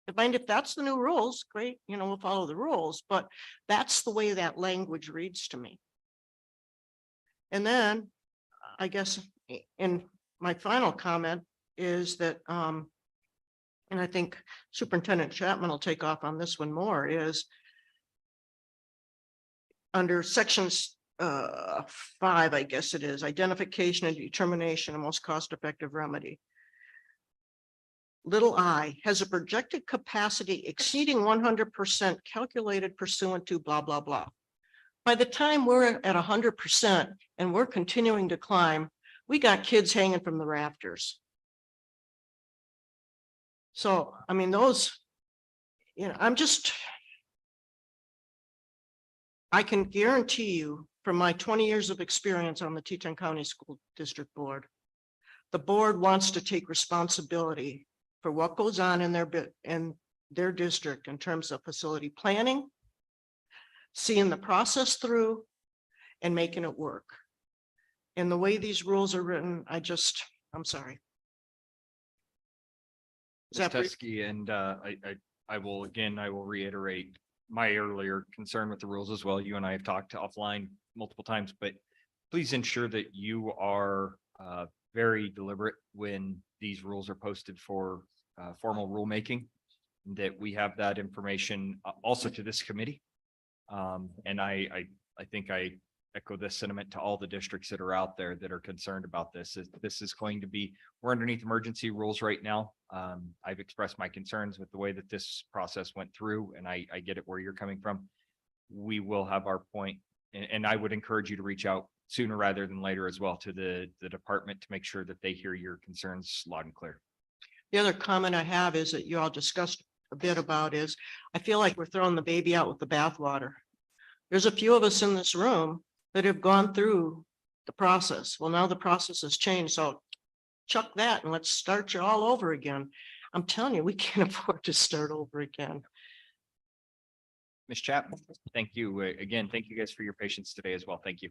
If that's the new rules, great, you know, we'll follow the rules, but that's the way that language reads to me. And then I guess in my final comment is that, and I think Superintendent Chapman will take off on this one more, is under sections 5, I guess it is, identification and determination of most cost-effective remedy. Little I has a projected capacity exceeding 100% calculated pursuant to blah, blah, blah. By the time we're at 100% and we're continuing to climb, we got kids hanging from the rafters. So, I mean, those, you know, I can guarantee you from my 20 years of experience on the Teton County School District Board, the board wants to take responsibility for what goes on in their district in terms of facility planning, seeing the process through, and making it work. And the way these rules are written, I'm sorry. Is that brief? Tusky, and I will reiterate my earlier concern with the rules as well. You and I have talked offline multiple times, but please ensure that you are very deliberate when these rules are posted for formal rulemaking, that we have that information also to this committee. And I think I echo this sentiment to all the districts that are out there that are concerned about this. This is going to be, we're underneath emergency rules right now. I've expressed my concerns with the way that this process went through, and I get it where you're coming from. We will have our point, and I would encourage you to reach out sooner rather than later as well to the department to make sure that they hear your concerns loud and clear. The other comment I have is that you all discussed a bit about is, I feel like we're throwing the baby out with the bathwater. There's a few of us in this room that have gone through the process. Well, now the process has changed, so chuck that and let's start you all over again. I'm telling you, we can't afford to start over again. Ms. Chapman, thank you again. Thank you guys for your patience today as well. Thank you.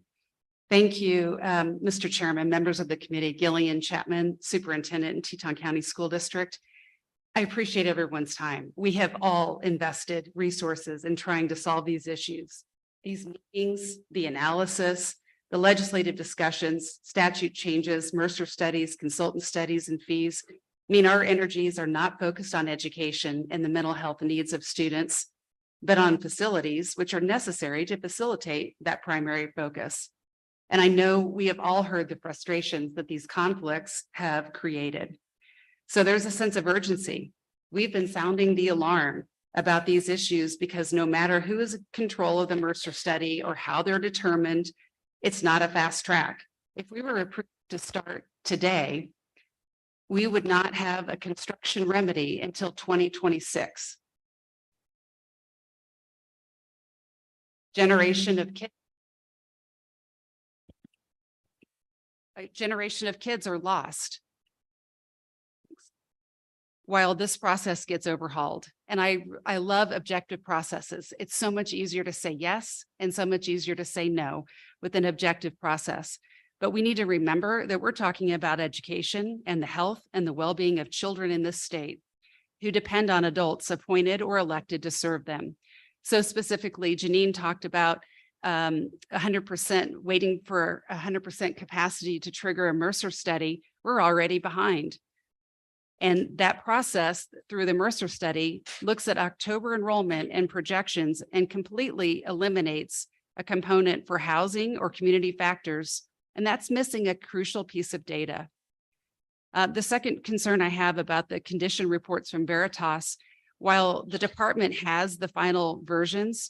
Thank you, Mr. Chairman, members of the committee, Gillian Chapman, Superintendent in Teton County School District. I appreciate everyone's time. We have all invested resources in trying to solve these issues. These meetings, the analysis, the legislative discussions, statute changes, Mercer studies, consultant studies, and fees mean our energies are not focused on education and the mental health needs of students, but on facilities which are necessary to facilitate that primary focus. And I know we have all heard the frustrations that these conflicts have created. So there's a sense of urgency. We've been sounding the alarm about these issues because no matter who is in control of the Mercer study or how they're determined, it's not a fast track. If we were approved to start today, we would not have a construction remedy until 2026. Generation of kids are lost while this process gets overhauled. And I love objective processes. It's so much easier to say yes and so much easier to say no with an objective process. But we need to remember that we're talking about education and the health and the well-being of children in this state who depend on adults appointed or elected to serve them. So specifically, Janine talked about 100% waiting for 100% capacity to trigger a Mercer study. We're already behind. And that process through the Mercer study looks at October enrollment and projections and completely eliminates a component for housing or community factors. And that's missing a crucial piece of data. The second concern I have about the condition reports from Veritas, while the department has the final versions,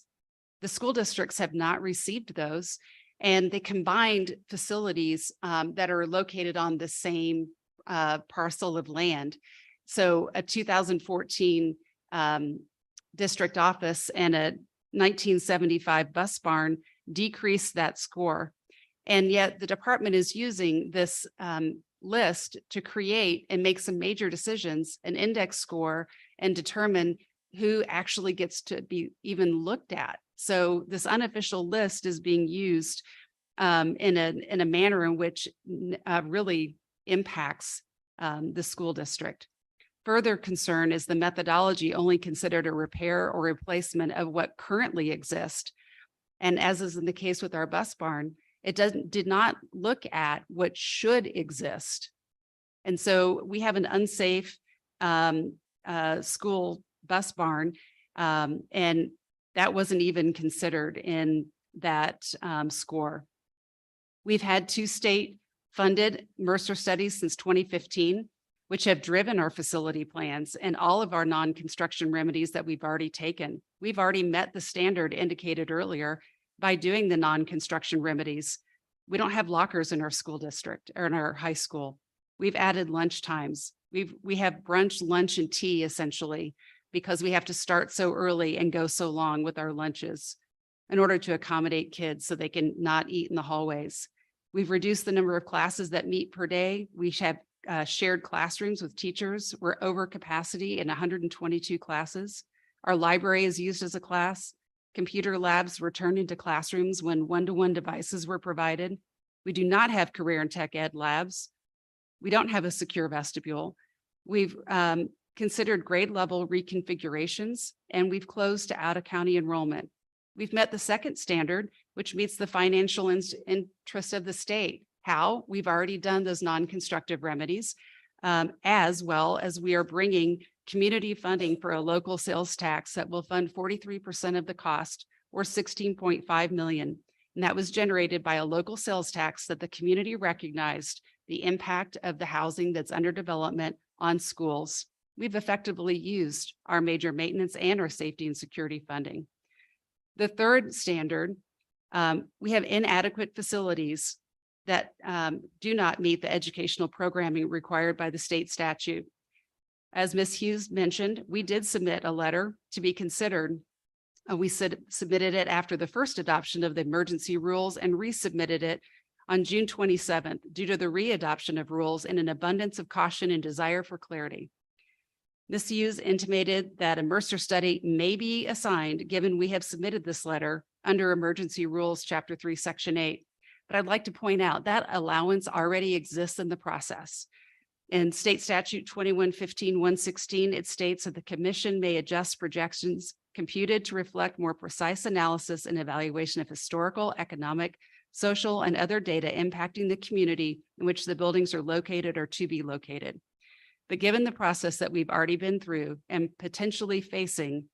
the school districts have not received those. And they combined facilities that are located on the same parcel of land. So a 2014 district office and a 1975 bus barn decreased that score. And yet the department is using this list to create and make some major decisions, an index score, and determine who actually gets to be even looked at. So this unofficial list is being used in a manner in which really impacts the school district. Further concern is the methodology only considered a repair or replacement of what currently exists. And as is in the case with our bus barn, it did not look at what should exist. And so we have an unsafe school bus barn, and that wasn't even considered in that score. We've had 2 state-funded Mercer studies since 2015, which have driven our facility plans and all of our non-construction remedies that we've already taken. We've already met the standard indicated earlier by doing the non-construction remedies. We don't have lockers in our school district or in our high school. We've added lunch times. We have brunch, lunch, and tea essentially, because we have to start so early and go so long with our lunches in order to accommodate kids so they can not eat in the hallways. We've reduced the number of classes that meet per day. We have shared classrooms with teachers. We're over capacity in 122 classes. Our library is used as a class. Computer labs were turned into classrooms when one-to-one devices were provided. We do not have career and tech ed labs. We don't have a secure vestibule. We've considered grade level reconfigurations, and we've closed to out-of-county enrollment. We've met the second standard, which meets the financial interest of the state. How? We've already done those non-constructive remedies, as well as we are bringing community funding for a local sales tax that will fund 43% of the cost, or $16.5 million. And that was generated by a local sales tax that the community recognized the impact of the housing that's under development on schools. We've effectively used our major maintenance and our safety and security funding. The third standard, we have inadequate facilities that do not meet the educational programming required by the state statute. As Ms. Hughes mentioned, we did submit a letter to be considered. We submitted it after the first adoption of the emergency rules and resubmitted it on June 27th due to the readoption of rules in an abundance of caution and desire for clarity. Ms. Hughes intimated that a Mercer study may be assigned given we have submitted this letter under emergency rules, chapter 3, section 8. But I'd like to point out that allowance already exists in the process. In state statute 2115-116, it states that the commission may adjust projections computed to reflect more precise analysis and evaluation of historical, economic, social, and other data impacting the community in which the buildings are located or to be located. But given the process that we've already been through and potentially facing,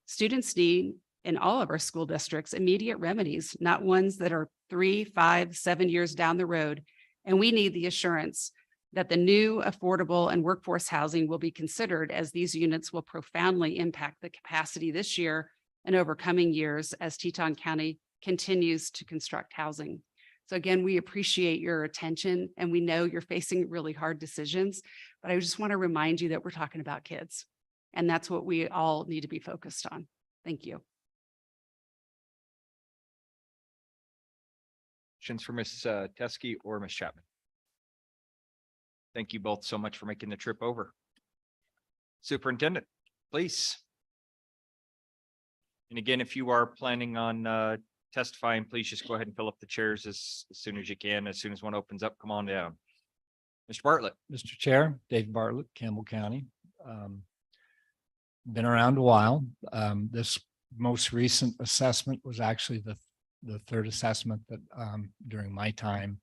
students need in all of our school districts immediate remedies, not ones that are 3, 5, 7 years down the road. And we need the assurance that the new affordable and workforce housing will be considered, as these units will profoundly impact the capacity this year and over coming years as Teton County continues to construct housing. So again, we appreciate your attention, and we know you're facing really hard decisions, but I just want to remind you that we're talking about kids, and that's what we all need to be focused on. Thank you. Questions for Ms. Teskey or Ms. Chapman? Thank you both so much for making the trip over. Superintendent, please. And again, if you are planning on testifying, please just go ahead and fill up the chairs as soon as you can. As soon as one opens up, come on down. Mr. Bartlett. Mr. Chair, Dave Bartlett, Campbell County. Been around a while. This most recent assessment was actually the third assessment that during my time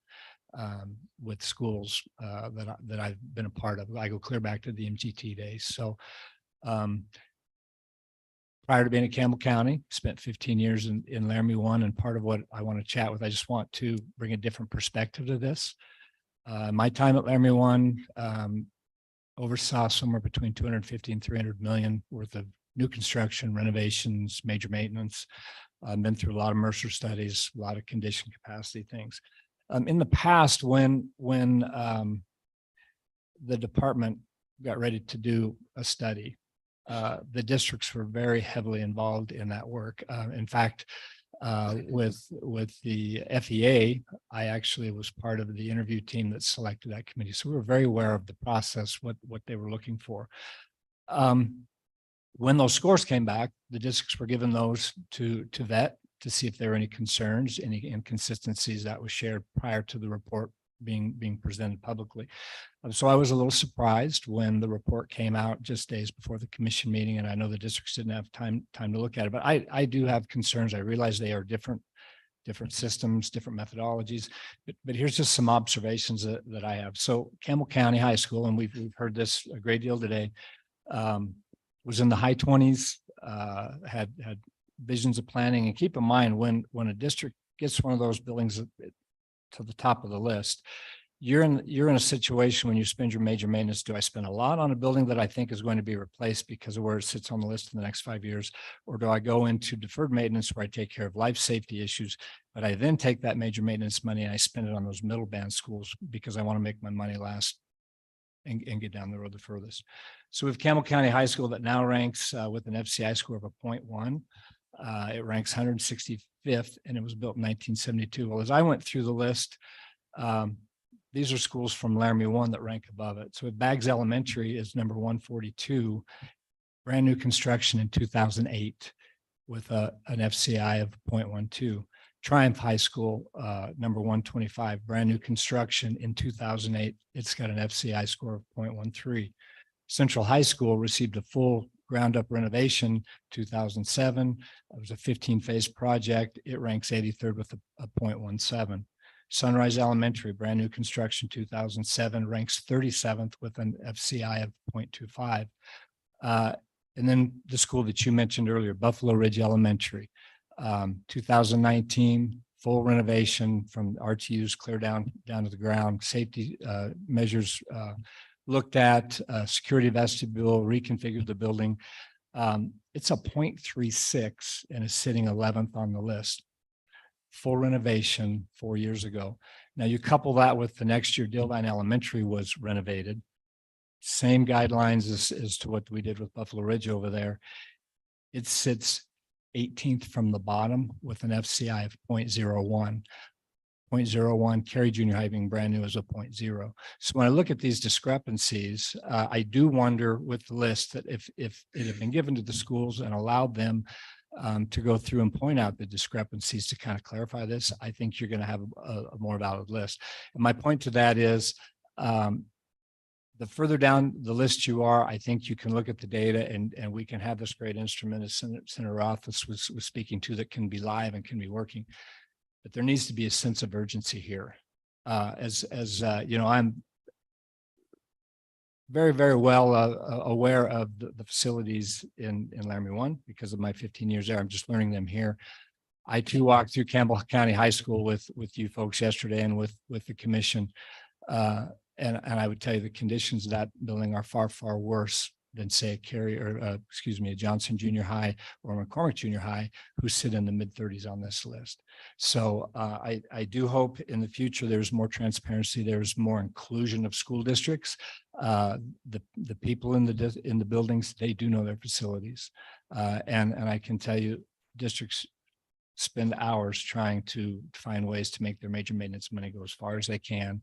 with schools that I've been a part of. I go clear back to the MGT days. So prior to being at Campbell County, spent 15 years in Laramie 1, and part of what I want to chat with, I just want to bring a different perspective to this. My time at Laramie 1 oversaw somewhere between 250 and 300 million worth of new construction, renovations, major maintenance. I've been through a lot of Mercer studies, a lot of condition capacity things. In the past, when the department got ready to do a study, the districts were very heavily involved in that work. In fact, with the FEA, I actually was part of the interview team that selected that committee. So we were very aware of the process, what they were looking for. When those scores came back, the districts were given those to vet to see if there were any concerns, any inconsistencies that was shared prior to the report being presented publicly. So I was a little surprised when the report came out just days before the commission meeting, and I know the districts didn't have time to look at it, but I do have concerns. I realize they are different systems, different methodologies, but here's just some observations that I have. So Campbell County High School, and we've heard this a great deal today, was in the high 20s, had visions of planning. And keep in mind, when a district gets one of those buildings to the top of the list, you're in a situation when you spend your major maintenance. Do I spend a lot on a building that I think is going to be replaced because of where it sits on the list in the next 5 years? Or do I go into deferred maintenance where I take care of life safety issues, but I then take that major maintenance money and I spend it on those middle band schools because I want to make my money last and get down the road the furthest? So we have Campbell County High School that now ranks with an FCI score of a 0.1. It ranks 165th, and it was built in 1972. Well, as I went through the list, these are schools from Laramie 1 that rank above it. So Baggs Elementary is number 142, brand new construction in 2008 with an FCI of 0.12. Triumph High School, number 125, brand new construction in 2008. It's got an FCI score of 0.13. Central High School received a full ground up renovation 2007. It was a 15-phase project. It ranks 83rd with a 0.17. Sunrise Elementary, brand new construction 2007, ranks 37th with an FCI of 0.25. And then the school that you mentioned earlier, Buffalo Ridge Elementary, 2019, full renovation from RTUs clear down to the ground, safety measures looked at, security vestibule, reconfigured the building. It's a 0.36 and is sitting 11th on the list. Full renovation 4 years ago. Now you couple that with the next year, Dildine Elementary was renovated. Same guidelines as to what we did with Buffalo Ridge over there. It sits 18th from the bottom with an FCI of 0.01. 0.01, Cary Junior High being brand new is a 0.0. So when I look at these discrepancies, I do wonder with the list that if it had been given to the schools and allowed them to go through and point out the discrepancies to kind of clarify this, I think you're going to have a more valid list. And my point to that is the further down the list you are, I think you can look at the data and we can have this great instrument as Senator Rothfuss was speaking to that can be live and can be working. But there needs to be a sense of urgency here. As you know, I'm very, very well aware of the facilities in Laramie 1 because of my 15 years there. I'm just learning them here. I too walked through Campbell County High School with you folks yesterday and with the commission. And I would tell you the conditions of that building are far, far worse than say a Cary or a Johnson Junior High or McCormick Junior High, who sit in the mid-30s on this list. So I do hope in the future there's more transparency, there's more inclusion of school districts. The people in the buildings, they do know their facilities, and I can tell you districts spend hours trying to find ways to make their major maintenance money go as far as they can,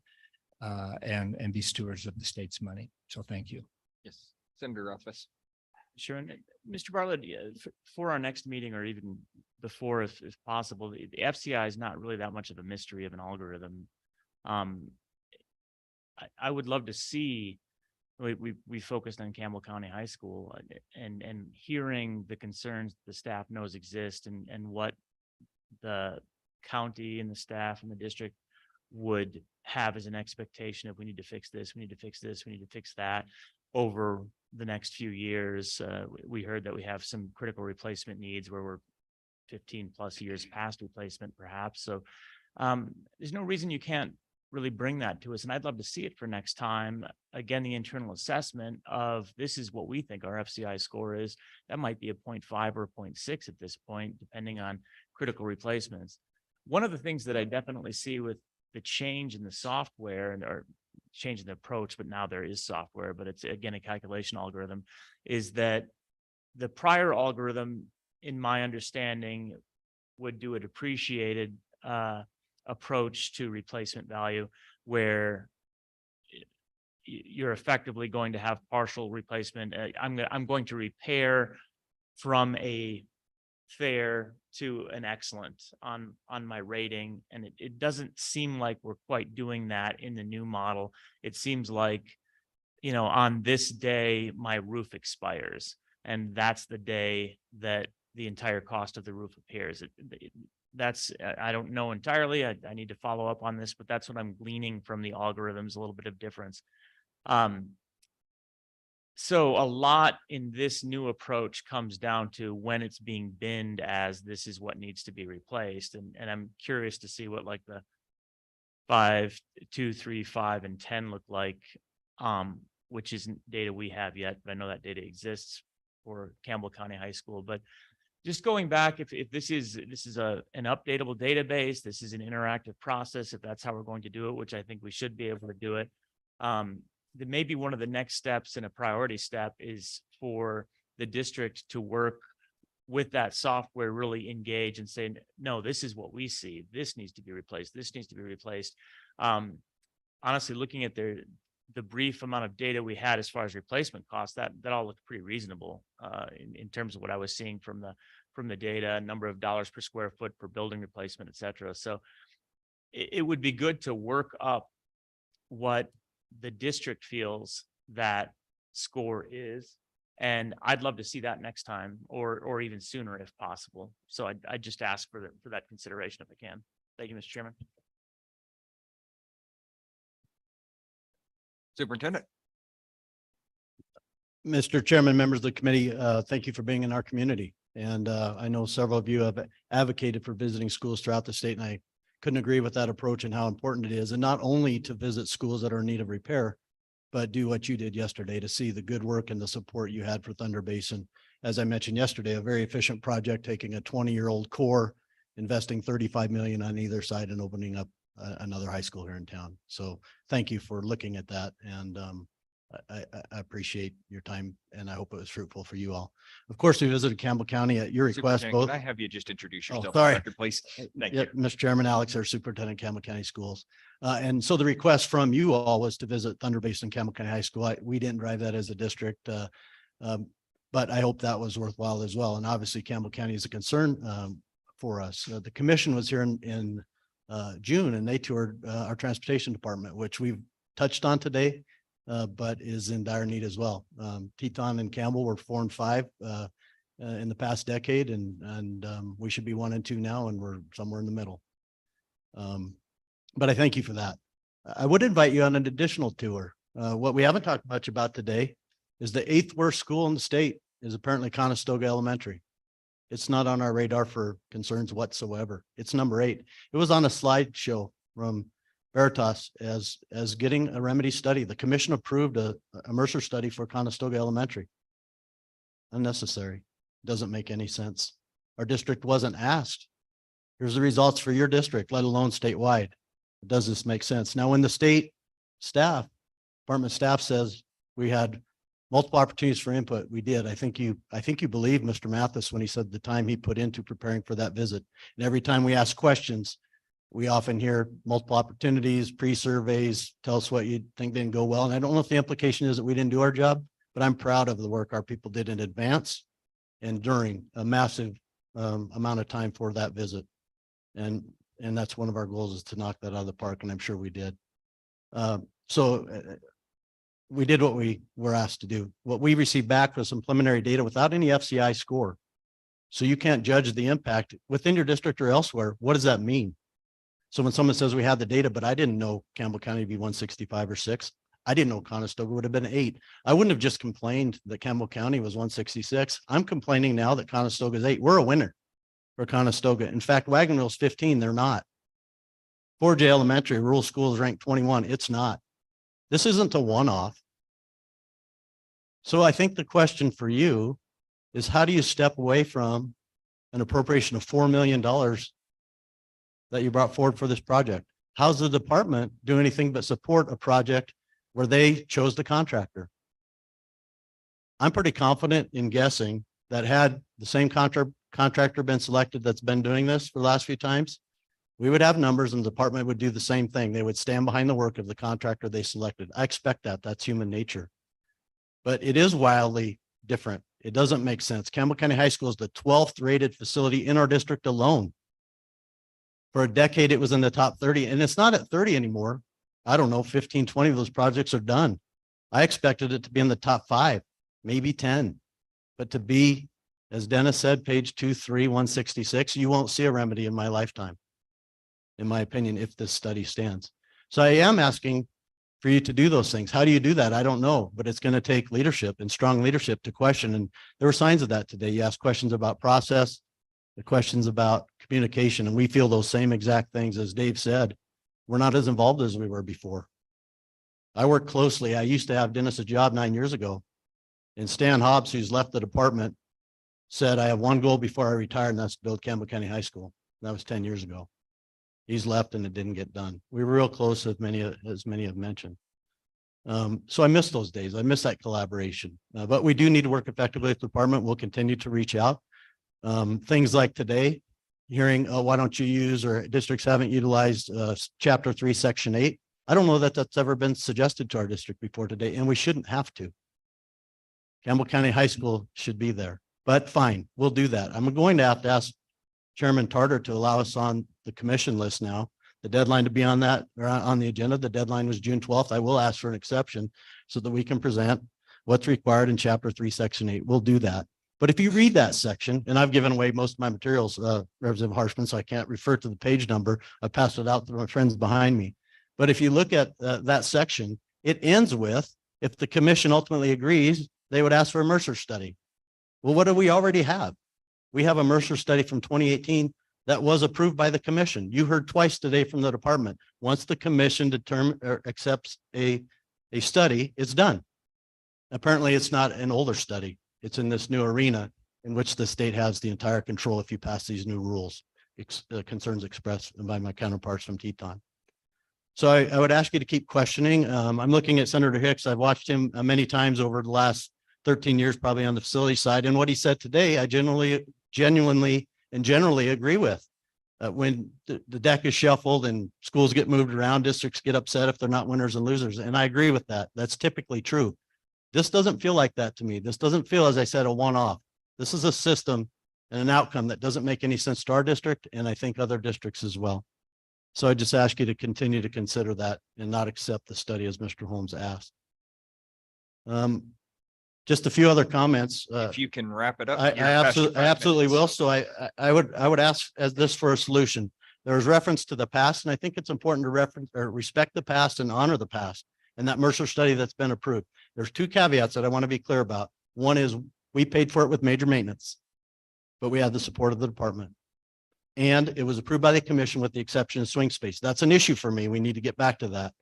and be stewards of the state's money. So thank you. Yes. Senator Rothfuss. Sure. And Mr. Bartlett, for our next meeting or even before, if possible, the FCI is not really that much of a mystery of an algorithm. I would love to see, we focused on Campbell County High School and hearing the concerns the staff knows exist and what the county and the staff and the district would have as an expectation of we need to fix this, we need to fix this, we need to fix that over the next few years. We heard that we have some critical replacement needs where we're 15 plus years past replacement perhaps. So there's no reason you can't really bring that to us. And I'd love to see it for next time. Again, the internal assessment of this is what we think our FCI score is. That might be a 0.5 or a 0.6 at this point, depending on critical replacements. One of the things that I definitely see with the change in the software and or change in the approach, but now there is software, but it's again a calculation algorithm, is that the prior algorithm, in my understanding, would do a depreciated approach to replacement value, where you're effectively going to have partial replacement. I'm going to repair from a fair to an excellent on my rating, and it doesn't seem like we're quite doing that in the new model. It seems like, you know, on this day my roof expires, and that's the day that the entire cost of the roof appears. That's I don't know entirely. I need to follow up on this, but that's what I'm gleaning from the algorithms, a little bit of difference. So a lot in this new approach comes down to when it's being binned as this is what needs to be replaced. And I'm curious to see what like the 5, 2, 3, 5, and 10 look like, which isn't data we have yet, but I know that data exists for Campbell County High School. But just going back, if this is an updatable database, this is an interactive process, if that's how we're going to do it, which I think we should be able to do it, then maybe one of the next steps and a priority step is for the district to work with that software, really engage and say, no, this is what we see. This needs to be replaced. This needs to be replaced. honestly, looking at the brief amount of data we had as far as replacement costs, that all looked pretty reasonable in terms of what I was seeing from the data, number of dollars per square foot for building replacement, et cetera. So it would be good to work up what the district feels that score is. And I'd love to see that next time or even sooner if possible. So I just ask for that consideration if I can. Thank you, Mr. Chairman. Superintendent. Mr. Chairman, members of the committee, thank you for being in our community. And I know several of you have advocated for visiting schools throughout the state, and I couldn't agree with that approach and how important it is. And not only to visit schools that are in need of repair, but do what you did yesterday to see the good work and the support you had for Thunder Basin. As I mentioned yesterday, a very efficient project, taking a 20-year-old core, investing 35 million on either side and opening up another high school here in town. So thank you for looking at that. And I appreciate your time, and I hope it was fruitful for you all. Of course, we visited Campbell County at your request. Superintendent, Both. can I have you just introduce yourself? Sorry. on the record, please. Thank you. Mr. Chairman, Alex, our Superintendent, Campbell County Schools. And so the request from you all was to visit Thunder Basin Campbell County High School. We didn't drive that as a district, but I hope that was worthwhile as well. And obviously Campbell County is a concern for us. The commission was here in June, and they toured our transportation department, which we've touched on today, but is in dire need as well. Teton and Campbell were 4 and 5 in the past decade, and we should be 1 and 2 now, and we're somewhere in the middle. But I thank you for that. I would invite you on an additional tour. What we haven't talked much about today is the 8th worst school in the state is apparently Conestoga Elementary. It's not on our radar for concerns whatsoever. It's number 8. It was on a slideshow from Veritas as getting a remedy study. The commission approved a Mercer study for Conestoga Elementary. Unnecessary. Doesn't make any sense. Our district wasn't asked. Here's the results for your district, let alone statewide. Does this make sense? Now, when the state staff, department staff says we had multiple opportunities for input, we did. I think you believe Mr. Mathis when he said the time he put into preparing for that visit. And every time we ask questions, we often hear multiple opportunities, pre-surveys, tell us what you think didn't go well. And I don't know if the implication is that we didn't do our job, but I'm proud of the work our people did in advance and during a massive amount of time for that visit. And that's one of our goals, is to knock that out of the park, and I'm sure we did. We did what we were asked to do. What we received back was some preliminary data without any FCI score. So you can't judge the impact within your district or elsewhere. What does that mean? So when someone says we had the data, but I didn't know Campbell County would be 165 or 6, I didn't know Conestoga would have been 8. I wouldn't have just complained that Campbell County was 166. I'm complaining now that Conestoga is 8. We're a winner for Conestoga. In fact, Wagon Wheel's 15. They're not. 4J Elementary rural school is ranked 21. It's not. This isn't a one-off. So I think the question for you is, how do you step away from an appropriation of $4 million that you brought forward for this project? How's the department do anything but support a project where they chose the contractor? I'm pretty confident in guessing that had the same contractor been selected that's been doing this for the last few times, we would have numbers and the department would do the same thing. They would stand behind the work of the contractor they selected. I expect that. That's human nature. But it is wildly different. It doesn't make sense. Campbell County High School is the 12th rated facility in our district alone. For a decade, it was in the top 30, and it's not at 30 anymore. I don't know, 15, 20 of those projects are done. I expected it to be in the top 5, maybe 10, but to be, as Dennis said, page 2, 166, you won't see a remedy in my lifetime, in my opinion, if this study stands. So I am asking for you to do those things. How do you do that? I don't know, but it's going to take leadership and strong leadership to question. And there were signs of that today. You asked questions about process, the questions about communication, and we feel those same exact things. As Dave said, we're not as involved as we were before. I work closely. I used to have Dennis's job 9 years ago, and Stan Hobbs, who's left the department, said, I have one goal before I retire, and that's to build Campbell County High School. That was 10 years ago. He's left and it didn't get done. We were real close, as many have mentioned. So I miss those days. I miss that collaboration, but we do need to work effectively with the department. We'll continue to reach out. Things like today, hearing, why don't you use, or districts haven't utilized Chapter 3, Section 8. I don't know that that's ever been suggested to our district before today, and we shouldn't have to. Campbell County High School should be there, but fine, we'll do that. I'm going to have to ask Chairman Tarter to allow us on the commission list now. The deadline to be on that, or on the agenda, the deadline was June 12th. I will ask for an exception so that we can present what's required in chapter 3, section 8. We'll do that. But if you read that section, and I've given away most of my materials, Representative Harshman, so I can't refer to the page number. I passed it out to my friends behind me. But if you look at that section, it ends with, if the commission ultimately agrees, they would ask for a Mercer study. Well, what do we already have? We have a Mercer study from 2018 that was approved by the commission. You heard twice today from the department. Once the commission determines or accepts a study, it's done. Apparently, it's not an older study. It's in this new arena in which the state has the entire control if you pass these new rules, concerns expressed by my counterparts from Teton. So I would ask you to keep questioning. I'm looking at Senator Hicks. I've watched him many times over the last 13 years, probably on the facility side. And what he said today, I genuinely and generally agree with. When the deck is shuffled and schools get moved around, districts get upset if they're not winners and losers. And I agree with that. That's typically true. This doesn't feel like that to me. This doesn't feel, as I said, a one-off. This is a system and an outcome that doesn't make any sense to our district, and I think other districts as well. So I just ask you to continue to consider that and not accept the study as Mr. Holmes asked. Just a few other comments. If you can wrap it up. I absolutely will. So I would ask as this for a solution. There was reference to the past, and I think it's important to reference or respect the past and honor the past. And that Mercer study that's been approved. There's two caveats that I want to be clear about. One is we paid for it with major maintenance, but we had the support of the department. And it was approved by the commission with the exception of swing space. That's an issue for me. We need to get back to that.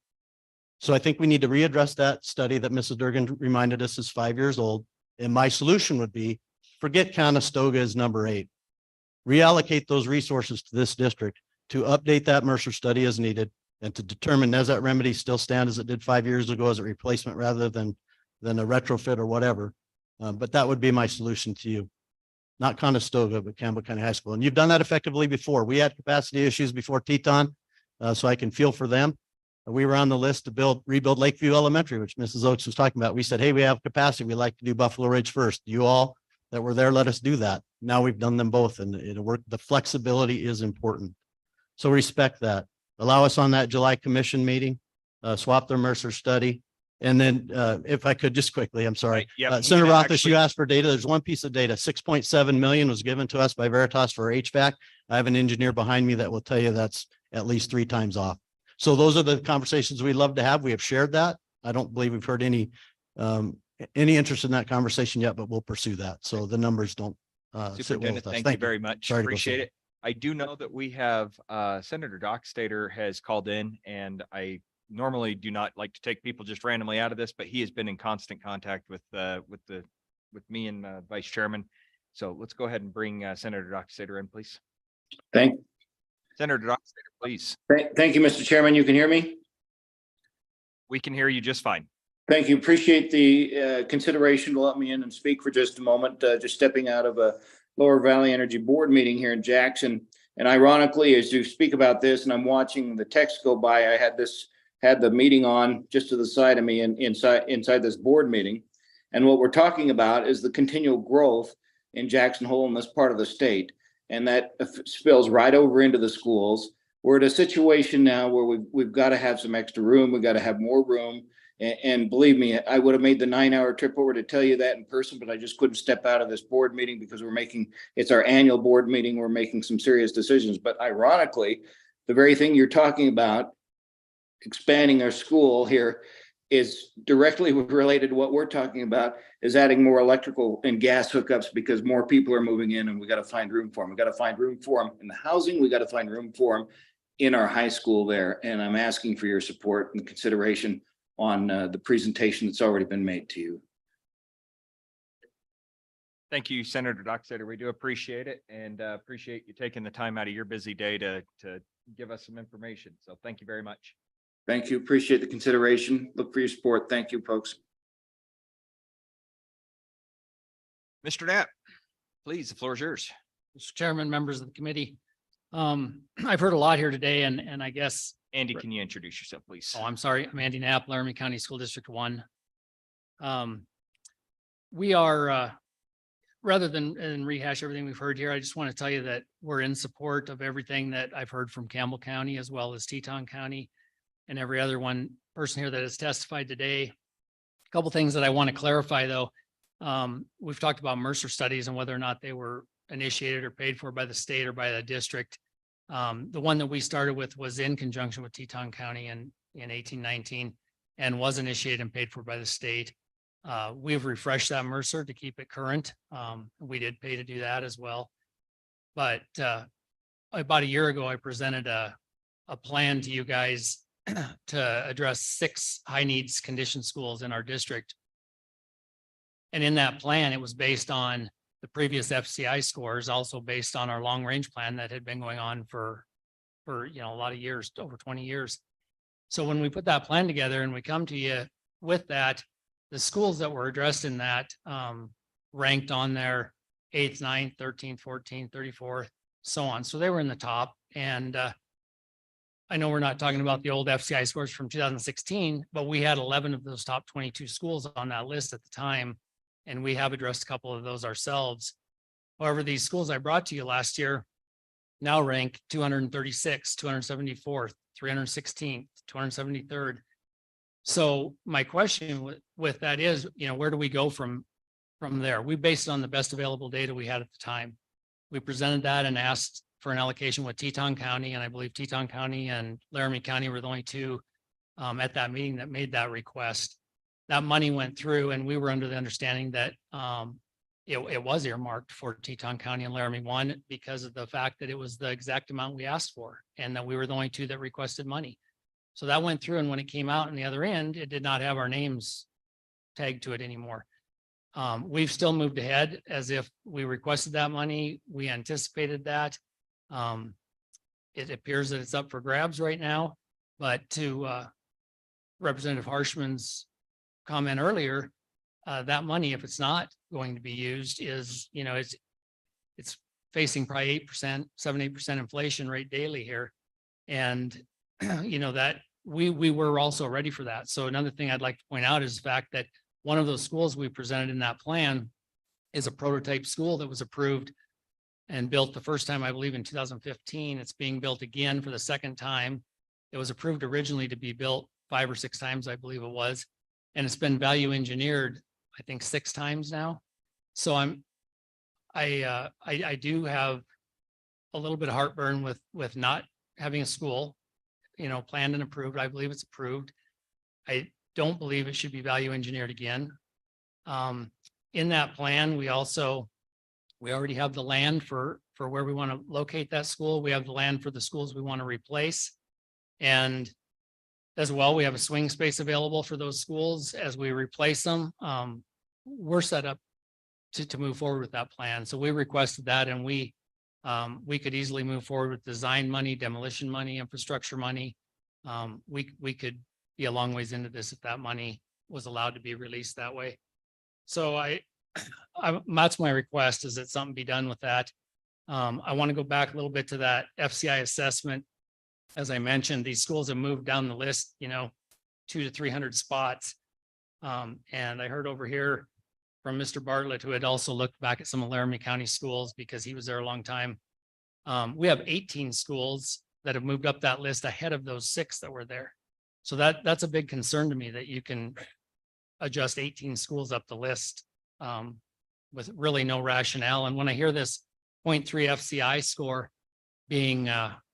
So I think we need to readdress that study that Mrs. Durgan reminded us is 5 years old. And my solution would be forget Conestoga as number 8. Reallocate those resources to this district to update that Mercer study as needed and to determine does that remedy still stand as it did 5 years ago as a replacement rather than a retrofit or whatever. But that would be my solution to you. Not Conestoga, but Campbell County High School. And you've done that effectively before. We had capacity issues before Teton, so I can feel for them. We were on the list to rebuild Lakeview Elementary, which Mrs. Oakes was talking about. We said, hey, we have capacity. We'd like to do Buffalo Ridge first. You all that were there, let us do that. Now we've done them both and it'll work. The flexibility is important. So respect that. Allow us on that July commission meeting, swap their Mercer study. And then if I could just quickly, I'm sorry. Senator Rothus, you asked for data. There's one piece of data. 6.7 million was given to us by Veritas for HVAC. I have an engineer behind me that will tell you that's at least 3 times off. So those are the conversations we love to have. We have shared that. I don't believe we've heard any interest in that conversation yet, but we'll pursue that. So the numbers don't sit well with us. Thank you very much. Sorry to go Appreciate slow. it. I do know that we have Senator Dockstader has called in, and I normally do not like to take people just randomly out of this, but he has been in constant contact with me and Vice Chairman. So let's go ahead and bring Senator Dockstader in, please. Senator Dockstader, please. Thank you, Mr. Chairman. You can hear me? We can hear you just fine. Thank you. Appreciate the consideration to let me in and speak for just a moment. Just stepping out of a Lower Valley Energy Board meeting here in Jackson. And ironically, as you speak about this and I'm watching the text go by, I had the meeting on just to the side of me and inside this board meeting. And what we're talking about is the continual growth in Jackson Hole in this part of the state. And that spills right over into the schools. We're at a situation now where we've got to have some extra room. We've got to have more room. And believe me, I would have made the 9-hour trip over to tell you that in person, but I just couldn't step out of this board meeting because it's our annual board meeting. We're making some serious decisions. But ironically, the very thing you're talking about, expanding our school here, is directly related to what we're talking about, is adding more electrical and gas hookups because more people are moving in and we got to find room for them. We got to find room for them in the housing. We got to find room for them in our high school there. And I'm asking for your support and consideration on the presentation that's already been made to you. Thank you, Senator Dockstader. We do appreciate it and appreciate you taking the time out of your busy day to give us some information. So thank you very much. Thank you. Appreciate the consideration. Look for your support. Thank you, folks. Mr. Knapp, please, the floor is yours. Mr. Chairman, members of the committee. I've heard a lot here today and I guess Andy, can you introduce yourself, please? Oh, I'm sorry. I'm Andy Knapp, Laramie County School District 1. We are, rather than rehash everything we've heard here, I just want to tell you that we're in support of everything that I've heard from Campbell County as well as Teton County and every other one person here that has testified today. A couple things that I want to clarify though. We've talked about Mercer studies and whether or not they were initiated or paid for by the state or by the district. The one that we started with was in conjunction with Teton County in 1819 and was initiated and paid for by the state. We've refreshed that Mercer to keep it current. We did pay to do that as well. But about a year ago, I presented a plan to you guys to address 6 high needs condition schools in our district. And in that plan, it was based on the previous FCI scores, also based on our long range plan that had been going on for a lot of years, over 20 years. So when we put that plan together and we come to you with that, the schools that were addressed in that ranked on their 8th, 9th, 13th, 14th, 34th, so on. So they were in the top. And I know we're not talking about the old FCI scores from 2016, but we had 11 of those top 22 schools on that list at the time. And we have addressed a couple of those ourselves. However, these schools I brought to you last year now rank 236, 274th, 316th, 273rd. So my question with that is, where do we go from there? We based it on the best available data we had at the time. We presented that and asked for an allocation with Teton County, and I believe Teton County and Laramie County were the only two at that meeting that made that request. That money went through, and we were under the understanding that it was earmarked for Teton County and Laramie 1 because of the fact that it was the exact amount we asked for, and that we were the only two that requested money. So that went through, and when it came out on the other end, it did not have our names tagged to it anymore. We've still moved ahead as if we requested that money. We anticipated that. It appears that it's up for grabs right now, but to Representative Harshman's comment earlier, that money, if it's not going to be used, is, it's facing probably 8%, 7-8% inflation rate daily here. And that we were also ready for that. So another thing I'd like to point out is the fact that one of those schools we presented in that plan is a prototype school that was approved and built the first time, I believe, in 2015. It's being built again for the second time. It was approved originally to be built 5 or 6 times, I believe it was. And it's been value engineered, I think 6 times now. So I do have a little bit of heartburn with not having a school, planned and approved. I believe it's approved. I don't believe it should be value engineered again. In that plan, we already have the land for where we want to locate that school. We have the land for the schools we want to replace. And as well, we have a swing space available for those schools as we replace them. We're set up to move forward with that plan. So we requested that, and we could easily move forward with design money, demolition money, infrastructure money. We could be a long ways into this if that money was allowed to be released that way. So that's my request, is that something be done with that. I want to go back a little bit to that FCI assessment. As I mentioned, these schools have moved down the list, 200 to 300 spots. And I heard over here from Mr. Bartlett, who had also looked back at some of Laramie County schools because he was there a long time. We have 18 schools that have moved up that list ahead of those 6 that were there. So that's a big concern to me, that you can adjust 18 schools up the list with really no rationale. And when I hear this 0.3 FCI score being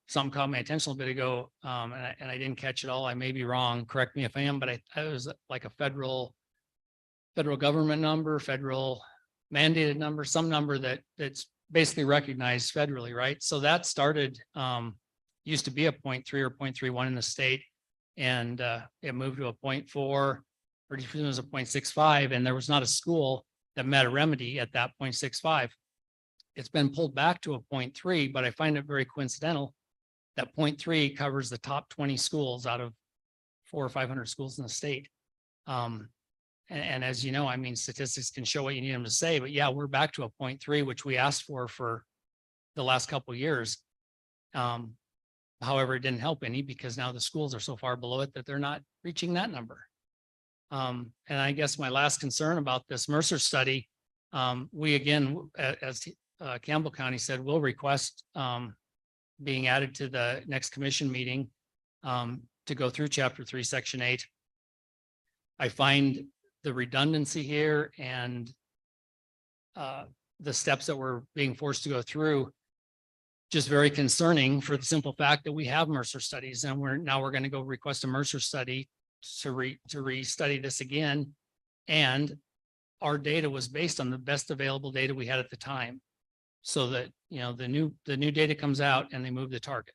something caught my attention a bit ago, and I didn't catch it all. I may be wrong. Correct me if I am, but it was like a federal government number, federal mandated number, some number that's basically recognized federally, right? So that started, used to be a 0.3 or 0.31 in the state, and it moved to a 0.4, or it was a 0.65, and there was not a school that met a remedy at that 0.65. It's been pulled back to a 0.3, but I find it very coincidental that 0.3 covers the top 20 schools out of 400 or 500 schools in the state. And as you know, I mean, statistics can show what you need them to say, but yeah, we're back to a 0.3, which we asked for the last couple of years. But However, it didn't help any because now the schools are so far below it that they're not reaching that number. And I guess my last concern about this Mercer study, we again, as Campbell County said, will request being added to the next commission meeting to go through chapter 3, section 8. I find the redundancy here and the steps that we're being forced to go through just very concerning for the simple fact that we have Mercer studies and we're going to go request a Mercer study to re-study this again. And our data was based on the best available data we had at the time. So that, you know, the new data comes out and they move the target.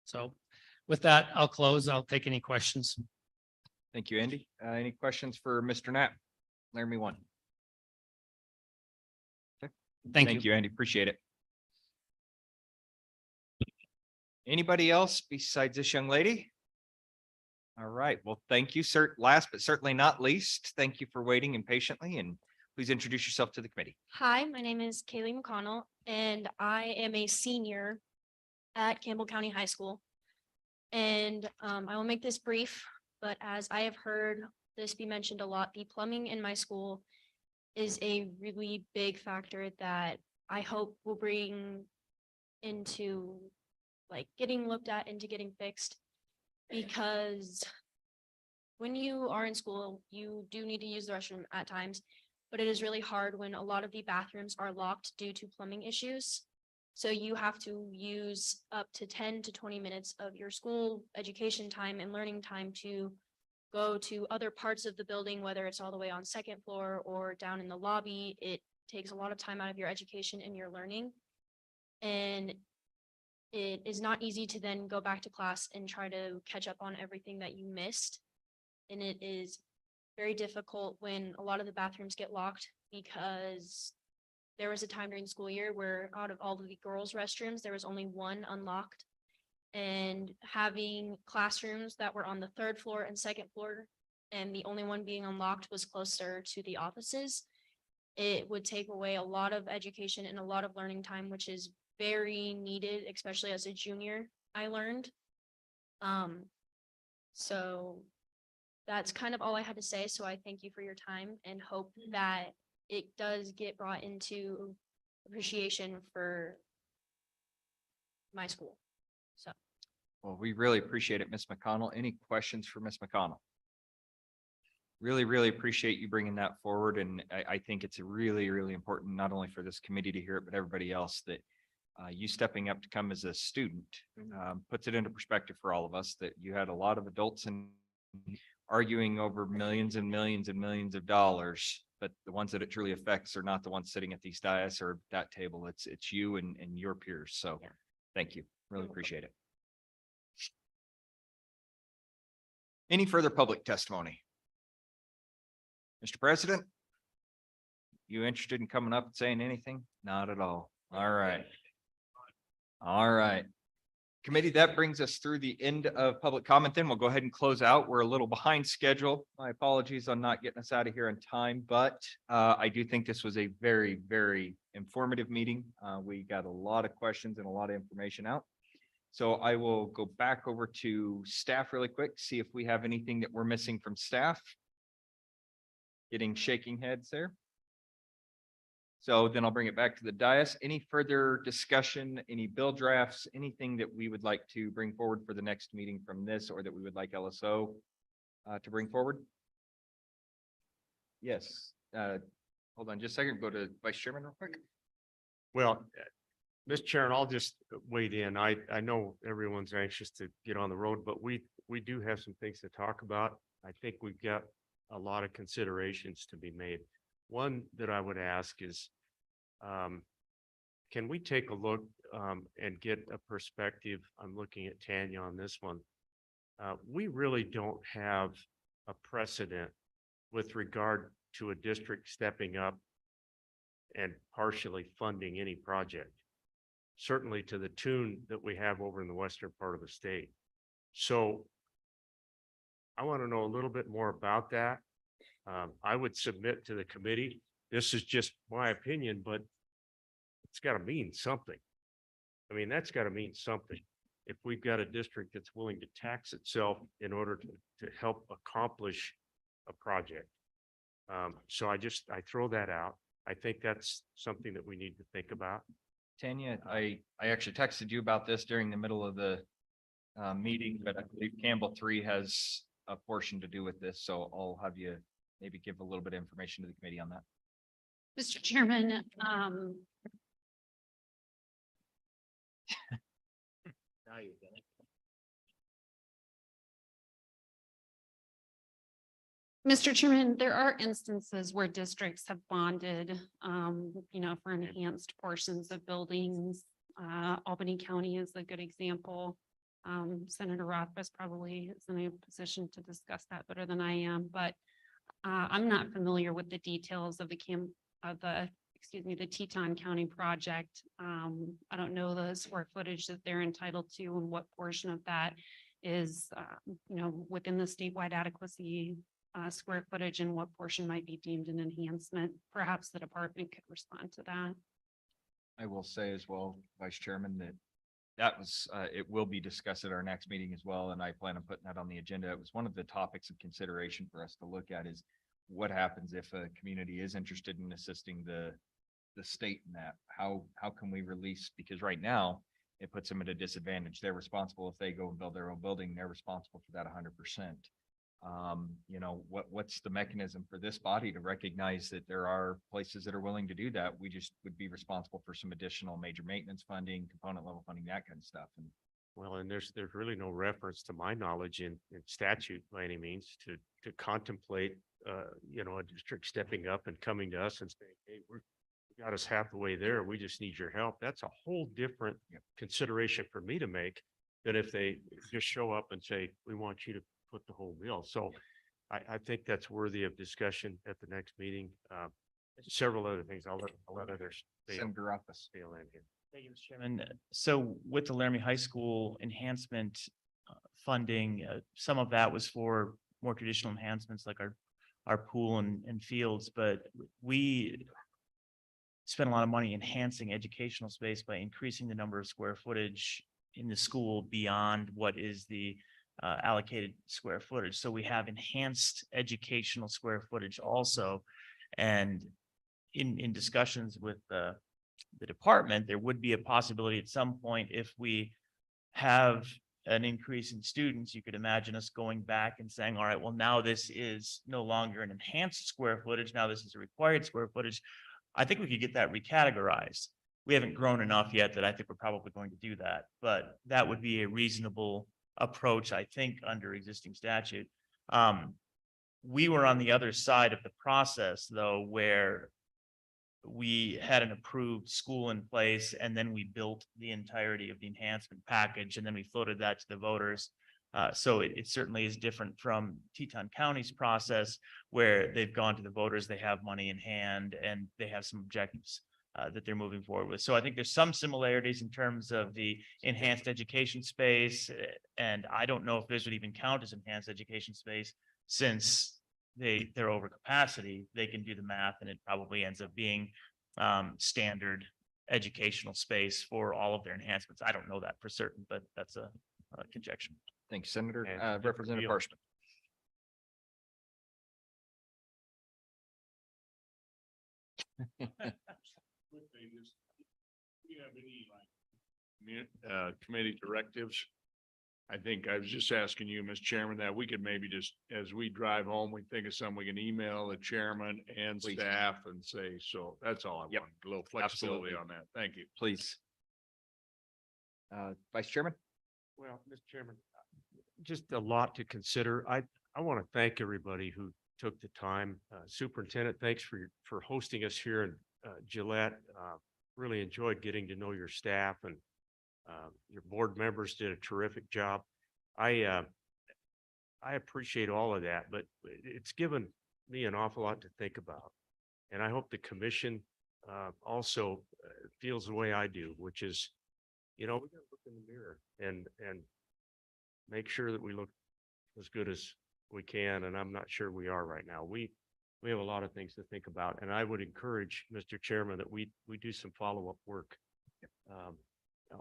So with that, I'll close. I'll take any questions. Thank you, Andy. Any questions for Mr. Knapp? Laramie one. Okay. Thank you, Andy. Appreciate it. Anybody else besides this young lady? All right. Well, thank you, sir. Last but certainly not least, thank you for waiting and patiently, and please introduce yourself to the committee. Hi, my name is Kaylee McConnell, and I am a senior at Campbell County High School. And I will make this brief, but as I have heard this be mentioned a lot, the plumbing in my school is a really big factor that I hope will bring into like getting looked at into getting fixed. Because when you are in school, you do need to use the restroom at times, but it is really hard when a lot of the bathrooms are locked due to plumbing issues. So you have to use up to 10 to 20 minutes of your school education time and learning time to go to other parts of the building, whether it's all the way on second floor or down in the lobby. It takes a lot of time out of your education and your learning. And it is not easy to then go back to class and try to catch up on everything that you missed. And it is very difficult when a lot of the bathrooms get locked, because there was a time during the school year where out of all of the girls' restrooms, there was only one unlocked. And having classrooms that were on the 3rd floor and 2nd floor, and the only one being unlocked was closer to the offices, it would take away a lot of education and a lot of learning time, which is very needed, especially as a junior, I learned. So that's kind of all I had to say. So I thank you for your time and hope that it does get brought into appreciation for my school. So. Well, we really appreciate it, Ms. McConnell. Any questions for Ms. McConnell? Really, really appreciate you bringing that forward. And I think it's really, really important, not only for this committee to hear it, but everybody else, that you stepping up to come as a student puts it into perspective for all of us, that you had a lot of adults and arguing over millions and millions and millions of dollars, but the ones that it truly affects are not the ones sitting at these dais or that table. It's you and your peers. So thank you. Really appreciate it. Any further public testimony? Mr. President, you interested in coming up and saying anything? Not at all. All right. All right. Committee, that brings us through the end of public comment. Then we'll go ahead and close out. We're a little behind schedule. My apologies on not getting us out of here in time, but I do think this was a very, very informative meeting. We got a lot of questions and a lot of information out. So I will go back over to staff really quick, see if we have anything that we're missing from staff. Getting shaking heads there. So then I'll bring it back to the dais. Any further discussion, any bill drafts, anything that we would like to bring forward for the next meeting from this, or that we would like LSO to bring forward? Yes. Hold on just a second. Go to Vice Chairman real quick. Well, Mr. Chair, and I'll just wade in. I know everyone's anxious to get on the road, but we do have some things to talk about. I think we've got a lot of considerations to be made. One that I would ask is, can we take a look and get a perspective? I'm looking at Tanya on this one. We really don't have a precedent with regard to a district stepping up and partially funding any project, certainly to the tune that we have over in the western part of the state. So I want to know a little bit more about that. I would submit to the committee. This is just my opinion, but it's got to mean something. I mean, that's got to mean something. if we've got a district that's willing to tax itself in order to help accomplish a project. So I throw that out. I think that's something that we need to think about. Tanya, I actually texted you about this during the middle of the meeting, but I believe Campbell 3 has a portion to do with this, so I'll have you maybe give a little bit of information to the committee on that. Mr. Chairman, Now you've done it. Mr. Chairman, there are instances where districts have bonded, for enhanced portions of buildings. Albany County is a good example. Senator Rothfuss probably is in a position to discuss that better than I am, but I'm not familiar with the details of the Teton County project. I don't know the square footage that they're entitled to and what portion of that is, within the statewide adequacy square footage and what portion might be deemed an enhancement. Perhaps the department could respond to that. I will say as well, Vice Chairman, that was, it will be discussed at our next meeting as well, and I plan on putting that on the agenda. It was one of the topics of consideration for us to look at is what happens if a community is interested in assisting the state in that? How can we release? Because right now, it puts them at a disadvantage. They're responsible if they go and build their own building, they're responsible for that 100%. What's the mechanism for this body to recognize that there are places that are willing to do that? We just would be responsible for some additional major maintenance funding, component level funding, that kind of stuff. And Well, and there's really no reference to my knowledge in statute by any means to contemplate, a district stepping up and coming to us and saying, hey, you got us half the way there. We just need your help. That's a whole different consideration for me to make than if they just show up and say, we want you to put the whole bill. So I think that's worthy of discussion at the next meeting. Several other things. I'll let others. Senator Rothfuss. Fail in here. Thank you, Mr. Chairman. So with the Laramie High School enhancement funding, some of that was for more traditional enhancements like our pool and fields, but we spent a lot of money enhancing educational space by increasing the number of square footage in the school beyond what is the allocated square footage. So we have enhanced educational square footage also. And in discussions with the department, there would be a possibility at some point if we have an increase in students, you could imagine us going back and saying, all right, well, now this is no longer an enhanced square footage. Now this is a required square footage. I think we could get that recategorized. We haven't grown enough yet that I think we're probably going to do that, but that would be a reasonable approach, I think, under existing statute. We were on the other side of the process, though, where we had an approved school in place and then we built the entirety of the enhancement package and then we floated that to the voters. So it certainly is different from Teton County's process where they've gone to the voters, they have money in hand and they have some objectives that they're moving forward with. So I think there's some similarities in terms of the enhanced education space. And I don't know if this would even count as enhanced education space since they're over capacity. They can do the math and it probably ends up being standard educational space for all of their enhancements. I don't know that for certain, but that's a conjecture. thanks, Senator. And Representative Parchman. Committee directives. I think I was just asking you, Mr. Chairman, that we could maybe just, as we drive home, we think of something, we can email the chairman and Please. staff and say, so that's all I want. A little flexibility Absolutely. on that. Thank you. Please. Vice Chairman. Well, Mr. Chairman, just a lot to consider. I want to thank everybody who took the time. Superintendent, thanks for hosting us here in Gillette. Really enjoyed getting to know your staff and your board members did a terrific job. I appreciate all of that, but it's given me an awful lot to think about. And I hope the commission also feels the way I do, which is, we gotta look in the mirror and make sure that we look as good as we can. And I'm not sure we are right now. We have a lot of things to think about. And I would encourage, Mr. Chairman, that we do some follow-up work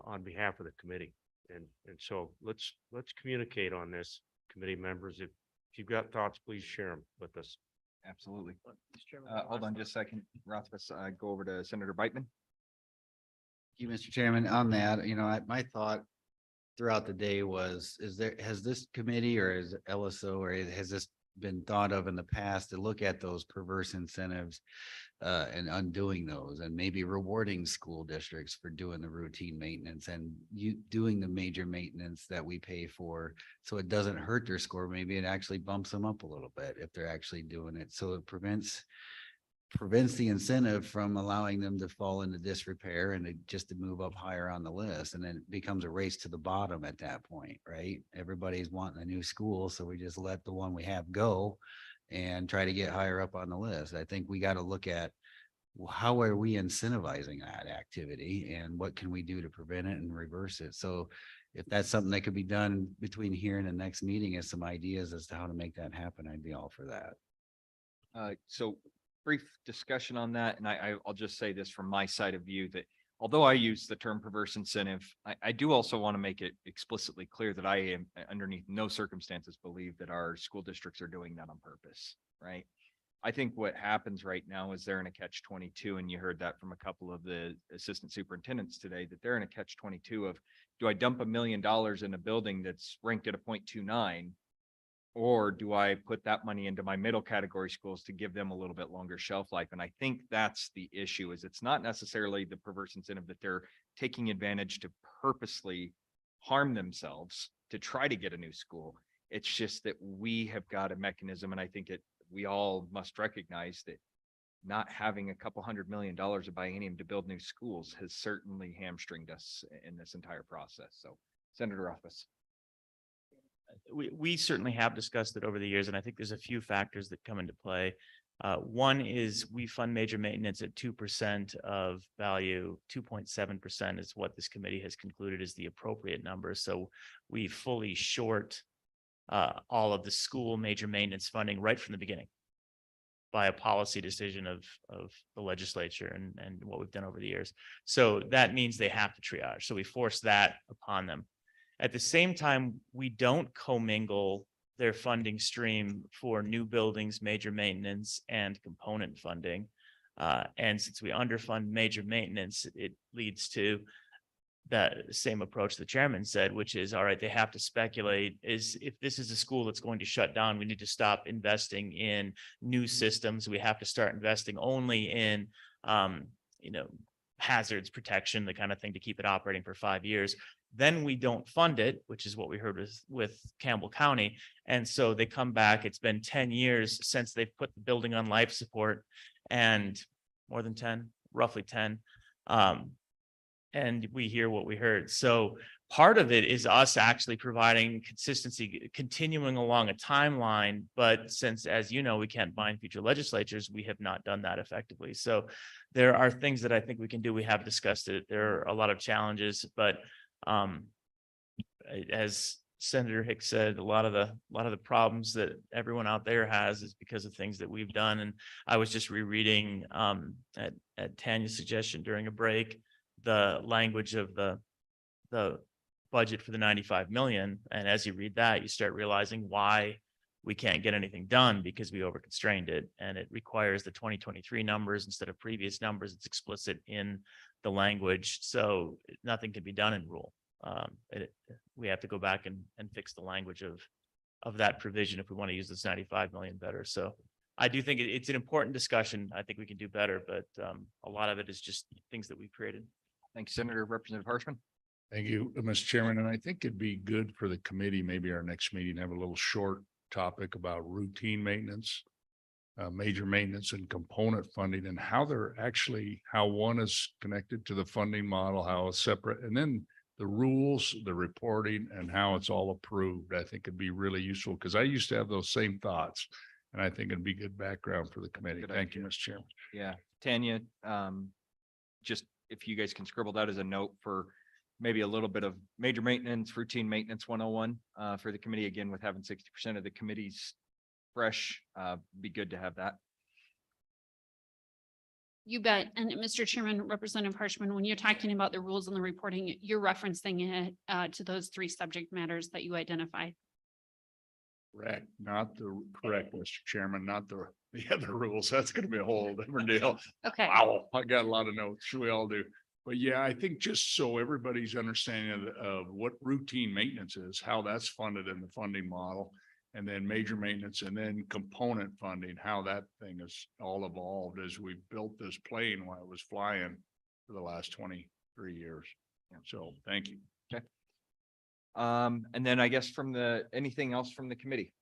on behalf of the committee. And so let's communicate on this, committee members. If you've got thoughts, please share them with us. Absolutely. Hold on just a second. Rothfuss, go over to Senator Beitman. You, Mr. Chairman, on that, my thought throughout the day was, has this committee or is LSO or has this been thought of in the past to look at those perverse incentives and undoing those and maybe rewarding school districts for doing the routine maintenance and you doing the major maintenance that we pay for so it doesn't hurt their score. Maybe it actually bumps them up a little bit if they're actually doing it. So it prevents the incentive from allowing them to fall into disrepair and just to move up higher on the list. And then it becomes a race to the bottom at that point, right? Everybody's wanting a new school. So we just let the one we have go and try to get higher up on the list. I think we got to look at how are we incentivizing that activity and what can we do to prevent it and reverse it? So if that's something that could be done between here and the next meeting as some ideas as to how to make that happen, I'd be all for that. So brief discussion on that. And I'll just say this from my side of view that although I use the term perverse incentive, I do also want to make it explicitly clear that I am underneath no circumstances believe that our school districts are doing that on purpose, right? I think what happens right now is they're in a catch-22, and you heard that from a couple of the assistant superintendents today, that they're in a catch-22 of, do I dump $1 million in a building that's ranked at a 0.29? Or do I put that money into my middle category schools to give them a little bit longer shelf life? And I think that's the issue, is it's not necessarily the perverse incentive that they're taking advantage to purposely harm themselves to try to get a new school. It's just that we have got a mechanism, and I think we all must recognize that not having a couple $100 million of biennium to build new schools has certainly hamstringed us in this entire process. So Senator Rothfuss. We certainly have discussed it over the years, and I think there's a few factors that come into play. One is we fund major maintenance at 2% of value. 2.7% is what this committee has concluded is the appropriate number. So we fully short all of the school major maintenance funding right from the beginning by a policy decision of the legislature and what we've done over the years. So that means they have to triage. So we force that upon them. At the same time, we don't commingle their funding stream for new buildings, major maintenance, and component funding. And since we underfund major maintenance, it leads to that same approach the chairman said, which is, all right, they have to speculate is if this is a school that's going to shut down, we need to stop investing in new systems. We have to start investing only in, hazards protection, the kind of thing to keep it operating for 5 years. Then we don't fund it, which is what we heard with Campbell County. And so they come back, it's been 10 years since they've put the building on life support, and more than 10, roughly 10. And we hear what we heard. So part of it is us actually providing consistency, continuing along a timeline. But since, as you know, we can't bind future legislatures, we have not done that effectively. So there are things that I think we can do. We have discussed it. There are a lot of challenges, but as Senator Hicks said, a lot of the problems that everyone out there has is because of things that we've done. And I was just rereading at Tanya's suggestion during a break, the language of the budget for the 95 million. And as you read that, you start realizing why we can't get anything done, because we overconstrained it, and it requires the 2023 numbers instead of previous numbers. It's explicit in the language. So nothing can be done in rule. We have to go back and fix the language of that provision if we want to use this 95 million better. So I do think it's an important discussion. I think we can do better, but a lot of it is just things that we've created. Thank you, Senator. Representative Harshman. Thank you, Mr. Chairman. And I think it'd be good for the committee, maybe our next meeting, have a little short topic about routine maintenance, major maintenance and component funding, and how how one is connected to the funding model, how it's separate, and then the rules, the reporting, and how it's all approved. I think it'd be really useful because I used to have those same thoughts, and I think it'd be good background for the committee. Thank you, Mr. Chairman. Yeah, Tanya, just if you guys can scribble that as a note for maybe a little bit of major maintenance, routine maintenance 101 for the committee, again, with having 60% of the committees fresh, be good to have that. You bet. And Mr. Chairman, Representative Harshman, when you're talking about the rules and the reporting, you're referencing it to those 3 subject matters that you identified. Correct, not the correct, Mr. Chairman, not the other rules. That's gonna be a whole different deal. Okay. Wow, I got a lot of notes. We all do. But yeah, I think just so everybody's understanding of what routine maintenance is, how that's funded in the funding model. And then major maintenance and then component funding, how that thing is all evolved as we built this plane while it was flying for the last 23 years. So thank you. Okay. And then I guess from anything else from the committee?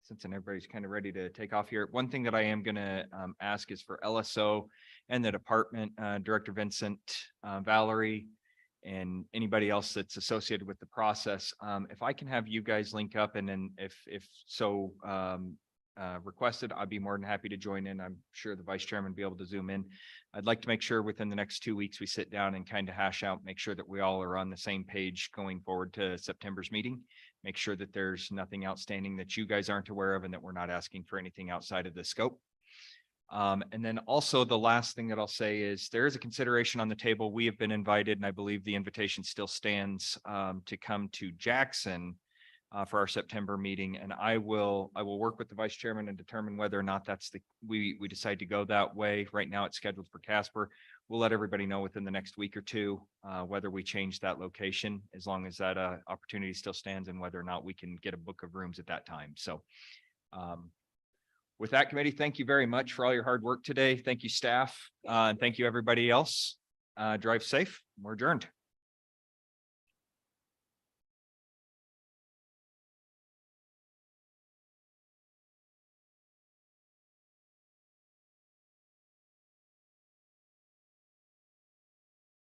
Since everybody's kind of ready to take off here, one thing that I am gonna ask is for LSO and the department, Director Vincent, Valerie, and anybody else that's associated with the process. If I can have you guys link up, and then if so requested, I'd be more than happy to join in. I'm sure the vice chairman will be able to zoom in. I'd like to make sure within the next 2 weeks, we sit down and kind of hash out, make sure that we all are on the same page going forward to September's meeting. Make sure that there's nothing outstanding that you guys aren't aware of and that we're not asking for anything outside of the scope. And then also the last thing that I'll say is there is a consideration on the table. We have been invited, and I believe the invitation still stands to come to Jackson for our September meeting. And I will work with the vice chairman and determine whether or not we decide to go that way. Right now it's scheduled for Casper. We'll let everybody know within the next week or two whether we change that location, as long as that opportunity still stands, and whether or not we can get a book of rooms at that time. So with that, committee, thank you very much for all your hard work today. Thank you, staff, and thank you, everybody else. Drive safe. We're adjourned.